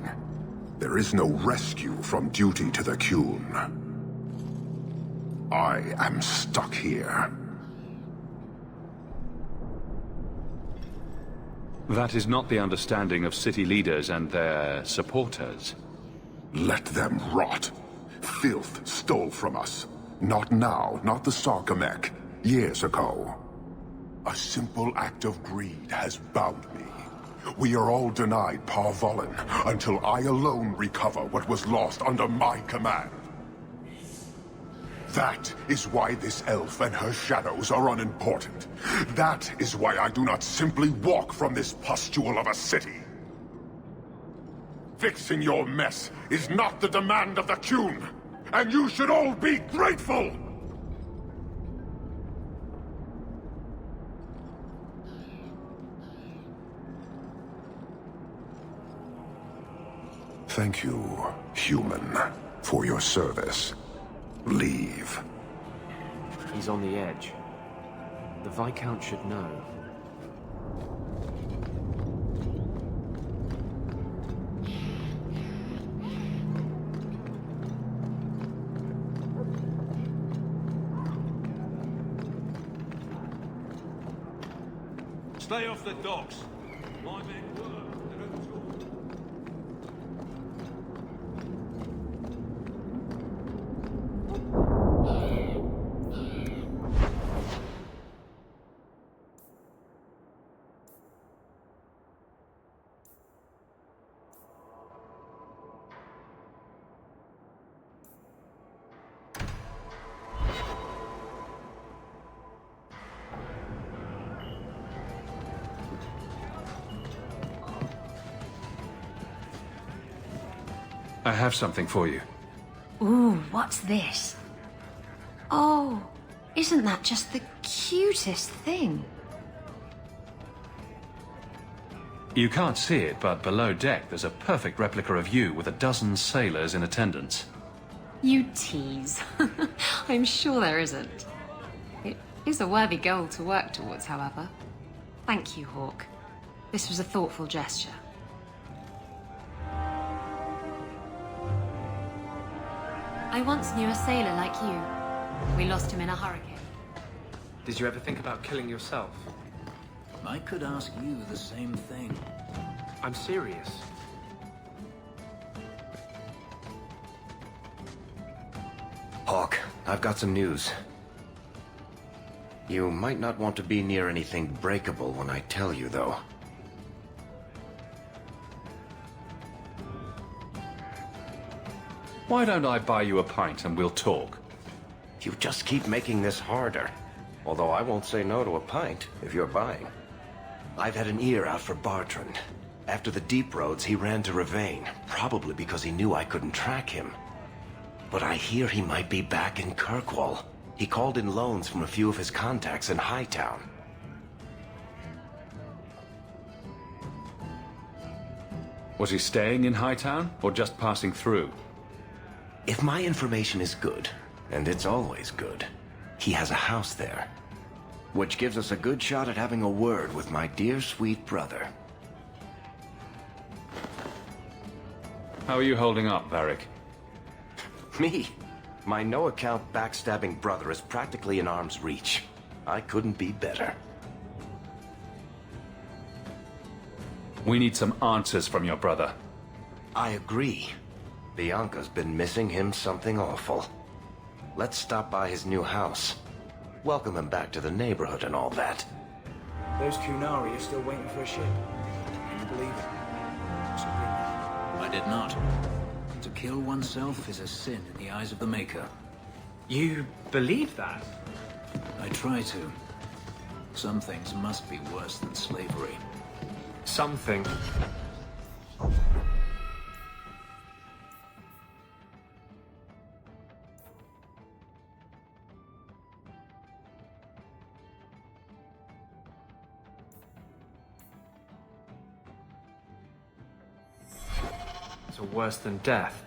There is no rescue from duty to the Qun. I am stuck here. That is not the understanding of city leaders and their supporters. Let them rot. Filth stole from us. Not now, not the Sarkamek. Years ago. A simple act of greed has bound me. We are all denied Parvolin until I alone recover what was lost under my command. That is why this elf and her shadows are unimportant. That is why I do not simply walk from this pustule of a city. Fixing your mess is not the demand of the Qun, and you should all be grateful! Thank you, human, for your service. Leave. He's on the edge. The Viscount should know. Stay off the docks. My men work. They don't talk. I have something for you. Ooh, what's this? Oh, isn't that just the cutest thing? You can't see it, but below deck there's a perfect replica of you with a dozen sailors in attendance. You tease. I'm sure there isn't. It is a worthy goal to work towards, however. Thank you, Hawk. This was a thoughtful gesture. I once knew a sailor like you. We lost him in a hurricane. Did you ever think about killing yourself? I could ask you the same thing. I'm serious. Hawk, I've got some news. You might not want to be near anything breakable when I tell you, though. Why don't I buy you a pint and we'll talk? You just keep making this harder. Although I won't say no to a pint, if you're buying. I've had an ear out for Bartrand. After the Deep Roads, he ran to Ravain, probably because he knew I couldn't track him. But I hear he might be back in Kirkwall. He called in loans from a few of his contacts in Hightown. Was he staying in Hightown, or just passing through? If my information is good, and it's always good, he has a house there. Which gives us a good shot at having a word with my dear sweet brother. How are you holding up, Varric? Me? My no-account backstabbing brother is practically in arm's reach. I couldn't be better. We need some answers from your brother. I agree. Bianca's been missing him something awful. Let's stop by his new house. Welcome him back to the neighborhood and all that. Those Qunari are still waiting for a ship. Can you believe it? I did not. To kill oneself is a sin in the eyes of the Maker. You believe that? I try to. Some things must be worse than slavery. Something. So worse than death.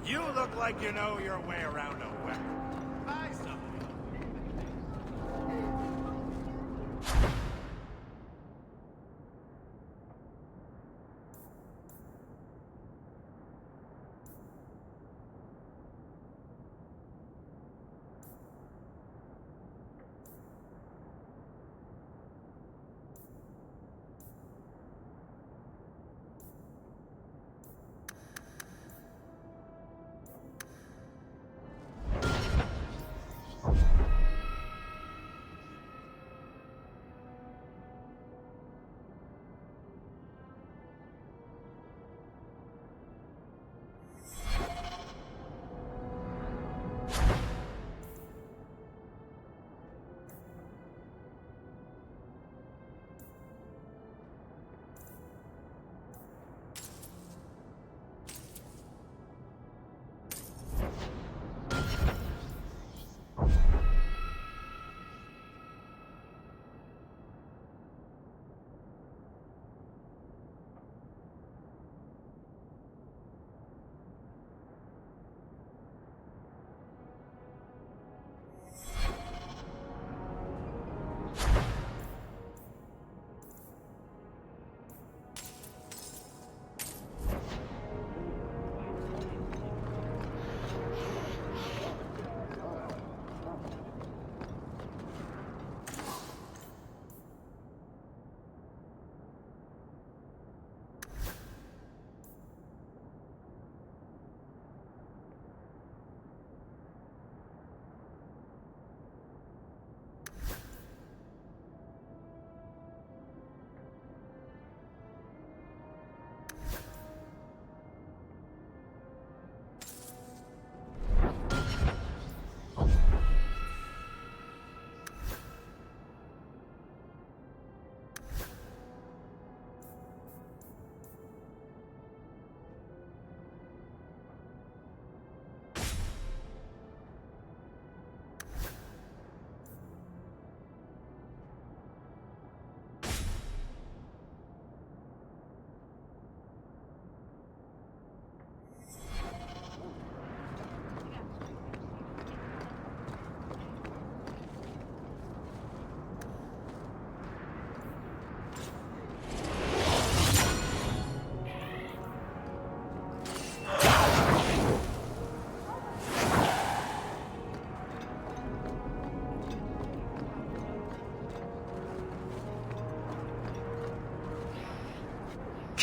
You look like you know your way around a weapon. Buy something.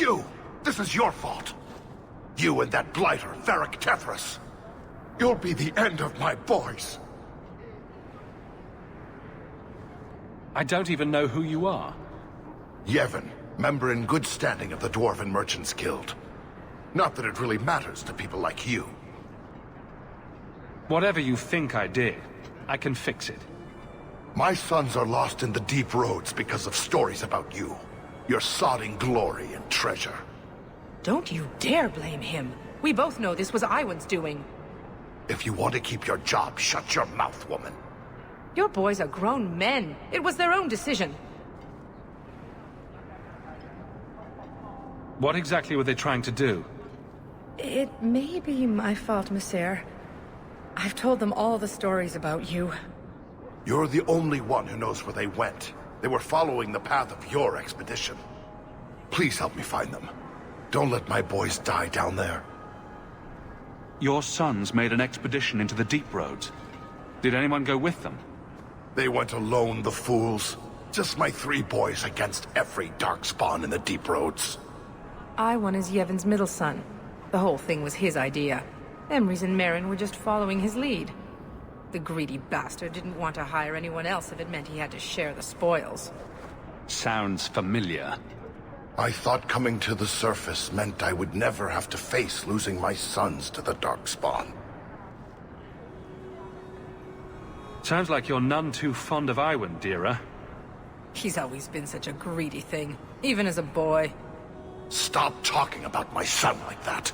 You! This is your fault! You and that blighter, Varric Tethras. You'll be the end of my boys. I don't even know who you are. Yevon, member in good standing of the Dwarven Merchants Guild. Not that it really matters to people like you. Whatever you think I did, I can fix it. My sons are lost in the deep roads because of stories about you. Your sodding glory and treasure. Don't you dare blame him. We both know this was Iwan's doing. If you want to keep your job, shut your mouth, woman. Your boys are grown men. It was their own decision. What exactly were they trying to do? It may be my fault, Monsieur. I've told them all the stories about you. You're the only one who knows where they went. They were following the path of your expedition. Please help me find them. Don't let my boys die down there. Your sons made an expedition into the deep roads. Did anyone go with them? They went alone, the fools. Just my 3 boys against every darkspawn in the deep roads. Iwan is Yevon's middle son. The whole thing was his idea. Emrys and Merrin were just following his lead. The greedy bastard didn't want to hire anyone else if it meant he had to share the spoils. Sounds familiar. I thought coming to the surface meant I would never have to face losing my sons to the darkspawn. Sounds like you're none too fond of Iwan, Dira. He's always been such a greedy thing, even as a boy. Stop talking about my son like that.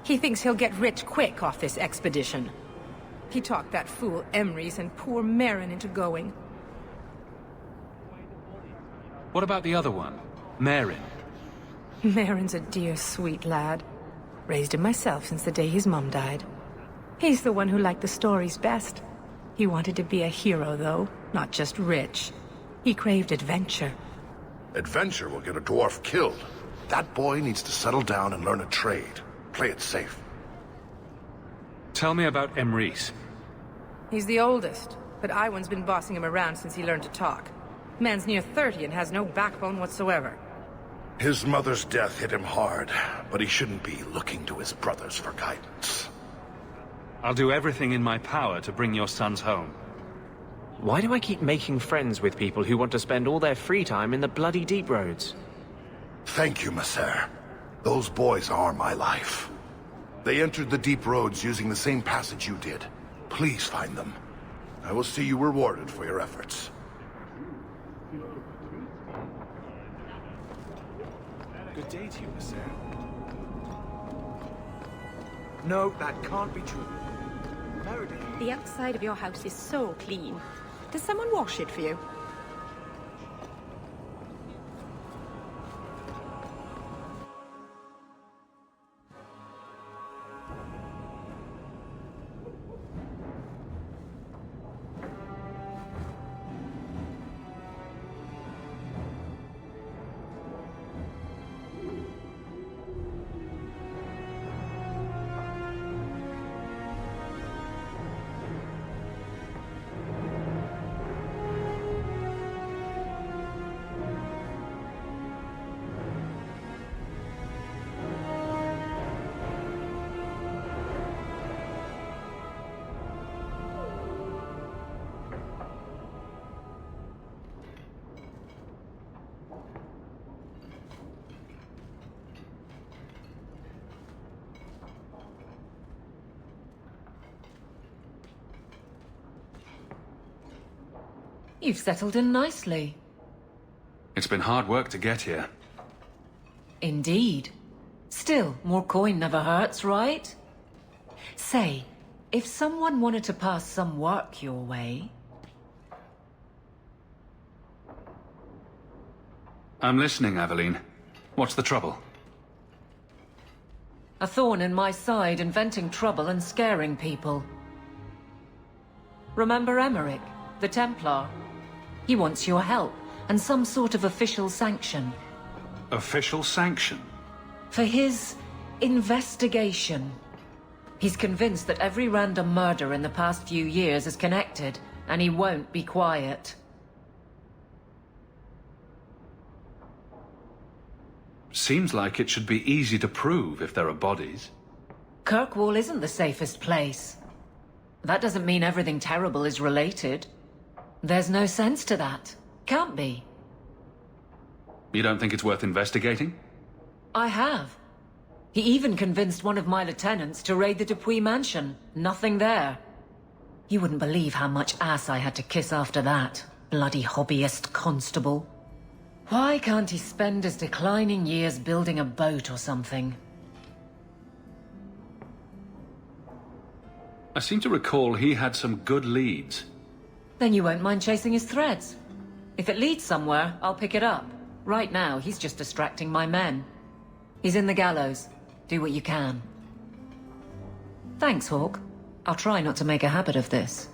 He thinks he'll get rich quick off this expedition. He talked that fool Emrys and poor Merrin into going. What about the other one? Merrin? Merrin's a dear, sweet lad. Raised him myself since the day his mum died. He's the one who liked the stories best. He wanted to be a hero, though, not just rich. He craved adventure. Adventure will get a dwarf killed. That boy needs to settle down and learn a trade. Play it safe. Tell me about Emrys. He's the oldest, but Iwan's been bossing him around since he learned to talk. Man's near 30 and has no backbone whatsoever. His mother's death hit him hard, but he shouldn't be looking to his brothers for guidance. I'll do everything in my power to bring your sons home. Why do I keep making friends with people who want to spend all their free time in the bloody deep roads? Thank you, Messer. Those boys are my life. They entered the deep roads using the same passage you did. Please find them. I will see you rewarded for your efforts. Good day to you, Messer. No, that can't be true. Meredith. The outside of your house is so clean. Does someone wash it for you? You've settled in nicely. It's been hard work to get here. Indeed. Still, more coin never hurts, right? Say, if someone wanted to pass some work your way... I'm listening, Aveline. What's the trouble? A thorn in my side, inventing trouble and scaring people. Remember Emmerich, the Templar? He wants your help, and some sort of official sanction. Official sanction? For his investigation. He's convinced that every random murder in the past few years is connected, and he won't be quiet. Seems like it should be easy to prove if there are bodies. Kirkwall isn't the safest place. That doesn't mean everything terrible is related. There's no sense to that. Can't be. You don't think it's worth investigating? I have. He even convinced one of my lieutenants to raid the Dupuis mansion. Nothing there. You wouldn't believe how much ass I had to kiss after that. Bloody hobbyist constable. Why can't he spend his declining years building a boat or something? I seem to recall he had some good leads. Then you won't mind chasing his threads. If it leads somewhere, I'll pick it up. Right now, he's just distracting my men. He's in the gallows. Do what you can. Thanks, Hawk. I'll try not to make a habit of this.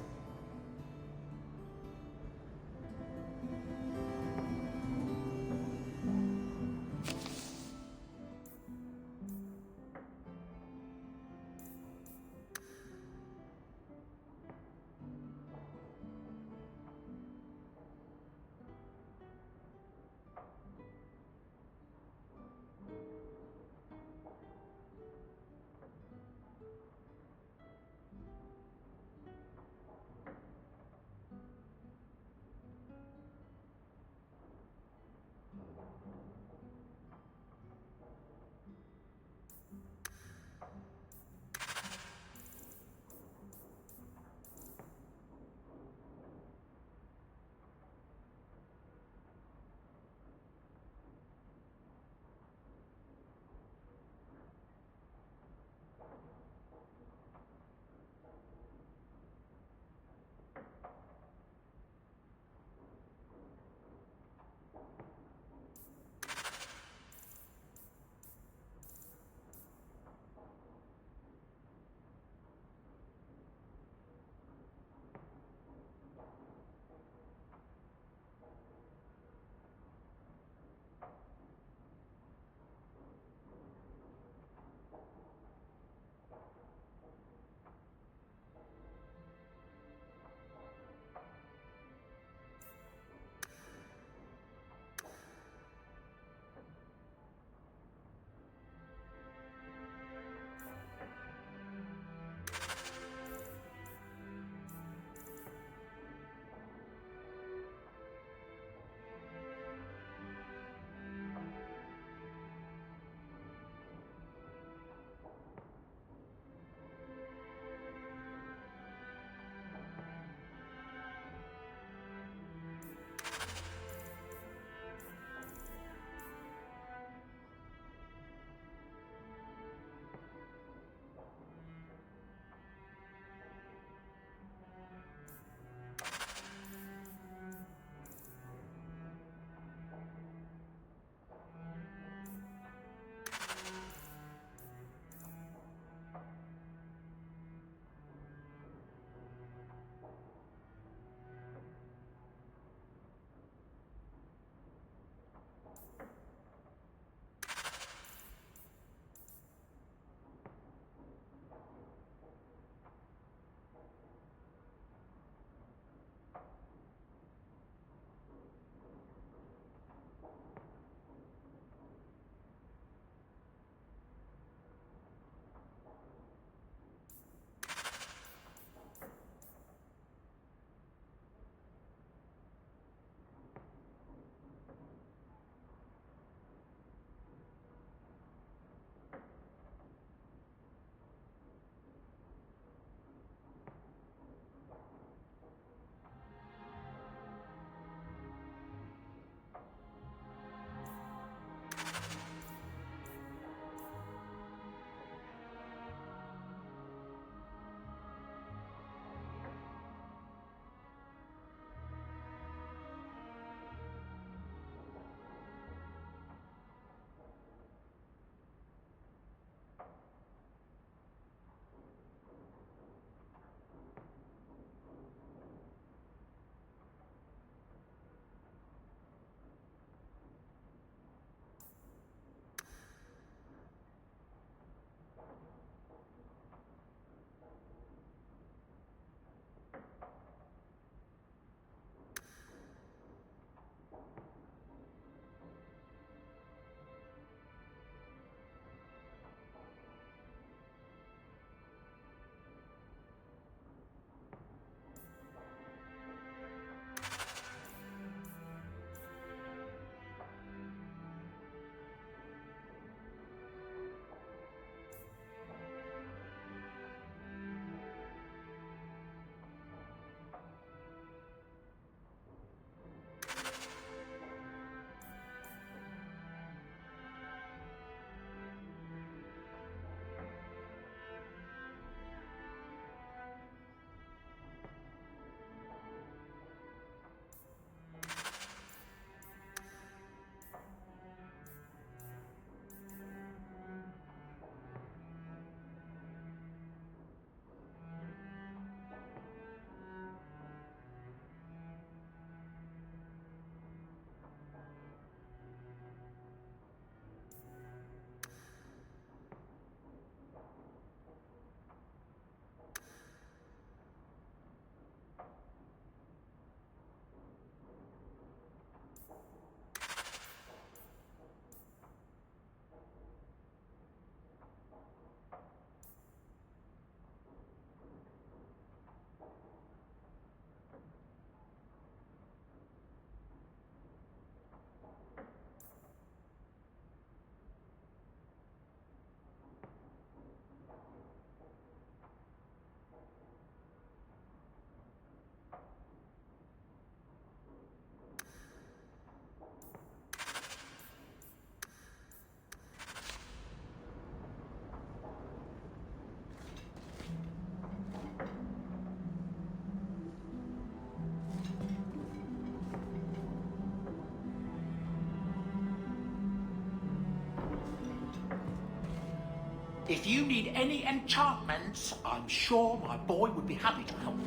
If you need any enchantments, I'm sure my boy would be happy to help.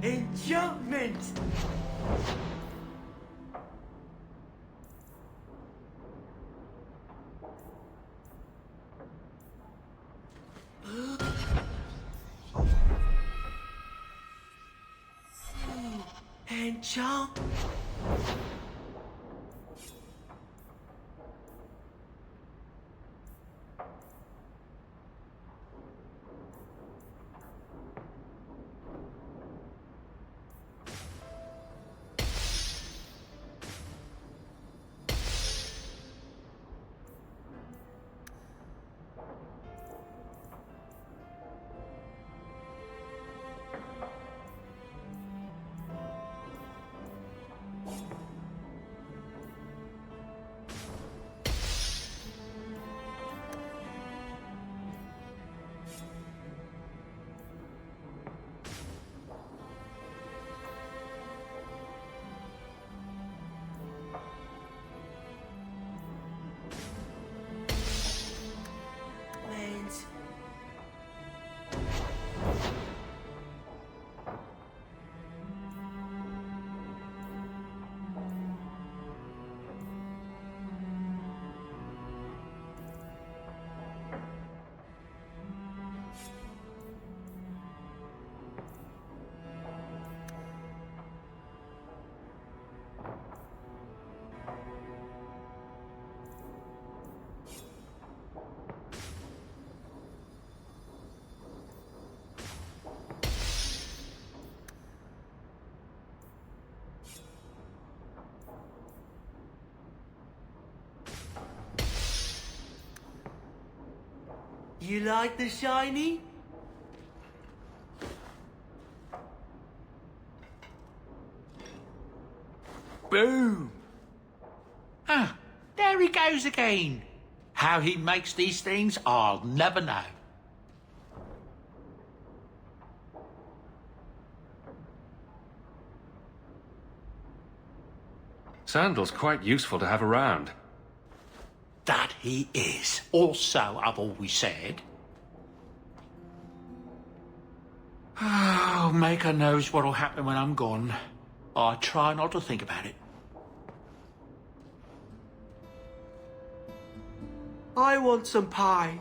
Enchantment! Enchant. You like the shiny? Boom! Ah, there he goes again. How he makes these things, I'll never know. Sandal's quite useful to have around. That he is. Also, I've always said. Oh, Maker knows what'll happen when I'm gone. I try not to think about it. I want some pie.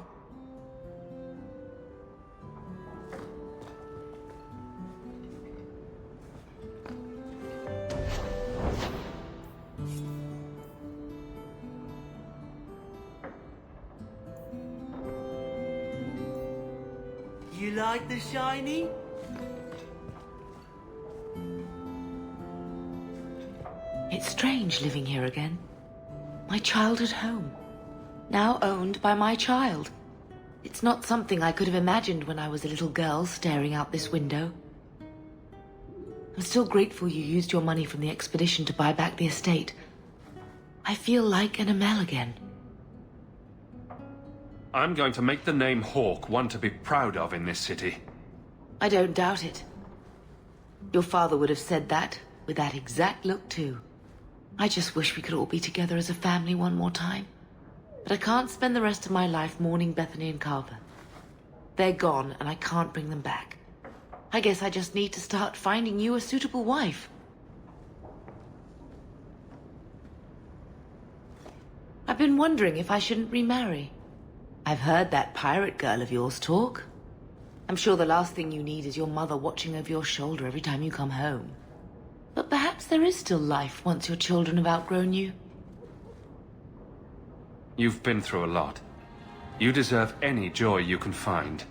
You like the shiny? It's strange living here again. My childhood home. Now owned by my child. It's not something I could have imagined when I was a little girl staring out this window. I'm still grateful you used your money from the expedition to buy back the estate. I feel like an Amel again. I'm going to make the name Hawke one to be proud of in this city. I don't doubt it. Your father would have said that, with that exact look too. I just wish we could all be together as a family one more time. But I can't spend the rest of my life mourning Bethany and Carver. They're gone, and I can't bring them back. I guess I just need to start finding you a suitable wife. I've been wondering if I shouldn't remarry. I've heard that pirate girl of yours talk. I'm sure the last thing you need is your mother watching over your shoulder every time you come home. But perhaps there is still life once your children have outgrown you. You've been through a lot. You deserve any joy you can find.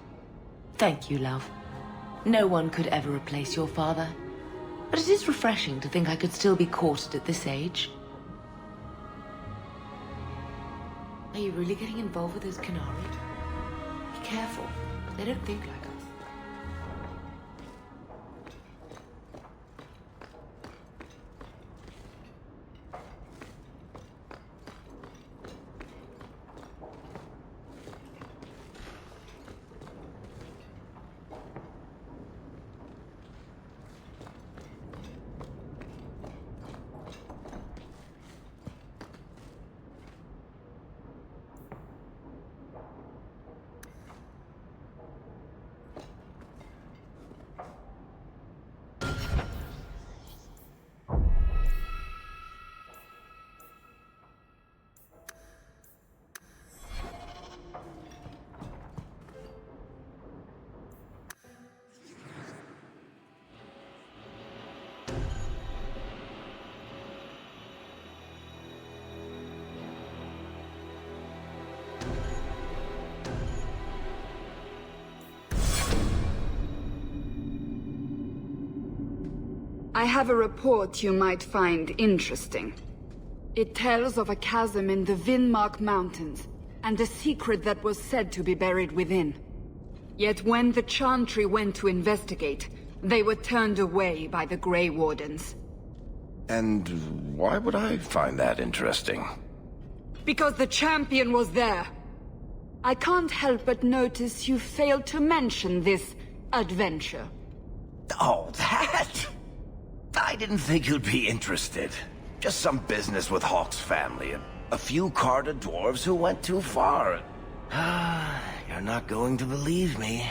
Thank you, love. No one could ever replace your father. But it is refreshing to think I could still be courted at this age. Are you really getting involved with those Canary? Be careful. They don't think like us. I have a report you might find interesting. It tells of a chasm in the Vinmark Mountains, and a secret that was said to be buried within. Yet when the Chantry went to investigate, they were turned away by the Grey Wardens. And why would I find that interesting? Because the champion was there. I can't help but notice you failed to mention this adventure. Oh, that? I didn't think you'd be interested. Just some business with Hawk's family. A few Carter dwarves who went too far. You're not going to believe me.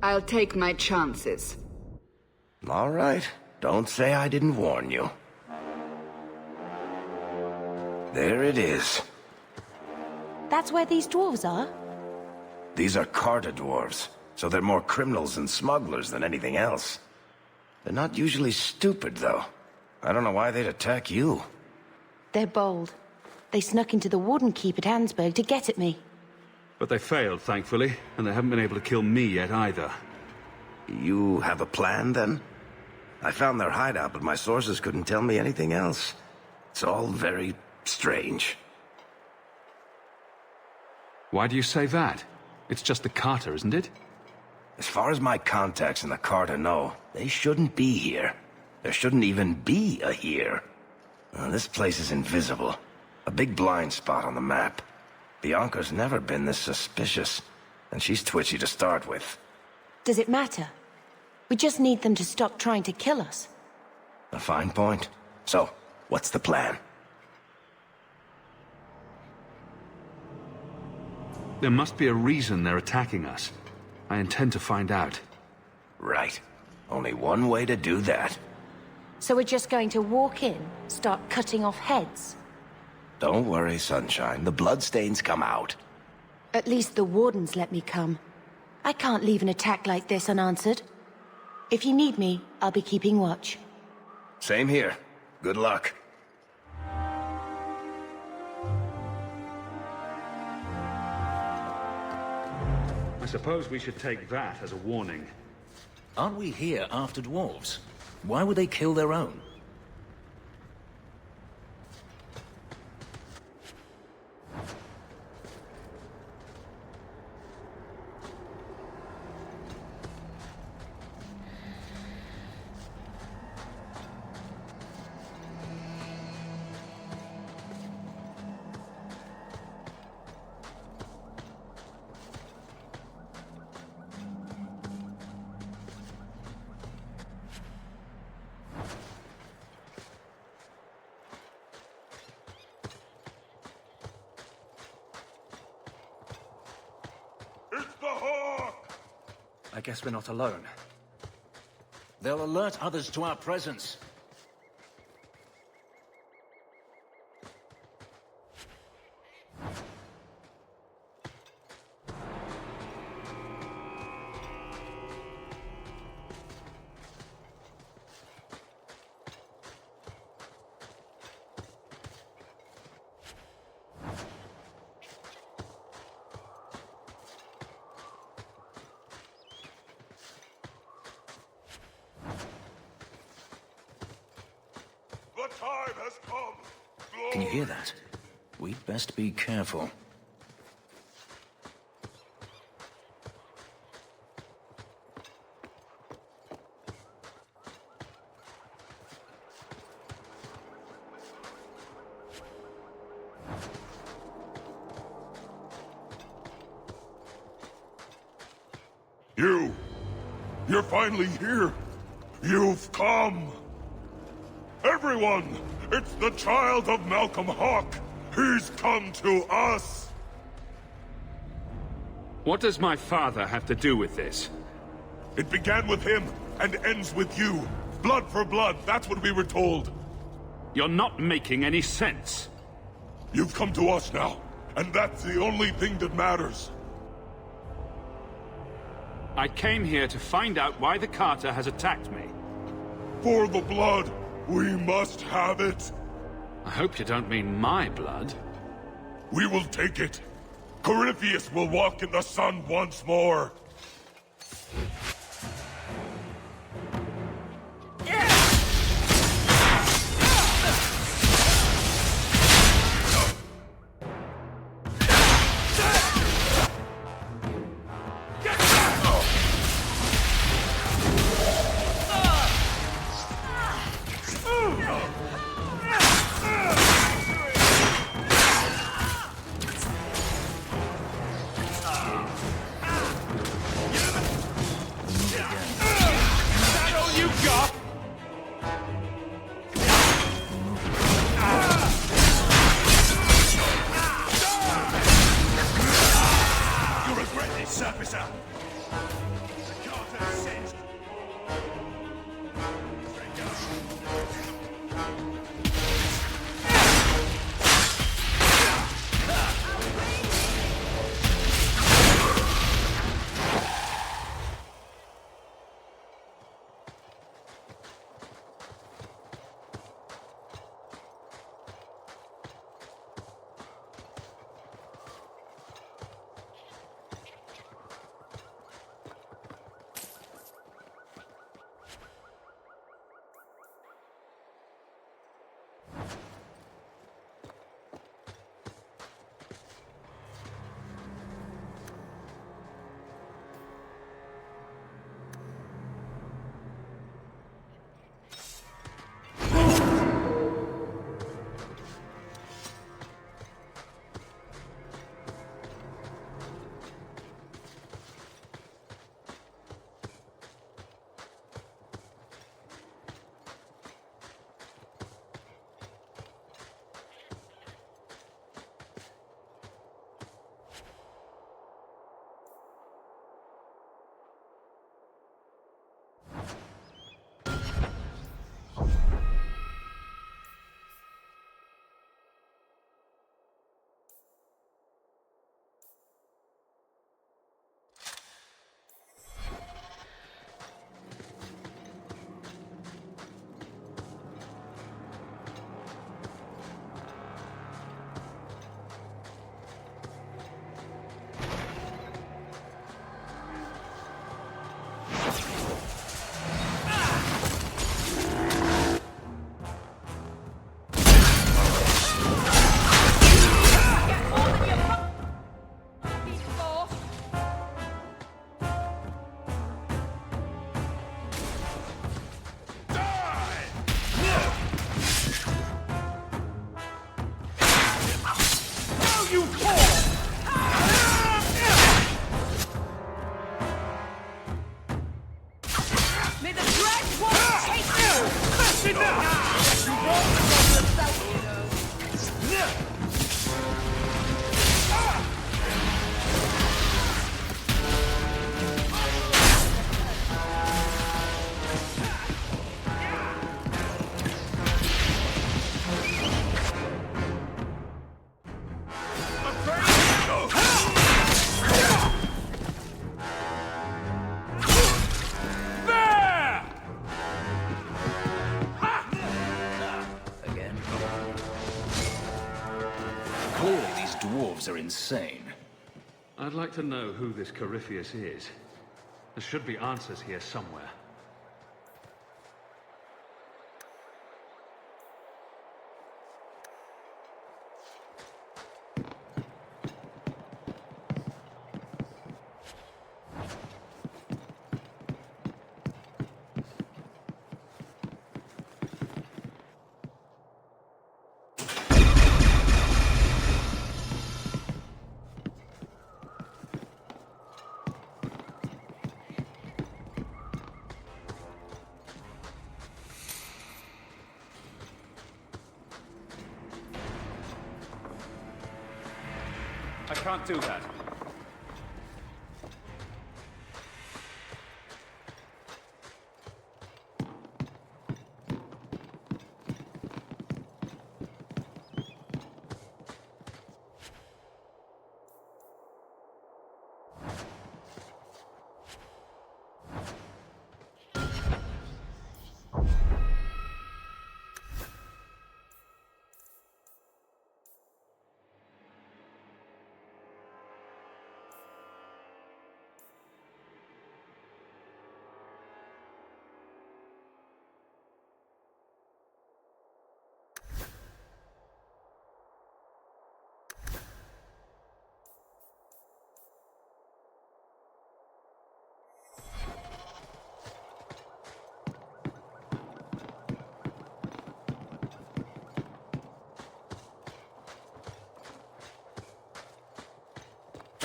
I'll take my chances. All right. Don't say I didn't warn you. There it is. That's where these dwarves are? These are Carter dwarves, so they're more criminals and smugglers than anything else. They're not usually stupid, though. I don't know why they'd attack you. They're bold. They snuck into the Warden Keep at Ansburg to get at me. But they failed, thankfully, and they haven't been able to kill me yet either. You have a plan, then? I found their hideout, but my sources couldn't tell me anything else. It's all very strange. Why do you say that? It's just the Carter, isn't it? As far as my contacts in the Carter know, they shouldn't be here. There shouldn't even be a here. This place is invisible. A big blind spot on the map. Bianca's never been this suspicious, and she's twitchy to start with. Does it matter? We just need them to stop trying to kill us. A fine point. So, what's the plan? There must be a reason they're attacking us. I intend to find out. Right. Only one way to do that. So we're just going to walk in, start cutting off heads? Don't worry, Sunshine. The bloodstains come out. At least the Wardens let me come. I can't leave an attack like this unanswered. If you need me, I'll be keeping watch. Same here. Good luck. I suppose we should take that as a warning. Aren't we here after dwarves? Why would they kill their own? I guess we're not alone. They'll alert others to our presence. Can you hear that? We'd best be careful. You're finally here. You've come. Everyone, it's the child of Malcolm Hawk. He's come to us. What does my father have to do with this? It began with him and ends with you. Blood for blood, that's what we were told. You're not making any sense. You've come to us now, and that's the only thing that matters. I came here to find out why the Carter has attacked me. For the blood, we must have it. I hope you don't mean my blood. We will take it. Corypheus will walk in the sun once more. dwarves are insane. I'd like to know who this Corypheus is. There should be answers here somewhere. I can't do that.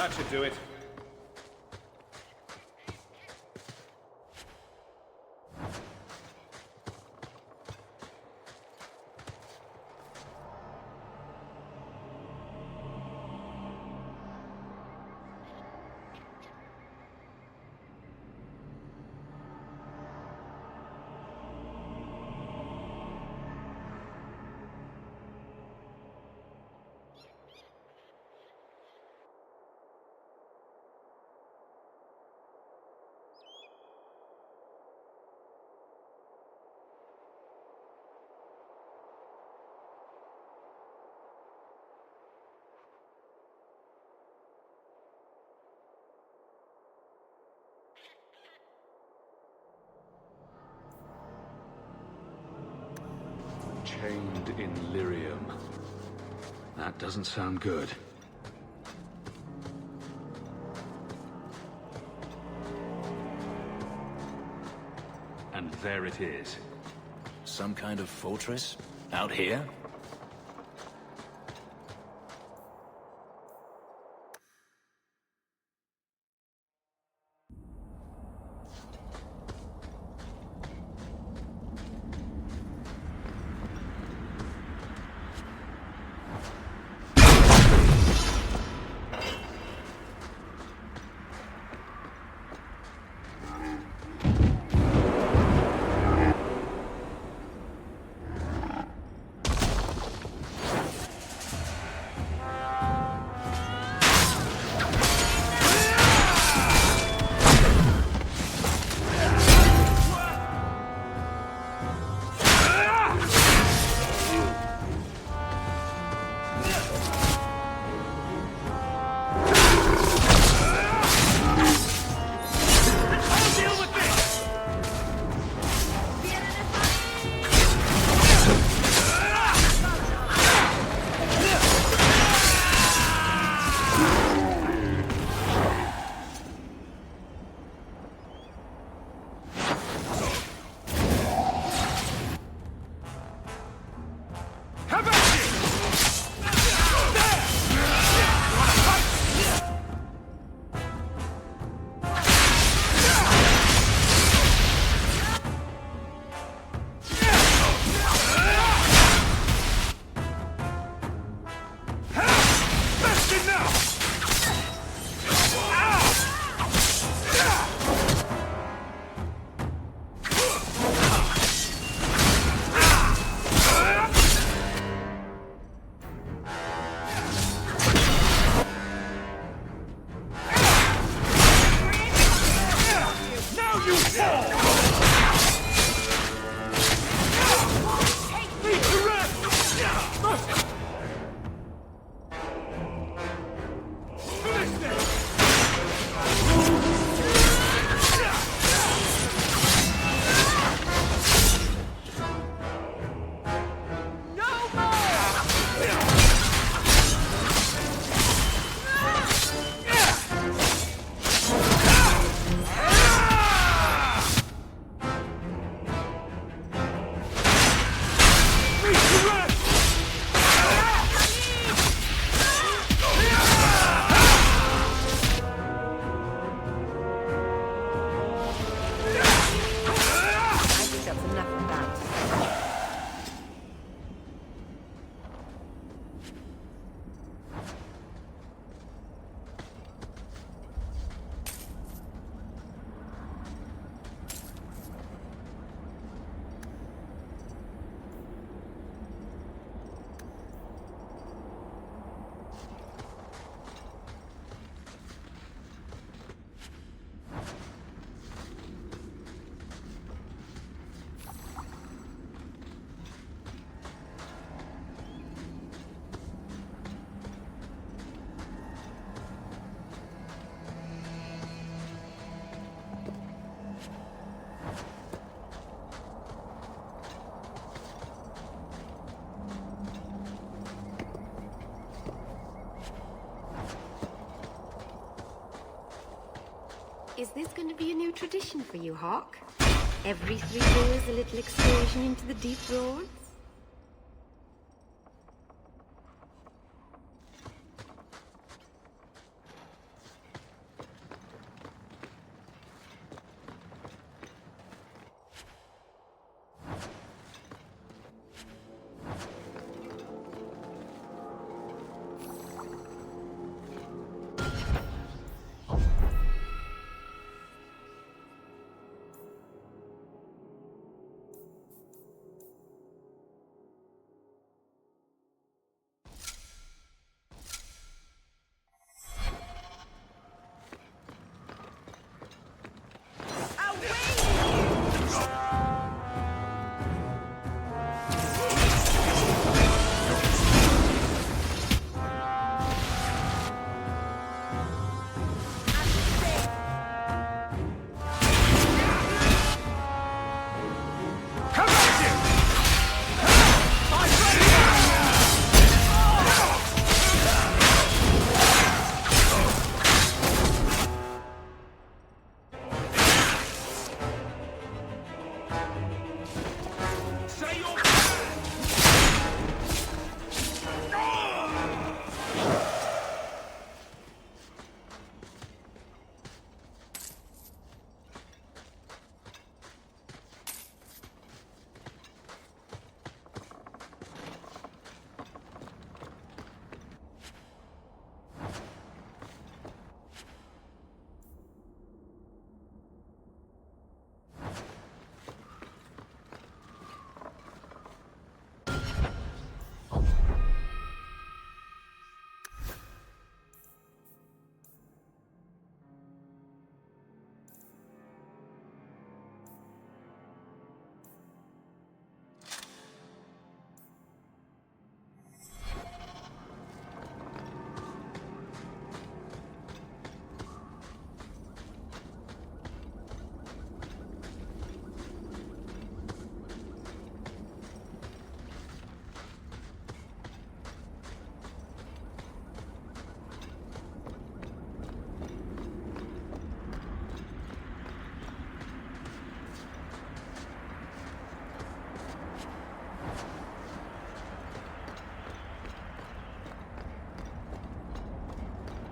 That should do it. Chained in lyrium. That doesn't sound good. And there it is. Some kind of fortress? Out here? Is this going to be a new tradition for you, Hawk? Every 3 years, a little excursion into the deep roads?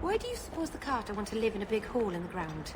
Why do you suppose the Carter want to live in a big hole in the ground?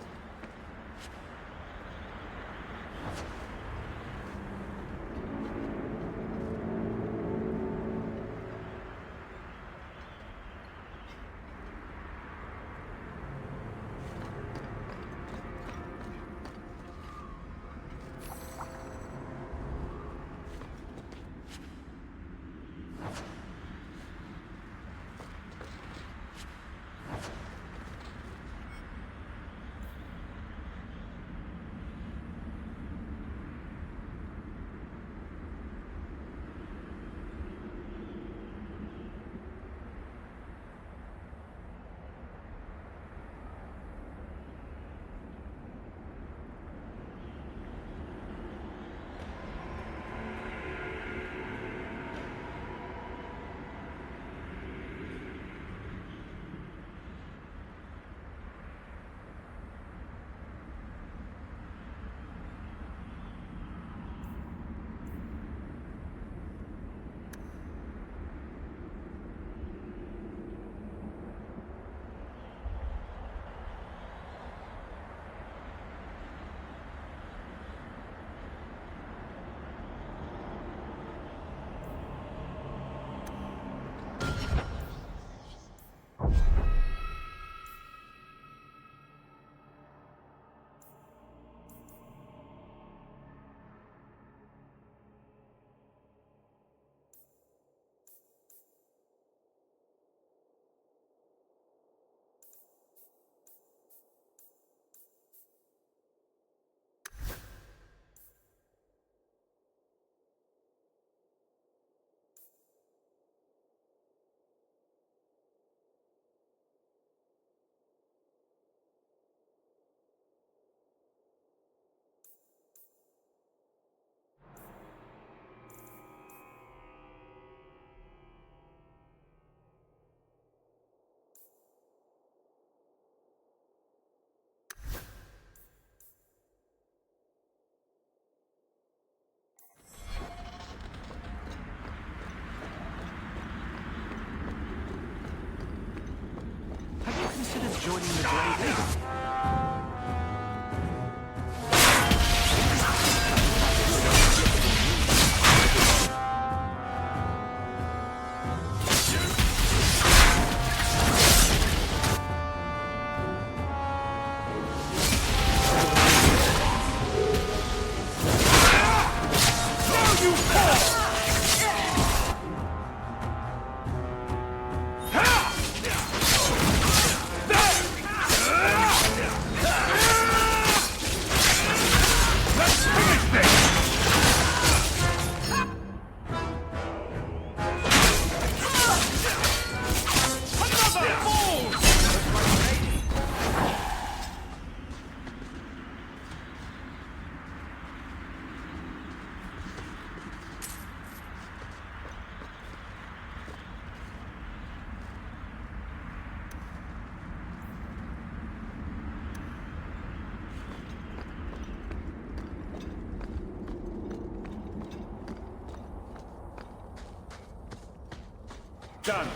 studying the bloody thing. Done.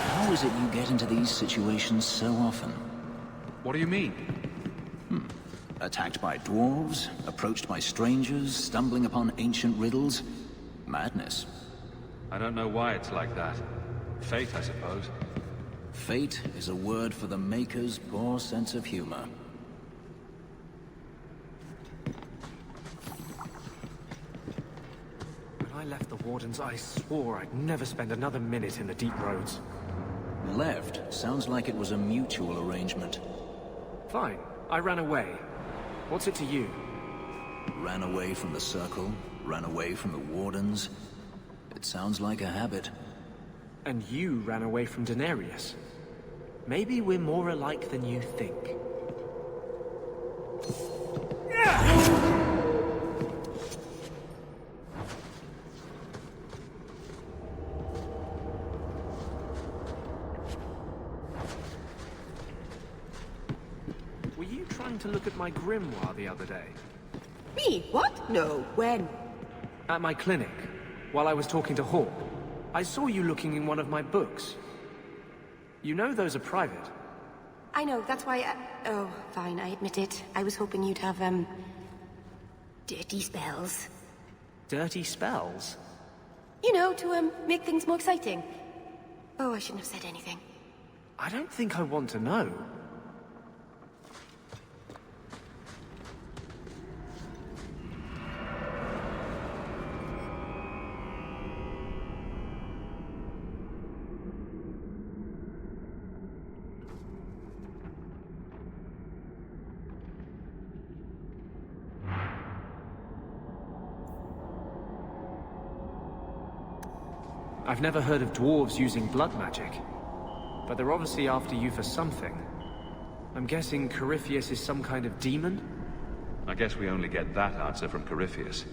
How is it you get into these situations so often? What do you mean? Attacked by dwarves, approached by strangers, stumbling upon ancient riddles. Madness. I don't know why it's like that. Fate, I suppose. Fate is a word for the Maker's poor sense of humor. When I left the Wardens, I swore I'd never spend another minute in the deep roads. Left sounds like it was a mutual arrangement. Fine. I ran away. What's it to you? Ran away from the Circle, ran away from the Wardens. It sounds like a habit. And you ran away from Daenerys. Maybe we're more alike than you think. Were you trying to look at my grimoire the other day? Me? What? No. When? At my clinic, while I was talking to Hawk. I saw you looking in one of my books. You know those are private. I know, that's why Oh, fine, I admit it. I was hoping you'd have, dirty spells. Dirty spells? You know, to, make things more exciting. Oh, I shouldn't have said anything. I don't think I want to know. I've never heard of dwarves using blood magic. but they're obviously after you for something. I'm guessing Corypheus is some kind of demon? I guess we only get that answer from Corypheus.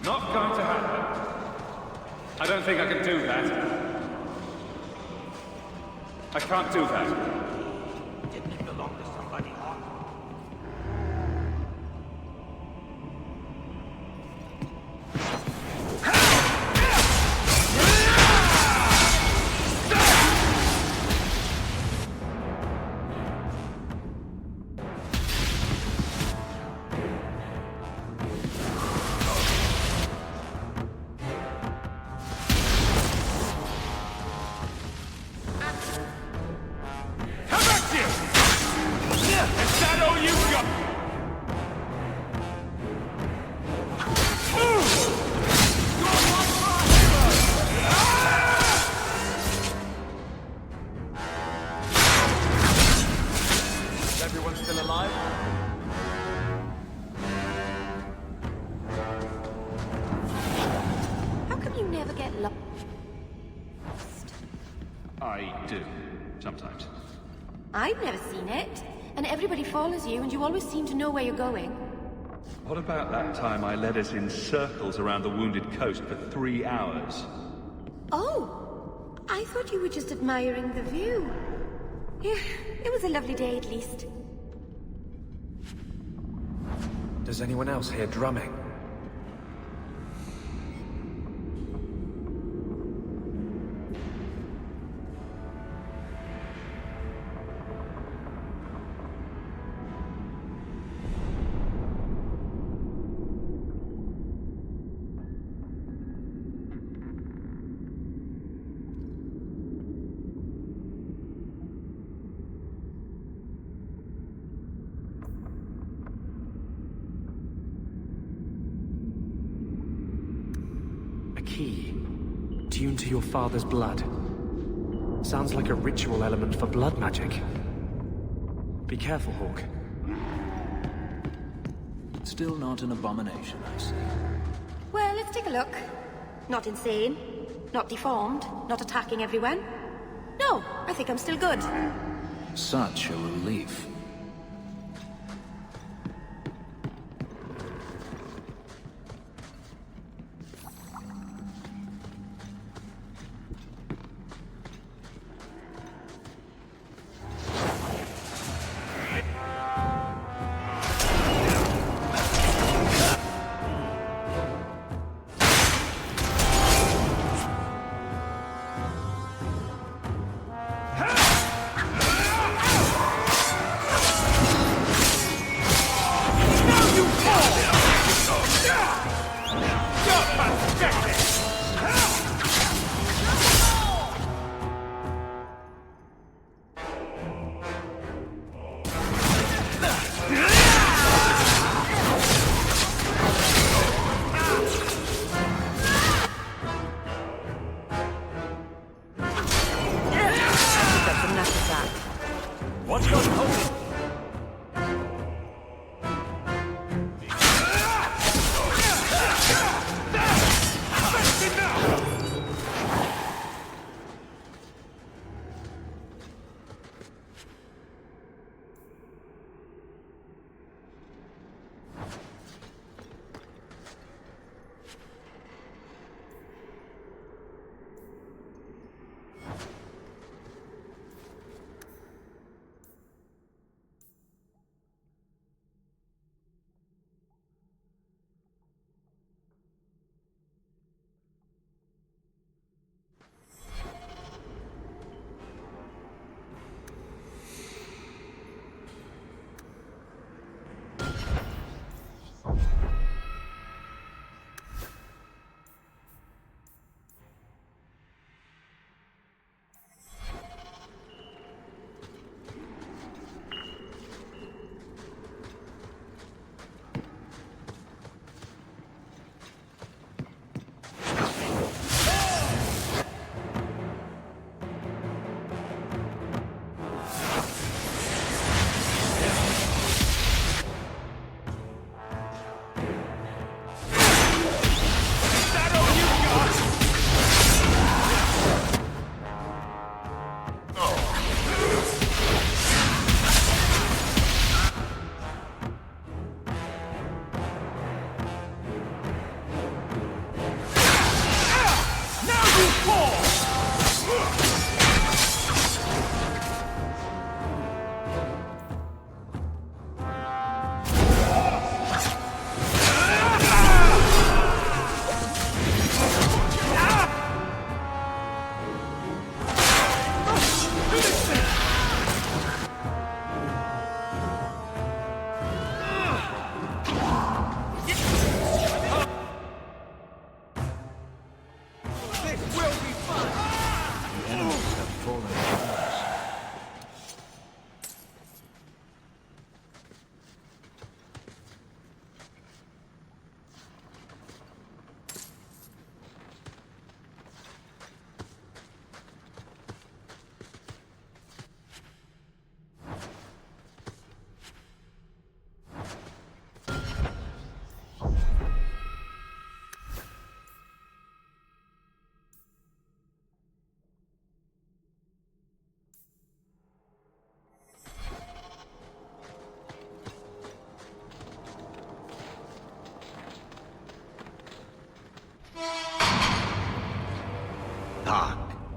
Not going to happen. I don't think I can do that. I can't do that. Didn't it belong to somebody hot? I've never seen it. And everybody follows you, and you always seem to know where you're going. What about that time I led us in circles around the wounded coast for 3 hours? Oh! I thought you were just admiring the view. Yeah, it was a lovely day at least. Does anyone else hear drumming? key, tuned to your father's blood. Sounds like a ritual element for blood magic. Be careful, Hawk. Still not an abomination, I see. Well, let's take a look. Not insane, not deformed, not attacking everyone. No, I think I'm still good. Such a relief. What's going on?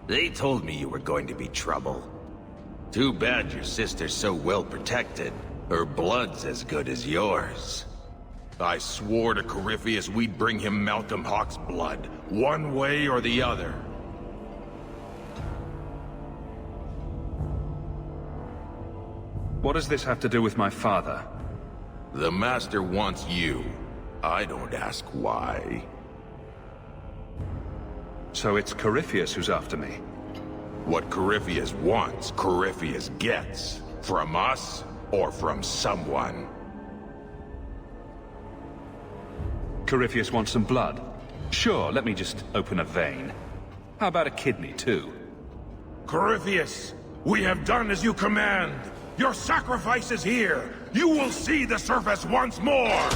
They told me you were going to be trouble. Too bad your sister's so well protected. Her blood's as good as yours. I swore to Corypheus we'd bring him Malcolm Hawke's blood, one way or the other. What does this have to do with my father? The Master wants you. I don't ask why. So it's Corypheus who's after me? What Corypheus wants, Corypheus gets. From us, or from someone. Corypheus wants some blood? Sure, let me just open a vein. How about a kidney, too? Corypheus, we have done as you command. Your sacrifice is here. You will see the surface once more.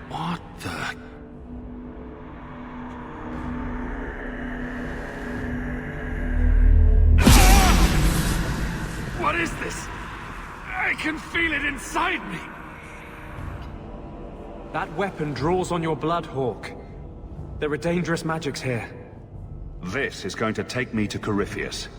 What the... What is this? I can feel it inside me! That weapon draws on your blood, Hawk. There are dangerous magics here. This is going to take me to Corypheus.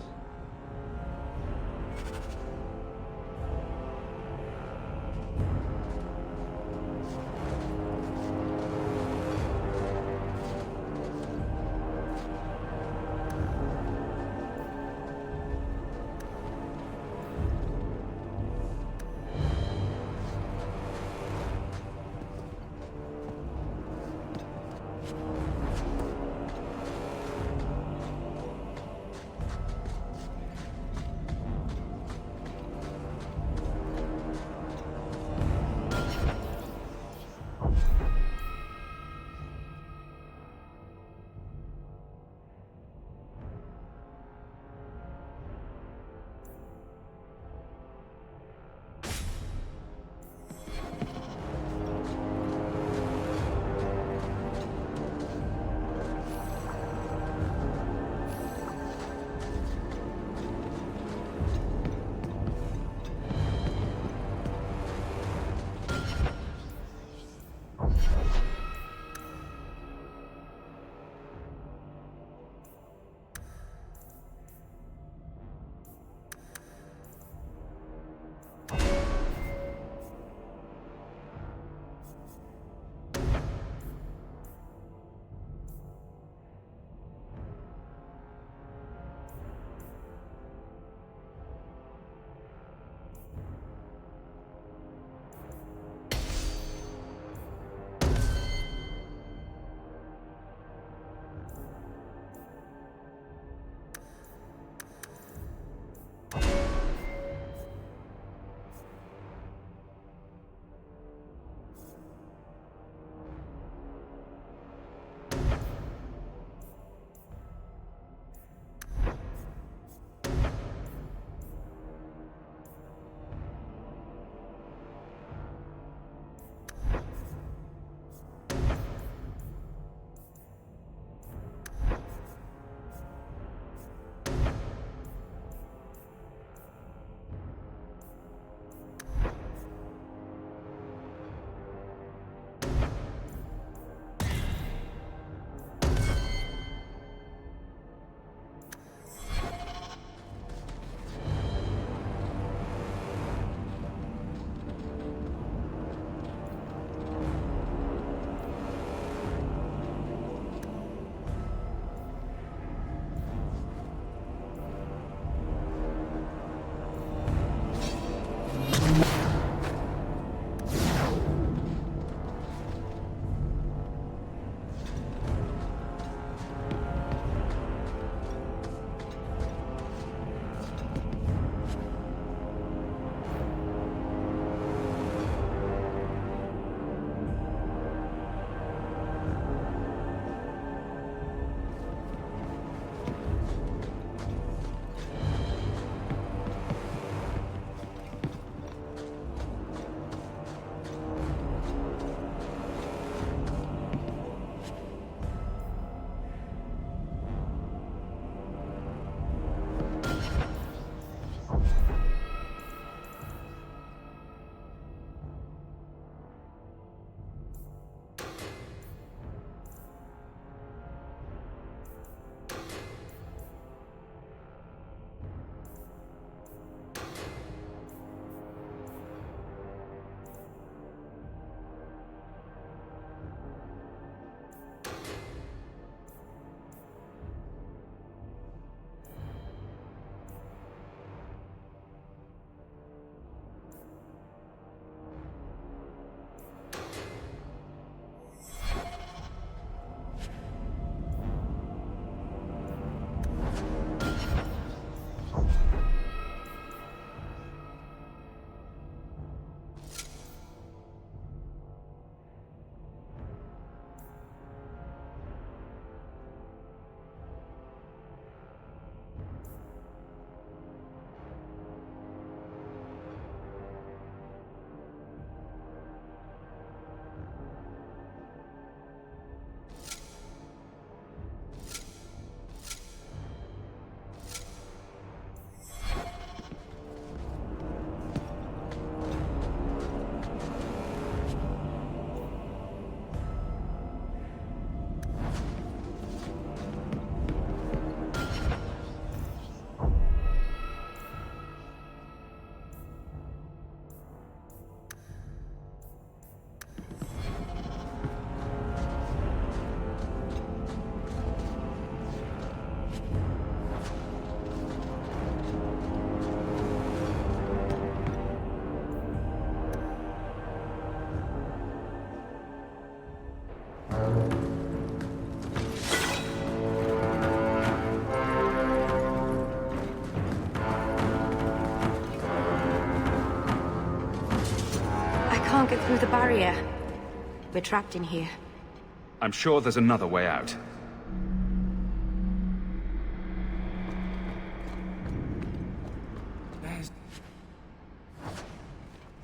through the barrier. We're trapped in here. I'm sure there's another way out. There's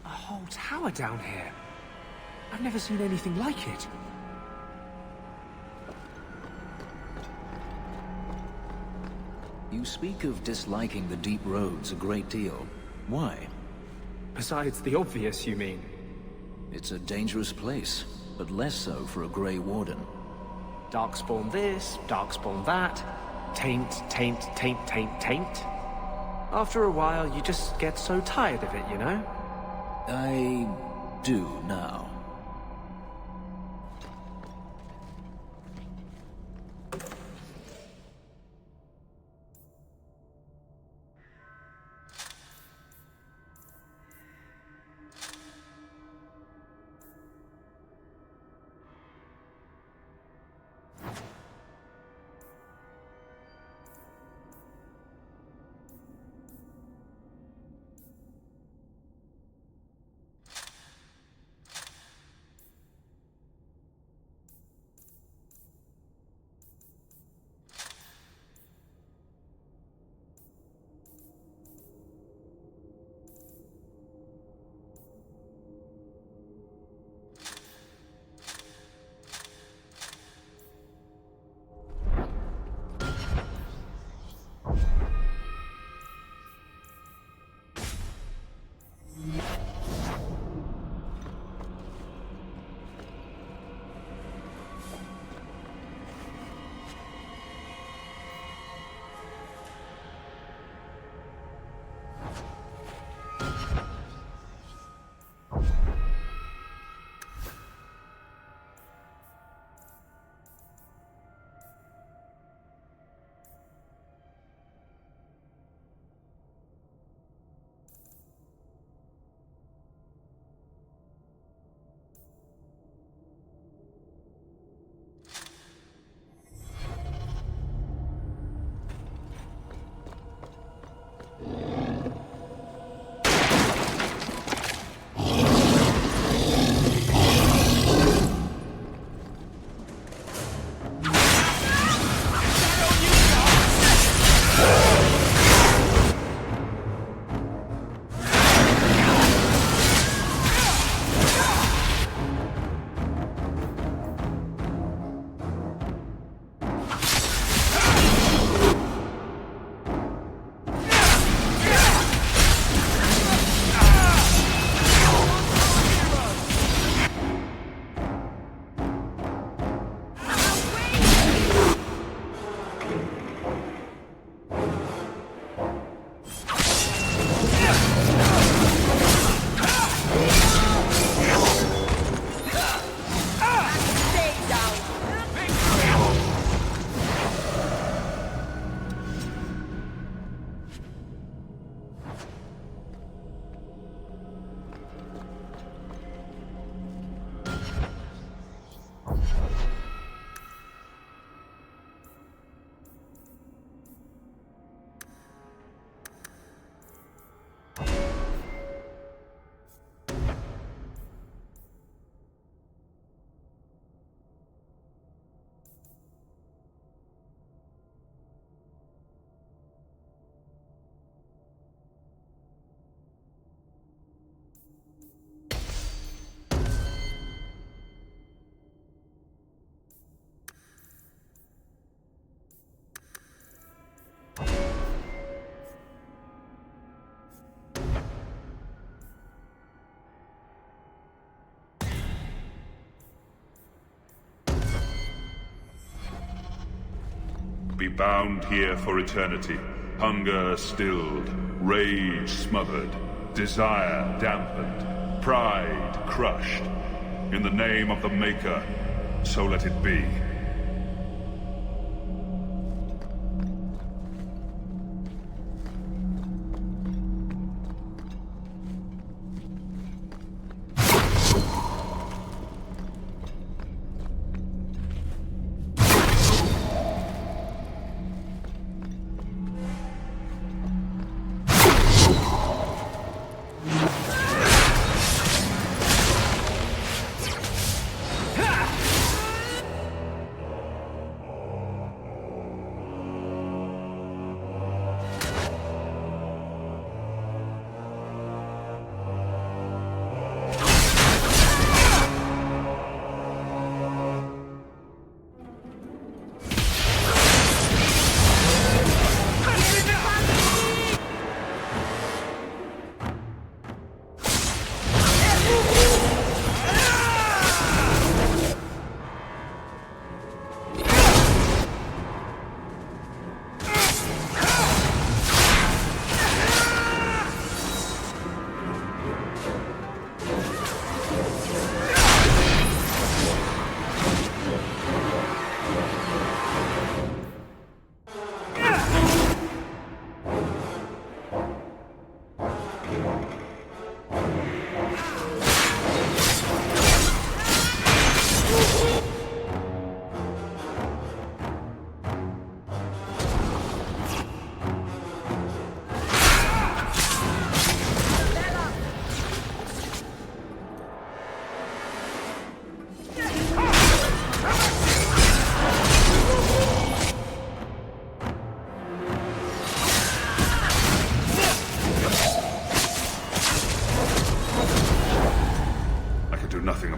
a whole tower down here. I've never seen anything like it. You speak of disliking the deep roads a great deal. Why? Besides the obvious, you mean? It's a dangerous place, but less so for a Grey Warden. Darkspawn this, Darkspawn that. Taint, taint, taint, taint, taint. After a while, you just get so tired of it, you know? I do now. Be bound here for eternity. Hunger stilled, rage smothered, desire dampened, pride crushed. In the name of the Maker, so let it be.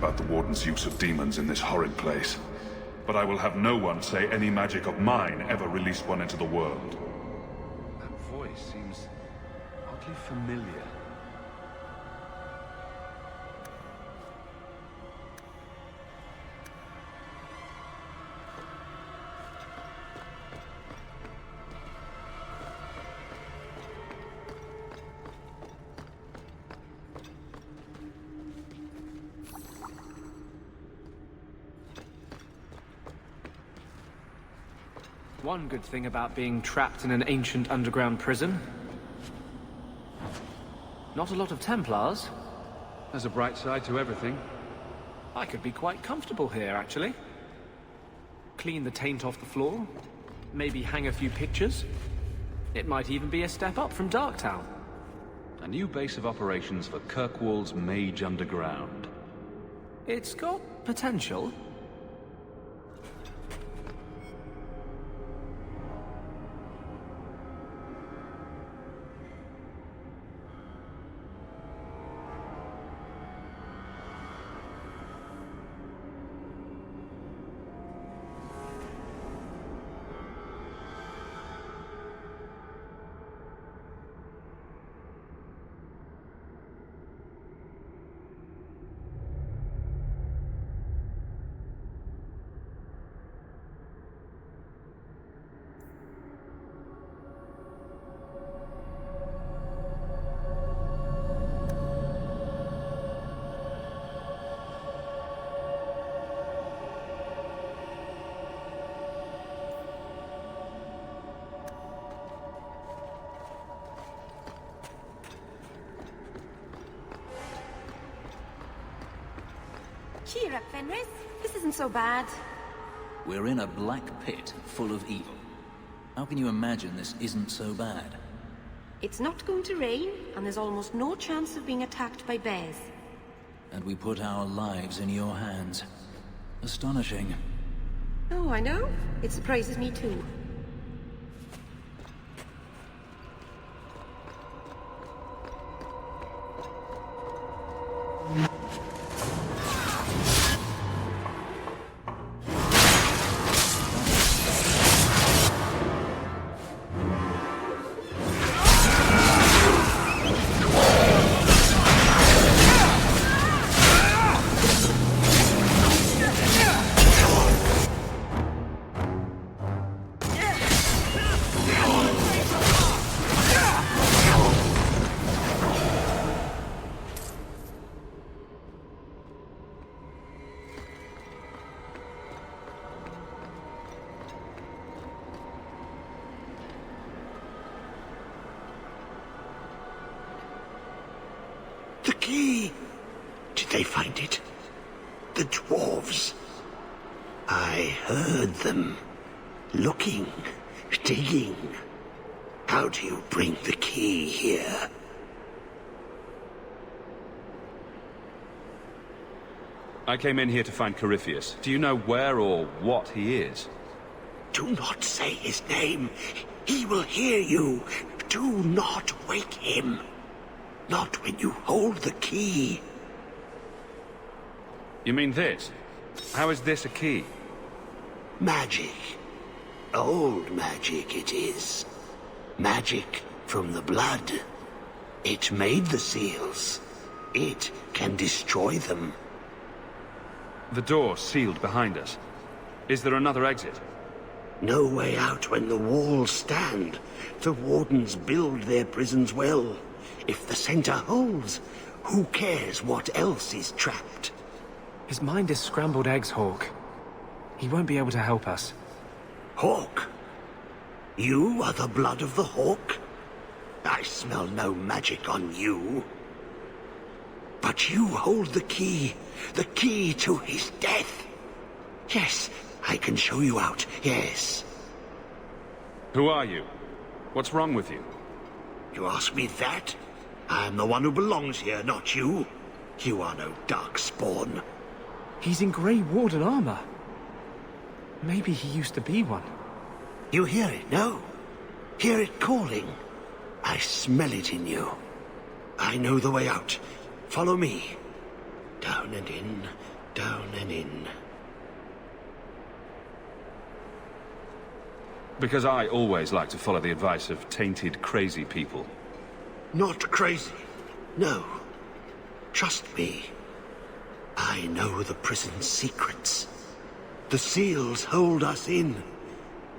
about the Warden's use of demons in this horrid place. But I will have no one say any magic of mine ever released one into the world. That voice seems oddly familiar. One good thing about being trapped in an ancient underground prison. Not a lot of Templars. There's a bright side to everything. I could be quite comfortable here, actually. Clean the taint off the floor. Maybe hang a few pictures. It might even be a step up from Darktown. A new base of operations for Kirkwall's Mage Underground. It's got potential. Cheer up, Fenris. This isn't so bad. We're in a black pit full of evil. How can you imagine this isn't so bad? It's not going to rain, and there's almost no chance of being attacked by bears. And we put our lives in your hands. Astonishing. Oh, I know. It surprises me too. The key! Did they find it? The dwarves. I heard them. Looking, digging. How do you bring the key here? I came in here to find Corypheus. Do you know where or what he is? Do not say his name. He will hear you. Do not wake him. Not when you hold the key. You mean this? How is this a key? Magic. Old magic it is. Magic from the blood. It made the seals. It can destroy them. The door sealed behind us. Is there another exit? No way out when the walls stand. The wardens build their prisons well. If the center holds, who cares what else is trapped? His mind is scrambled eggs, Hawk. He won't be able to help us. Hawk? You are the blood of the Hawk? I smell no magic on you. But you hold the key to his death. Yes, I can show you out, yes. Who are you? What's wrong with you? You ask me that? I'm the one who belongs here, not you. You are no dark spawn. He's in Grey Warden armor. Maybe he used to be one. You hear it, no? Hear it calling. I smell it in you. I know the way out. Follow me. Down and in, down and in. Because I always like to follow the advice of tainted, crazy people. Not crazy. No. Trust me. I know the prison's secrets. The seals hold us in.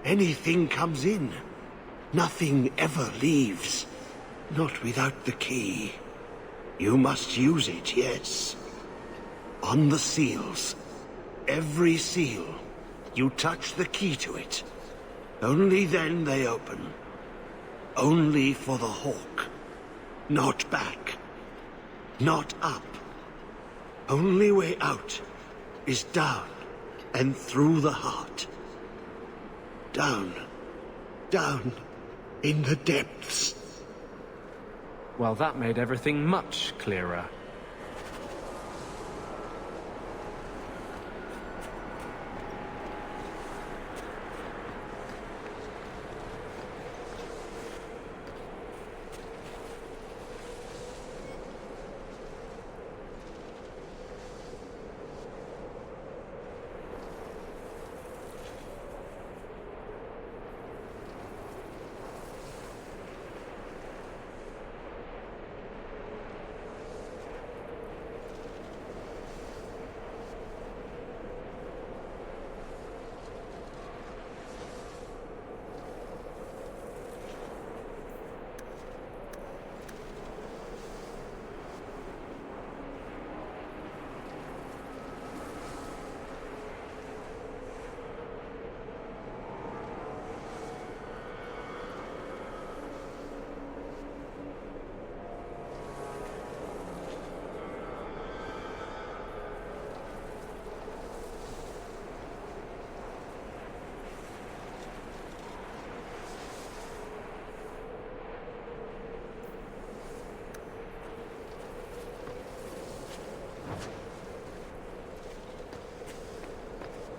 Anything comes in. Nothing ever leaves. Not without the key. You must use it, yes. On the seals. Every seal. You touch the key to it. Only then they open. Only for the hawk. Not back. Not up. Only way out is down and through the heart. Down. Down in the depths. Well, that made everything much clearer.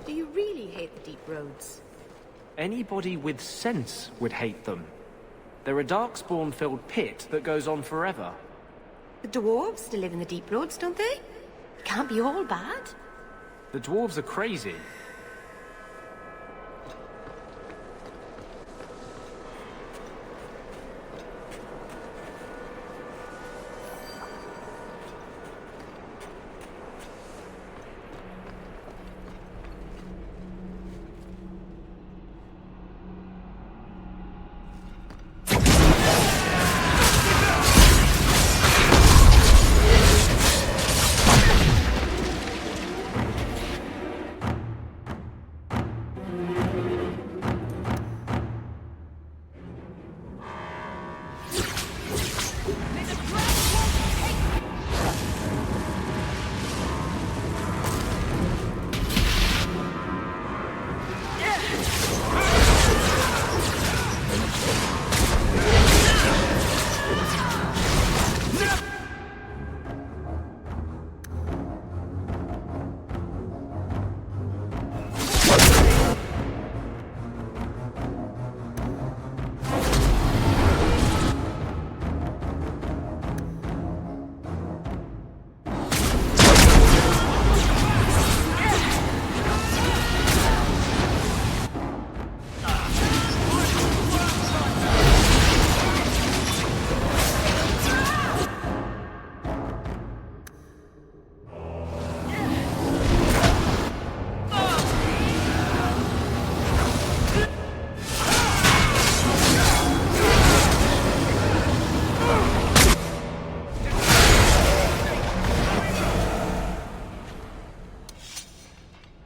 Do you really hate the deep roads? Anybody with sense would hate them. They're a darkspawn-filled pit that goes on forever. The dwarves still live in the deep roads, don't they? It can't be all bad. The dwarves are crazy.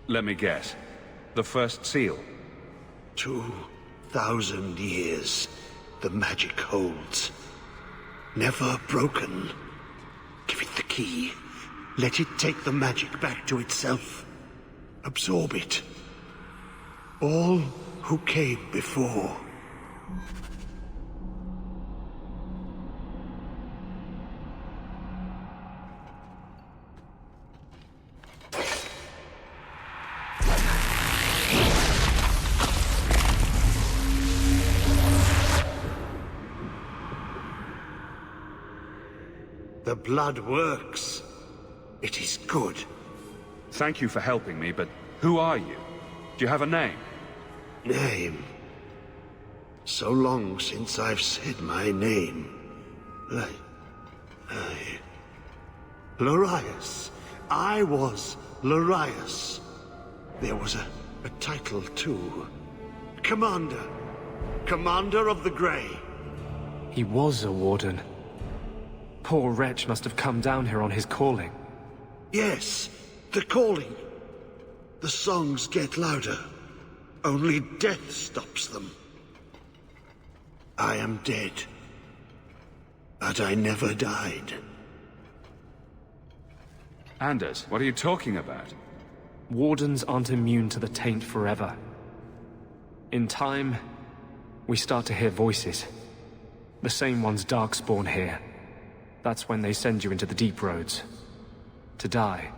Let me guess. The first seal? 2,000 years the magic holds. Never broken. Give it the key. Let it take the magic back to itself. Absorb it. All who came before. The blood works. It is good. Thank you for helping me, but who are you? Do you have a name? Name? So long since I've said my name. Larius. I was Larius. There was a title, too. Commander. Commander of the Grey. He was a warden. Poor wretch must have come down here on his calling. Yes, the calling. The songs get louder. Only death stops them. I am dead. But I never died. Anders, what are you talking about? Wardens aren't immune to the taint forever. In time, we start to hear voices. The same ones Darkspawn hear. That's when they send you into the deep roads. To die.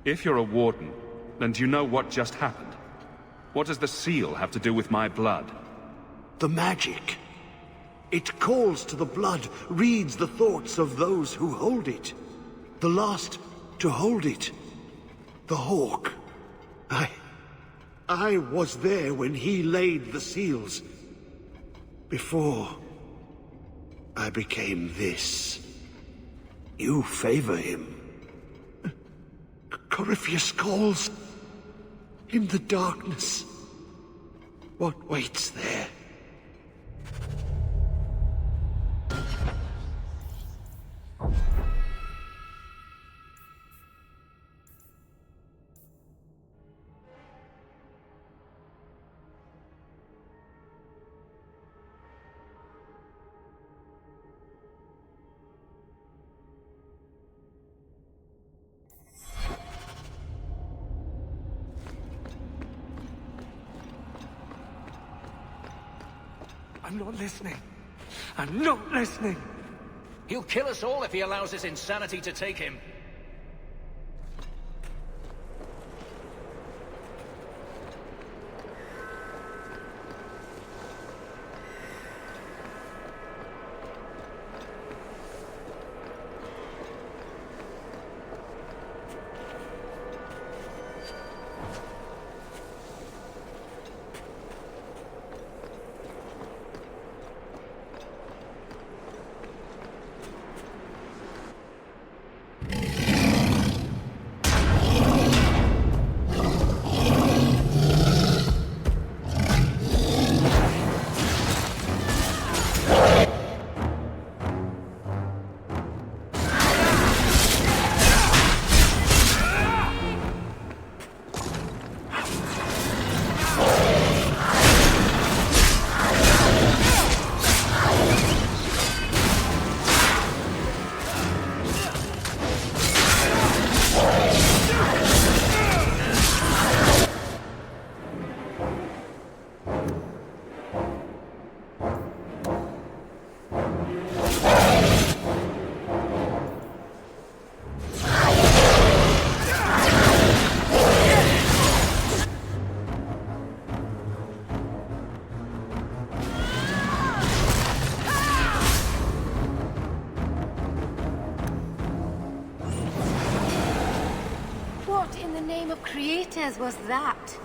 If you're a warden, then do you know what just happened? What does the seal have to do with my blood? The magic. It calls to the blood, reads the thoughts of those who hold it. The last to hold it. The Hawk. I was there when he laid the seals. Before I became this. You favor him. Corypheus calls. In the darkness. What waits there? I'm not listening. I'm not listening. He'll kill us all if he allows his insanity to take him. Creators was that?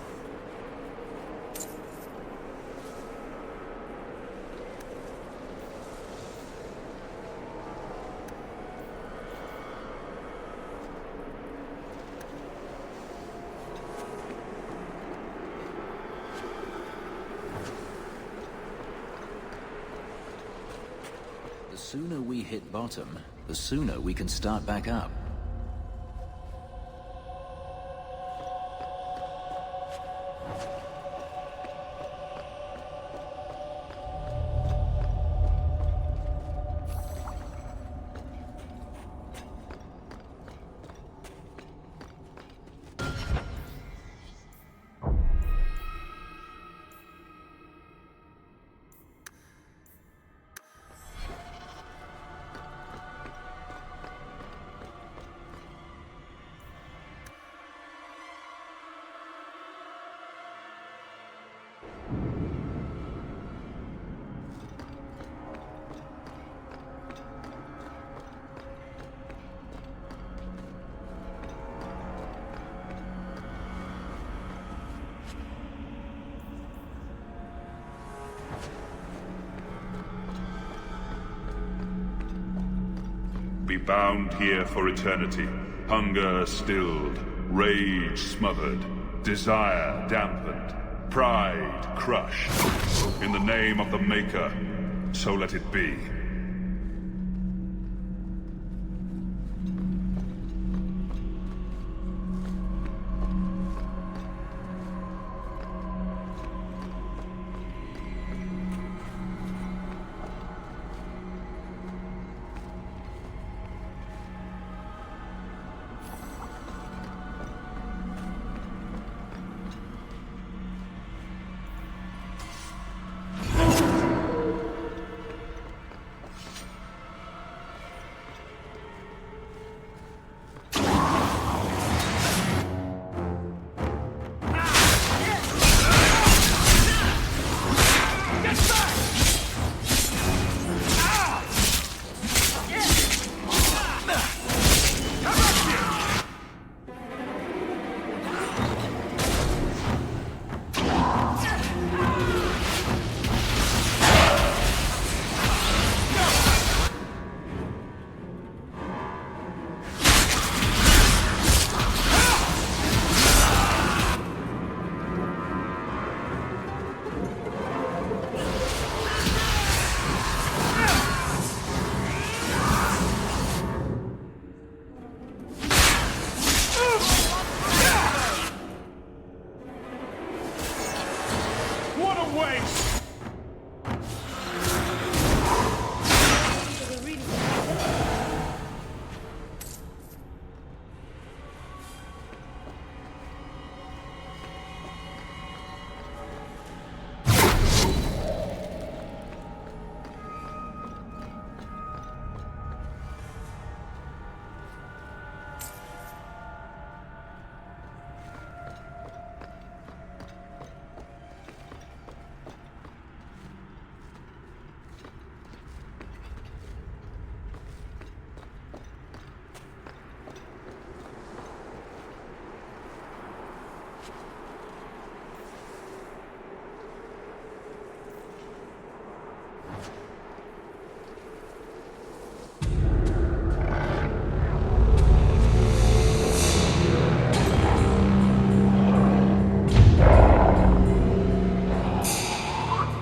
The sooner we hit bottom, the sooner we can start back up. be bound here for eternity. Hunger stilled, rage smothered, desire dampened, pride crushed. In the name of the Maker, so let it be.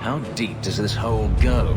How deep does this hole go?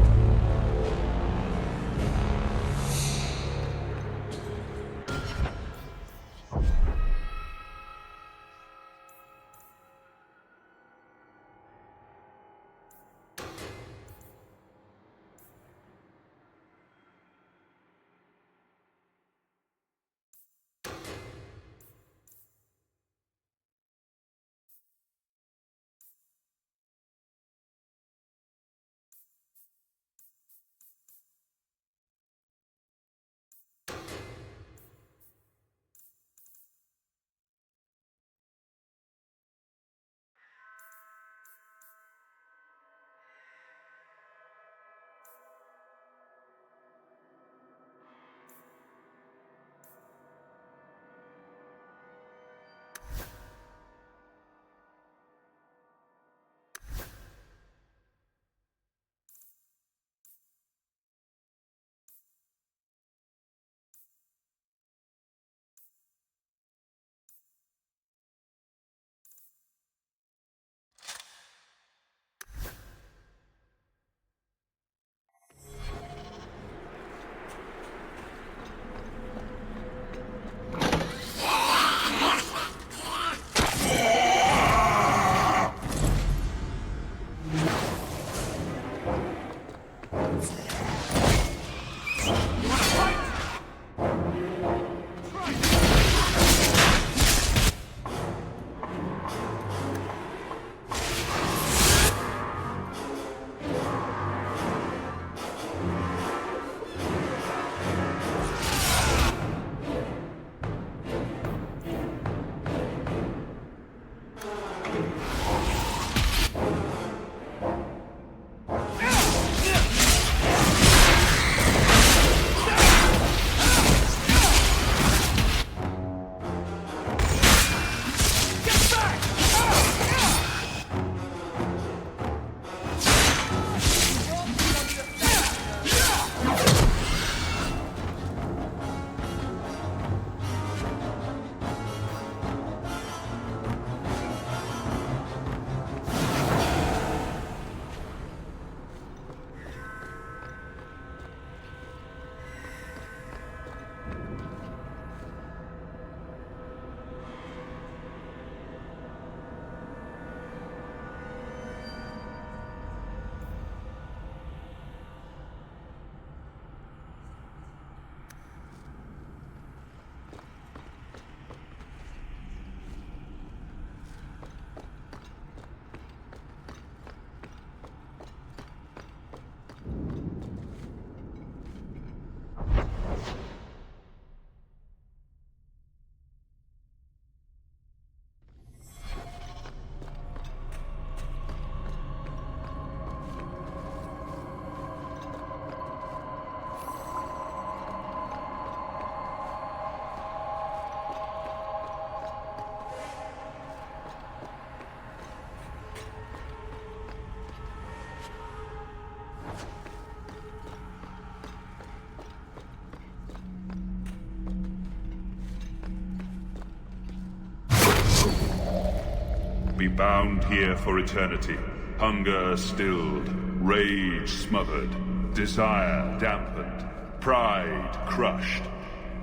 Be bound here for eternity. Hunger stilled, rage smothered, desire dampened, pride crushed.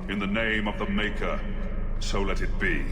In the name of the Maker, so let it be.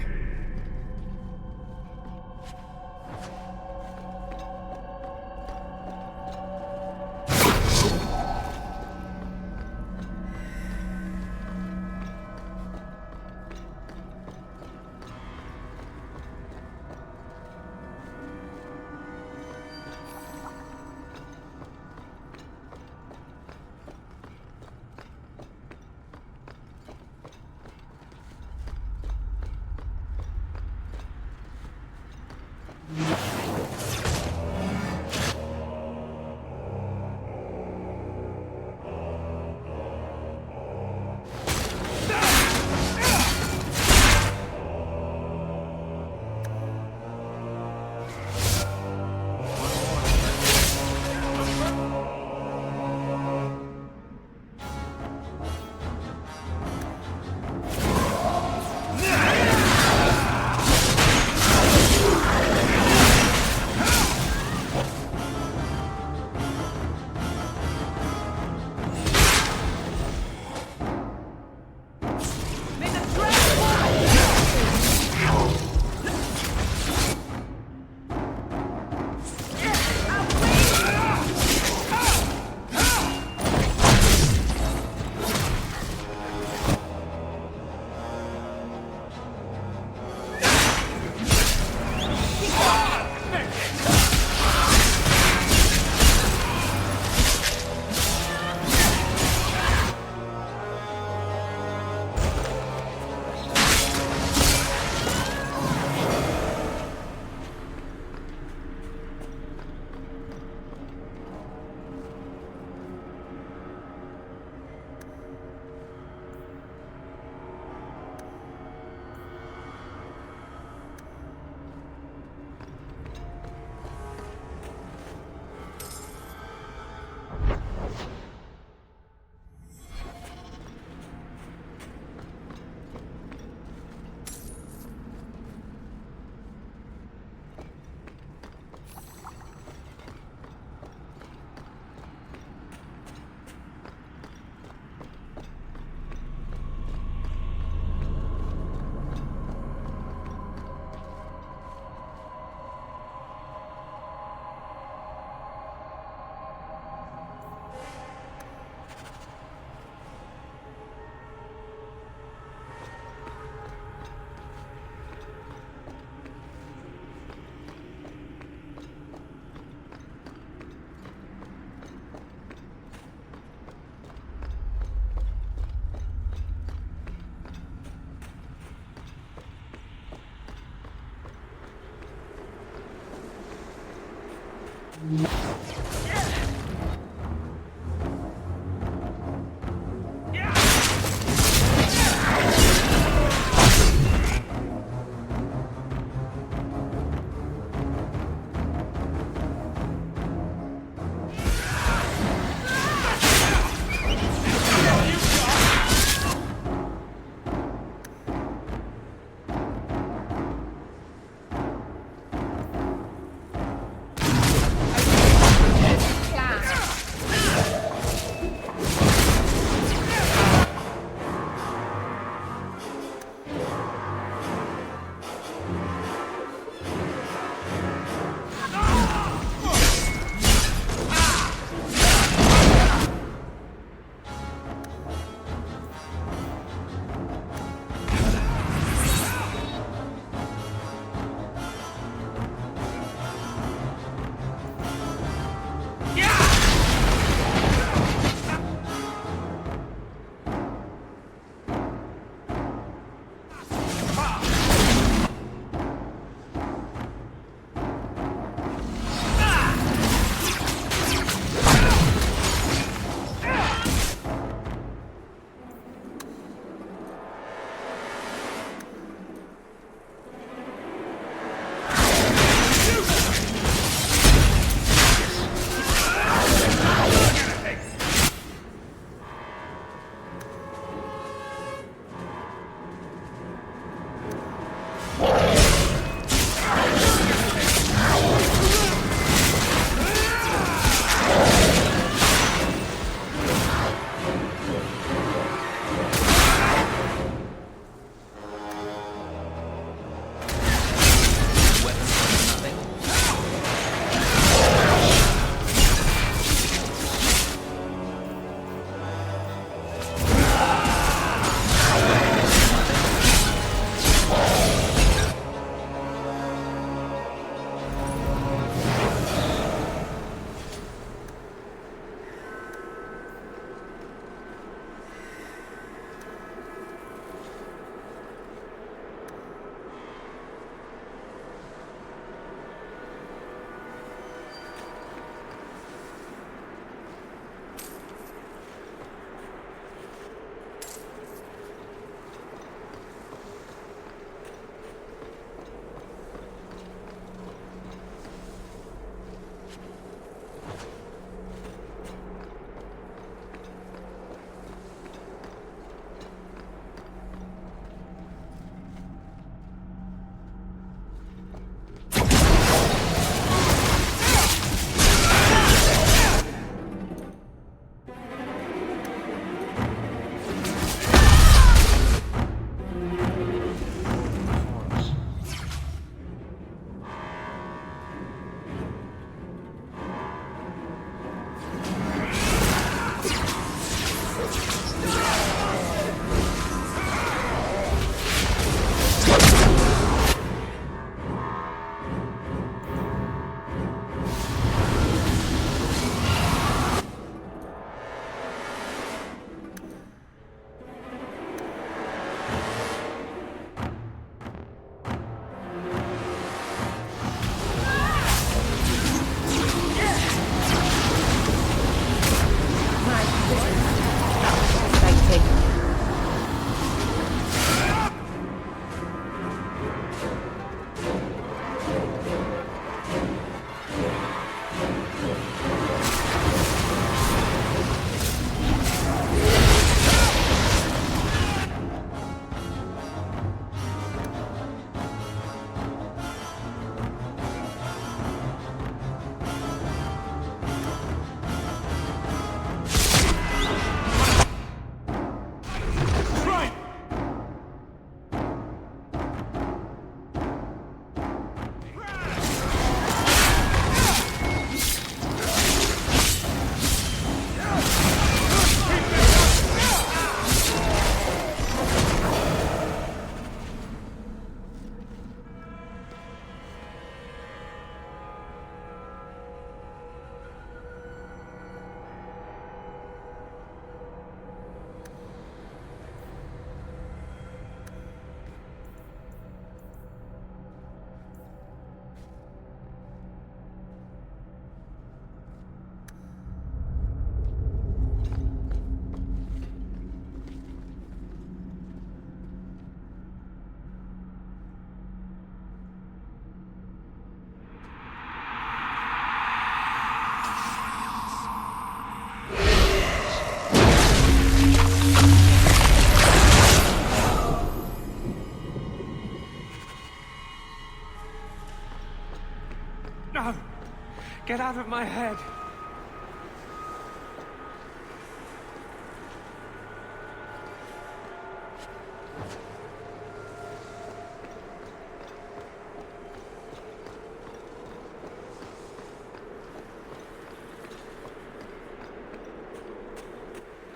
Get out of my head!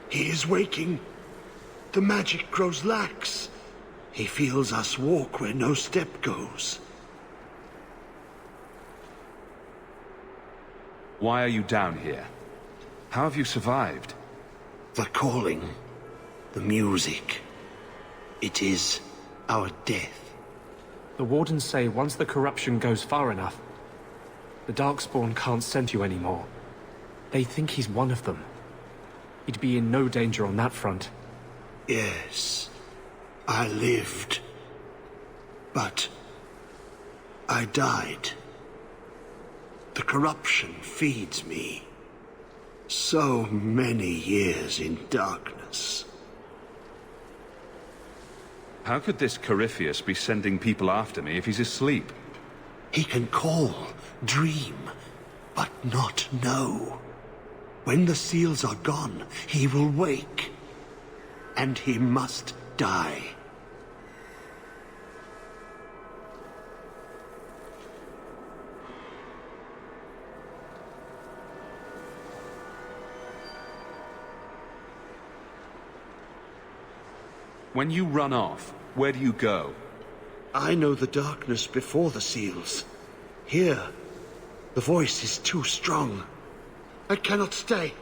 He is waking. The magic grows lax. He feels us walk where no step goes. Why are you down here? How have you survived? The calling. The music. It is our death. The Wardens say once the corruption goes far enough, the Darkspawn can't send you anymore. They think he's one of them. He'd be in no danger on that front. Yes, I lived. But I died. The corruption feeds me. So many years in darkness. How could this Corypheus be sending people after me if he's asleep? He can call, dream, but not know. When the seals are gone, he will wake. And he must die. When you run off, where do you go? I know the darkness before the seals. Here, the voice is too strong. I cannot stay.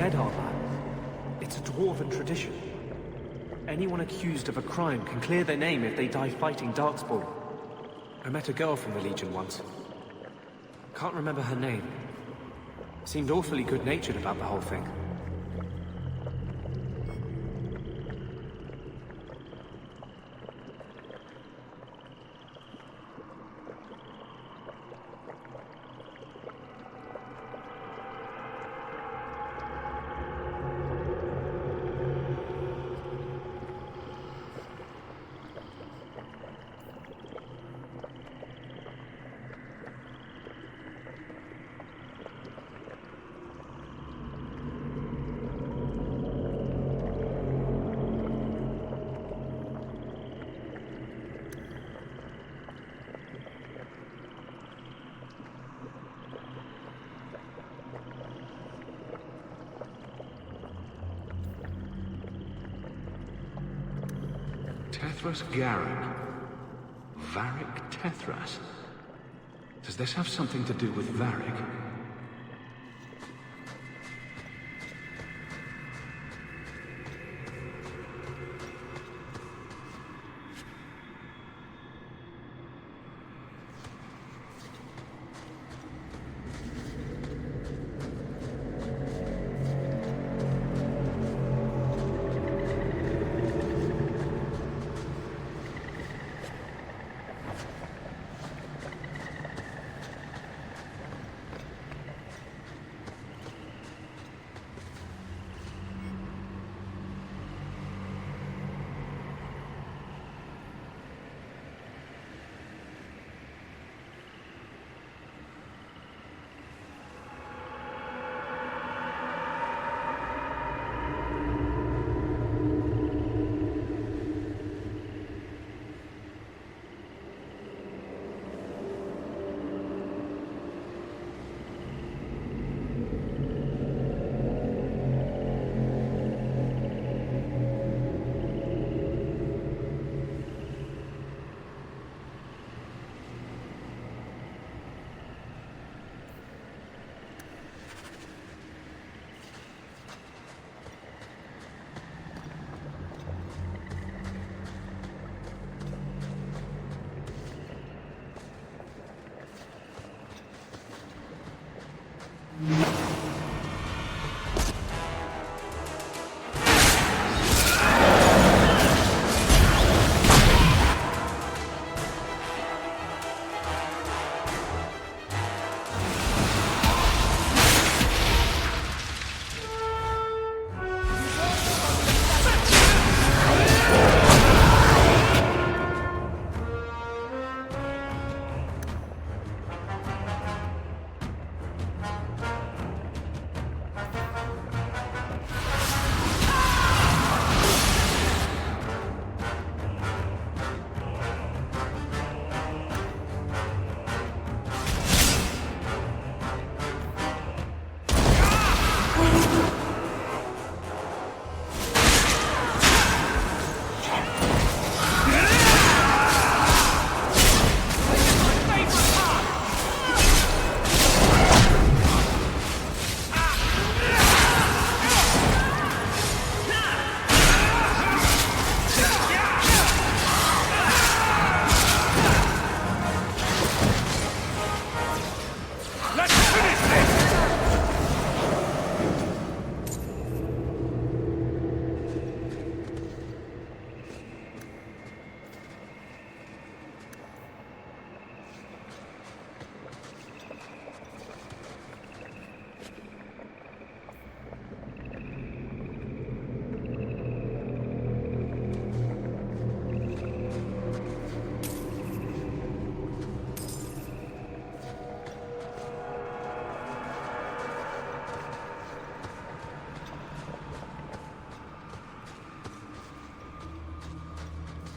head armor. It's a dwarven tradition. Anyone accused of a crime can clear their name if they die fighting Darkspawn. I met a girl from the Legion once. Can't remember her name. Seemed awfully good-natured about the whole thing. Tethras Garrick. Varric Tethras. Does this have something to do with Varric?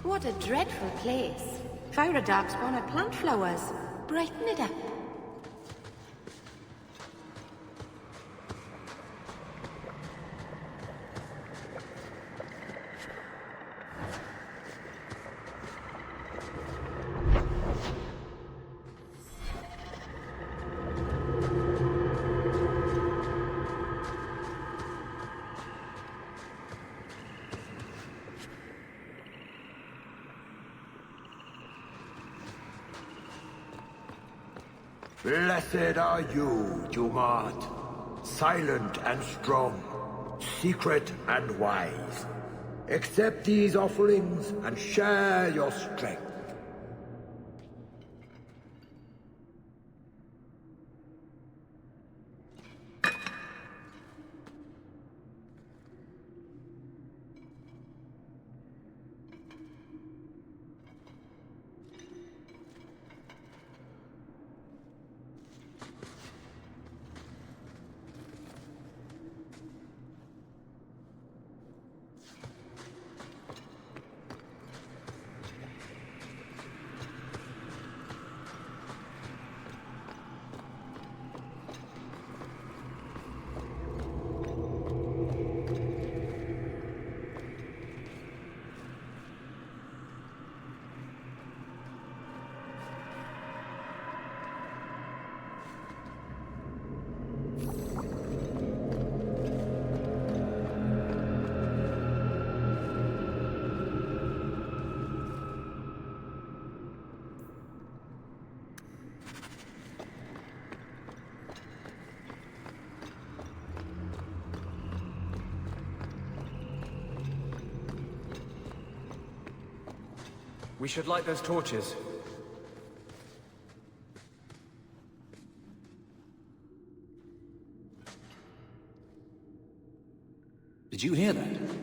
What a dreadful place. If I were a darkspawn, I'd plant flowers. Brighten it up. Blessed are you, Jumart. Silent and strong, secret and wise. Accept these offerings and share your strength. We should light those torches. Did you hear that?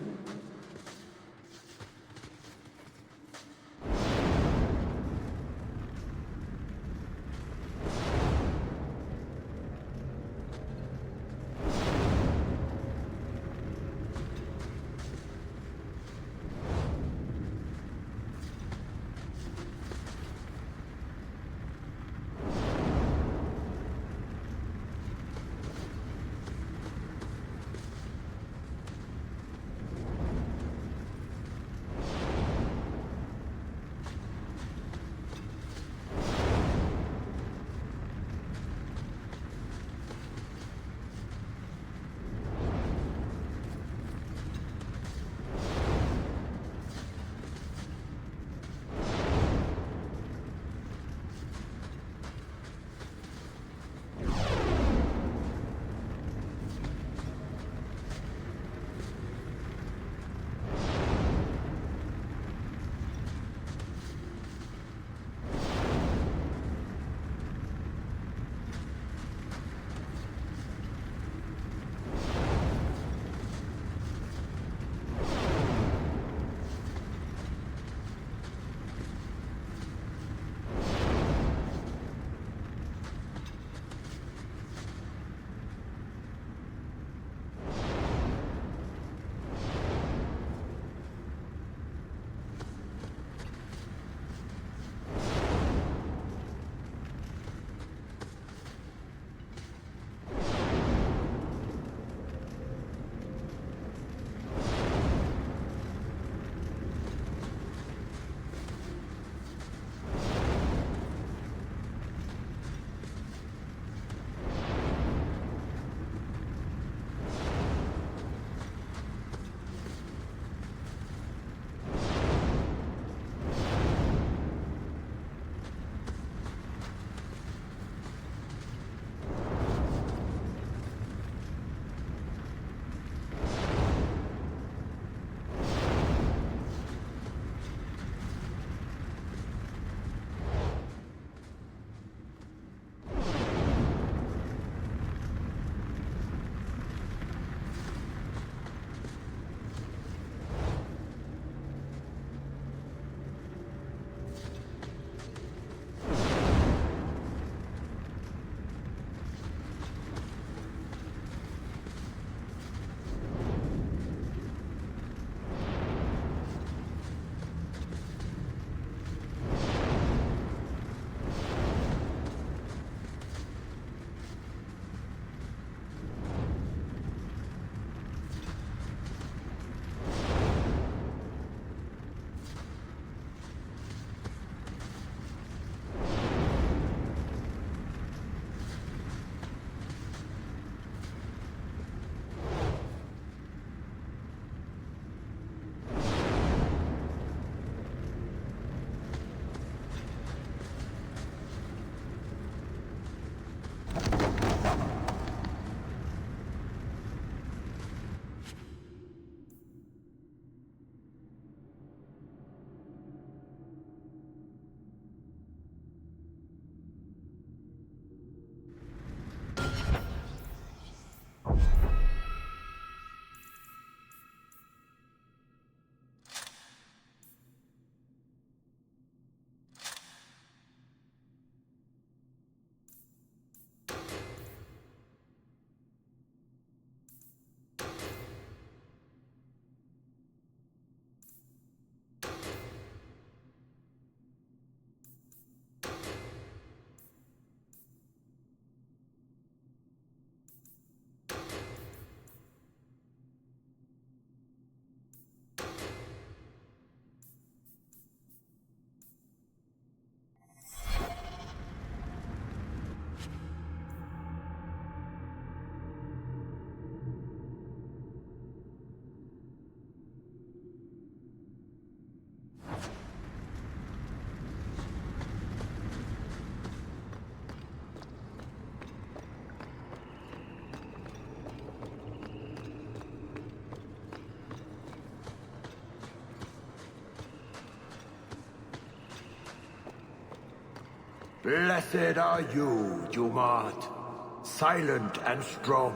Blessed are you, Jumart. Silent and strong,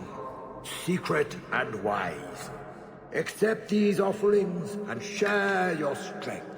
secret and wise. Accept these offerings and share your strength.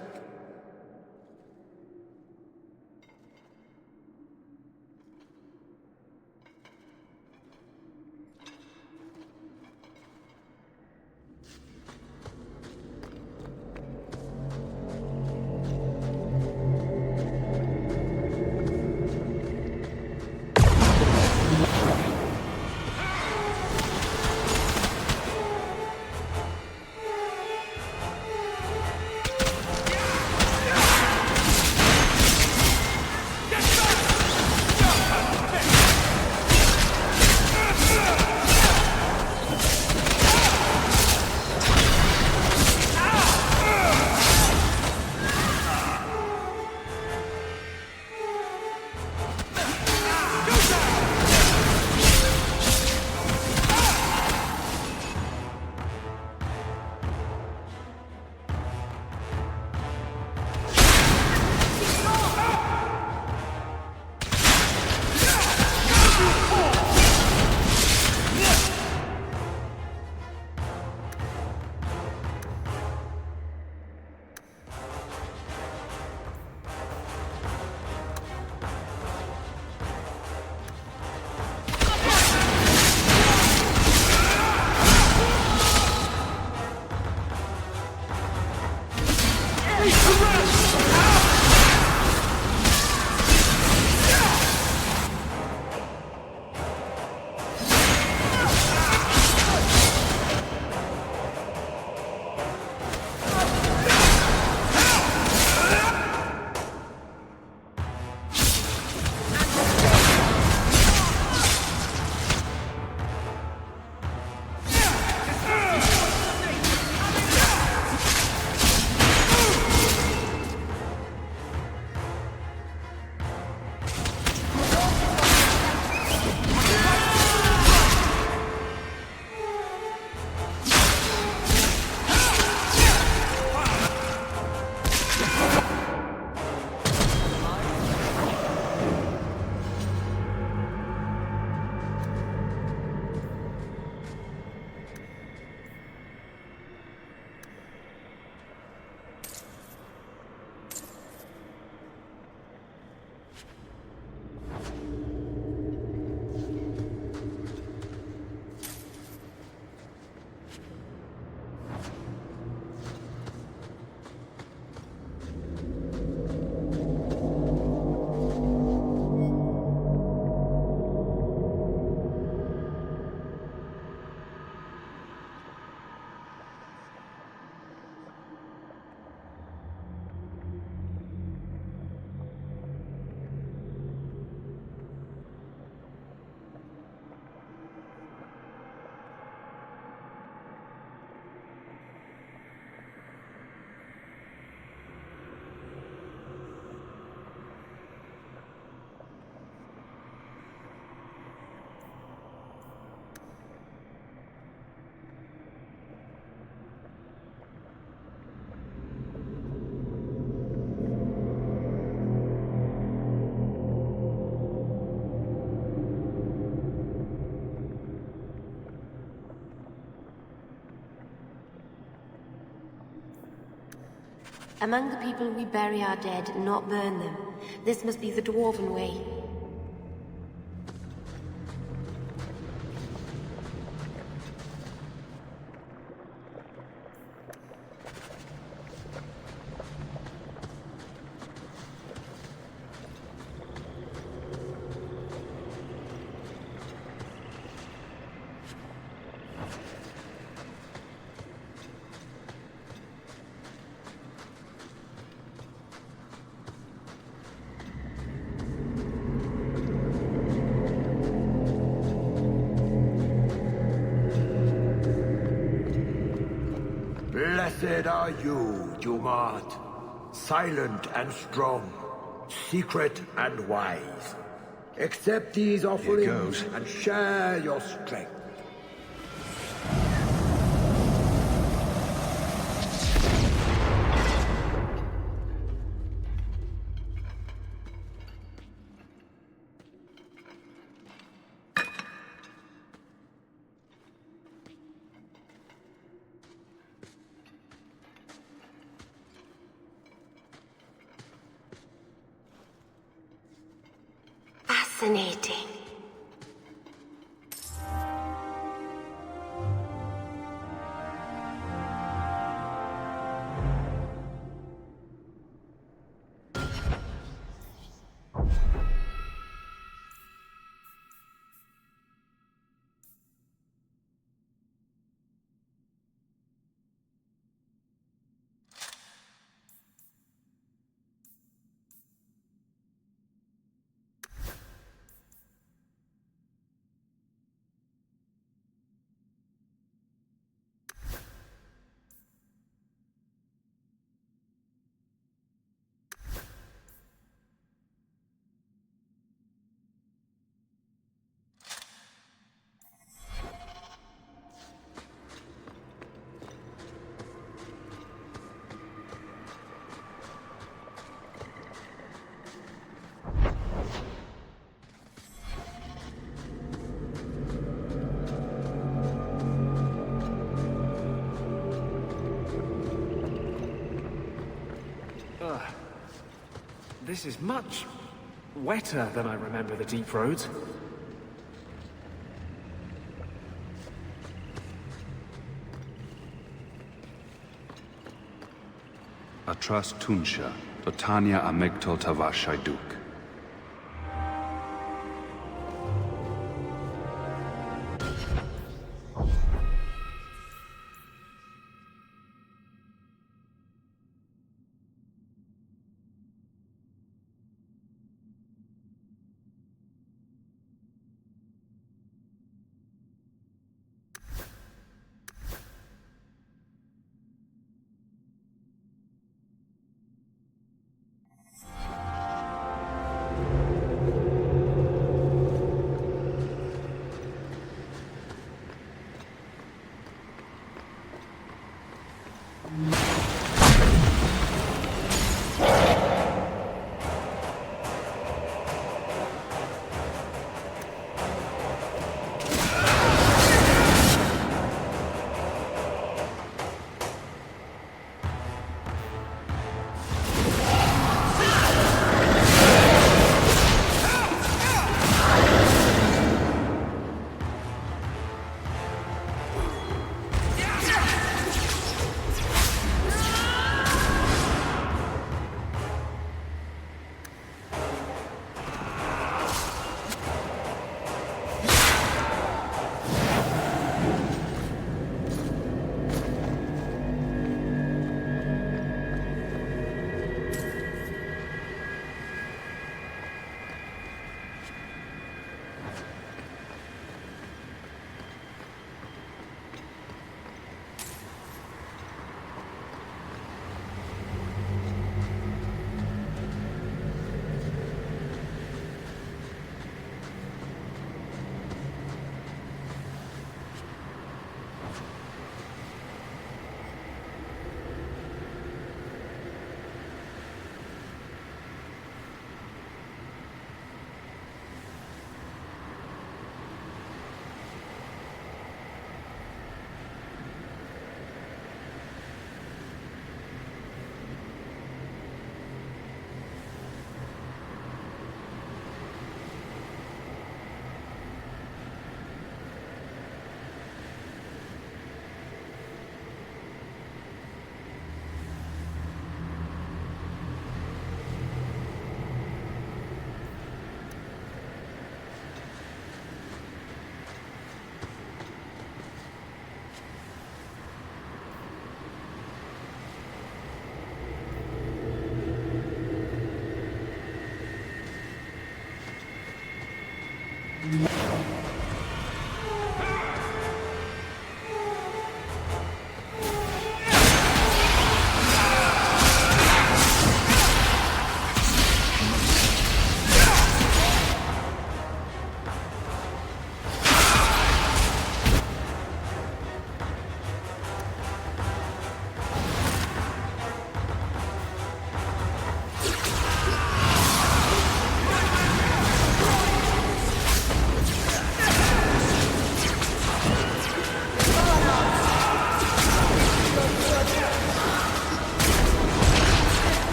Among the people we bury our dead, not burn them. This must be the Dwarven way. Blessed are you, Jumart. Silent and strong, secret and wise. Accept these offerings and share your strength. Fascinating. This is much wetter than I remember the deep roads. Atras Tunsha, Totania Amegtol Tavashaiduk.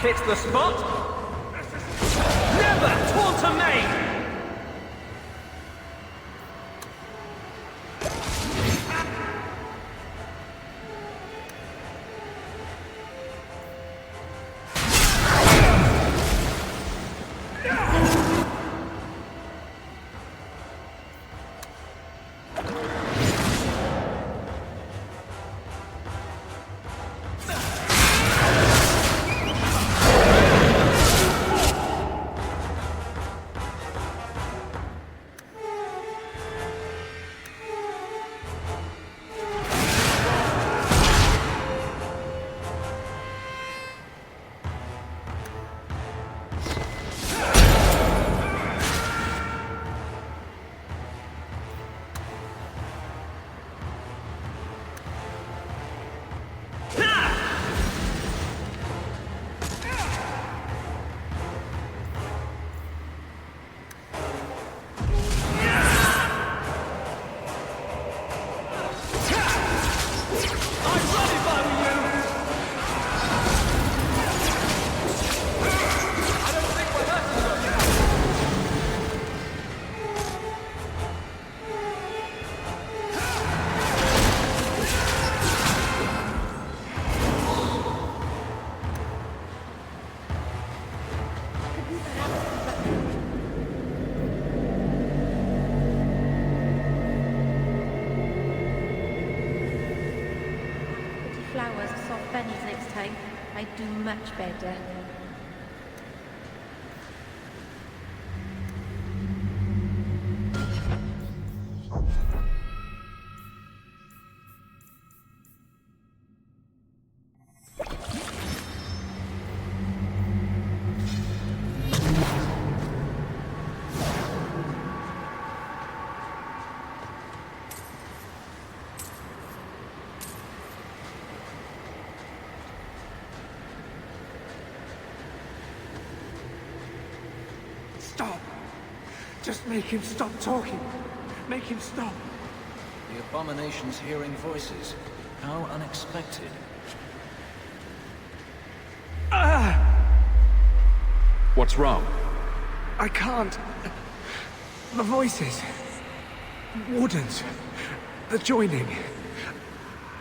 That hits the spot! Never taunter me! I do much better. Stop! Just make him stop talking. Make him stop. The abomination's hearing voices. How unexpected. What's wrong? I can't. The voices. Wardens. The joining.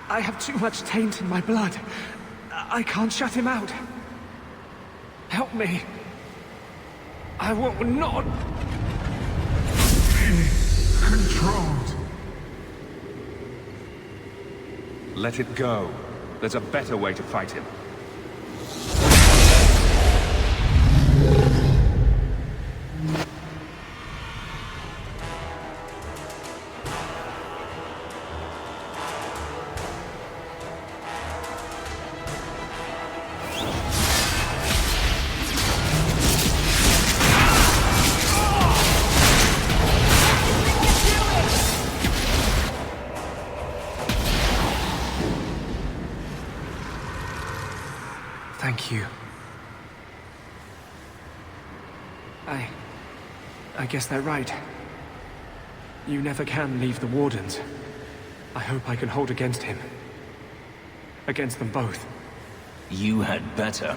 I have too much taint in my blood. I can't shut him out. Help me. I will not be controlled. Let it go. There's a better way to fight him. Thank you. I guess they're right. You never can leave the Wardens. I hope I can hold against him. Against them both. You had better.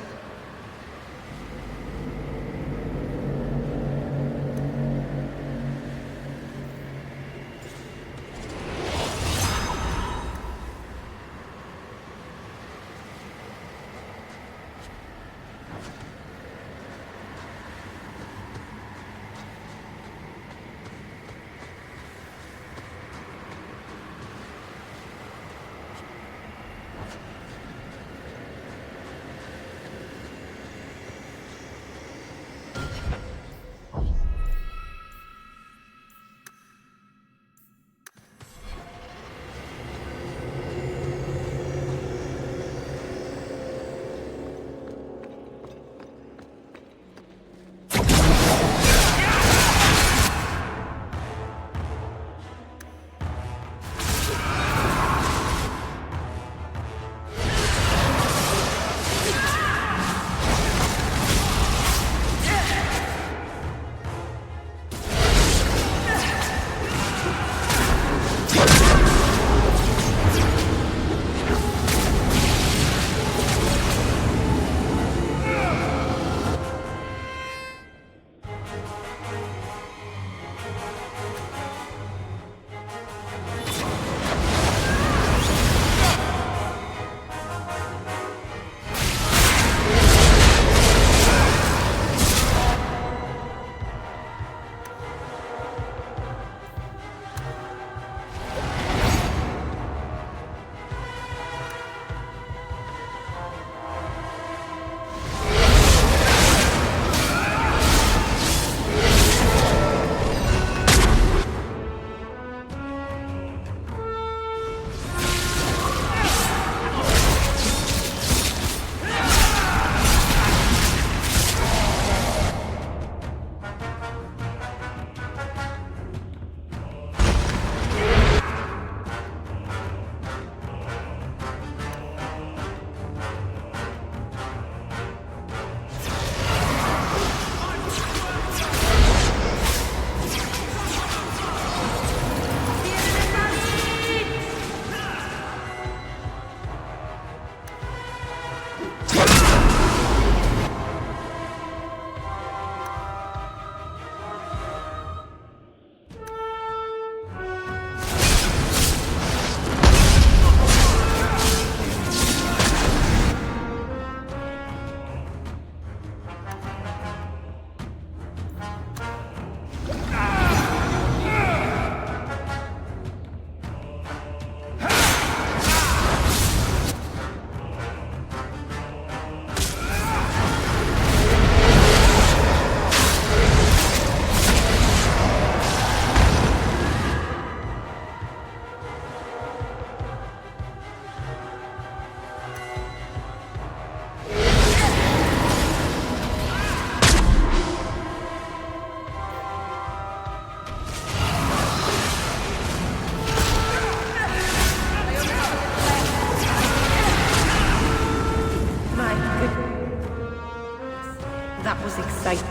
That was exciting.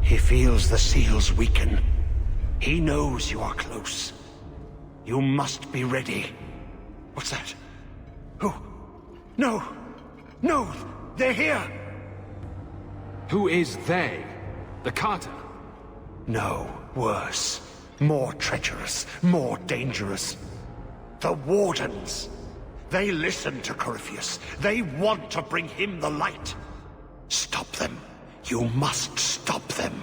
He feels the seals weaken. He knows you are close. You must be ready. What's that? Who? No! No! They're here! Who is they? The Carter? No, worse. More treacherous, more dangerous. The Wardens. They listen to Corypheus. They want to bring him the light. Stop them. You must stop them.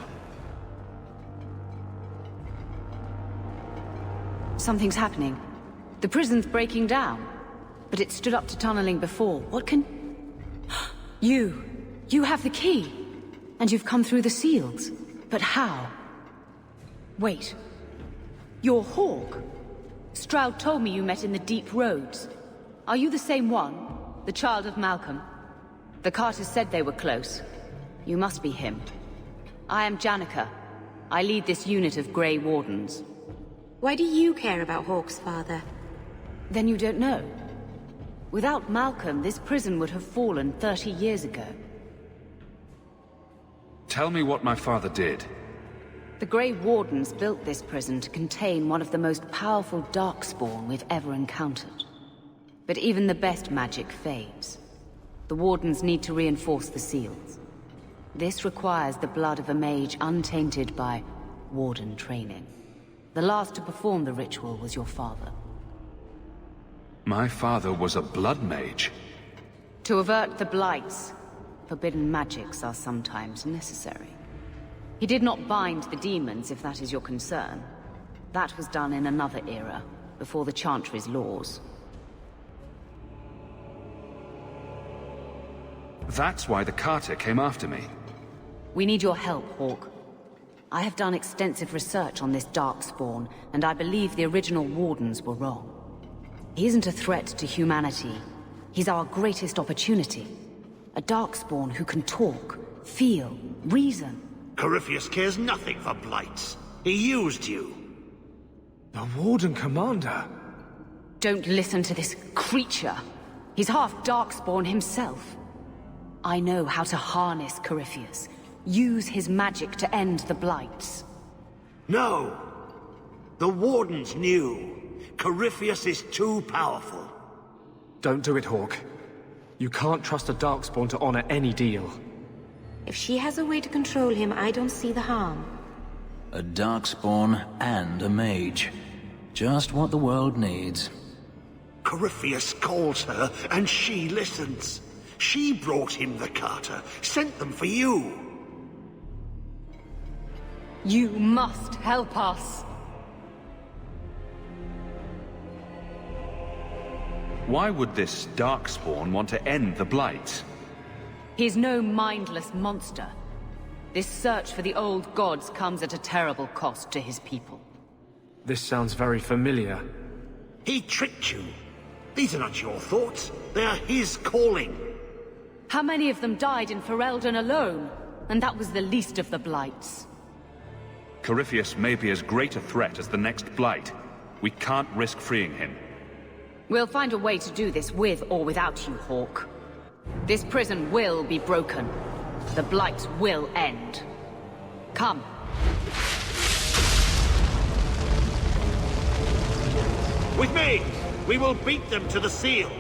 Something's happening. The prison's breaking down. But it stood up to tunneling before. What can... You have the key. And you've come through the seals. But how? Wait. You're Hawk? Stroud told me you met in the deep roads. Are you the same one? The child of Malcolm? The Carters said they were close. You must be him. I am Janica. I lead this unit of Grey Wardens. Why do you care about Hawk's father? Then you don't know. Without Malcolm, this prison would have fallen 30 years ago. Tell me what my father did. The Grey Wardens built this prison to contain one of the most powerful Darkspawn we've ever encountered. But even the best magic fades. The Wardens need to reinforce the seals. This requires the blood of a mage untainted by Warden training. The last to perform the ritual was your father. My father was a blood mage. To avert the blights, forbidden magics are sometimes necessary. He did not bind the demons, if that is your concern. That was done in another era, before the Chantry's laws. That's why the Carter came after me. We need your help, Hawk. I have done extensive research on this Darkspawn, and I believe the original Wardens were wrong. He isn't a threat to humanity. He's our greatest opportunity. A Darkspawn who can talk, feel, reason. Corypheus cares nothing for blights. He used you. The Warden Commander? Don't listen to this creature. He's half Darkspawn himself. I know how to harness Corypheus. Use his magic to end the blights. No! The Wardens knew. Corypheus is too powerful. Don't do it, Hawk. You can't trust a Darkspawn to honor any deal. If she has a way to control him, I don't see the harm. A Darkspawn and a mage. Just what the world needs. Corypheus calls her, and she listens. She brought him the Carter, sent them for you. You must help us. Why would this Darkspawn want to end the Blight? He's no mindless monster. This search for the old gods comes at a terrible cost to his people. This sounds very familiar. He tricked you. These are not your thoughts. They are his calling. How many of them died in Ferelden alone? And that was the least of the blights. Corypheus may be as great a threat as the next Blight. We can't risk freeing him. We'll find a way to do this with or without you, Hawk. This prison will be broken. The Blight will end. Come. With me, we will beat them to the seal.